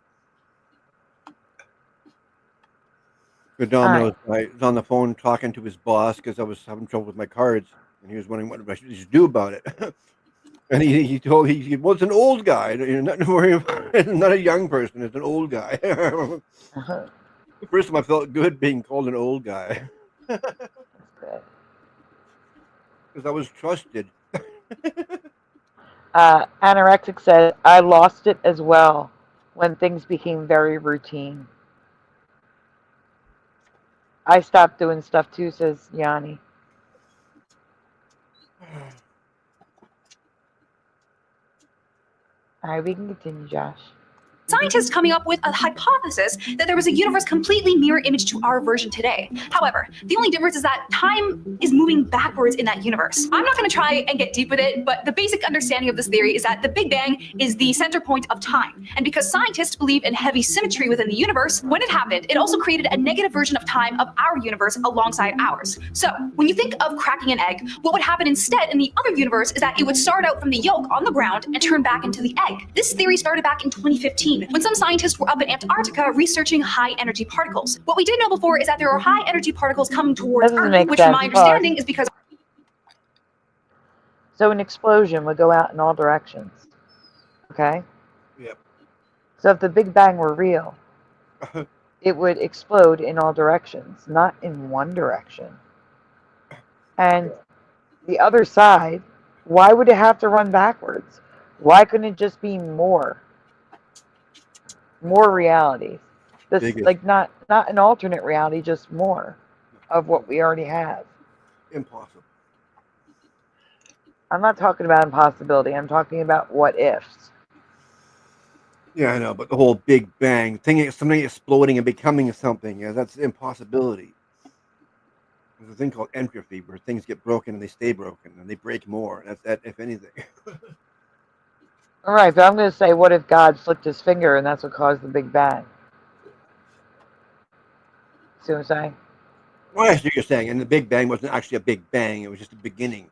The Domino's guy was on the phone talking to his boss because I was having trouble with my cards, and he was wondering what I should do about it. And he told he was an old guy. Nothing to worry about. Not a young person. It's an old guy. The first time I felt good being called an old guy because I was trusted. Anorexic said, I lost it as well when things became very routine. I stopped doing stuff too, says Yanni. All right, we can continue, Josh. Scientists coming up with a hypothesis that there was a universe completely mirror image to our version today. However, the only difference is that time is moving backwards in that universe. I'm not going to try and get deep with it, but the basic understanding of this theory is that the Big Bang is the center point of time. And because scientists believe in heavy symmetry within the universe, when it happened, it also created a negative version of time of our universe alongside ours. So when you think of cracking an egg, what would happen instead in the other universe is that it would start out from the yolk on the ground and turn back into the egg. This theory started back in 2015. When some scientists were up in Antarctica researching high energy particles. What we didn't know before is that there are high energy particles coming towards Earth, which from my understanding is because... So an explosion would go out in all directions. Okay? Yep. So if the Big Bang were real, it would explode in all directions, not in one direction. And the other side, why would it have to run backwards? Why couldn't it just be more realities? This, like not an alternate reality, just more of what we already have. Impossible. I'm not talking about impossibility. I'm talking about what ifs. Yeah, I know, but the whole Big Bang thing, something exploding and becoming something, that's impossibility. There's a thing called entropy where things get broken and they stay broken and they break more. That's that, if anything. All right, but I'm going to say, what if God flicked his finger and that's what caused the Big Bang? See what I'm saying? Well, I see what you're saying, and the Big Bang wasn't actually a Big Bang; it was just a beginning.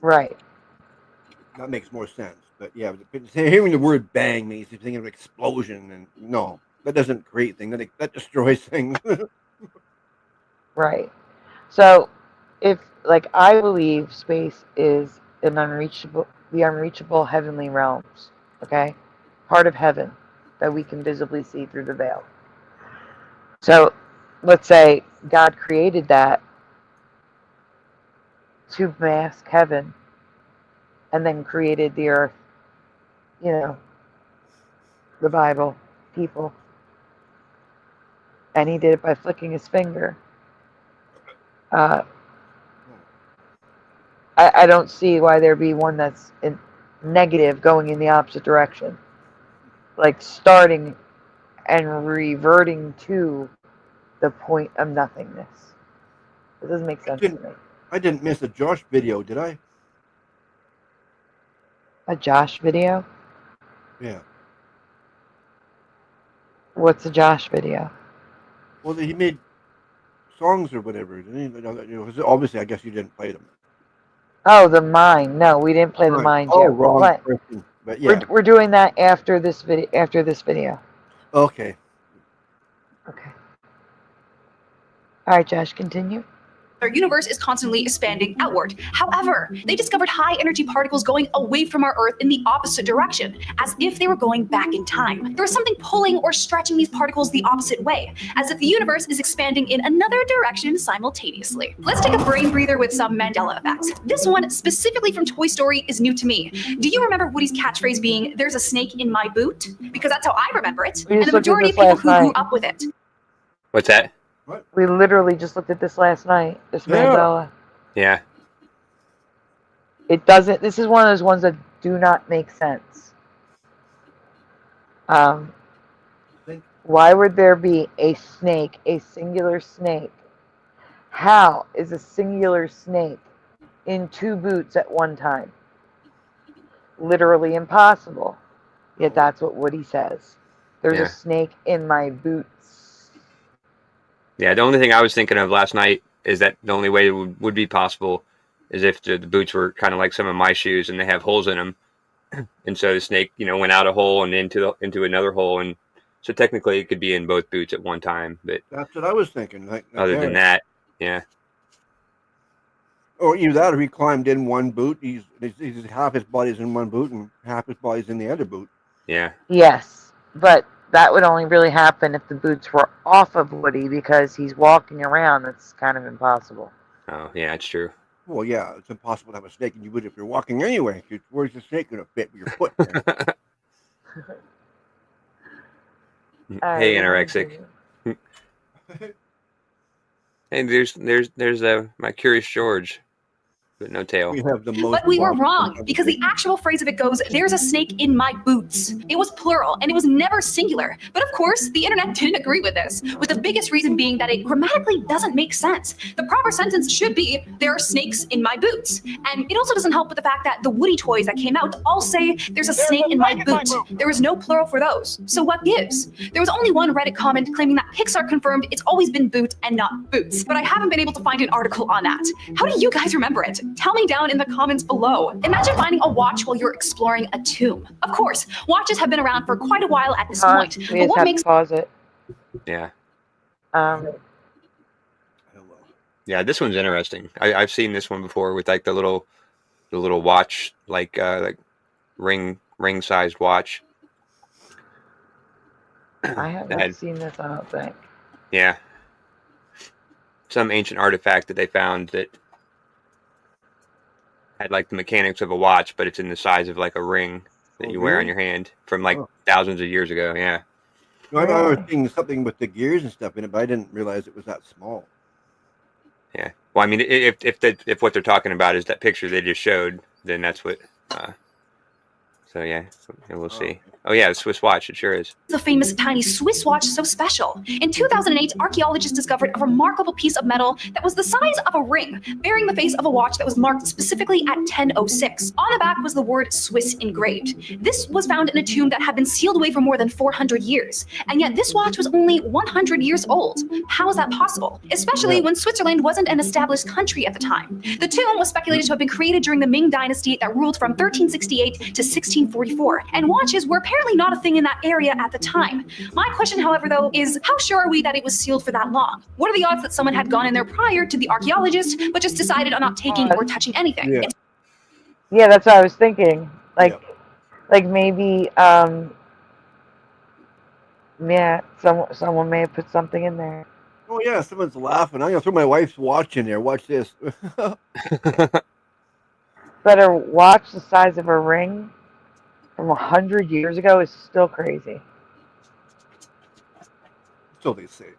Right. That makes more sense. But yeah, hearing the word "bang" means you're thinking of explosion, and no, that doesn't create things. That destroys things. Right. So, if like I believe space is an the unreachable heavenly realms. Okay, part of heaven that we can visibly see through the veil. So, let's say God created that to mask heaven and then created the earth, the Bible, people. And he did it by flicking his finger. I don't see why there'd be one that's in negative going in the opposite direction. Like starting and reverting to the point of nothingness. It doesn't make sense to me. I didn't miss a Josh video, did I? A Josh video? Yeah. What's a Josh video? Well, he made songs or whatever. Obviously, I guess you didn't play them. Oh, the Mind. No, we didn't play the Mind yet. Wrong person. But yeah. We're doing that after this video. Okay. Okay. All right, Josh, continue. Our universe is constantly expanding outward. However, they discovered high energy particles going away from our Earth in the opposite direction, as if they were going back in time. There was something pulling or stretching these particles the opposite way, as if the universe is expanding in another direction simultaneously. Let's take a brain breather with some Mandela effects. This one, specifically from Toy Story, is new to me. Do you remember Woody's catchphrase being, "There's a snake in my boot"? Because that's how I remember it, and the majority of people who grew up with it. What's that? What? We literally just looked at this last night. This Mandela. Yeah. It doesn't. This is one of those ones that do not make sense. Why would there be a snake, a singular snake? How is a singular snake in two boots at one time? Literally impossible. Yet that's what Woody says. There's a snake in my boots. Yeah, the only thing I was thinking of last night is that the only way it would be possible is if the boots were kind of like some of my shoes and they have holes in them. And so the snake, went out a hole and into another hole. And So technically, it could be in both boots at one time, but That's what I was thinking. Like other than that, yeah. Or either that, or he climbed in one boot. He's half his body's in one boot and half his body's in the other boot. Yeah. Yes, but that would only really happen if the boots were off of Woody, because he's walking around. That's kind of impossible. Oh, yeah, it's true. Well, yeah, it's impossible to have a snake in your boot if you're walking anyway. Where's the snake going to fit with your foot? Hey, anorexic. Hey, there's my Curious George, but no tail. We have the most. But we were wrong, because the actual phrase of it goes, "There's a snake in my boots." It was plural, and it was never singular. But of course, the internet didn't agree with this, with the biggest reason being that it grammatically doesn't make sense. The proper sentence should be, "There are snakes in my boots." And it also doesn't help with the fact that the Woody toys that came out all say, "There's a snake in my boot." There is no plural for those. So what gives? There was only one Reddit comment claiming that Pixar confirmed it's always been boot and not boots. But I haven't been able to find an article on that. How do you guys remember it? Tell me down in the comments below. Imagine finding a watch while you're exploring a tomb. Of course, watches have been around for quite a while at this point. We But just what have makes to pause it. Yeah. Yeah, this one's interesting. I've seen this one before with like the little watch, like ring-sized watch. I haven't seen this, I don't think. Yeah. Some ancient artifact that they found that had like the mechanics of a watch, but it's in the size of like a ring that you wear on your hand from like thousands of years ago. Yeah. No, I was thinking something with the gears and stuff in it, but I didn't realize it was that small. Yeah. Well, I mean, if what they're talking about is that picture they just showed, then that's what. So yeah, we'll see. Oh yeah, the Swiss watch. It sure is. the famous tiny Swiss watch so special? In 2008, archaeologists discovered a remarkable piece of metal that was the size of a ring, bearing the face of a watch that was marked specifically at 10:06. On the back was the word Swiss engraved. This was found in a tomb that had been sealed away for more than 400 years. And yet this watch was only 100 years old. How is that possible? Especially when Switzerland wasn't an established country at the time. The tomb was speculated to have been created during the Ming Dynasty that ruled from 1368 to 1644. And watches were apparently not a thing in that area at the time. My question, however, though, is how sure are we that it was sealed for that long? What are the odds that someone had gone in there prior to the archegologist, but just decided on not taking or touching anything? Yeah. Yeah, that's what I was thinking. Like maybe, yeah, someone may have put something in there. Oh yeah, someone's laughing. I'm gonna throw my wife's watch in there. Watch this. But a watch the size of a ring from 100 years ago is still crazy. So they say.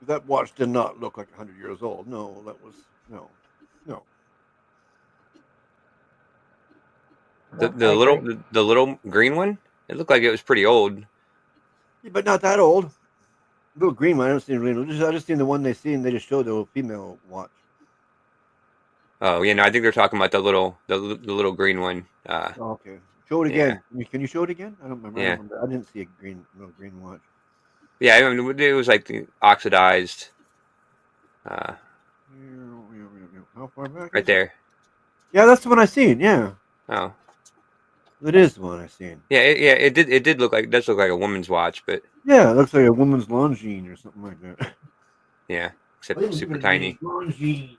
That watch did not look like 100 years old. No, that was no. The little green one. It looked like it was pretty old. Yeah, but not that old. Little green one. I don't see I just seen the one they just showed the female watch. Oh yeah, no, I think they're talking about the little green one. Okay, show it again. Yeah. Can you show it again? I don't remember. Yeah. I didn't see a little green watch. Yeah, I mean, it was like the oxidized. How far back? Right there. Yeah, that's the one I seen. Yeah. Oh. It is the one I seen. Yeah, it did look like a woman's watch, but yeah, it looks like a woman's longine or something like that. Yeah, except it's super tiny. Longine.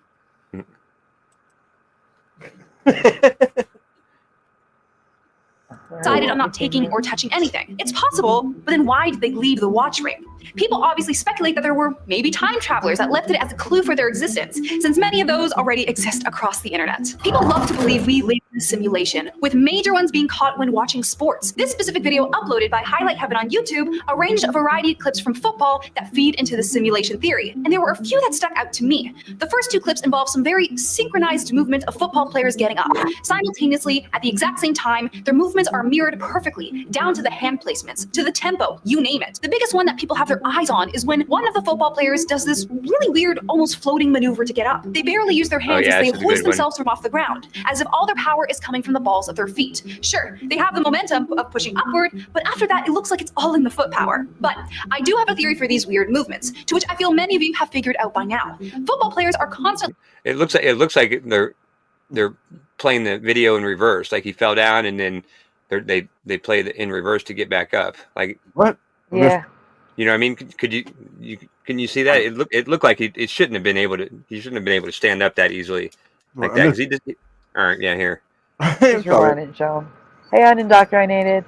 Decided on not taking or touching anything. It's possible, but then why did they leave the watch ring? People obviously speculate that there were maybe time travelers that left it as a clue for their existence, since many of those already exist across the internet. People love to believe we live in a simulation, with major ones being caught when watching sports. This specific video, uploaded by Highlight Heaven on YouTube, arranged a variety of clips from football that feed into the simulation theory, and there were a few that stuck out to me. The first two clips involve some very synchronized movement of football players getting up. Simultaneously, at the exact same time, their movements are mirrored perfectly, down to the hand placements, to the tempo, you name it. The biggest one that people have their eyes on is when one of the football players does this really weird, almost floating maneuver to get up. They barely use their hands as they hoist themselves from off the ground, as if all their power is coming from the balls of their feet. Sure, they have the momentum of pushing upward, but after that, it looks like it's all in the foot power. But I do have a theory for these weird movements, to which I feel many of you have figured out by now. Football players are constantly... It looks like they're playing the video in reverse, like he fell down and then they play in reverse to get back up. Like what? Yeah. You know what I mean? Can you see that? It looked like it shouldn't have been able to. He shouldn't have been able to stand up that easily like that. Because all right, yeah, here. Just rewind and show him. Hey, unindoctrinated.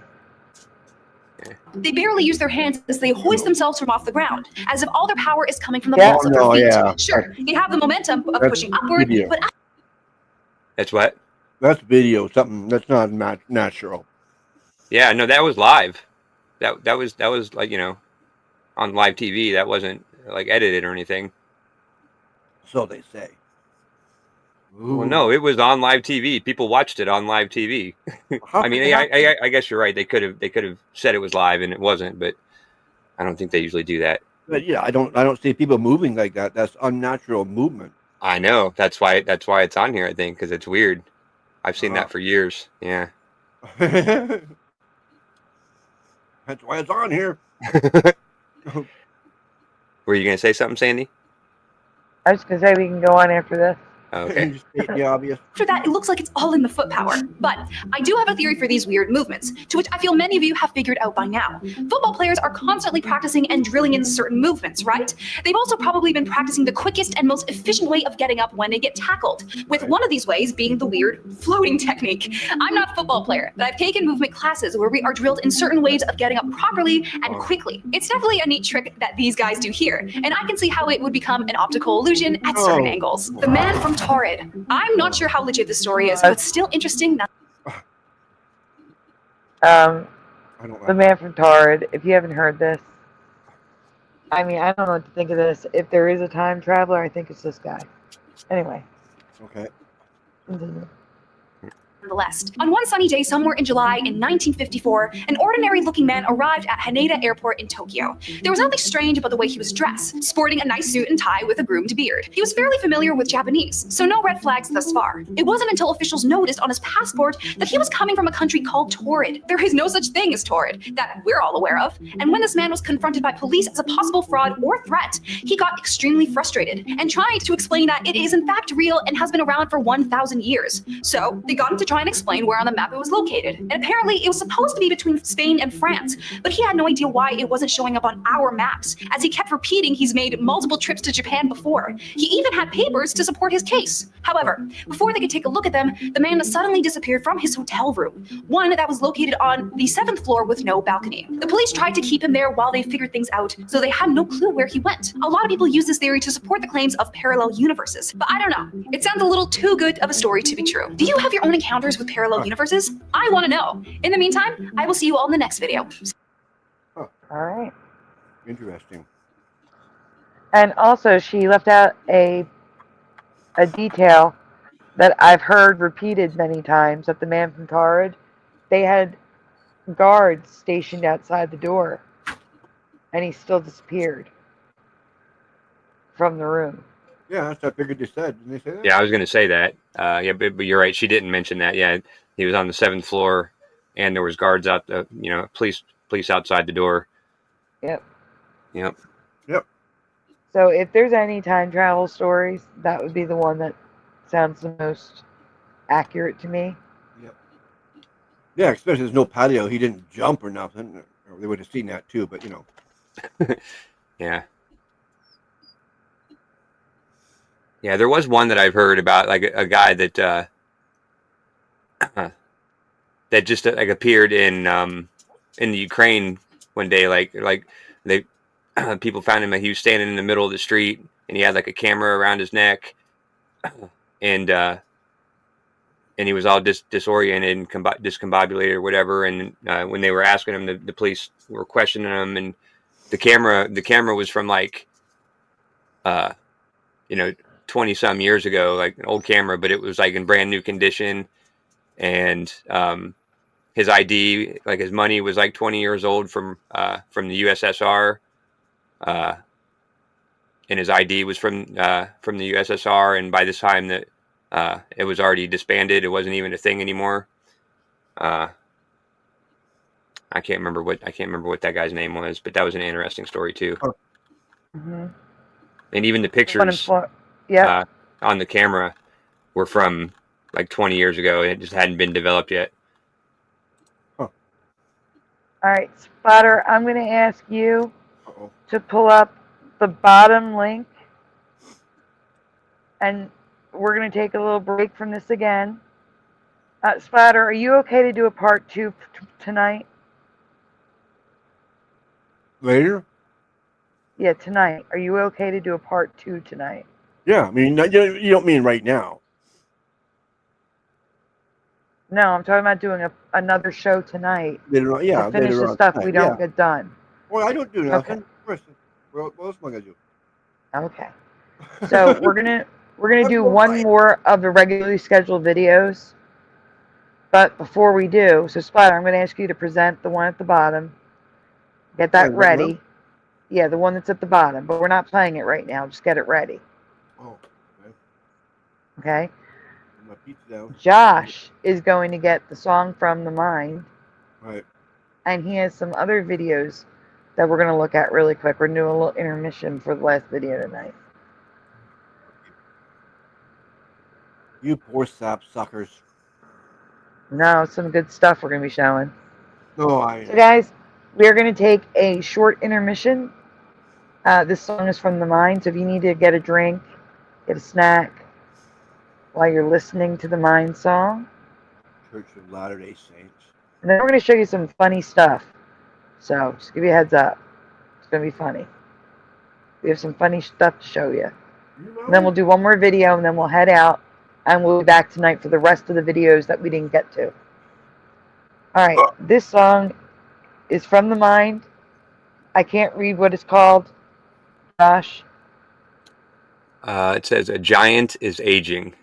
They barely use their hands as they hoist themselves from off the ground, as if all their power is coming from the Yeah. balls of their Oh, feet. yeah. Sure, they have the momentum of That's pushing upward, video. but That's what? That's video. Something that's not natural. Yeah, no, that was live. That was like, you know, on live TV. That wasn't like edited or anything. So they say. Well, no, it was on live TV. People watched it on live TV. I mean, I guess you're right. They could have said it was live and it wasn't, but I don't think they usually do that. But yeah, I don't see people moving like that. That's unnatural movement. I know. That's why it's on here. I think because it's weird. I've seen that for years. Yeah. That's why it's on here. Were you gonna say something, Sandy? I was going to say we can go on after this. Okay. The obvious. after that, it looks like it's all in the foot power. But I do have a theory for these weird movements, to which I feel many of you have figured out by now. Football players are constantly practicing and drilling in certain movements, right? They've also probably been practicing the quickest and most efficient way of getting up when they get tackled, with one of these ways being the weird floating technique. I'm not a football player, but I've taken movement classes where we are drilled in certain ways of getting up properly and quickly. It's definitely a neat trick that these guys do here, and I can see how it would become an optical illusion at certain angles. The man from Torrid. I'm not sure how legit this story is, but still interesting. The man from Torrid, if you haven't heard this, I mean, I don't know what to think of this. If there is a time traveler, I think it's this guy. Anyway. Okay. Continue. Nonetheless, on one sunny day somewhere in July in 1954, an ordinary-looking man arrived at Haneda Airport in Tokyo. There was nothing strange about the way he was dressed, sporting a nice suit and tie with a groomed beard. He was fairly familiar with Japanese, so no red flags thus far. It wasn't until officials noticed on his passport that he was coming from a country called Torrid. There is no such thing as Torrid, that we're all aware of, and when this man was confronted by police as a possible fraud or threat, he got extremely frustrated and tried to explain that it is in fact real and has been around for 1,000 years. So they got him to try and explain where on the map it was located. And apparently it was supposed to be between Spain and France, but he had no idea why it wasn't showing up on our maps, as he kept repeating he's made multiple trips to Japan before. He even had papers to support his case. However, before they could take a look at them, the man suddenly disappeared from his hotel room, one that was located on the 7th floor with no balcony. The police tried to keep him there while they figured things out, so they had no clue where he went. A lot of people use this theory to support the claims of parallel universes, but I don't know. It sounds a little too good of a story to be true. Do you have your own encounters with parallel universes? I want to know. In the meantime, I will see you all in the next video. All right. Interesting. And also, she left out a detail that I've heard repeated many times, that the man from Torrid, they had guards stationed outside the door, and he still disappeared from the room. Yeah, that's what I figured they said. Didn't they say that? Yeah, I was going to say that. Yeah, but you're right. She didn't mention that. Yeah, he was on the 7th floor, and there was guards out the, police outside the door. Yep. Yep. Yep. So if there's any time travel stories, that would be the one that sounds the most accurate to me. Yep. Yeah, especially there's no patio. He didn't jump or nothing. Or they would have seen that too, but Yeah. Yeah, there was one that I've heard about, like a guy that that just like appeared in the Ukraine one day. Like they people found him. He was standing in the middle of the street, and he had like a camera around his neck, and he was all disoriented and discombobulated or whatever. And when they were asking him, the police were questioning him, and the camera was from like 20 some years ago, like an old camera, but it was like in brand new condition. And his ID, like his money, was like 20 years old from the USSR, and his ID was from the USSR. And by this time that it was already disbanded, it wasn't even a thing anymore. I can't remember what that guy's name was, but that was an interesting story too. Mm-hmm. And even the pictures on the camera were from like 20 years ago. It just hadn't been developed yet. All right, Spotter, I'm going to ask you to pull up the bottom link. And we're going to take a little break from this again. Spotter, are you okay to do a part 2 tonight? Later? Yeah, tonight. Are you okay to do a part 2 tonight? Yeah, I mean, you don't mean right now. No, I'm talking about doing another show tonight. Later on, yeah, to finish later the on stuff tonight, we don't yeah. get done. Well, I don't do nothing. Okay. Listen, what else am I gonna do? Okay. So we're gonna do one more of the regularly scheduled videos. But before we do, so Spotter, I'm gonna ask you to present the one at the bottom. Get that ready. Yeah, the one that's at the bottom, but we're not playing it right now. Just get it ready. Oh, okay. Okay? Put my pizza down. Josh is going to get the song from the mind. Right. And he has some other videos that we're going to look at really quick. We're doing a little intermission for the last video tonight. You poor sap suckers. No, some good stuff we're going to be showing. No, So guys, we are going to take a short intermission. This song is from the mind, so if you need to get a drink, get a snack while you're listening to the mind song. Church of Latter-day Saints. And then we're going to show you some funny stuff. So just give you a heads up. It's going to be funny. We have some funny stuff to show you. And then we'll do one more video, and then we'll head out. And we'll be back tonight for the rest of the videos that we didn't get to. All right, this song is from the mind. I can't read what it's called. Josh? It says a giant is aging.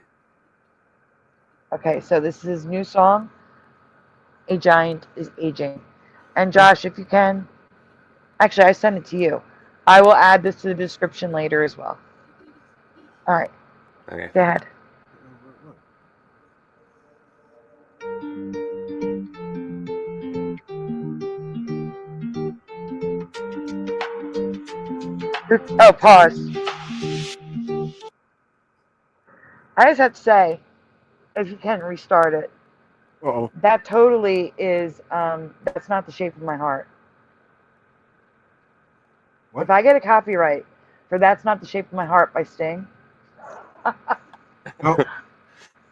Okay, so this is his new song. A giant is aging. And Josh, if you can, actually, I sent it to you. I will add this to the description later as well. All right. Okay. Go ahead. Oh, pause. I just have to say, if you can, restart it. Uh-oh. That totally is, that's not the shape of my heart. What? If I get a copyright for That's Not the Shape of My Heart by Sting, No.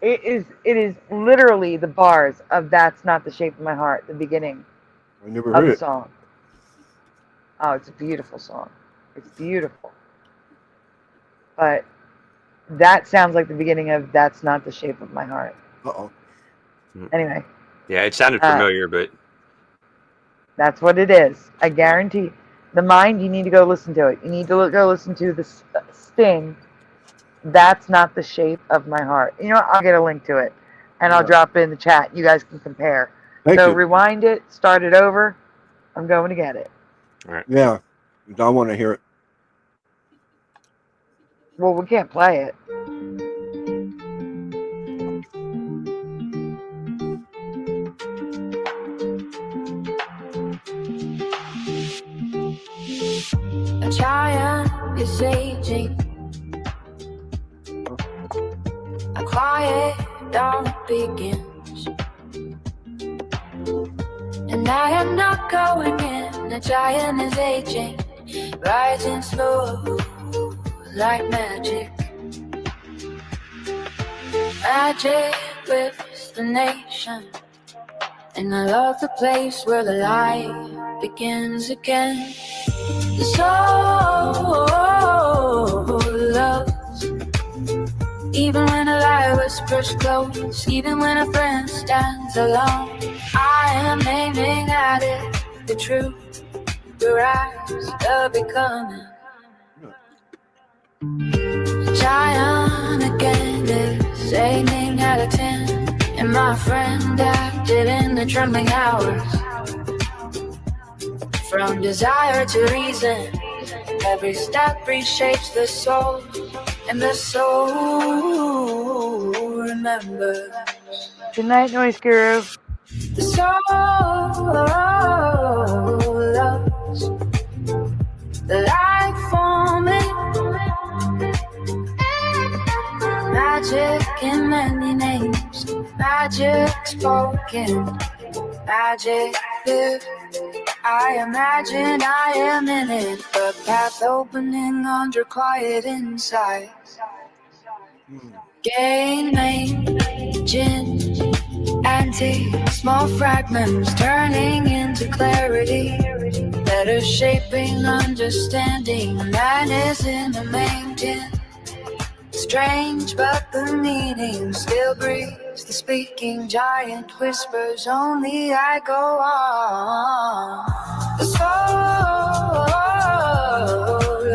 it is literally the bars of That's Not the Shape of My Heart, the beginning I never of heard the it. song. Oh, it's a beautiful song. It's beautiful. But that sounds like the beginning of That's Not the Shape of My Heart. Uh-oh. Anyway, Yeah, it sounded familiar, but that's what it is. I guarantee. The mind, you need to go listen to it. You need to go listen to the Sting. That's Not the Shape of My Heart. You know what? I'll get a link to it. And I'll drop it in the chat. You guys can compare. Thank so you. rewind it. Start it over. I'm going to get it. all right. Yeah. I want to hear it. Well, we can't play it. A giant is aging. A quiet dawn begins. And I am not going in. A giant is aging. Rising slow like magic. Magic lifts the nation. And I love the place where the light begins again. The soul loves, even when a lie whispers close, even when a friend stands alone. I am aiming at it, the truth, the rise, the becoming. Giant again is aiming at a 10, and my friend acted in the trembling hours. From desire to reason, every step reshapes the soul, and the soul remembers. Good night, Noise Guru. The soul loves the light forming, magic in many names, magic spoken, magic live. I imagine I am in it, a path opening under quiet insight. Gain, main, gin, anti, small fragments turning into clarity. Better shaping, understanding, man is in the main tin. Strange, but the meaning still breathes. The speaking giant whispers, only I go on. The soul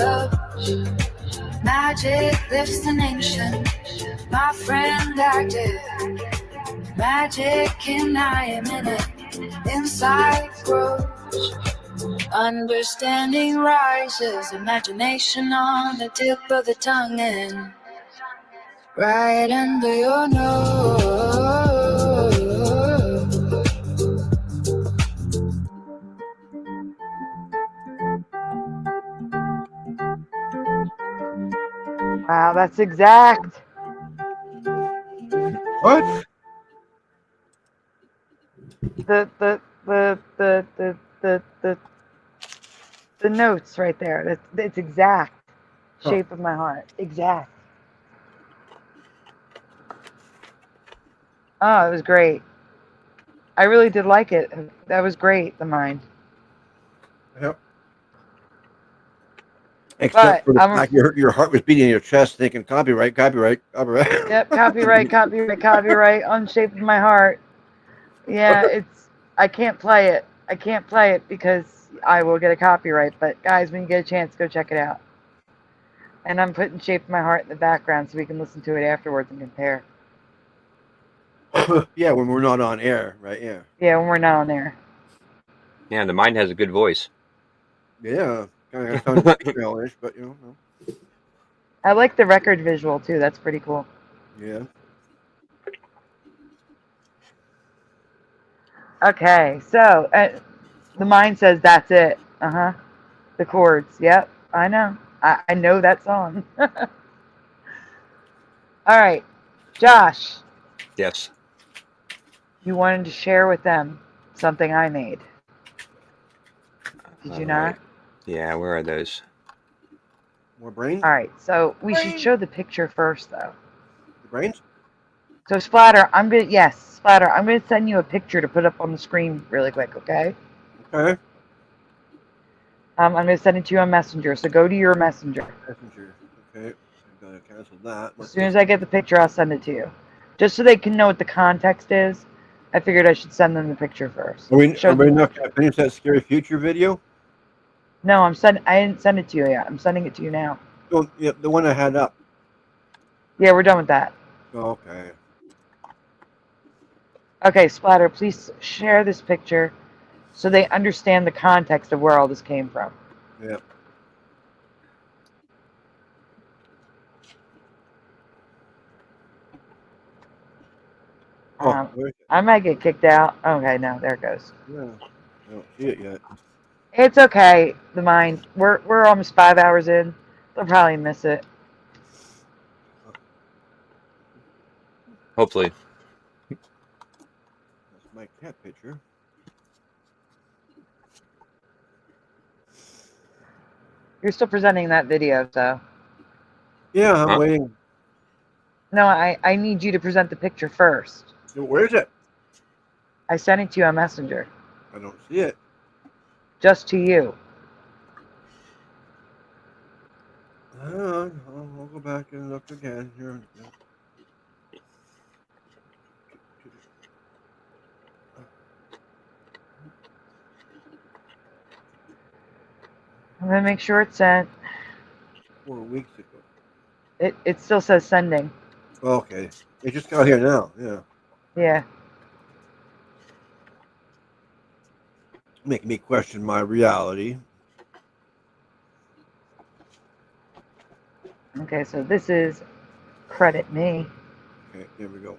of magic lifts the nation. My friend active, magic and I am in it. Inside grows, understanding rises. Imagination on the tip of the tongue and right under your nose. Wow, that's exact. What? The notes right there. It's exact. Huh. Shape of my heart. Exact. Oh, it was great. I really did like it. That was great, the mind. Yep. Except for the But fact your heart was beating in your chest thinking copyright, copyright, copyright. Yep, copyright, copyright, copyright on Shape of My Heart. Yeah, I can't play it. I can't play it because I will get a copyright. But guys, when you get a chance, go check it out. And I'm putting Shape of My Heart in the background so we can listen to it afterwards and compare. Yeah, when we're not on air, right? Yeah. Yeah, when we're not on there. Yeah, the mind has a good voice. Yeah. Kind of sounds female-ish, but you know. No. I like the record visual too. That's pretty cool. Yeah. Okay, so the mind says that's it. The chords. Yep, I know. I know that song. All right, Josh. Yes. You wanted to share with them something I made. Did you not? Yeah, where are those? More brains? All right, so we should show the picture first, though. The brains? So Splatter, Splatter, I'm gonna send you a picture to put up on the screen really quick, okay? Okay. I'm gonna send it to you on Messenger. So go to your Messenger. Messenger. Okay. I'm gonna cancel that. As soon as I get the picture, I'll send it to you, just so they can know what the context is. I figured I should send them the picture first. Are we not gonna finish that scary future video? No, I didn't send it to you yet. I'm sending it to you now. Oh, yeah, the one I had up. Yeah, we're done with that. Okay. Okay, Splatter, please share this picture so they understand the context of where all this came from. Yep. I might get kicked out. Okay, no, there it goes. Yeah. I don't see it yet. It's okay, the mind. We're almost 5 hours in. They'll probably miss it. Hopefully. That's my cat picture. You're still presenting that video, so. Yeah, I'm waiting. No, I need you to present the picture first. Where is it? I sent it to you on Messenger. I don't see it. Just to you. I'll go back and look again here. I'm gonna make sure it's sent. 4 weeks ago. It still says sending. Okay. It just got here now. Yeah. Yeah. Make me question my reality. Okay, so this is credit me. Okay, here we go.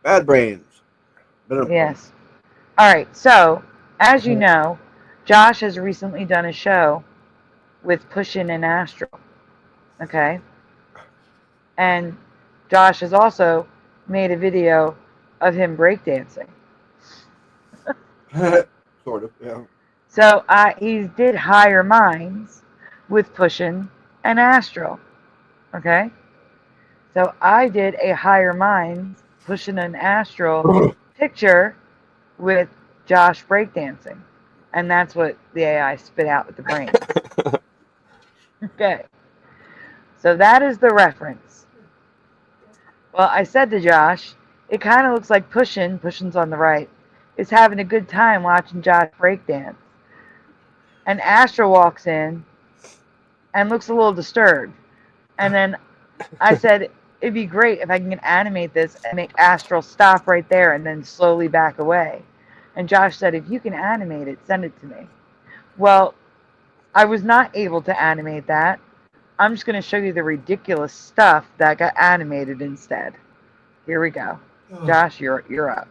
Bad brains. Yes. All right, so as you know, Josh has recently done a show with Pushin and Astral. Okay? And Josh has also made a video of him breakdancing. Sort of, yeah. So he did Higher Minds with Pushin and Astral. Okay? So I did a Higher Minds, Pushin and Astral picture with Josh breakdancing. And that's what the AI spit out with the brain. Okay. So that is the reference. Well, I said to Josh, it kind of looks like Pushin's on the right, is having a good time watching Josh breakdance. And Astral walks in and looks a little disturbed. And then I said, it'd be great if I can animate this and make Astral stop right there and then slowly back away. And Josh said, if you can animate it, send it to me. Well, I was not able to animate that. I'm just going to show you the ridiculous stuff that got animated instead. Here we go. Josh, you're up.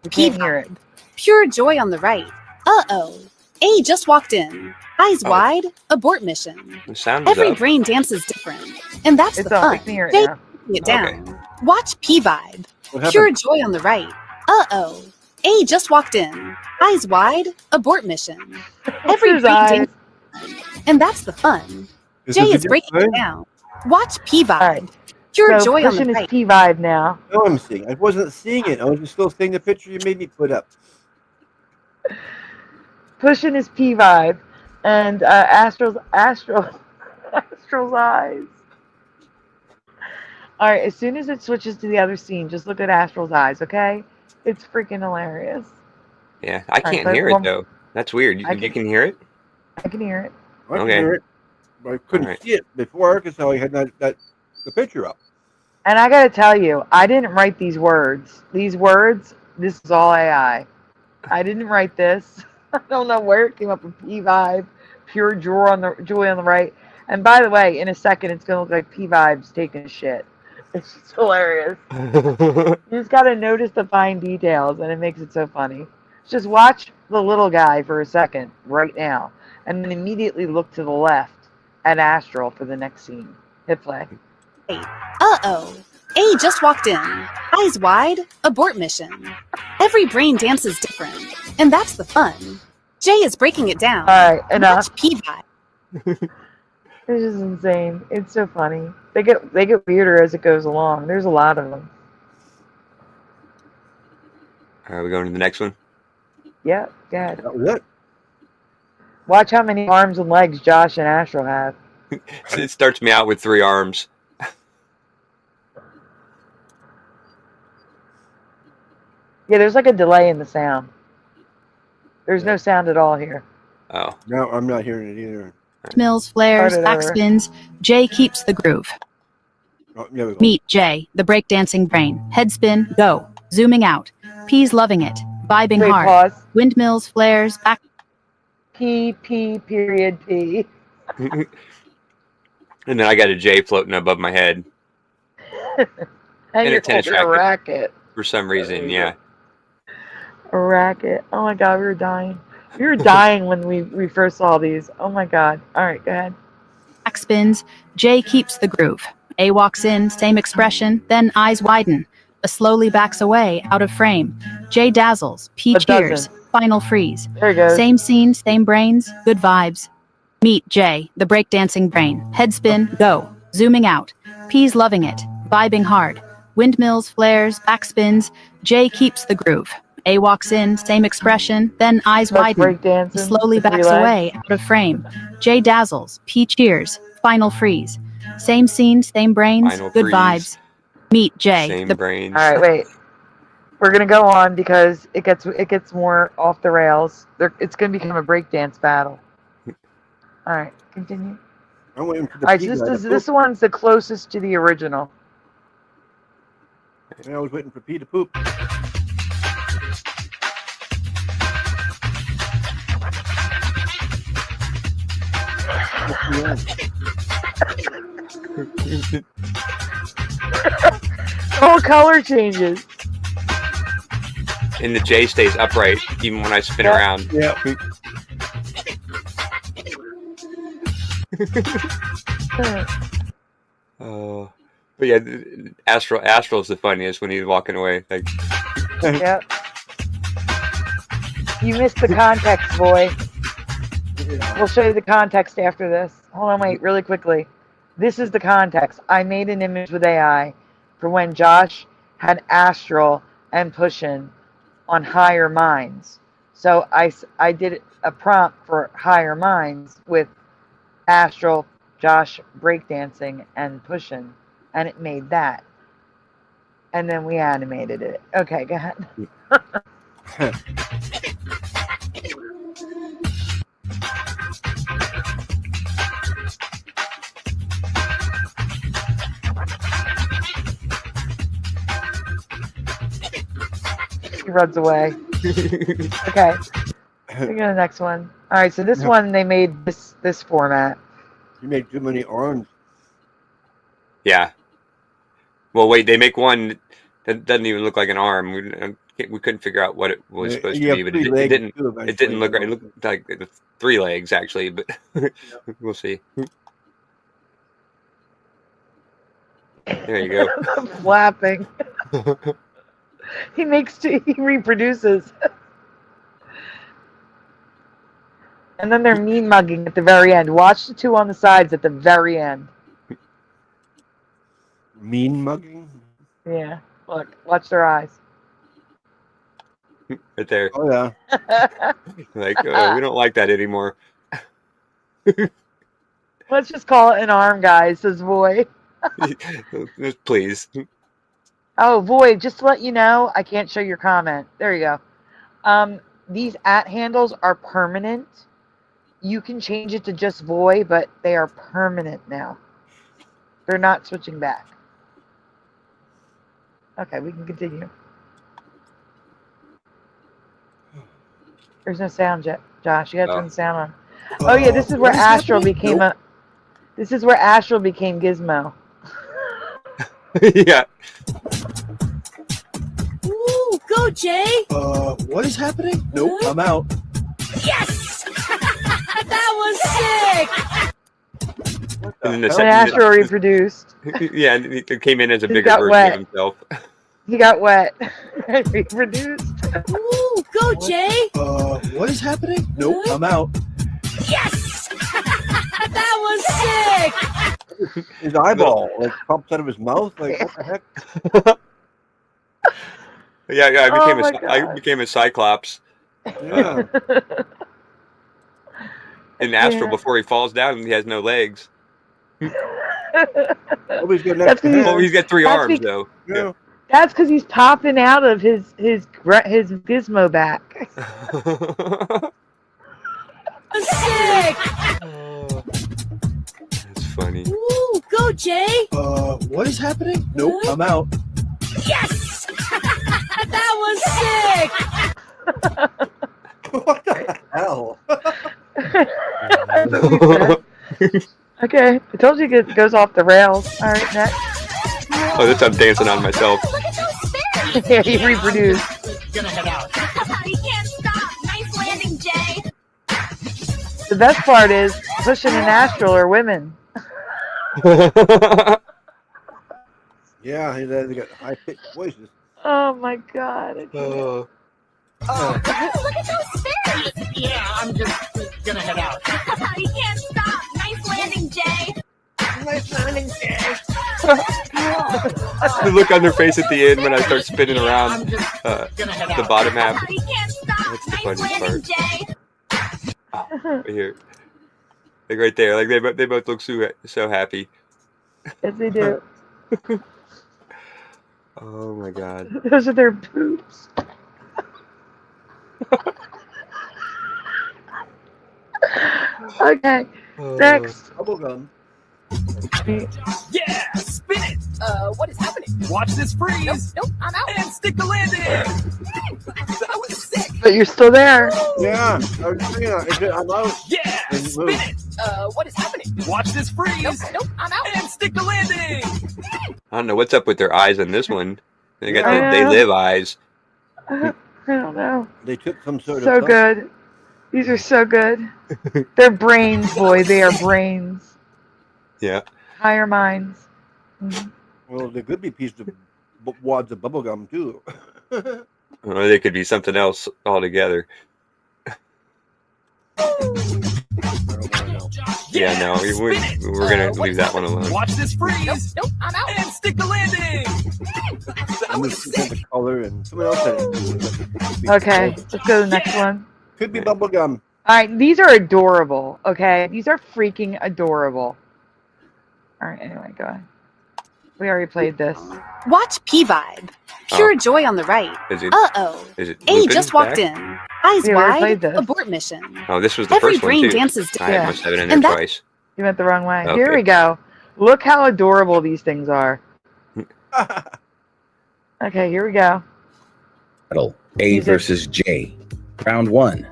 You can't hear it. Pure joy on the right. Uh-oh. A just walked in. Eyes wide. Abort mission. The sound Every is up. brain dances different. And that's It's the on. fun. I can hear it Jay now. taking it down. Watch P-Vibe. Pure joy on the right. Uh-oh. A just walked in. Eyes wide. Abort mission. Every his brain eyes? dances. And that's the fun. Is Jay the is video breaking playing? it down. Watch P-Vibe. Pure So joy on the Pushin is right. P-Vibe now. Now I'm seeing. I wasn't seeing it. I was just still seeing the picture you made me put up. Pushin is P-Vibe. And Astral's eyes. All right, as soon as it switches to the other scene, just look at Astral's eyes, okay? It's freaking hilarious. Yeah, I right, can't so hear one- it though. That's weird. You can hear it? I can hear it. I can Okay. hear it, but I couldn't Alright. see it before because I had the picture up. And I got to tell you, I didn't write these words. These words, this is all AI. I didn't write this. I don't know where it came up with P-Vibe, pure joy on the right. And by the way, in a second, it's going to look like P-Vibe's taking a shit. It's just hilarious. You just got to notice the fine details, and it makes it so funny. Just watch the little guy for a second right now, and then immediately look to the left at Astral for the next scene. Hit play. Uh-oh. A just walked in. Eyes wide. Abort mission. Every brain dances different. And that's the fun. Jay is breaking it down. All right, enough. Watch P-Vibe. It's just insane. It's so funny. They get weirder as it goes along. There's a lot of them. All right, we going to the next one. Yeah, good. That was it. Watch how many arms and legs Josh and Astral have. It starts me out with 3 arms. Yeah, there's like a delay in the sound. There's no sound at all here. Oh. No, I'm not hearing it either. Mills, flares, Start it over. backspins. Jay keeps the groove. Oh, there we go. Meet Jay, the breakdancing brain. Headspin, go. Zooming out. P's loving it. Vibing Wait, hard. pause. Windmills, flares, back. P, period, P. And then I got a J floating above my head. And And a you're tennis holding a racket. For some reason, yeah. A racket. Oh my god, we were dying. We were dying when we first saw these. Oh my god. All right, go ahead. Backspins. Jay keeps the groove. A walks in, same expression, then eyes widen. A slowly backs away, out of frame. Jay dazzles. P But cheers. doesn't. Final freeze. There it goes. Same scene, same brains, good vibes. Meet Jay, the breakdancing brain. Headspin, go. Zooming out. P's loving it. Vibing hard. Windmills, flares, backspins. Jay keeps the groove. A walks in, same expression, then eyes That's widen. breakdancing. Slowly The three backs legs. away, out of frame. Jay dazzles. P cheers. Final freeze. Same scene, same brains, Final good freeze. vibes. Meet Jay. Same the brains. All right, wait. We're gonna go on because it gets more off the rails. It's gonna become a breakdance battle. All right, continue. I'm waiting for the All right, P so guy to this poop. one's the closest to the original. And I was waiting for P to poop. The whole color changes. And the J stays upright even when I spin Yeah. around. Yeah. But yeah, Astral's the funniest when he's walking away. Like, Yep. You missed the context, boy. We'll show you the context after this. Hold on, wait, really quickly. This is the context. I made an image with AI for when Josh had Astral and Pushin on Higher Minds. So I did a prompt for Higher Minds with Astral, Josh breakdancing, and Pushin, and it made that. And then we animated it. Okay, go ahead. He runs away. Okay. We go to the next one. All right, so this one they made this format. You made too many arms. Yeah. Well, wait, they make one that doesn't even look like an arm. We couldn't figure out what it was supposed to be, but it didn't look right. It looked like 3 legs actually, but we'll see. There you go. Flapping. He reproduces. And then they're mean mugging at the very end. Watch the 2 on the sides at the very end. Mean mugging? Yeah. Look, watch their eyes. Right there. Oh, yeah. Like, we don't like that anymore. Let's just call it an arm, guys, says Void. Please. Oh, Void, just to let you know, I can't show your comment. There you go. These @ handles are permanent. You can change it to just Void, but they are permanent now. They're not switching back. Okay, we can continue. There's no sound yet, Josh. You got to turn the sound on. Oh yeah, this is where Astral became This is where Astral became Gizmo. Yeah. Ooh, go Jay! What is happening? Nope, I'm out. Yes! That was sick! And When Astral reproduced. Yeah, and he came in as a He bigger got version wet. of himself. He got wet and reproduced. Ooh, go Jay! What is happening? Nope, I'm out. Yes! That was sick! His eyeball like pops out of his mouth. Like what the heck? Yeah, Oh I became a Cyclops. Yeah. In Astral, Yeah. before he falls down, he has no legs. Oh, he's got an That's extra 'cause he's- hand. Well, he's got 3 That's arms bec- though. Yeah. That's because he's popping out of his Gizmo back. Sick! That's funny. Ooh, go Jay! What is happening? Nope, I'm out. Yes! That was sick! What the hell? Okay, I told you it goes off the rails. All right, next. Oh, this I'm dancing on myself. Yeah, he reproduced. Gonna head out. You can't stop. Nice landing, Jay. The best part is Pushin and Astral are women. Yeah, they got high pitched voices. Oh my god. I can't. Look at those stairs. Yeah, I'm just gonna head out. You can't stop. Nice landing, Jay. Nice landing, Jay. The look on their face at the end when I start spinning around the bottom half. You can't stop. That's the Nice funniest landing, part. Jay. Right here. Like right there. Like they both look so happy. Yes, they do. Oh my god. Those are their boobs. Okay, next. Bubblegum. Yeah, spin it. What is happening? Watch this freeze. Nope, I'm out. And stick the landing. That was sick. But you're still there. Yeah, I was thinking, I'm out. Yeah, And spin move. it. What is happening? Watch this freeze. Nope, I'm out. And stick the landing. I don't know what's up with their eyes on this one. They got Yeah. the They Live eyes. I don't know. They took some sort So of good. These are so good. They're brains, boy. They are brains. Yeah. Higher minds. Mhm. Well, there could be pieces of wads of bubblegum too. Or they could be something else altogether. Yeah, no, we're gonna leave that one alone. Watch this freeze. Nope, I'm out. And stick the landing. I'm looking at the color and someone else said it. Okay, let's go to the next one. Could be bubblegum. All right, these are adorable. Okay, these are freaking adorable. All right, anyway, go ahead. We already played this. Watch P-Vibe. Pure joy on the right. Is it? Uh-oh. Is it? A Lupin just walked back? in. Eyes We already played wide. this. Abort mission. Oh, this was the Every first one brain too. dances I yeah. must have it in there And that- twice. You went the wrong way. Okay. Here we go. Look how adorable these things are. Okay, here we go. Battle A versus J. Round 1.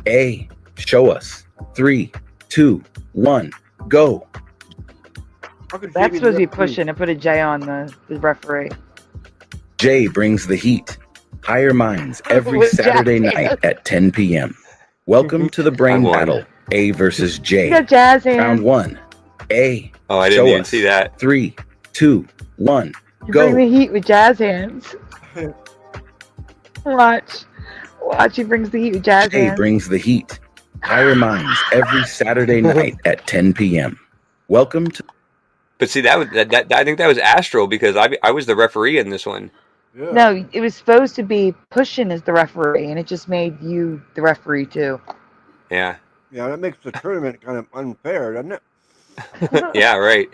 A. Show us. 3, 2, 1. Go. That's supposed to be pushing and put a J on the referee. J brings the heat. Higher minds every With Saturday jazz night hands. at 10 p.m. Welcome to the brain won. battle. A versus J. You got jazz hands. Round 1. A. Oh, I didn't Show even us. see that. 3, 2, 1. You Go. bring the heat with jazz hands. Watch. Watch, he brings the heat with jazz J hands. brings the heat. Higher minds every Saturday night at 10 p.m. Welcome to. But see, that I think that was Astral because I was the referee in this one. Yeah. No, it was supposed to be Pushin as the referee, and it just made you the referee too. Yeah. Yeah, that makes the tournament kind of unfair, doesn't it? Yeah, right.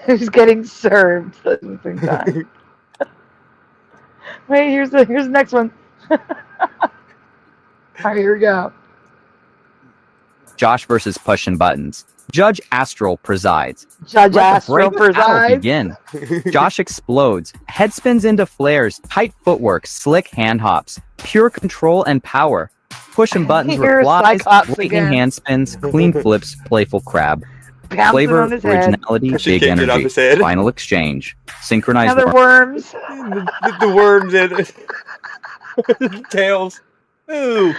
Who's getting served at the same time. Wait, here's the next one. All right, here we go. Josh versus Push and Buttons. Judge Astral presides. Judge Let the Astral break battle presides. begin. Josh explodes. Head spins into flares. Tight footwork. Slick hand hops. Pure control and power. Push and Buttons Here's replies. Cyclops Lightning again. hand spins. Clean flips. Playful crab. Bouncing Flavor, on his head. originality, She big kicked it off energy. his head. Final exchange. Synchronized Another worm. worms. The worms and tails. Ooh.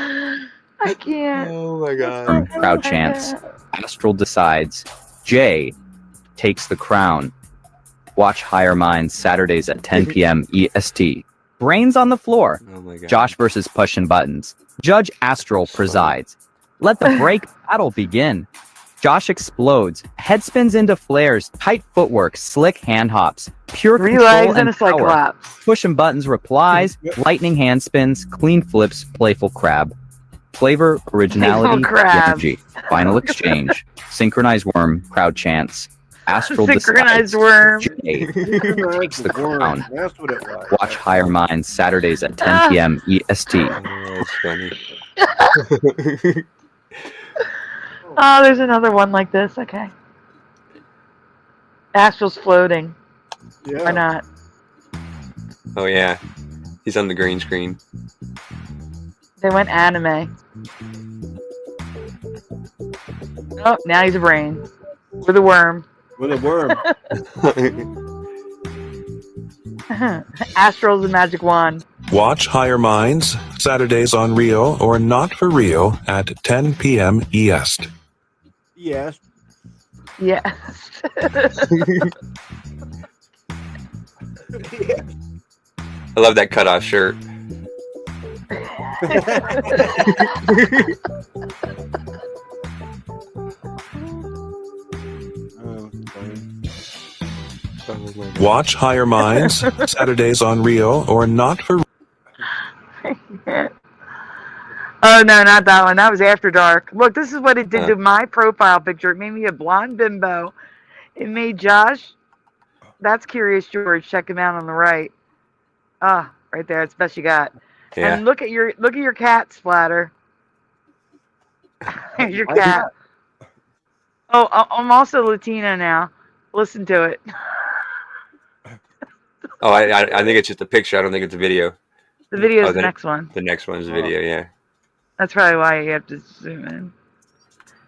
I can't. Oh my god. Crowd chants. Astral decides. Jay takes the crown. Watch Higher Minds Saturdays at 10 p.m. EST. Brains on the floor. Oh my god. Josh versus Push and Buttons. Judge Astral presides. Let the break battle begin. Josh explodes. Head spins into flares. Tight footwork. Slick hand hops. Pure 3 control legs and and a power. Cyclops. Push and Buttons replies. Lightning hand spins. Clean flips. Playful crab. Flavor, originality, Playful crab. energy. Final exchange. Synchronized worm. Crowd chants. Astral Synchronized decides. worm. Jay takes the crown. That's what it was. Watch Higher Minds Saturdays at 10 p.m. EST. Oh, that's funny. Oh, there's another one like this. Okay. Astral's floating. Yeah. Why not? Oh yeah. He's on the green screen. They went anime. Oh, now he's a brain. With a worm. With a worm. Astral's the magic wand. Watch Higher Minds Saturdays on Rio or Not for Rio at 10 p.m. EST. Yes. Yes. I love that cutoff shirt. Watch Higher Minds Saturdays on Rio or Not for Oh, no, not that one. That was After Dark. Look, this is what it did to my profile picture. It made me a blonde bimbo. It made Josh. That's Curious George. Check him out on the right. Ah, right there. It's the best you got. Yeah. And look at your cat, Splatter. There's your cat. Oh, I'm also Latina now. Listen to it. Oh, I think it's just a picture. I don't think it's a video. The video's Oh, the next one. The next one's the video, yeah. That's probably why you have to zoom in.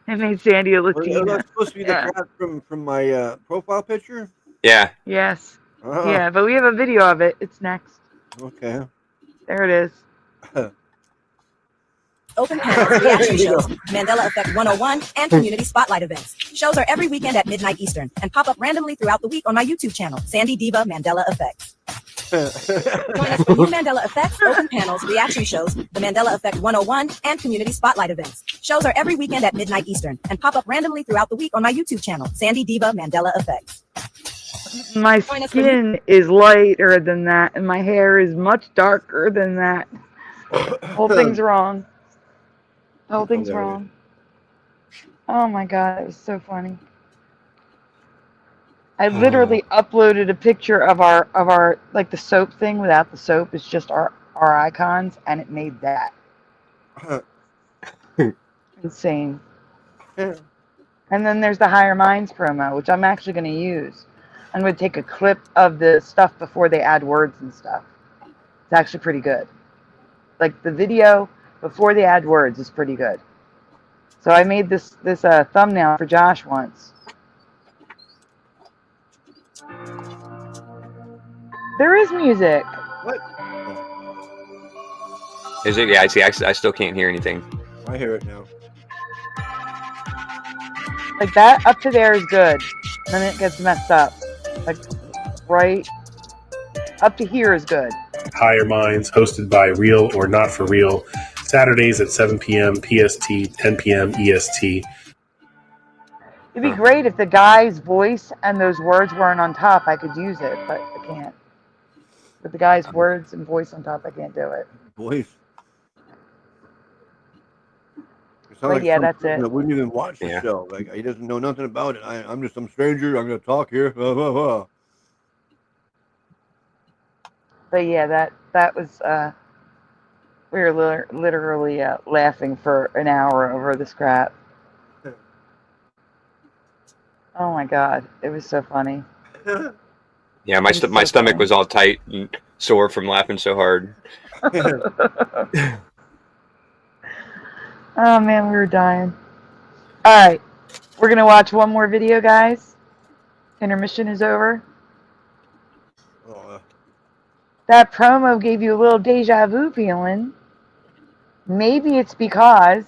It made Sandy a Is Latina. that supposed to be the cat from my profile picture? Yeah. Yes. Oh. Yeah, but we have a video of it. It's next. Okay. There it is. Open panels, reaction shows, Mandela Effect 101, and community spotlight events. Shows are every weekend at midnight Eastern and pop up randomly throughout the week on my YouTube channel, Sandy Diva Mandela Effects. Join us for new Mandela Effects, open panels, reaction shows, the Mandela Effect 101, and community spotlight events. Shows are every weekend at midnight Eastern and pop up randomly throughout the week on my YouTube channel, Sandy Diva Mandela Effects. My skin is lighter than that, and my hair is much darker than that. Whole thing's wrong. The whole thing's wrong. Oh my god, it was so funny. I literally uploaded a picture of our like the soap thing without the soap. It's just our icons, and it made that. Insane. And then there's the Higher Minds promo, which I'm actually going to use. I'm going to take a clip of the stuff before they add words and stuff. It's actually pretty good. Like the video before they add words is pretty good. So I made this thumbnail for Josh once. There is music. What? Is it? Yeah, I see. I still can't hear anything. I hear it now. Like that up to there is good. Then it gets messed up. Like right up to here is good. Higher Minds, hosted by Real or Not for Real, Saturdays at 7 p.m. PST, 10 p.m. EST. It'd be great if the guy's voice and those words weren't on top. I could use it, but I can't. With the guy's words and voice on top, I can't do it. Voice. But yeah, that's it. That wouldn't even watch the show. Like he doesn't know nothing about it. I'm just some stranger. I'm going to talk here. But yeah, that was. We were literally laughing for an hour over this crap. Oh my god, it was so funny. Yeah, my stomach was all tight and sore from laughing so hard. Oh man, we were dying. Alright, we're going to watch one more video, guys. Intermission is over. That promo gave you a little deja vu feeling. Maybe it's because,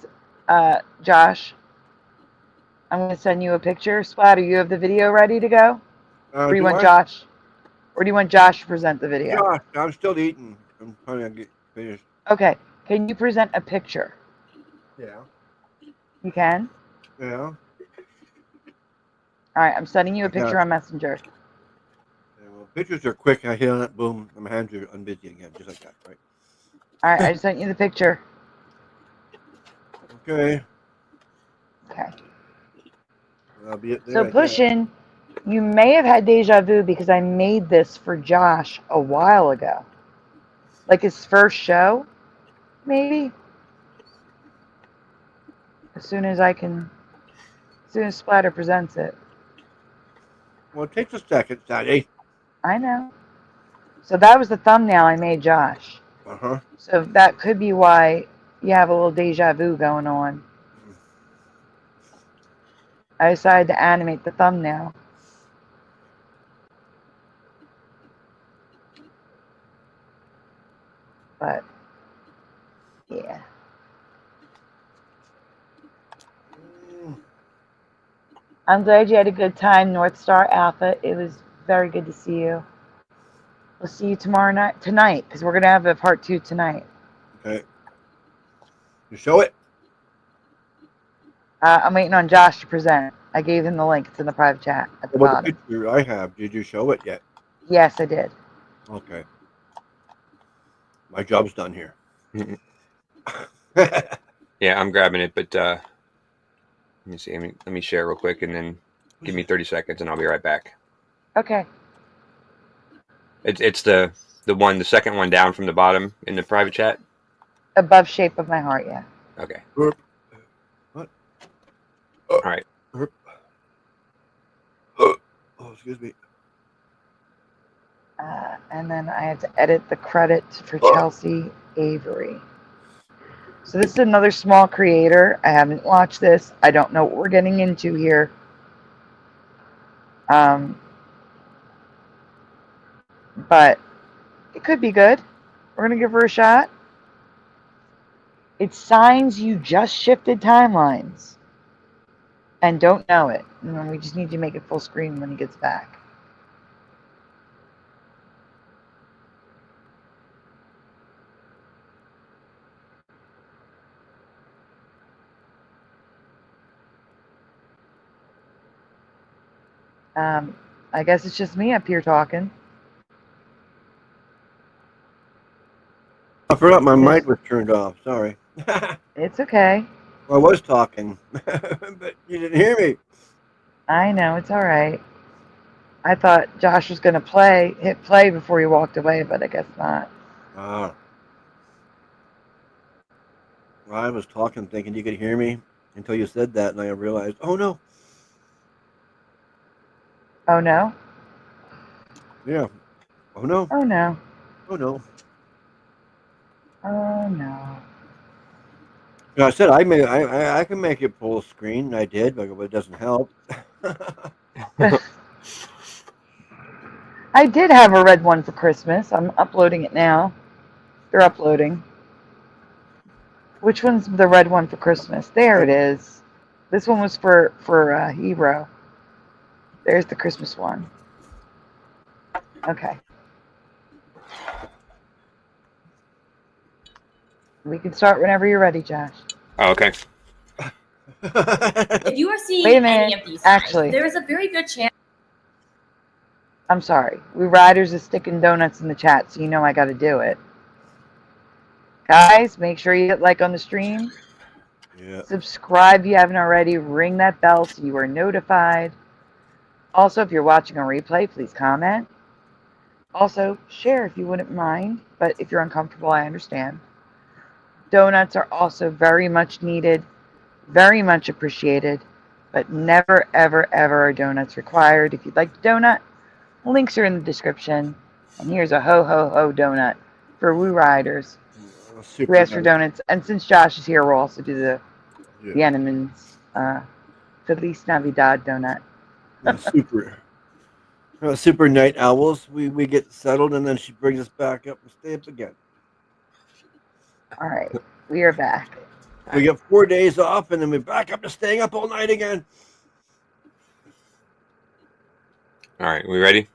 Josh, I'm going to send you a picture. Splatter, you have the video ready to go? Or do you want Josh? Or do you want Josh to present the video? Josh, I'm still eating. I'm trying to get finished. Okay, can you present a picture? Yeah. You can? Yeah. Alright, I'm sending you a picture on Messenger. Yeah, well, pictures are quick. I hit on it, boom, and my hands are unbusy again, just like that, right? Alright, I just sent you the picture. Okay. Okay. I'll be there, So Pushin', you may have had deja vu because I made this for Josh a while ago. Like his first show, maybe? As soon as Splatter presents it. Well, it takes a second, Sadie. I know. So that was the thumbnail I made Josh. Uh-huh. So that could be why you have a little deja vu going on. I decided to animate the thumbnail. But, yeah. I'm glad you had a good time, North Star Alpha. It was very good to see you. We'll see you tonight, because we're going to have a part 2 tonight. Okay. You show it? I'm waiting on Josh to present. I gave him the link. It's in the private chat at the bottom. The picture I have, did you show it yet? Yes, I did. Okay. My job's done here. Yeah, I'm grabbing it, but let me see. Let me share real quick, and then give me 30 seconds, and I'll be right back. Okay. It's the second one down from the bottom in the private chat. Above shape of my heart, yeah. Okay. What? All right. Oh, excuse me. And then I had to edit the credits for Chelsea Avery. So this is another small creator. I haven't watched this. I don't know what we're getting into here. But it could be good. We're going to give her a shot. It's signs you just shifted timelines and don't know it. And then we just need to make it full screen when he gets back. I guess it's just me up here talking. I forgot my mic was turned off. Sorry. It's okay. Well, I was talking, but you didn't hear me. I know, it's all right. I thought Josh was going to hit play before he walked away, but I guess not. Well, I was talking thinking you could hear me until you said that, and I realized, oh, no. Oh, no? Yeah. Oh, no. Oh, no. Oh, no. Oh, no. I said I can make it full screen, and I did, but it doesn't help. I did have a red one for Christmas. I'm uploading it now. They're uploading. Which one's the red one for Christmas? There it is. This one was for Hero. There's the Christmas one. Okay. We can start whenever you're ready, Josh. Oh, okay. If you are seeing Wait a minute. any of these signs, Actually, there is a very good chance. I'm sorry. We Riders is sticking donuts in the chat, so you know I got to do it. Guys, make sure you hit like on the stream. Yeah. Subscribe if you haven't already. Ring that bell so you are notified. Also, if you're watching a replay, please comment. Also, share if you wouldn't mind, but if you're uncomfortable, I understand. Donuts are also very much needed, very much appreciated, but never, ever, ever are donuts required. If you'd like a donut, links are in the description. And here's a ho, ho, ho donut for Woo Riders who asked for donuts. And since Josh is here, we'll also do the Yeneman's Feliz Navidad donut. Super night owls. We get settled, and then she brings us back up and stay up again. All right, we are back. We get 4 days off, and then we're back up to staying up all night again. All right, we ready?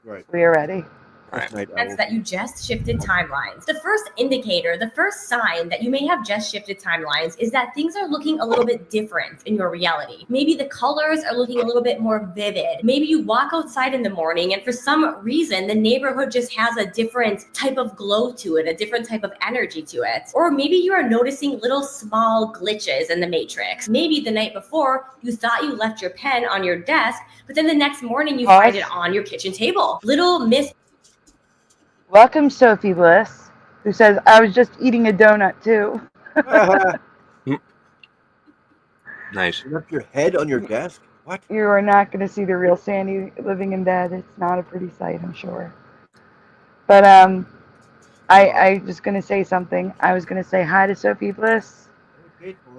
Right. We are ready. All right. That's that you just shifted timelines. The first indicator, the first sign that you may have just shifted timelines is that things are looking a little bit different in your reality. Maybe the colors are looking a little bit more vivid. Maybe you walk outside in the morning and for some reason the neighborhood just has a different type of glow to it, a different type of energy to it. Or maybe you are noticing little small glitches in the matrix. Maybe the night before you thought you left your pen on your desk, but then the next morning you find it on your kitchen table. Little Welcome, Sophie Bliss, who says, I was just eating a donut, too. Nice. You left your head on your desk? What? You are not going to see the real Sandy living in bed. It's not a pretty sight, I'm sure. But I was going to say something. I was going to say hi to Sophie Bliss.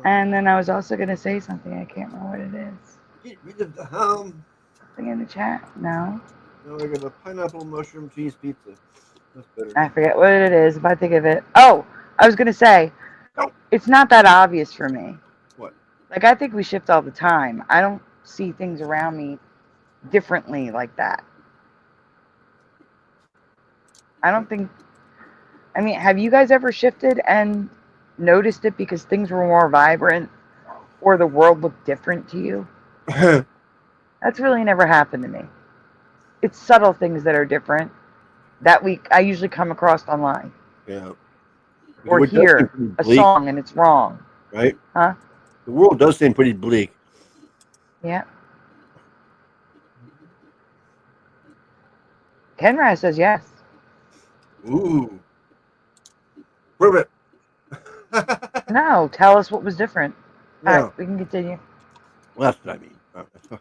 And then I was also going to say something. I can't remember what it is. Get rid of the ham. Something in the chat? No. No, I got a pineapple mushroom cheese pizza. That's better. I forget what it is if I think of it. Oh, I was going to say, it's not that obvious for me. What? Like, I think we shift all the time. I don't see things around me differently like that. I don't think... I mean, have you guys ever shifted and noticed it because things were more vibrant or the world looked different to you? That's really never happened to me. It's subtle things that are different that I usually come across online. Yeah. Or hear a song and it's wrong. Right? Huh? The world does seem pretty bleak. Yeah. Kenra says yes. Ooh. Prove it. No, tell us what was different. Yeah. All right, we can continue. Well, that's what I mean.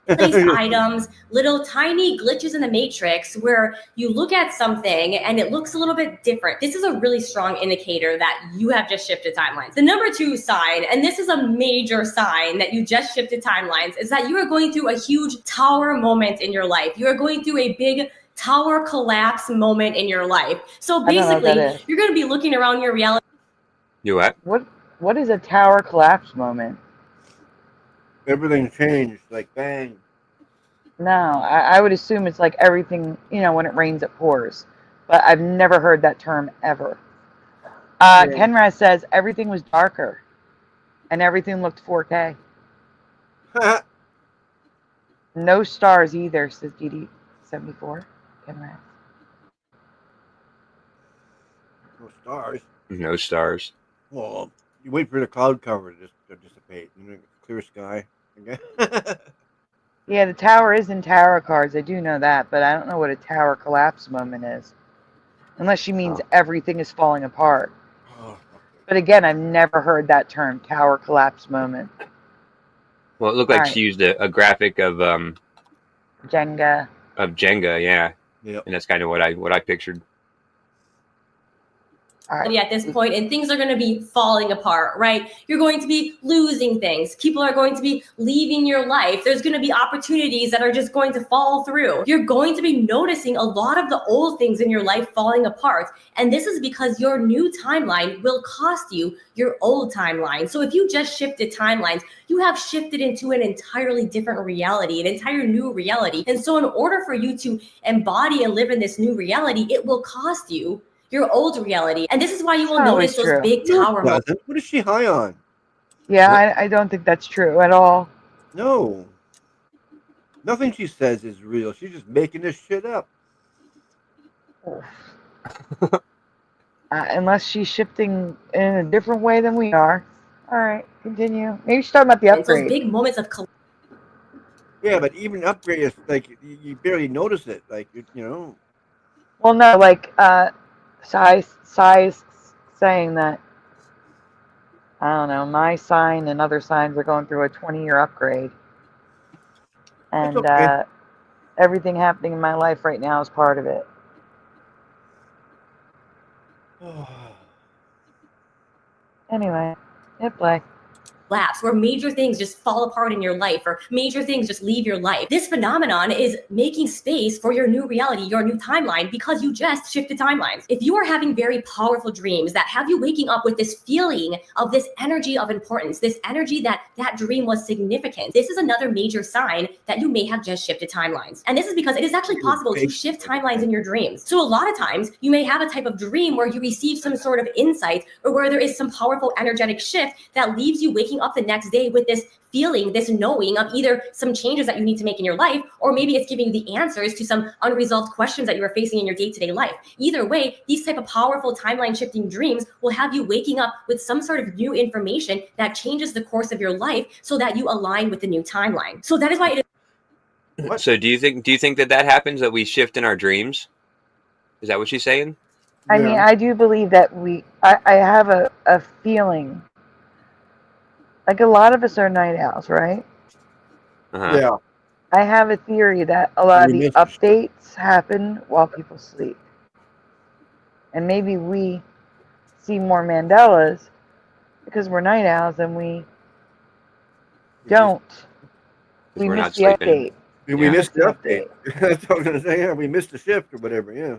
place items, little tiny glitches in the matrix where you look at something and it looks a little bit different. This is a really strong indicator that you have just shifted timelines. The number 2 sign, and this is a major sign that you just shifted timelines, is that you are going through a huge tower moment in your life. You are going through a big tower collapse moment in your life. So basically, you're going to be looking around your reality. You what? What is a tower collapse moment? Everything changed, like bang. No, I would assume it's like everything, you know, when it rains, it pours. But I've never heard that term ever. Kenra says everything was darker and everything looked 4K. No stars either, says DD74. Camera. No stars. No stars. Well, you wait for the cloud cover to dissipate, and then clear sky again. Yeah, the tower is in tarot cards. I do know that, but I don't know what a tower collapse moment is. Unless she means everything is falling apart. But again, I've never heard that term, tower collapse moment. Well, it looked like she used a graphic of Jenga. Yeah. And that's kind of what I pictured. At this point, and things are going to be falling apart, right? You're going to be losing things. People are going to be leaving your life. There's going to be opportunities that are just going to fall through. You're going to be noticing a lot of the old things in your life falling apart. And this is because your new timeline will cost you your old timeline. So if you just shifted timelines, you have shifted into an entirely different reality, an entire new reality. And so in order for you to embody and live in this new reality, it will cost you your old reality. And this is why you will notice those big tower moments. What is she high on? Yeah, I don't think that's true at all. No. Nothing she says is real. She's just making this shit up. Unless she's shifting in a different way than we are. All right, continue. Maybe she's talking about the upgrade. Those big moments of Yeah, but even upgrade is like you barely notice it. Like you know. Well, no, like Sai's saying that, I don't know, my sign and other signs are going through a 20-year upgrade. And everything happening in my life right now is part of it. Anyway, hit play. Lapse where major things just fall apart in your life or major things just leave your life. This phenomenon is making space for your new reality, your new timeline, because you just shifted timelines. If you are having very powerful dreams that have you waking up with this feeling of this energy of importance, this energy that that dream was significant, this is another major sign that you may have just shifted timelines. And this is because it is actually possible to shift timelines in your dreams. So a lot of times you may have a type of dream where you receive some sort of insight or where there is some powerful energetic shift that leaves you waking up the next day with this feeling, this knowing of either some changes that you need to make in your life, or maybe it's giving you the answers to some unresolved questions that you are facing in your day-to-day life. Either way, these type of powerful timeline shifting dreams will have you waking up with some sort of new information that changes the course of your life so that you align with the new timeline. So that is why it is. So do you think that happens, that we shift in our dreams? Is that what she's saying? I mean, I do believe that I have a feeling. Like a lot of us are night owls, right? Yeah. I have a theory that a lot of the updates happen while people sleep. And maybe we see more Mandelas because we're night owls and we don't. We we're missed not the sleeping. update. We missed the update. That's what I was going to say. Yeah, we missed the shift or whatever, yeah.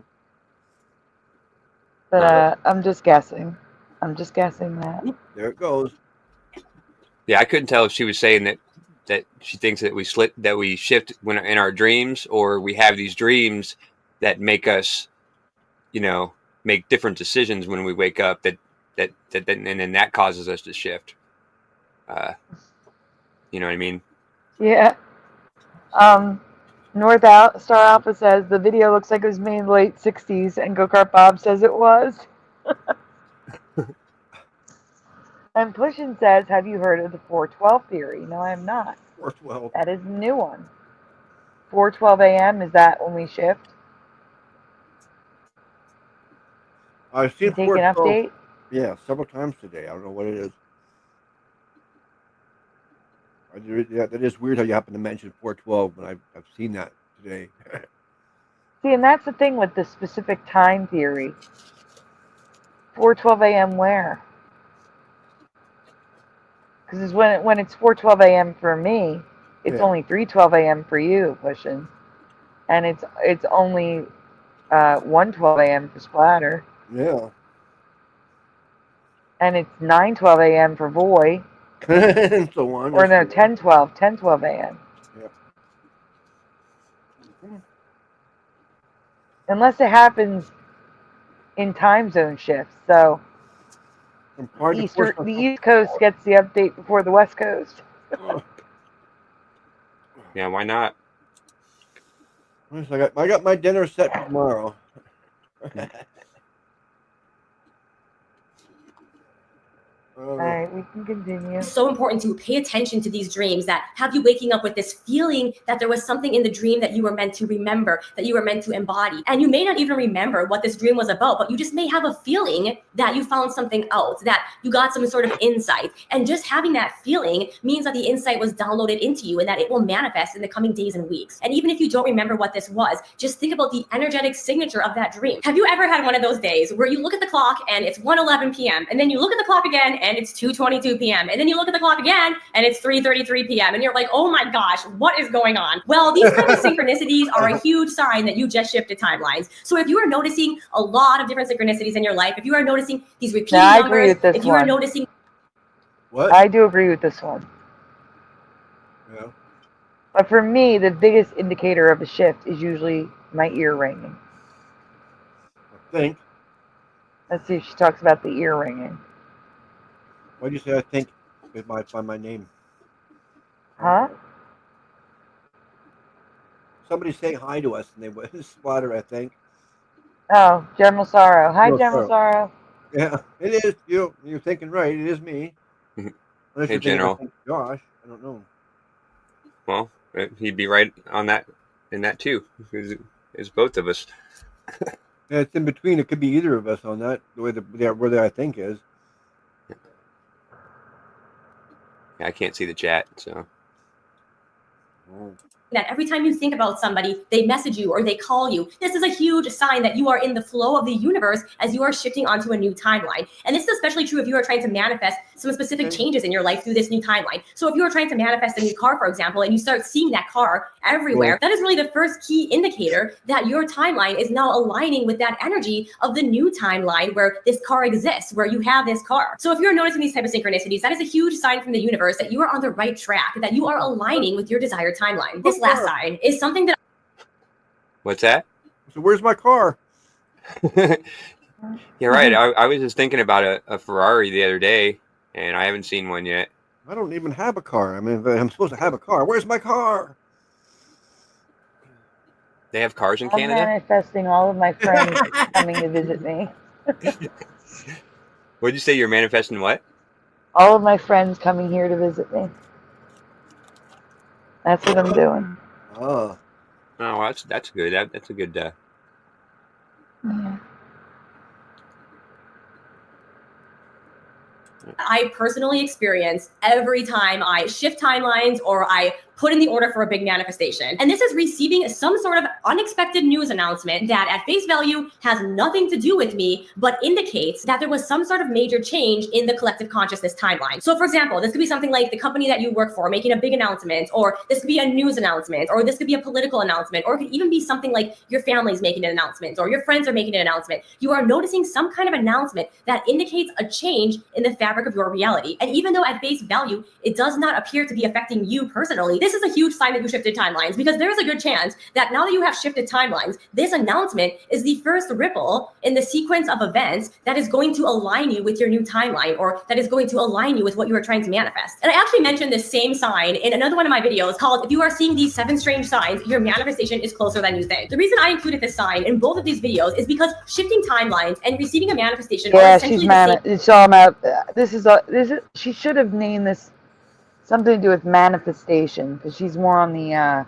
But I'm just guessing. I'm just guessing that. There it goes. Yeah, I couldn't tell if she was saying that she thinks that we shift when in our dreams, or we have these dreams that make us, make different decisions when we wake up. And then that causes us to shift. You know what I mean? Yeah. Star Alpha says the video looks like it was made in the late 60s, and Go-Kart Bob says it was. And Pushin says, have you heard of the 412 theory? No, I have not. 412. That is a new one. 4:12 a.m., is that when we shift? I've seen take an update? Yeah, several times today. I don't know what it is. Yeah, that is weird how you happen to mention 412, but I've seen that today. See, and that's the thing with the specific time theory. 4:12 a.m. where? Because when it's 4:12 a.m. for me, it's only 3:12 a.m. for you, Pushin', and it's only 1:12 a.m. for Splatter. Yeah. And it's 9:12 a.m. for Voy. And so on. Or no, 10:12 a.m. Yep. Unless it happens in time zone shifts, so. The East Coast gets the update before the West Coast. Yeah, why not? I got my dinner set for tomorrow. All right, we can continue. It's so important to pay attention to these dreams that have you waking up with this feeling that there was something in the dream that you were meant to remember, that you were meant to embody. And you may not even remember what this dream was about, but you just may have a feeling that you found something out, that you got some sort of insight. And just having that feeling means that the insight was downloaded into you and that it will manifest in the coming days and weeks. And even if you don't remember what this was, just think about the energetic signature of that dream. Have you ever had one of those days where you look at the clock and it's 1:11 p.m. and then you look at the clock again and it's 2:22 p.m. and then you look at the clock again and it's 3:33 p.m. and you're like, oh my gosh, what is going on? Well, these kind of synchronicities are a huge sign that you just shifted timelines. So if you are noticing a lot of different synchronicities in your life, if you are noticing these repeating I numbers, agree with this if you are one. noticing What? I do agree with this one. Yeah. But for me, the biggest indicator of a shift is usually my ear ringing. I think. Let's see if she talks about the ear ringing. Why'd you say I think it might find my name? Huh? Somebody's saying hi to us and they went splatter, I think. Oh, General Sorrow. Hi, No, General Sorrow. Yeah, it is. You're thinking right. It is me. Unless Hey, you're thinking, General. I think Josh. I don't know. Well, he'd be right on that in that too. It's both of us. Yeah, it's in between. It could be either of us on that. The way where the I think is. I can't see the chat, so. that every time you think about somebody, they message you or they call you. This is a huge sign that you are in the flow of the universe as you are shifting onto a new timeline. And this is especially true if you are trying to manifest some specific changes in your life through this new timeline. So if you are trying to manifest a new car, for example, and you start seeing that car everywhere, that is really the first key indicator that your timeline is now aligning with that energy of the new timeline where this car exists, where you have this car. So if you're noticing these type of synchronicities, that is a huge sign from the universe that you are on the right track, that you are aligning with your desired timeline. This last sign is something that What's that? So where's my car? You're right. I was just thinking about a Ferrari the other day, and I haven't seen one yet. I don't even have a car. I mean, I'm supposed to have a car. Where's my car? They have cars in I'm Canada? manifesting all of my friends coming to visit me. What did you say? You're manifesting what? All of my friends coming here to visit me. That's what I'm doing. Oh. Oh, well, that's good. That's a good. Yeah. I personally experience every time I shift timelines or I put in the order for a big manifestation. And this is receiving some sort of unexpected news announcement that at face value has nothing to do with me, but indicates that there was some sort of major change in the collective consciousness timeline. So for example, this could be something like the company that you work for making a big announcement, or this could be a news announcement, or this could be a political announcement, or it could even be something like your family's making an announcement, or your friends are making an announcement. You are noticing some kind of announcement that indicates a change in the fabric of your reality. And even though at face value, it does not appear to be affecting you personally, this is a huge sign that you shifted timelines, because there is a good chance that now that you have shifted timelines, this announcement is the first ripple in the sequence of events that is going to align you with your new timeline, or that is going to align you with what you are trying to manifest. And I actually mentioned this same sign in another one of my videos called, if you are seeing these 7 strange signs, your manifestation is closer than you think. The reason I included this sign in both of these videos is because shifting timelines and receiving a manifestation are Yeah, essentially she's the same. It's all about. This is. She should have named this something to do with manifestation, because she's more on the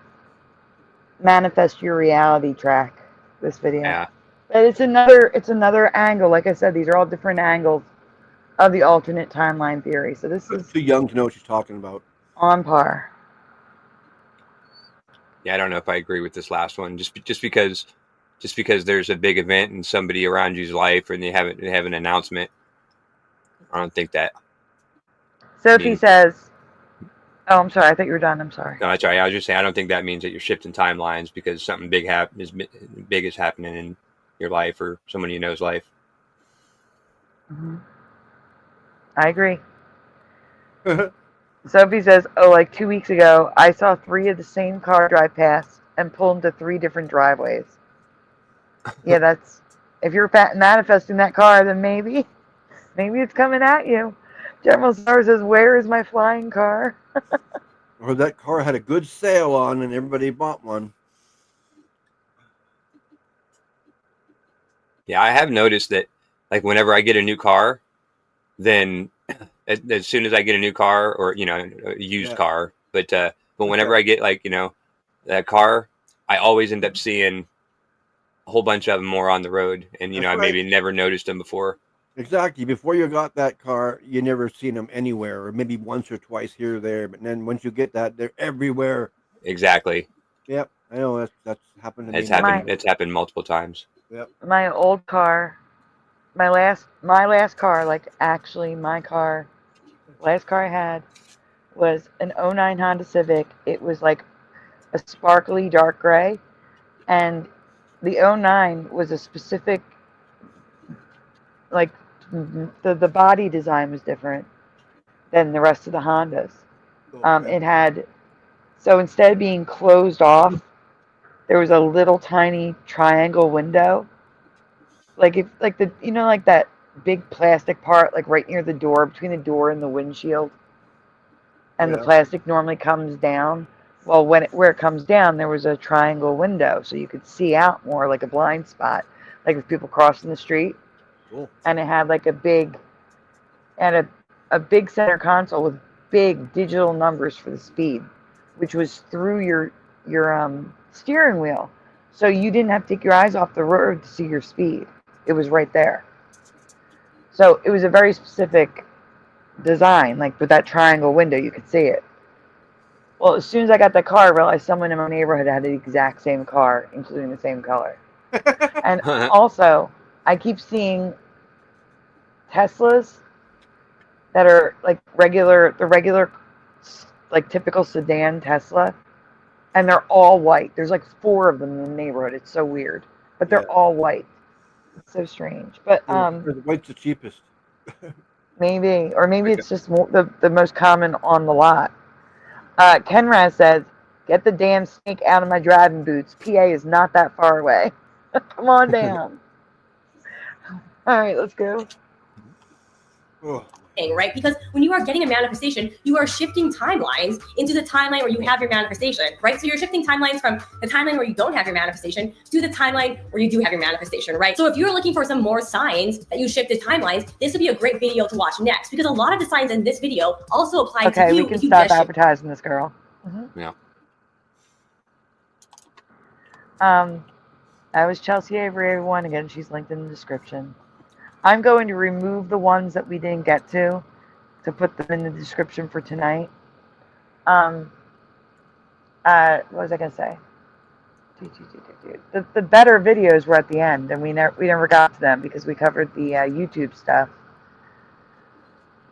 manifest your reality track. This video. Yeah. But it's another angle. Like I said, these are all different angles of the alternate timeline theory. So this is Too young to know what she's talking about. on par. Yeah, I don't know if I agree with this last one. Just because there's a big event in somebody around you's life, and they have an announcement. I don't think that. Sophie says, "Oh, I'm sorry. I thought you were done. I'm sorry." No, that's right. I was just saying I don't think that means that you're shifting timelines because something big is happening in your life or someone you know's life. Mm-hmm. I agree. Sophie says, "Oh, like 2 weeks ago, I saw 3 of the same car drive past and pull into 3 different driveways." Yeah, that's if you're manifesting that car, then maybe it's coming at you. General Star says, "Where is my flying car?" Or that car had a good sale on and everybody bought one. Yeah, I have noticed that, like, whenever I get a new car, then as soon as I get a new car, or a used car, but whenever I get, like, that car, I always end up seeing a whole bunch of them more on the road, and I maybe never noticed them before. Exactly. Before you got that car, you never seen them anywhere, or maybe once or twice here or there. But then once you get that, they're everywhere. Exactly. Yep, I know that's happened to me. It's happened multiple times. Yep. My old car, my last car, like actually my car, last car I had was an 09 Honda Civic. It was like a sparkly dark gray, and the 09 was a specific, like, the body design was different than the rest of the Hondas. It had, so instead of being closed off, there was a little tiny triangle window, like like that big plastic part, like right near the door, between the door and the windshield, and the plastic normally comes down. Well, where it comes down, there was a triangle window, so you could see out more, like a blind spot, like with people crossing the street. Cool. And it had like a big center console with big digital numbers for the speed, which was through your steering wheel, so you didn't have to take your eyes off the road to see your speed. It was right there. So it was a very specific design, like with that triangle window, you could see it. Well, as soon as I got the car, I realized someone in my neighborhood had the exact same car, including the same color. And also, I keep seeing Teslas that are like the regular, like typical sedan Tesla, and they're all white. There's like 4 of them in the neighborhood. It's so weird, but they're all white. It's so strange. But the white's the cheapest. maybe it's just the most common on the lot. Kenraz says, "Get the damn snake out of my driving boots. PA is not that far away. Come on down." All right, let's go. Right? Because when you are getting a manifestation, you are shifting timelines into the timeline where you have your manifestation, right? So you're shifting timelines from the timeline where you don't have your manifestation to the timeline where you do have your manifestation, right? So if you're looking for some more signs that you shifted timelines, this would be a great video to watch next, because a lot of the signs in this video also apply to you. Okay, we can stop advertising this girl. Yeah. That was Chelsea Avery, everyone. Again, she's linked in the description. I'm going to remove the ones that we didn't get to put them in the description for tonight. What was I going to say? The better videos were at the end, and we never got to them because we covered the YouTube stuff.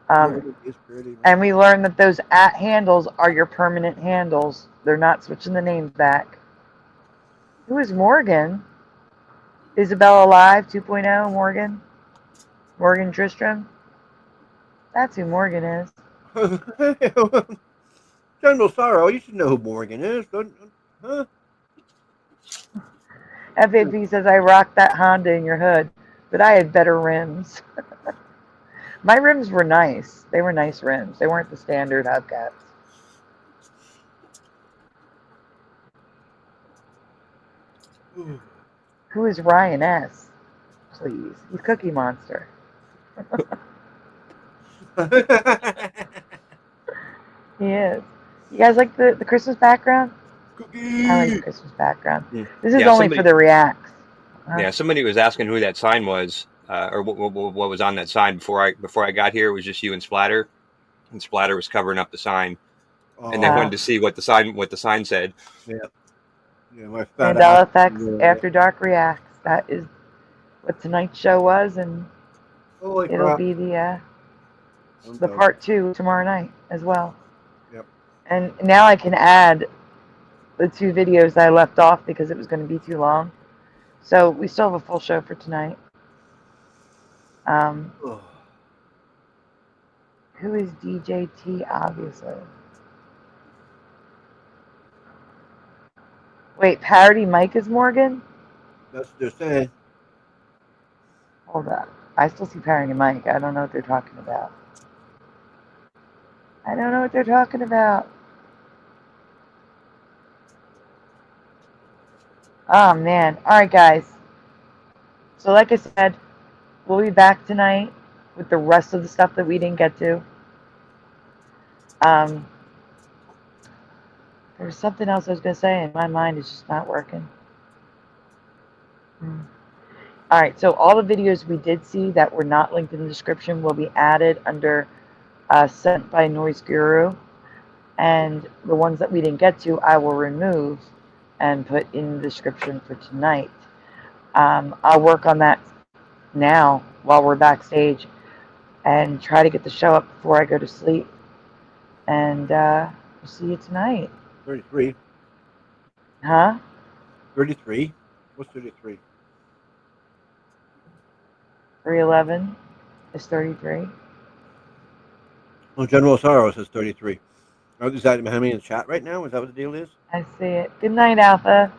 And we learned that those @ handles are your permanent handles. They're not switching the names back. Who is Morgan? Isabella Live 2.0, Morgan? Morgan Tristram? That's who Morgan is. General Sorrow, you should know who Morgan is. Huh? FAP says, "I rocked that Honda in your hood, but I had better rims." My rims were nice. They were nice rims. They weren't the standard hubcaps. Who is Ryan S? Please. He's Cookie Monster. He is. You guys like the Christmas background? I like the Christmas background. This is only for the reacts. Yeah, somebody was asking who that sign was, or what was on that sign before I got here. It was just you and Splatter, and Splatter was covering up the sign, and they wanted to see what the sign said. Yeah. Mandela Effects After Dark Reacts. That is what tonight's show was, and it'll be the part 2 tomorrow night as well. Yep. And now I can add the 2 videos that I left off because it was going to be too long. So we still have a full show for tonight. Who is DJT, obviously? Wait, Parody Mike is Morgan? That's what they're saying. Hold up. I still see Parody Mike. I don't know what they're talking about. Oh, man. All right, guys. So like I said, we'll be back tonight with the rest of the stuff that we didn't get to. There's something else I was going to say, and my mind is just not working. All right, so all the videos we did see that were not linked in the description will be added under Sent by Noise Guru. And the ones that we didn't get to, I will remove and put in the description for tonight. I'll work on that now while we're backstage and try to get the show up before I go to sleep. And we'll see you tonight. 33. Huh? 33? What's 33? 311 is 33. Oh, General Sorrow says 33. Oh, is that how many in the chat right now? Is that what the deal is? I see it. Good night, Alpha.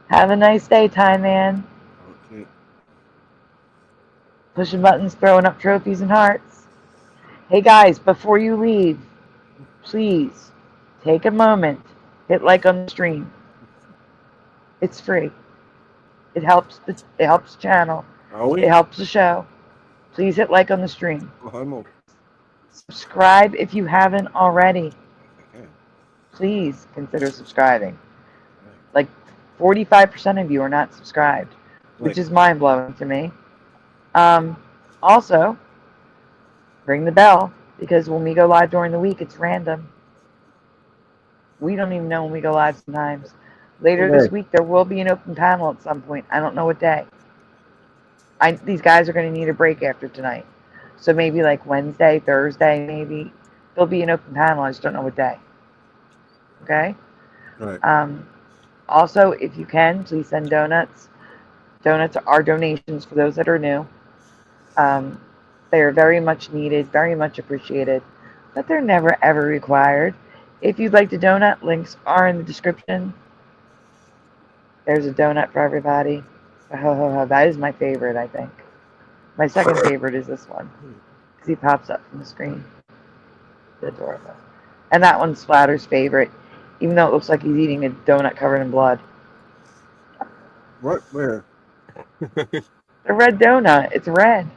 Have a nice day, Time Man. Okay. Pushing buttons, throwing up trophies and hearts. Hey guys, before you leave, please take a moment, hit like on the stream. It's free. It helps the channel. It helps the show. Please hit like on the stream. Subscribe if you haven't already. Please consider subscribing. Like 45% of you are not subscribed, which is mind-blowing to me. Also, ring the bell, because when we go live during the week, it's random. We don't even know when we go live sometimes. Later this week, there will be an open panel at some point. I don't know what day. These guys are going to need a break after tonight. So maybe like Wednesday, Thursday, maybe. There'll be an open panel. I just don't know what day. Okay? Right. Also, if you can, please send donuts. Donuts are donations for those that are new. They are very much needed, very much appreciated, but they're never ever required. If you'd like to donut, links are in the description. There's a donut for everybody. That is my favorite, I think. My second favorite is this one, because he pops up from the screen. Adorable. And that one's Splatter's favorite, even though it looks like he's eating a donut covered in blood. What? Where? The red donut. It's red.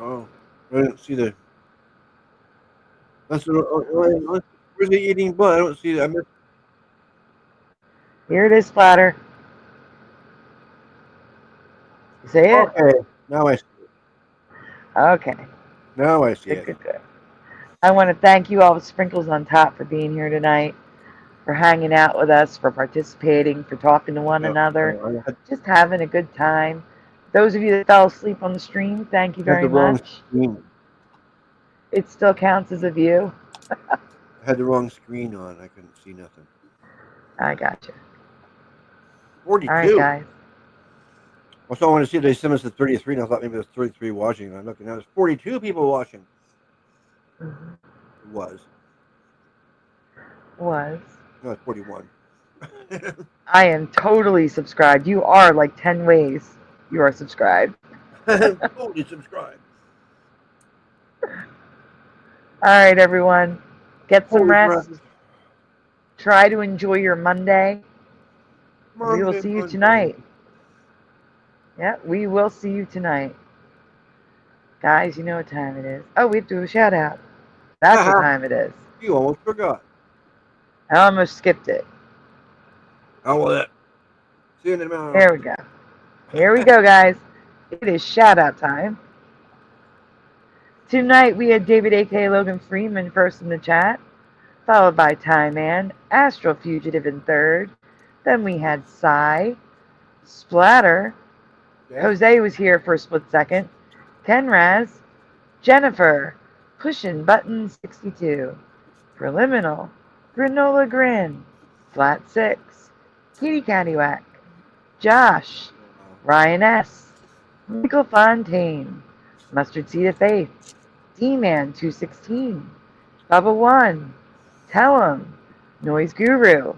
Oh, I didn't see the. That's where's he eating blood? I don't see that. Here it is, Splatter. You see it? Okay, now I see it. Okay. Now I see it. Good. I want to thank you all, the Sprinkles on Top, for being here tonight, for hanging out with us, for participating, for talking to one another, just having a good time. Those of you that fell asleep on the stream, thank you very much. It still counts as a view. I had the wrong screen on. I couldn't see nothing. I got you. 42. All right, guys. Also, I want to see if they sent us to 33, and I thought maybe it was 33 watching. And I'm looking now, there's 42 people watching. It was. Was. No, it's 41. I am totally subscribed. You are like 10 ways you are subscribed. Totally subscribed. All right, everyone. Get some rest. Try to enjoy your Monday. We will see you tonight. Yeah, we will see you tonight. Guys, you know what time it is. Oh, we have to do a shout out. That's what time it is. You almost forgot. I almost skipped it. Oh, well, that. See you in a minute. There we go. Here we go, guys. It is shout out time. Tonight we had David A.K. Logan Freeman first in the chat, followed by Time Man, Astral Fugitive in third. Then we had Psy, Splatter, Jose was here for a split second, Kenraz, Jennifer, Pushin' Button 62, Preliminal, Granola Grin, Flat 6, Kitty Cattywhack, Josh, Ryan S., Michael Fontaine, Mustard Seed of Faith, D-Man 216, Bubba 1, Tell 'em, Noise Guru,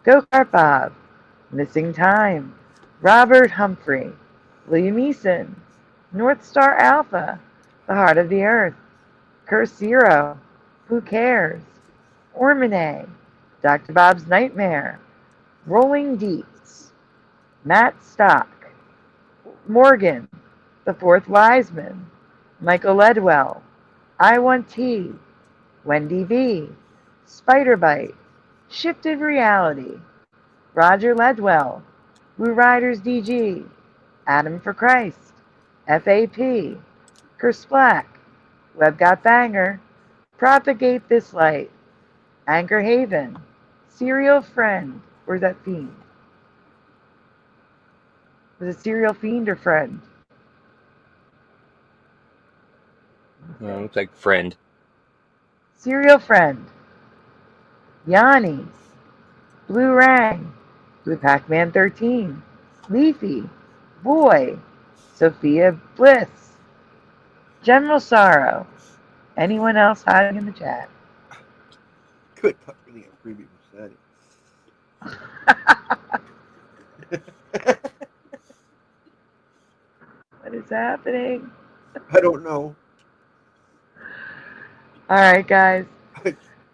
Go-Kart Bob, Missing Time, Robert Humphrey, William Eason, North Star Alpha, The Heart of the Earth, Curse Zero, Who Cares, Ormine, Dr. Bob's Nightmare, Rolling Deeps, Matt Stock, Morgan, the Fourth Wiseman, Michael Ledwell, I Want Tea, Wendy V, Spiderbite, Shifted Reality, Roger Ledwell, Blue Riders DG, Adam for Christ, FAP, Curse Black, Web Got Banger, Propagate This Light, Anchor Haven, Serial Friend, or is that Fiend? Was it Serial Fiend or Friend? Looks like friend. Serial Friend, Yanni, Blue Rang, Blue Pac-Man 13, Leafy, Boy, Sophia Bliss, General Sorrow. Anyone else hiding in the chat? Good, not really a preview said it. What is happening? I don't know. All right, guys.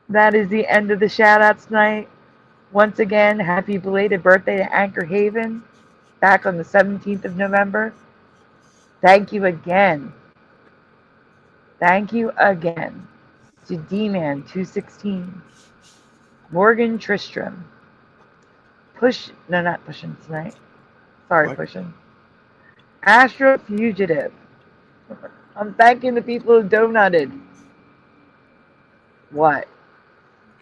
That is the end of the shout-outs tonight. Once again, happy belated birthday to Anchor Haven, back on the 17th of November. Thank you again. Thank you again to D-Man 216, Morgan Tristram, not pushing tonight. Sorry, pushing. Astro Fugitive. I'm thanking the people who donated. What?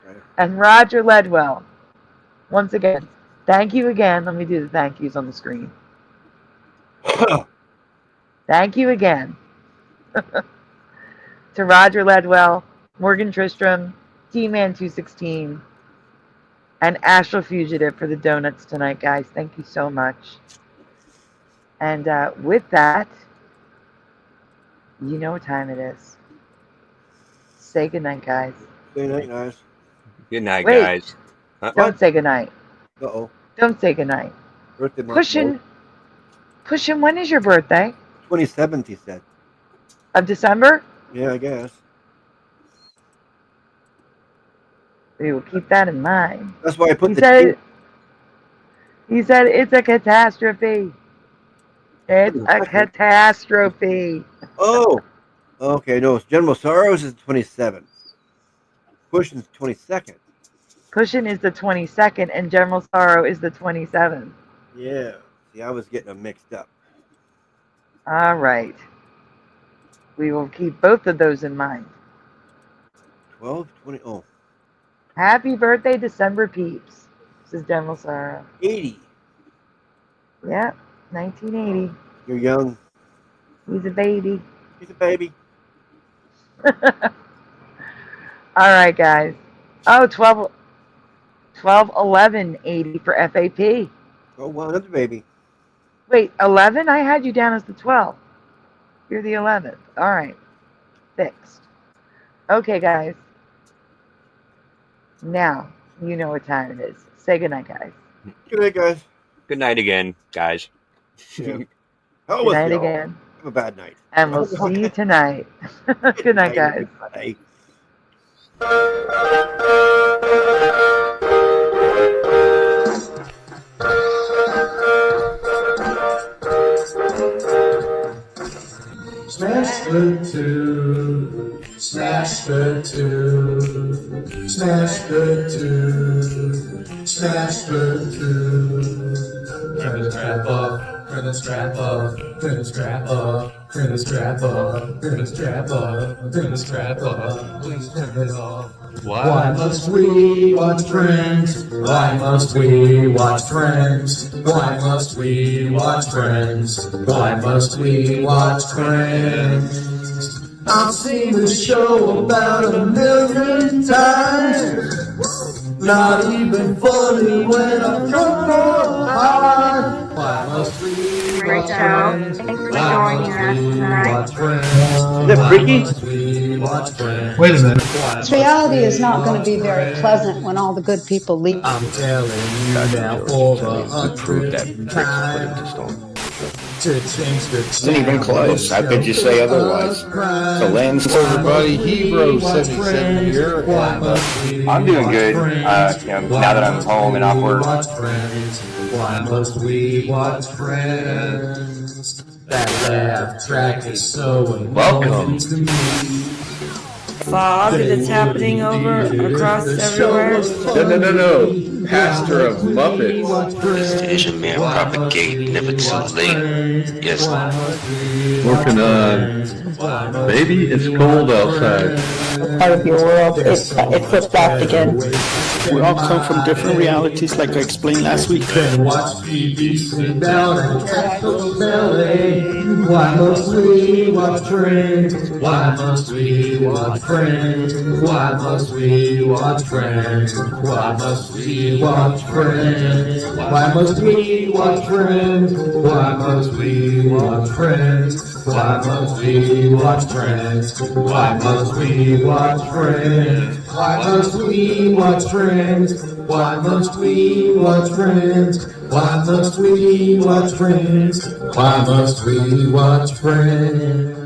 Okay. And Roger Ledwell. Once again, thank you again. Let me do the thank yous on the screen. Thank you again. To Roger Ledwell, Morgan Tristram, D-Man 216, and Astral Fugitive for the donuts tonight, guys. Thank you so much. And with that, you know what time it is. Say goodnight, guys. Good night, guys. Good night, Wait, guys. Don't say goodnight. Uh-oh. Don't say goodnight. Birthday month. Pushin', when is your birthday? 27th, he said. Of December? Yeah, I guess. We will keep that in mind. That's why I put He said it's a catastrophe. It's a catastrophe. Oh, okay. No, General Sorrows is 27th. Pushing's 22nd. Cushion is the 22nd, and General Sorrow is the 27th. Yeah. See, I was getting them mixed up. All right. We will keep both of those in mind. 12, 20. Oh. Happy birthday, December Peeps. This is General Sorrow. 80. Yeah, 1980. You're young. He's a baby. He's a baby. All right, guys. Oh, 12/11/80 for FAP. Oh, well, another baby. Wait, 11? I had you down as the 12th. You're the 11th. All right. Fixed. Okay, guys. Now, you know what time it is. Say goodnight, guys. Good night, guys. Good night again, guys. Yeah. Good night again. Have a bad night. And we'll see you tonight. Good night, guys. Everybody. Smash the two, smash the two, smash the two, smash the two. Turn the strap up, turn the strap up, turn the strap up, turn the strap up, turn the strap up, turn the strap up. Please turn it off. Why must we watch Friends? Why must we watch Friends? Why must we watch Friends? Why must we watch Friends? I've seen this show about 1,000,000 times. Not even funny when I'm drunk or high. Why must we watch Friends? Thanks for joining us tonight. Is that freaky? Wait a minute. This reality is not going to be very pleasant when all the good people leave. I'm telling you now for the 100th time. Isn't even close. How could you say otherwise? The land's everybody. Hebro77 here. I'm doing good. Now that I'm home and off work. Why must we watch Friends? That laugh track is so welcome to me. Fog that's happening over across everywhere. No. Pastor of Muppets. As the Asian man propagate, never too late. Yes. Working on Baby, It's Cold Outside. Part of your world, it flipped back again. We all come from different realities, like I explained last week. Watch TV swing down and Castle's belly. Why must we watch Friends? Why must we watch Friends? Why must we watch Friends? Why must we watch Friends? Why must we watch Friends? Why must we watch Friends? Why must we watch Friends? Why must we watch Friends? Why must we watch Friends? Why must we watch Friends? Why must we watch Friends? Why must we watch Friends?